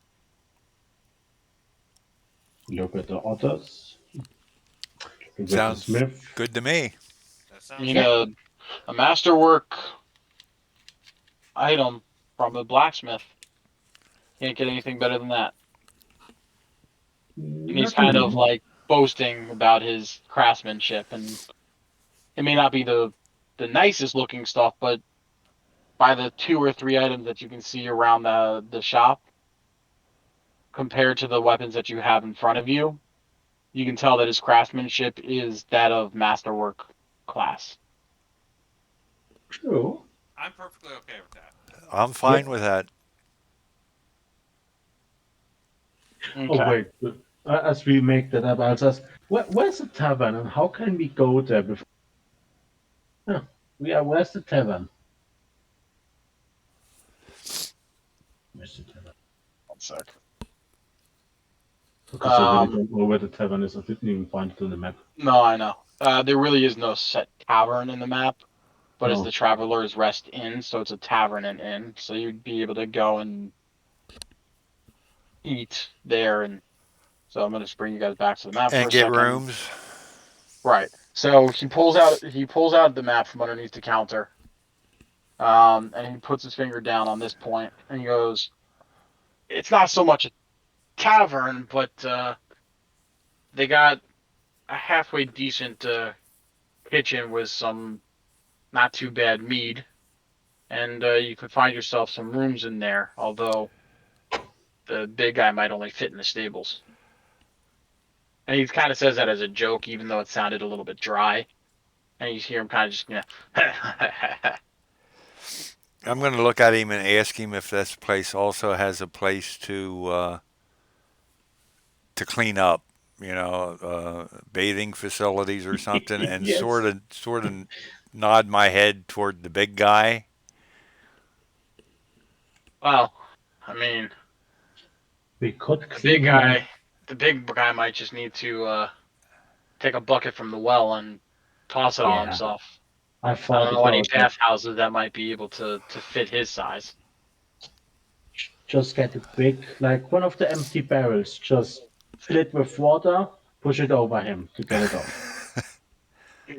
Speaker 3: Look at the others. Look at the
Speaker 2: Sounds
Speaker 3: smith.
Speaker 2: good to me.
Speaker 4: That
Speaker 1: I
Speaker 4: sounds
Speaker 1: mean,
Speaker 3: Yeah.
Speaker 4: good.
Speaker 1: a masterwork item from a blacksmith can't get anything better than that. And he's
Speaker 3: Not
Speaker 1: kind of
Speaker 3: really.
Speaker 1: like boasting about his craftsmanship, and it may not be the nicest looking stuff, but by the two or three items that you can see around the shop compared to the weapons that you have in front of you, you can tell that his craftsmanship is that of masterwork class.
Speaker 3: True.
Speaker 4: I'm perfectly okay with that.
Speaker 2: I'm
Speaker 3: Yeah.
Speaker 2: fine with that.
Speaker 3: Oh
Speaker 1: Okay.
Speaker 3: wait. As we make that up, I'll just where's the tavern and how can we go there before? Huh. Yeah. Where's the tavern? Where's the tavern?
Speaker 1: One sec.
Speaker 3: Because I really
Speaker 1: Um,
Speaker 3: don't know where the tavern is. I didn't even find it on the map.
Speaker 1: no, I know. There really is no set tavern in the map, but it's
Speaker 3: No.
Speaker 1: the Traveler's Rest Inn, so it's a tavern and inn. So you'd be able to go and eat there, and so I'm gonna just bring you guys back to the map for
Speaker 2: And
Speaker 1: a
Speaker 2: get
Speaker 1: second.
Speaker 2: rooms.
Speaker 1: Right. So he pulls out the map from underneath the counter, and he puts his finger down on this point, and he goes, "It's not so much a tavern, but they got a halfway decent kitchen with some not too bad mead, and you could find yourself some rooms in there. Although the big guy might only fit in the stables." And he kind of says that as a joke, even though it sounded a little bit dry. And you hear him kind of just,
Speaker 2: I'm going to look at him and ask him if this place also has a place to clean up, bathing facilities or something, and
Speaker 3: Yes.
Speaker 2: sort of nod my head toward the big guy.
Speaker 1: well, I mean,
Speaker 3: We could
Speaker 1: the
Speaker 3: clean
Speaker 1: big
Speaker 3: him up.
Speaker 1: guy, the big guy might just need to take a bucket from the well and toss it on
Speaker 3: Yeah.
Speaker 1: himself.
Speaker 3: I
Speaker 1: I don't
Speaker 3: thought
Speaker 1: know any
Speaker 3: about that.
Speaker 1: bathhouses that might be able to fit his size.
Speaker 3: Just get a big, like one of the empty barrels, just fill it with water, push it over him to get it off.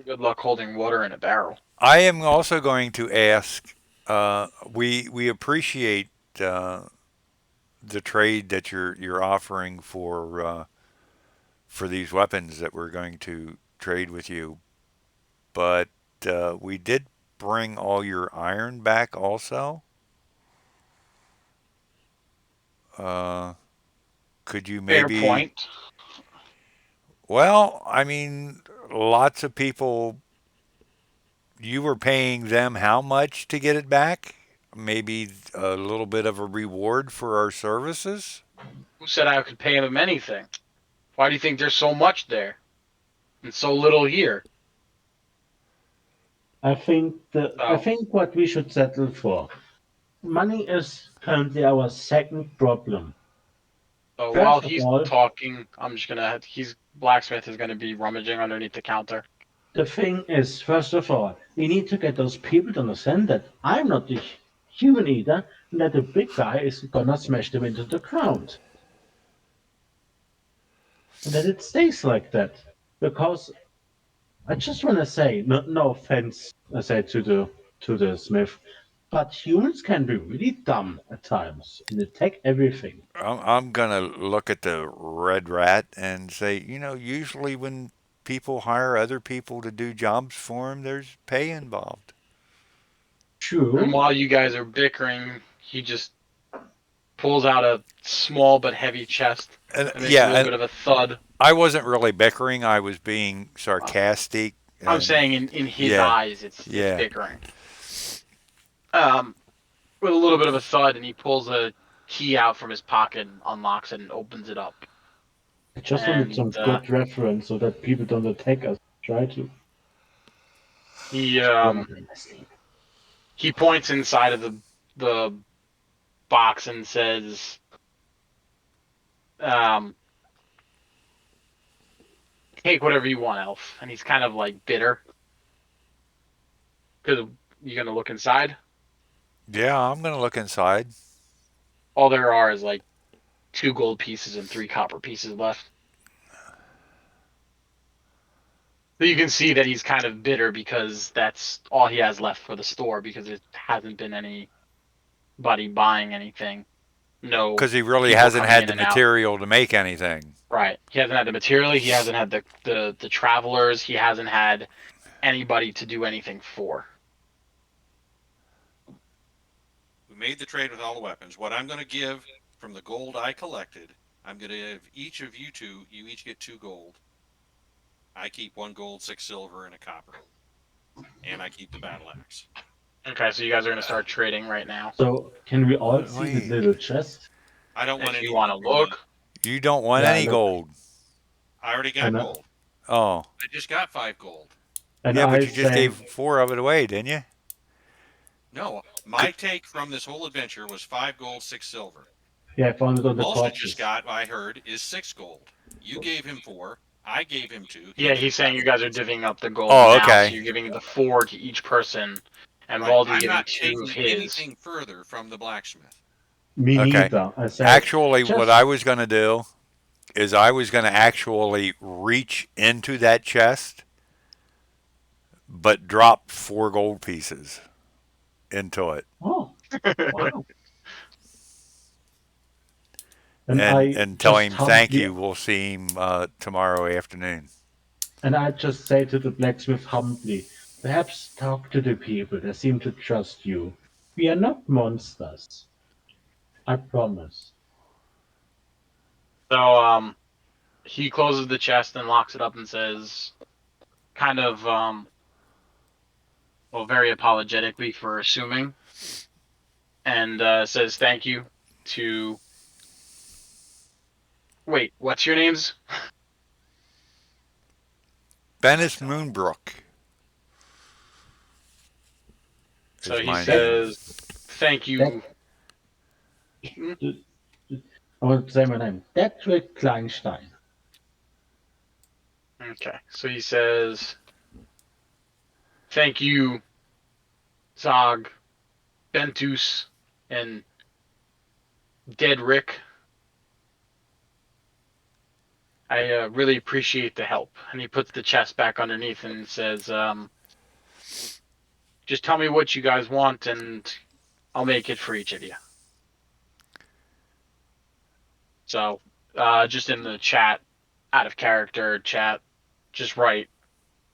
Speaker 1: Good luck holding water in a barrel.
Speaker 2: I am also going to ask. We appreciate uh, the trade that you're offering for these weapons that we're going to trade with you, but we did bring all your iron back also. Uh, could you
Speaker 1: Fair
Speaker 2: maybe?
Speaker 1: point.
Speaker 2: Well, I mean, lots of people. You were paying them how much to get it back? Maybe a little bit of a reward for our services.
Speaker 1: Who said I could pay him anything? Why do you think there's so much there and so little here?
Speaker 3: I
Speaker 1: So,
Speaker 3: think what we should settle for. Money is currently our second problem.
Speaker 1: so while
Speaker 3: First of
Speaker 1: he's
Speaker 3: all,
Speaker 1: talking, I'm just gonna. He's blacksmith is gonna be rummaging underneath the counter.
Speaker 3: the thing is, first of all, we need to get those people to understand that I'm not the human eater and that the big guy is gonna smash them into the ground. And that it stays like that. Because I just wanna say, no offense, I say to the Smith, but humans can be really dumb at times and attack everything.
Speaker 2: I'm gonna look at the red rat and say, usually when people hire other people to do jobs for them, there's pay involved.
Speaker 1: And
Speaker 3: True.
Speaker 1: while you guys are bickering, he just pulls out a small but heavy chest
Speaker 2: And
Speaker 1: and makes a
Speaker 2: yeah,
Speaker 1: little
Speaker 2: and
Speaker 1: bit of a thud.
Speaker 2: I wasn't really bickering. I was being
Speaker 1: Uh,
Speaker 2: sarcastic.
Speaker 1: I'm
Speaker 2: And
Speaker 1: saying in his
Speaker 2: yeah,
Speaker 1: eyes, it's
Speaker 2: yeah.
Speaker 1: bickering. Um, with a little bit of a thud, and he pulls a key out from his pocket and unlocks it and opens it up.
Speaker 3: I just wanted
Speaker 1: And
Speaker 3: some good reference so that people don't attack us. Try to.
Speaker 1: he
Speaker 3: What
Speaker 1: um
Speaker 3: am I saying?
Speaker 1: he points inside of the box and says, um, "Take whatever you want, Elf." And he's kind of like bitter because you're gonna look inside.
Speaker 2: Yeah, I'm gonna look inside.
Speaker 1: All there are is like two gold pieces and three copper pieces left. So you can see that he's kind of bitter because that's all he has left for the store because it hasn't been anybody buying anything. No
Speaker 2: Because he really
Speaker 1: people
Speaker 2: hasn't
Speaker 1: coming
Speaker 2: had
Speaker 1: in
Speaker 2: the
Speaker 1: and out.
Speaker 2: material to make anything.
Speaker 1: Right. He hasn't had the material. He hasn't had the travelers. He hasn't had anybody to do anything for.
Speaker 4: We made the trade with all the weapons. What I'm going to give from the gold I collected, I'm going to give each of you two. You each get 2 gold. I keep 1 gold, 6 silver, and a copper, and I keep the battle axe.
Speaker 1: Okay, so you guys are gonna start trading right now.
Speaker 3: So can we all see the
Speaker 2: Wait,
Speaker 3: little chest?
Speaker 4: I don't want
Speaker 1: If you
Speaker 4: any
Speaker 1: want to
Speaker 4: from the.
Speaker 1: look,
Speaker 2: you don't want
Speaker 3: Yeah, I
Speaker 2: any
Speaker 3: look,
Speaker 2: gold.
Speaker 4: I already got
Speaker 3: and
Speaker 4: gold.
Speaker 2: Oh,
Speaker 4: I just got 5 gold.
Speaker 2: yeah, but
Speaker 3: I
Speaker 2: you just gave
Speaker 3: say,
Speaker 2: 4 of it away, didn't you?
Speaker 4: No, my take from this whole adventure was 5 gold, 6 silver.
Speaker 3: yeah, I found it on the
Speaker 4: Malsa just
Speaker 3: corpses.
Speaker 4: got, I heard, is 6 gold. You gave him 4. I gave him 2. He
Speaker 1: yeah,
Speaker 4: just
Speaker 1: he's
Speaker 4: got
Speaker 1: saying you guys are divvying up the gold
Speaker 2: Oh,
Speaker 1: now, so
Speaker 2: okay.
Speaker 1: you're giving the 4 to each person, and
Speaker 4: right.
Speaker 1: Valdi
Speaker 4: I'm
Speaker 1: giving
Speaker 4: not
Speaker 1: 2 of
Speaker 4: taking
Speaker 1: his.
Speaker 4: anything further from the blacksmith.
Speaker 3: Me
Speaker 2: Okay.
Speaker 3: neither. I said,
Speaker 2: Actually, what
Speaker 3: just,
Speaker 2: I was going to do is I was going to actually reach into that chest, but drop 4 gold pieces into it,
Speaker 3: oh, wow.
Speaker 2: and tell him thank you. We'll see him tomorrow afternoon.
Speaker 3: And I just say to the blacksmith humbly, perhaps talk to the people. They seem to trust you. We are not monsters. I promise.
Speaker 1: So he closes the chest and locks it up and says, kind of well, very apologetically for assuming, and says thank you to. Wait, what's your names?
Speaker 2: Bennis Moonbrook
Speaker 1: So
Speaker 2: is
Speaker 1: he
Speaker 2: my
Speaker 3: That,
Speaker 2: name.
Speaker 1: says thank
Speaker 3: that,
Speaker 1: you. Hmm?
Speaker 3: I want to say my name. Detrick Kleinstein.
Speaker 1: Okay, so he says thank you, Zog, Bentus, and Dead Rick. I really appreciate the help. And he puts the chest back underneath and says, just tell me what you guys want and I'll make it for each of you. So, just in the chat, out of character chat, just write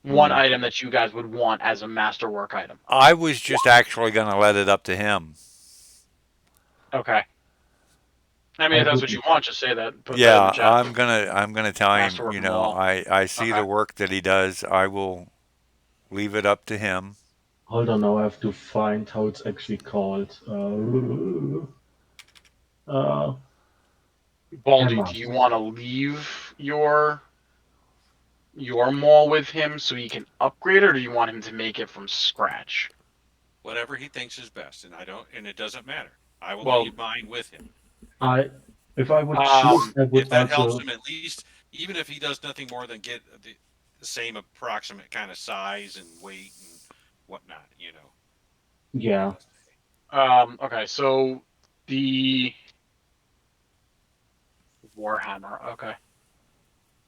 Speaker 1: one
Speaker 3: Hmm.
Speaker 1: item that you guys would want as a masterwork item.
Speaker 2: I was just actually going to let it up to him.
Speaker 1: Okay. I mean,
Speaker 3: I
Speaker 1: if that's what you
Speaker 3: wouldn't.
Speaker 1: want, just say that. Put that in the
Speaker 2: Yeah,
Speaker 1: chat.
Speaker 2: I'm gonna tell him.
Speaker 1: Masterwork Mall.
Speaker 2: I see
Speaker 1: Okay.
Speaker 2: the work that he does. I will leave it up to him.
Speaker 3: Hold on, now I have to find how it's actually called. Uh,
Speaker 1: Baldy,
Speaker 3: hammer.
Speaker 1: do you want to leave your mall with him so he can upgrade, or do you want him to make it from scratch?
Speaker 4: Whatever he thinks is best, and I don't, and it doesn't matter. I will
Speaker 1: Well,
Speaker 4: leave mine with him.
Speaker 3: I, if I would choose,
Speaker 1: um,
Speaker 3: I would
Speaker 4: If that helps
Speaker 3: also,
Speaker 4: him, at least, even if he does nothing more than get the same approximate kind of size and weight and whatnot,
Speaker 3: yeah,
Speaker 1: okay, so the Warhammer. Okay.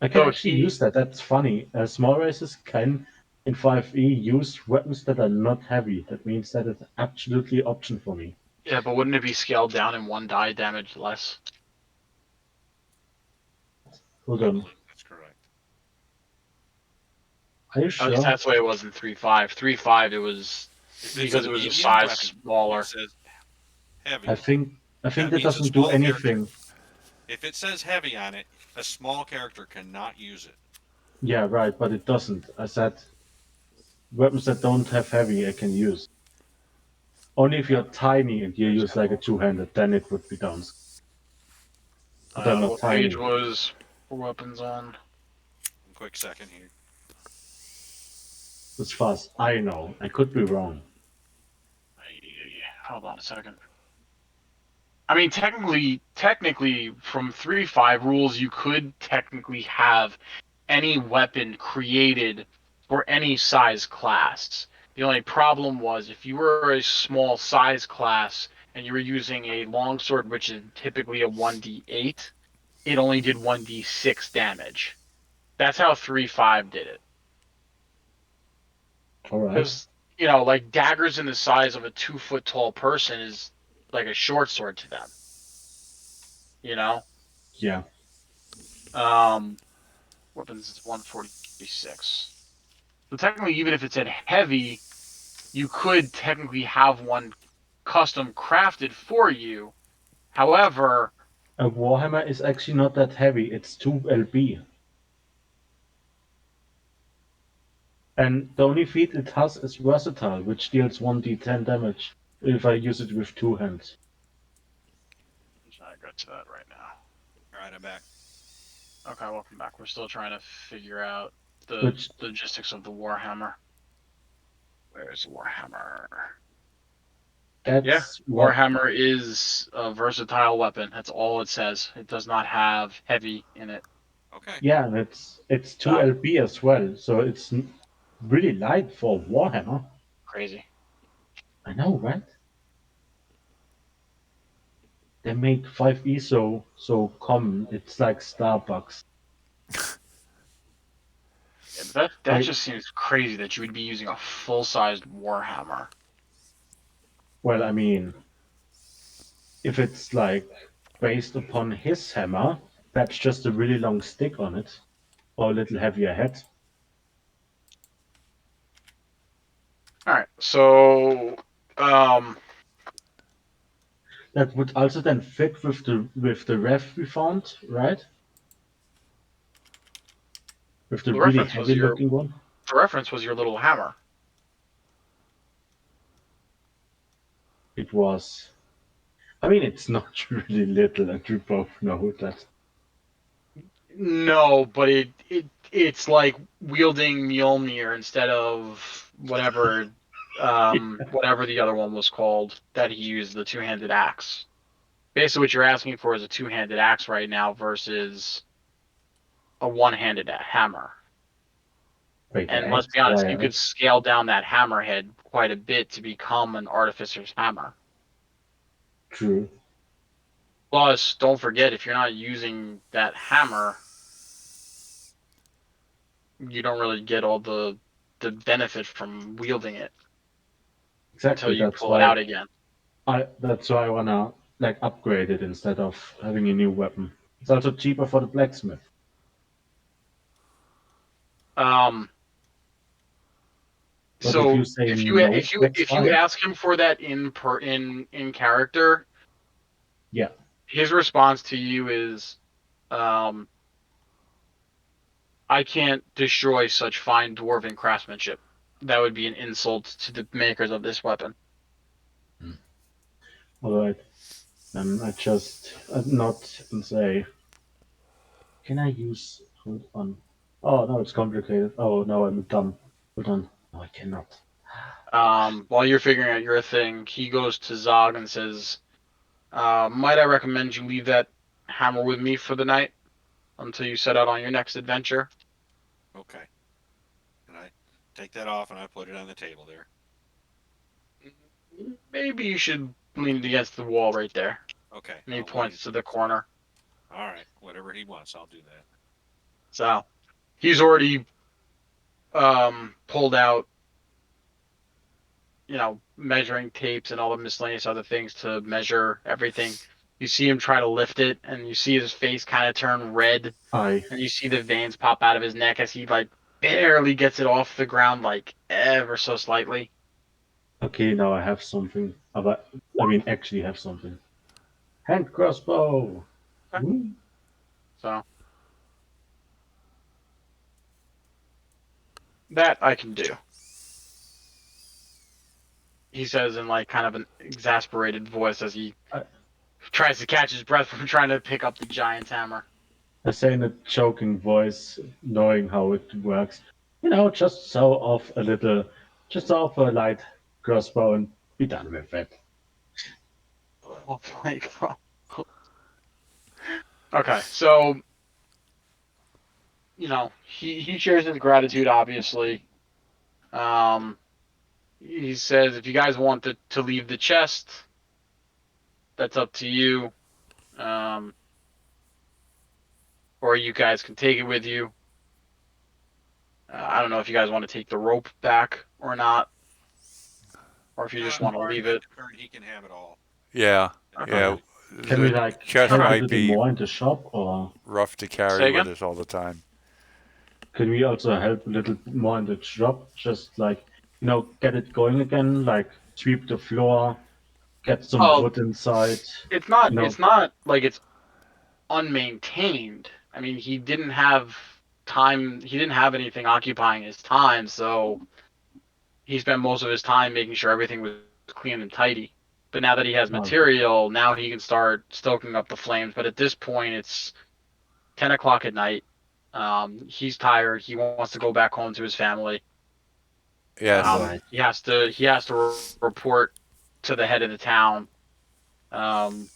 Speaker 3: I can
Speaker 1: So
Speaker 3: actually
Speaker 1: he,
Speaker 3: use that. That's funny. Small races can, in 5e, use weapons that are not heavy. That means that it's absolutely option for me.
Speaker 1: yeah, but wouldn't it be scaled down in one die damage less?
Speaker 3: Hold
Speaker 4: I
Speaker 3: on.
Speaker 4: believe that's correct.
Speaker 3: Are you
Speaker 1: At least
Speaker 3: sure?
Speaker 1: that's the way it was in 3.5. 3.5, it was
Speaker 4: If it's a
Speaker 1: because it was a
Speaker 4: medium
Speaker 1: size
Speaker 4: weapon, it
Speaker 1: smaller.
Speaker 4: says
Speaker 3: I
Speaker 4: heavy.
Speaker 3: think I think
Speaker 4: That
Speaker 3: that
Speaker 4: means a
Speaker 3: doesn't do
Speaker 4: small character.
Speaker 3: anything.
Speaker 4: If it says heavy on it, a small character cannot use it.
Speaker 3: Yeah, right, but it doesn't. I said weapons that don't have heavy I can use. Only if you're tiny and you use like a two-handed, then it would be down. But I'm not
Speaker 1: What page
Speaker 3: tiny.
Speaker 1: was weapons on?
Speaker 4: Quick second here.
Speaker 3: As far as I know, I could be wrong.
Speaker 1: Hold on a second. I mean, technically, from 3.5 rules, you could technically have any weapon created for any size class. The only problem was if you were a small size class and you were using a longsword, which is typically a 1d8, it only did 1d6 damage. That's how 3.5 did it.
Speaker 3: All right.
Speaker 1: Because like daggers in the size of a 2 foot tall person is like a short sword to them. You know,
Speaker 3: Yeah.
Speaker 1: um, weapons is 146. So technically, even if it said heavy, you could technically have one custom crafted for you. However,
Speaker 3: A Warhammer is actually not that heavy. It's 2 lb. And the only feat it has is versatile, which deals 1d10 damage if I use it with two hands.
Speaker 1: I'm trying to go to that right now.
Speaker 4: All right, I'm back.
Speaker 1: Okay, welcome back. We're still trying to figure out the
Speaker 3: Which
Speaker 1: logistics of the Warhammer. Where's Warhammer? Yeah,
Speaker 3: that's what,
Speaker 1: Warhammer is a versatile weapon. That's all it says. It does not have heavy in it.
Speaker 4: Okay.
Speaker 3: yeah, and it's
Speaker 1: So
Speaker 3: 2 lb as well, so it's really light for Warhammer.
Speaker 1: crazy.
Speaker 3: I know, right? They made 5e so common. It's like Starbucks.
Speaker 1: Yeah, but that
Speaker 3: Like,
Speaker 1: just seems crazy that you would be using a full sized Warhammer.
Speaker 3: well, I mean, if it's like based upon his hammer, that's just a really long stick on it, or a little heavier head.
Speaker 1: All right, so um,
Speaker 3: That would also then fit with the ref we found, right? With the
Speaker 1: the
Speaker 3: really
Speaker 1: reference was
Speaker 3: heavy
Speaker 1: your
Speaker 3: looking one.
Speaker 1: the reference was your little hammer.
Speaker 3: It was. I mean, it's not really little, and we both know that.
Speaker 1: No, but it's like wielding Mjolnir instead of whatever the other one was called that he used, the two-handed axe. Basically, what you're asking for is a two-handed axe right now versus a one-handed hammer.
Speaker 3: Wait, the
Speaker 1: And let's
Speaker 3: axe?
Speaker 1: be
Speaker 3: Yeah,
Speaker 1: honest, you
Speaker 3: yeah,
Speaker 1: could scale down that hammerhead quite a bit to become an artificer's hammer.
Speaker 3: true.
Speaker 1: Plus, don't forget, if you're not using that hammer, you don't really get all the benefit from wielding it until
Speaker 3: Exactly.
Speaker 1: you pull it out again.
Speaker 3: That's why I wanna like upgrade it instead of having a new weapon. It's also cheaper for the blacksmith.
Speaker 1: Um,
Speaker 3: But if you
Speaker 1: so
Speaker 3: say
Speaker 1: if you
Speaker 3: no,
Speaker 1: if you
Speaker 3: that's
Speaker 1: if you
Speaker 3: fine.
Speaker 1: ask him for that in character,
Speaker 3: Yeah,
Speaker 1: his response to you is, um, "I can't destroy such fine dwarven craftsmanship. That would be an insult to the makers of this weapon."
Speaker 3: alright. Then I just not and say, can I use hold on? Oh no, it's complicated. Oh no, I'm dumb. Hold on. No, I cannot.
Speaker 1: While you're figuring out your thing, he goes to Zog and says, "Might I recommend you leave that hammer with me for the night until you set out on your next adventure?"
Speaker 4: Okay. And I take that off and I put it on the table there.
Speaker 1: Maybe you should lean it against the wall right there.
Speaker 4: Okay.
Speaker 1: And he
Speaker 4: I'll lean
Speaker 1: points
Speaker 4: it.
Speaker 1: to the corner.
Speaker 4: All right. Whatever he wants, I'll do that.
Speaker 1: So he's already pulled out, measuring tapes and all the miscellaneous other things to measure everything. You see him try to lift it, and you see his face kind of turn red,
Speaker 3: I
Speaker 1: and you see the veins pop out of his neck as he like barely gets it off the ground, like ever so slightly.
Speaker 3: okay, now I have something. I mean, actually have something. Hand crossbow.
Speaker 1: Okay.
Speaker 3: Hmm?
Speaker 1: So that I can do. He says in like kind of an exasperated voice as he
Speaker 3: I,
Speaker 1: tries to catch his breath from trying to pick up the giant's hammer.
Speaker 3: I say in a choking voice, knowing how it works. You know, just saw off a little, just saw off a light crossbow and be done with it.
Speaker 1: Oh my god. Okay, so he shares his gratitude. Obviously, um, he says if you guys want to leave the chest, that's up to you. Um, or you guys can take it with you. I don't know if you guys want to take the rope back or not, or if you
Speaker 4: No,
Speaker 1: just
Speaker 4: as
Speaker 1: want to
Speaker 4: far as
Speaker 1: leave
Speaker 4: I'm
Speaker 1: it.
Speaker 4: concerned, he can have it all.
Speaker 2: Yeah, yeah.
Speaker 3: Okay.
Speaker 4: Individually.
Speaker 3: Can we
Speaker 2: The
Speaker 3: like
Speaker 2: chest
Speaker 3: help a
Speaker 1: Okay.
Speaker 2: might
Speaker 3: little
Speaker 2: be
Speaker 3: more in the shop, or
Speaker 2: rough to carry
Speaker 1: Say
Speaker 2: with
Speaker 1: again.
Speaker 2: us all the time.
Speaker 3: can we also help a little more in the shop? Just like, get it going again, like sweep the floor, get some
Speaker 1: Oh,
Speaker 3: wood inside,
Speaker 1: it's not.
Speaker 3: you know.
Speaker 1: It's not like it's unmaintained. I mean, he didn't have time. He didn't have anything occupying his time, so he spent most of his time making sure everything was clean and tidy. But now that he has
Speaker 3: Oh,
Speaker 1: material, now he can start stoking up the flames. But at this point, it's 10 o'clock at night. He's tired. He wants to go back home to his family.
Speaker 2: Yes.
Speaker 3: right.
Speaker 1: He has to report to the head of the town, um,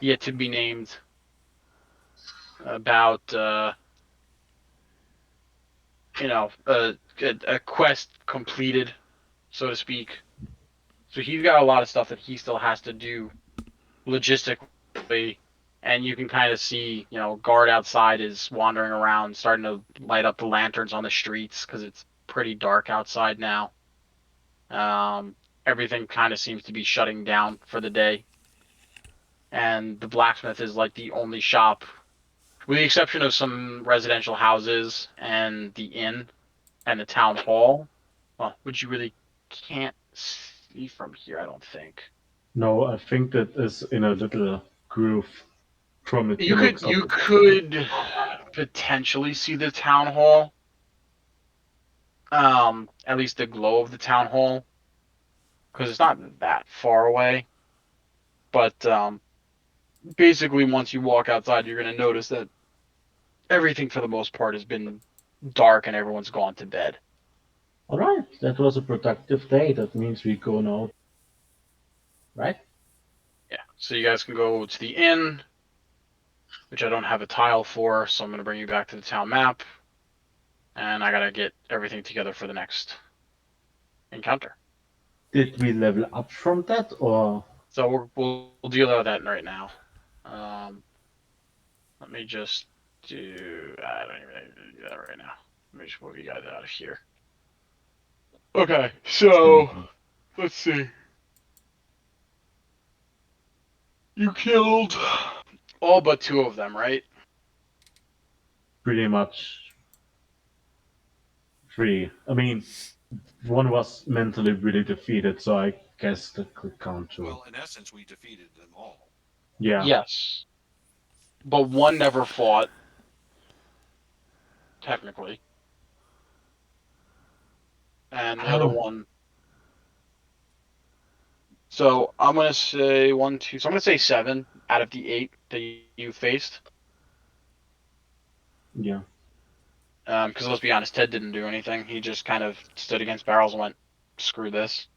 Speaker 1: yet to be named, about a quest completed, so to speak. So he's got a lot of stuff that he still has to do logistically, and you can kind of see, guard outside is wandering around, starting to light up the lanterns on the streets because it's pretty dark outside now. Um, Everything kind of seems to be shutting down for the day, and the blacksmith is like the only shop, with the exception of some residential houses and the inn and the town hall, well, which you really can't see from here, I don't think.
Speaker 3: No, I think that is in a little groove from it
Speaker 1: You could
Speaker 3: looks up.
Speaker 1: you could potentially see the town hall, at least the glow of the town hall, because it's not that far away. But basically, once you walk outside, you're gonna notice that everything for the most part has been dark and everyone's gone to bed.
Speaker 3: All right, that was a productive day. That means we go now, right?
Speaker 1: Yeah, so you guys can go to the inn, which I don't have a tile for, so I'm gonna bring you back to the town map, and I gotta get everything together for the next encounter.
Speaker 3: Did we level up from that, or
Speaker 1: So we'll deal with that right now. Um, Let me just do. I don't even need to do that right now. Let me just move you guys out of here. Okay, so
Speaker 3: something?
Speaker 1: let's see. You killed all but two of them, right?
Speaker 3: Pretty much three. I mean, one was mentally really defeated, so I guess that could count too.
Speaker 4: Well, in essence, we defeated them all.
Speaker 3: Yeah.
Speaker 1: Yes, but one never fought technically, and the other
Speaker 3: Oh,
Speaker 1: one. So I'm gonna say one, two. So I'm gonna say seven out of the eight that you faced.
Speaker 3: yeah.
Speaker 1: Because let's be honest, Ted didn't do anything. He just kind of stood against barrels and went, "Screw this."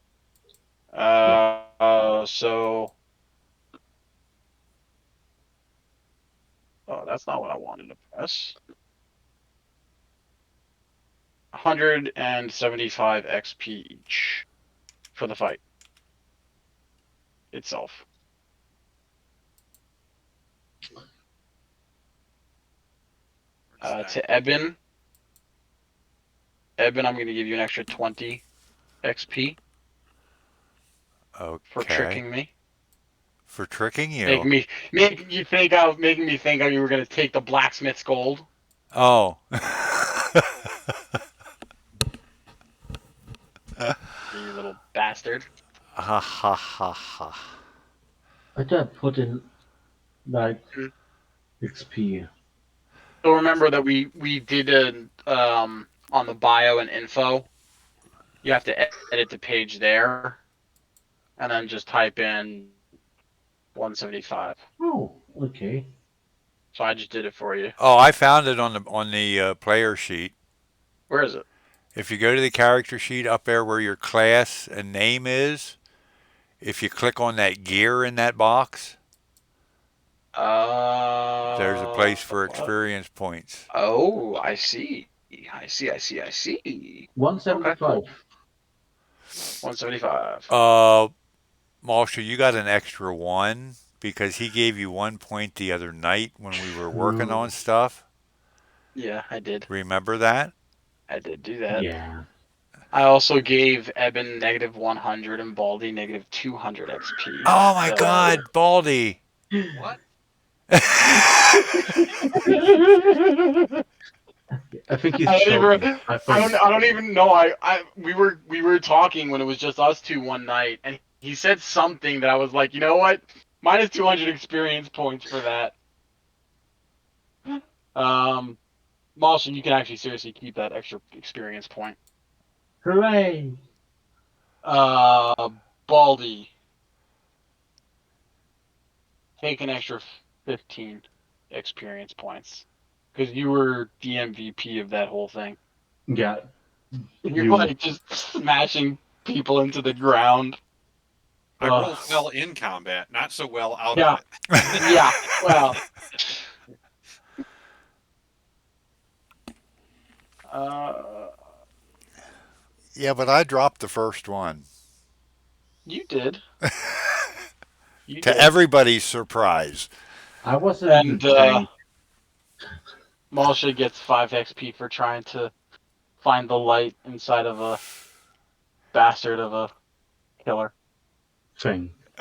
Speaker 3: Yeah.
Speaker 1: So oh, that's not what I wanted to press. 175 XP each for the fight itself.
Speaker 4: Where does that
Speaker 1: To
Speaker 4: go?
Speaker 1: Eben, I'm going to give you an extra 20 XP for
Speaker 2: Okay.
Speaker 1: tricking me,
Speaker 2: For tricking you.
Speaker 1: making me think you were going to take the blacksmith's gold.
Speaker 2: Oh.
Speaker 1: You little bastard.
Speaker 2: Ha ha ha ha.
Speaker 3: I did put in like
Speaker 1: Mhm.
Speaker 3: XP.
Speaker 1: So remember that we did on the bio and info. You have to edit the page there, and then just type in 175.
Speaker 3: Oh, okay.
Speaker 1: So I just did it for you.
Speaker 2: Oh, I found it on the player sheet.
Speaker 1: Where is it?
Speaker 2: If you go to the character sheet up there where your class and name is, if you click on that gear in that box, there's a place for
Speaker 1: What?
Speaker 2: experience points.
Speaker 1: Oh, I see. I see. Okay,
Speaker 3: 175.
Speaker 1: cool. 175.
Speaker 2: Uh, Marsha, you got an extra one because he gave you 1 point the other night when we were working on
Speaker 3: True.
Speaker 2: stuff.
Speaker 1: Yeah, I did.
Speaker 2: Remember that?
Speaker 1: I did do that.
Speaker 3: Yeah.
Speaker 1: I also gave Eben negative 100 and Baldy negative 200 XP.
Speaker 2: Oh my
Speaker 1: So
Speaker 2: God, Baldy.
Speaker 4: What?
Speaker 3: I think he's
Speaker 1: I don't
Speaker 3: joking.
Speaker 1: even,
Speaker 3: I think.
Speaker 1: I don't even know. We were talking when it was just us two one night, and he said something that I was like, you know what? Minus 200 experience points for that. Um, Marshall, you can actually seriously keep that extra experience point.
Speaker 3: Hooray!
Speaker 1: Uh, Baldy, take an extra 15 experience points because you were the MVP of that whole thing.
Speaker 3: Yeah,
Speaker 1: You're
Speaker 3: you.
Speaker 1: like just smashing people into the ground.
Speaker 4: I rolled
Speaker 1: Ugh.
Speaker 4: well in combat, not so well out of
Speaker 1: Yeah,
Speaker 4: it.
Speaker 1: yeah. Well, uh,
Speaker 2: Yeah, but I dropped the first one.
Speaker 1: you did, you
Speaker 2: To
Speaker 1: did,
Speaker 2: everybody's surprise.
Speaker 3: I was in the
Speaker 1: and
Speaker 3: tank.
Speaker 1: Malsha gets 5 XP for trying to find the light inside of a bastard of a killer.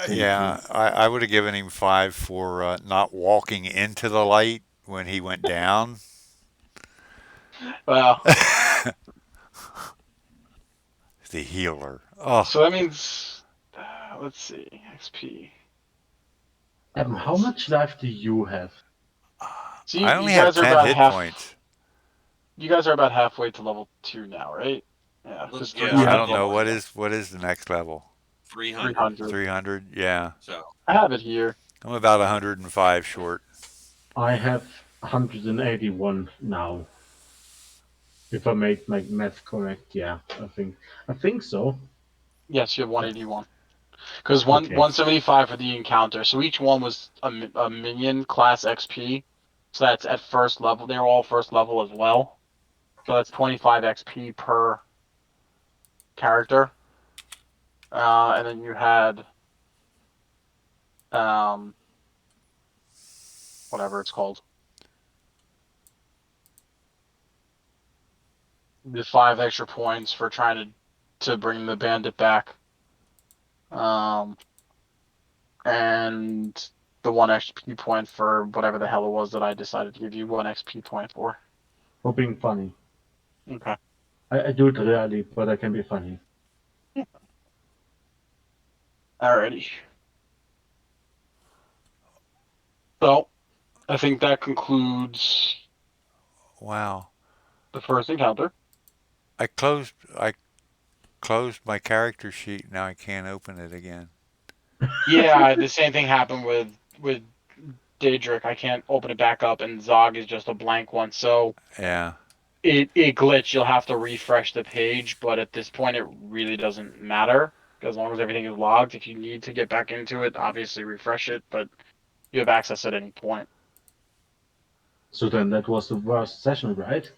Speaker 3: Thank
Speaker 2: Yeah,
Speaker 3: you.
Speaker 2: I would have given him 5 for not walking into the light when he went down.
Speaker 1: Well,
Speaker 2: The healer. Oh,
Speaker 1: so that means, let's see, XP.
Speaker 3: How
Speaker 1: Let's
Speaker 3: much life do you have?
Speaker 1: see.
Speaker 2: I only have 10 hit points.
Speaker 1: You guys are about halfway to level 2 now, right? Yeah, because
Speaker 4: Yeah,
Speaker 2: I
Speaker 1: 300
Speaker 2: don't
Speaker 3: Yeah.
Speaker 2: know
Speaker 1: level, yeah,
Speaker 2: what is the next level.
Speaker 4: 300.
Speaker 1: 300.
Speaker 2: 300. Yeah.
Speaker 4: So
Speaker 1: I have it here.
Speaker 2: I'm about 105 short.
Speaker 3: I have 181 now. If I made my math correct, yeah, I think so.
Speaker 1: Yes, you have
Speaker 3: Yeah.
Speaker 1: 181. Because
Speaker 3: Okay.
Speaker 1: 175 for the encounter. So each one was a minion class XP. So that's at first level. They're all first level as well. So that's 25 XP per character. And then you had um whatever it's called, the 5 extra points for trying to bring the bandit back. Um, and the 1 XP point for whatever the hell it was that I decided to give you 1 XP point for.
Speaker 3: For being funny.
Speaker 1: Okay.
Speaker 3: I do it rarely, but I can be funny.
Speaker 1: Alrighty. So I think that concludes
Speaker 2: Wow.
Speaker 1: the first encounter.
Speaker 2: I closed my character sheet. Now I can't open it again.
Speaker 1: Yeah, the same thing happened with Daedric. I can't open it back up, and Zog is just a blank one. So
Speaker 2: Yeah.
Speaker 1: it glitched. You'll have to refresh the page, but at this point, it really doesn't matter as long as everything is logged. If you need to get back into it, obviously refresh it, but you have access at any point.
Speaker 3: So then that was the worst session, right?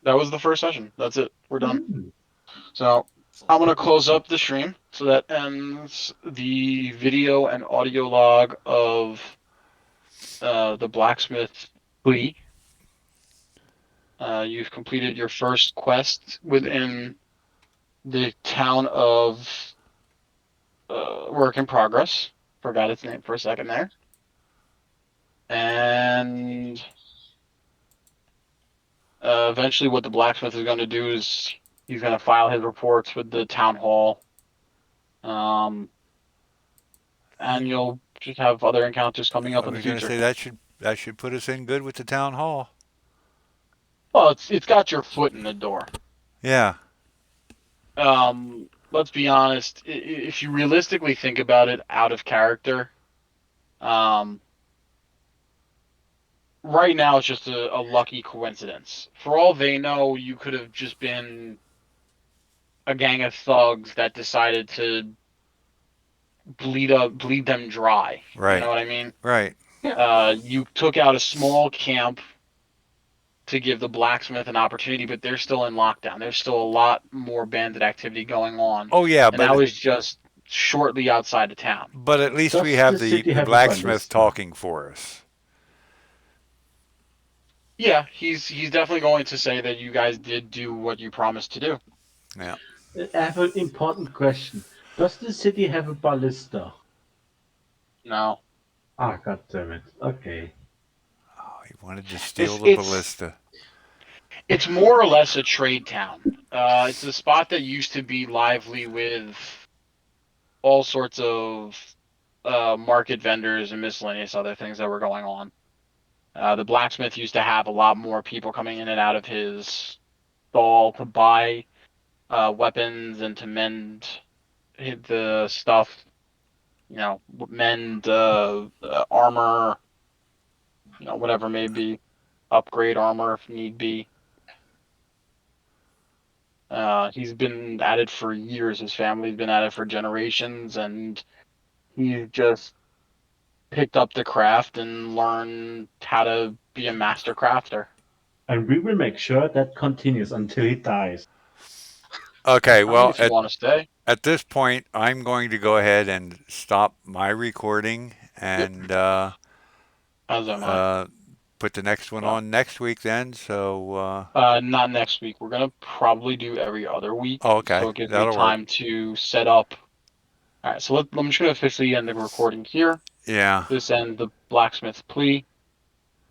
Speaker 1: That was the first session. That's it. We're done.
Speaker 3: Mm.
Speaker 1: So I'm gonna close up the stream. So that ends the video and audio log of the blacksmith plea. You've completed your first quest within the town of Work in Progress. Forgot its name for a second there. And eventually, what the blacksmith is going to do is he's going to file his reports with the town hall. Um, and you'll just have other encounters coming up
Speaker 2: I
Speaker 1: in the
Speaker 2: was going to
Speaker 1: future.
Speaker 2: say that should put us in good with the town hall.
Speaker 1: Well, it's got your foot in the door.
Speaker 2: Yeah.
Speaker 1: Let's be honest. If you realistically think about it, out of character, um, right now it's just a lucky coincidence. For all they know, you could have just been a gang of thugs that decided to bleed them dry. You know
Speaker 2: Right.
Speaker 1: what I mean?
Speaker 2: Right.
Speaker 1: You took out a small camp to give the blacksmith an opportunity, but they're still in lockdown. There's still a lot more bandit activity going on,
Speaker 2: Oh yeah,
Speaker 1: and that was just shortly outside of town.
Speaker 2: but at least we
Speaker 3: Does
Speaker 2: have
Speaker 3: the city
Speaker 2: the
Speaker 3: have a fire
Speaker 2: blacksmith
Speaker 3: list now?
Speaker 2: talking for us.
Speaker 1: Yeah, he's definitely going to say that you guys did do what you promised to do.
Speaker 2: Yeah.
Speaker 3: I have an important question. Does the city have a ballista?
Speaker 1: No,
Speaker 3: Ah, god damn it. Okay.
Speaker 2: Oh, he wanted to steal
Speaker 1: it's
Speaker 2: the
Speaker 1: it's
Speaker 2: ballista.
Speaker 1: it's more or less a trade town. It's a spot that used to be lively with all sorts of market vendors and miscellaneous other things that were going on. The blacksmith used to have a lot more people coming in and out of his stall to buy weapons and to mend the stuff, mend armor, whatever may be, upgrade armor if need be. He's been at it for years. His family's been at it for generations, and he's just picked up the craft and learned how to be a master crafter.
Speaker 3: And we will make sure that continues until he dies.
Speaker 2: Okay,
Speaker 1: I mean,
Speaker 2: well,
Speaker 1: if you want to stay,
Speaker 2: at this point, I'm going to go ahead and stop my recording
Speaker 1: yep,
Speaker 2: and
Speaker 1: as am I.
Speaker 2: uh, put the next one
Speaker 1: So,
Speaker 2: on next week then. So,
Speaker 1: not next week. We're gonna probably do every other week,
Speaker 2: oh, okay,
Speaker 1: so it gives me
Speaker 2: that'll work.
Speaker 1: time to set up. All right, so I'm just gonna officially end the recording here.
Speaker 2: Yeah.
Speaker 1: This ends the blacksmith plea.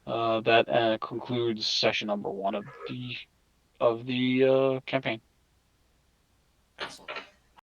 Speaker 1: That concludes session number one of the campaign.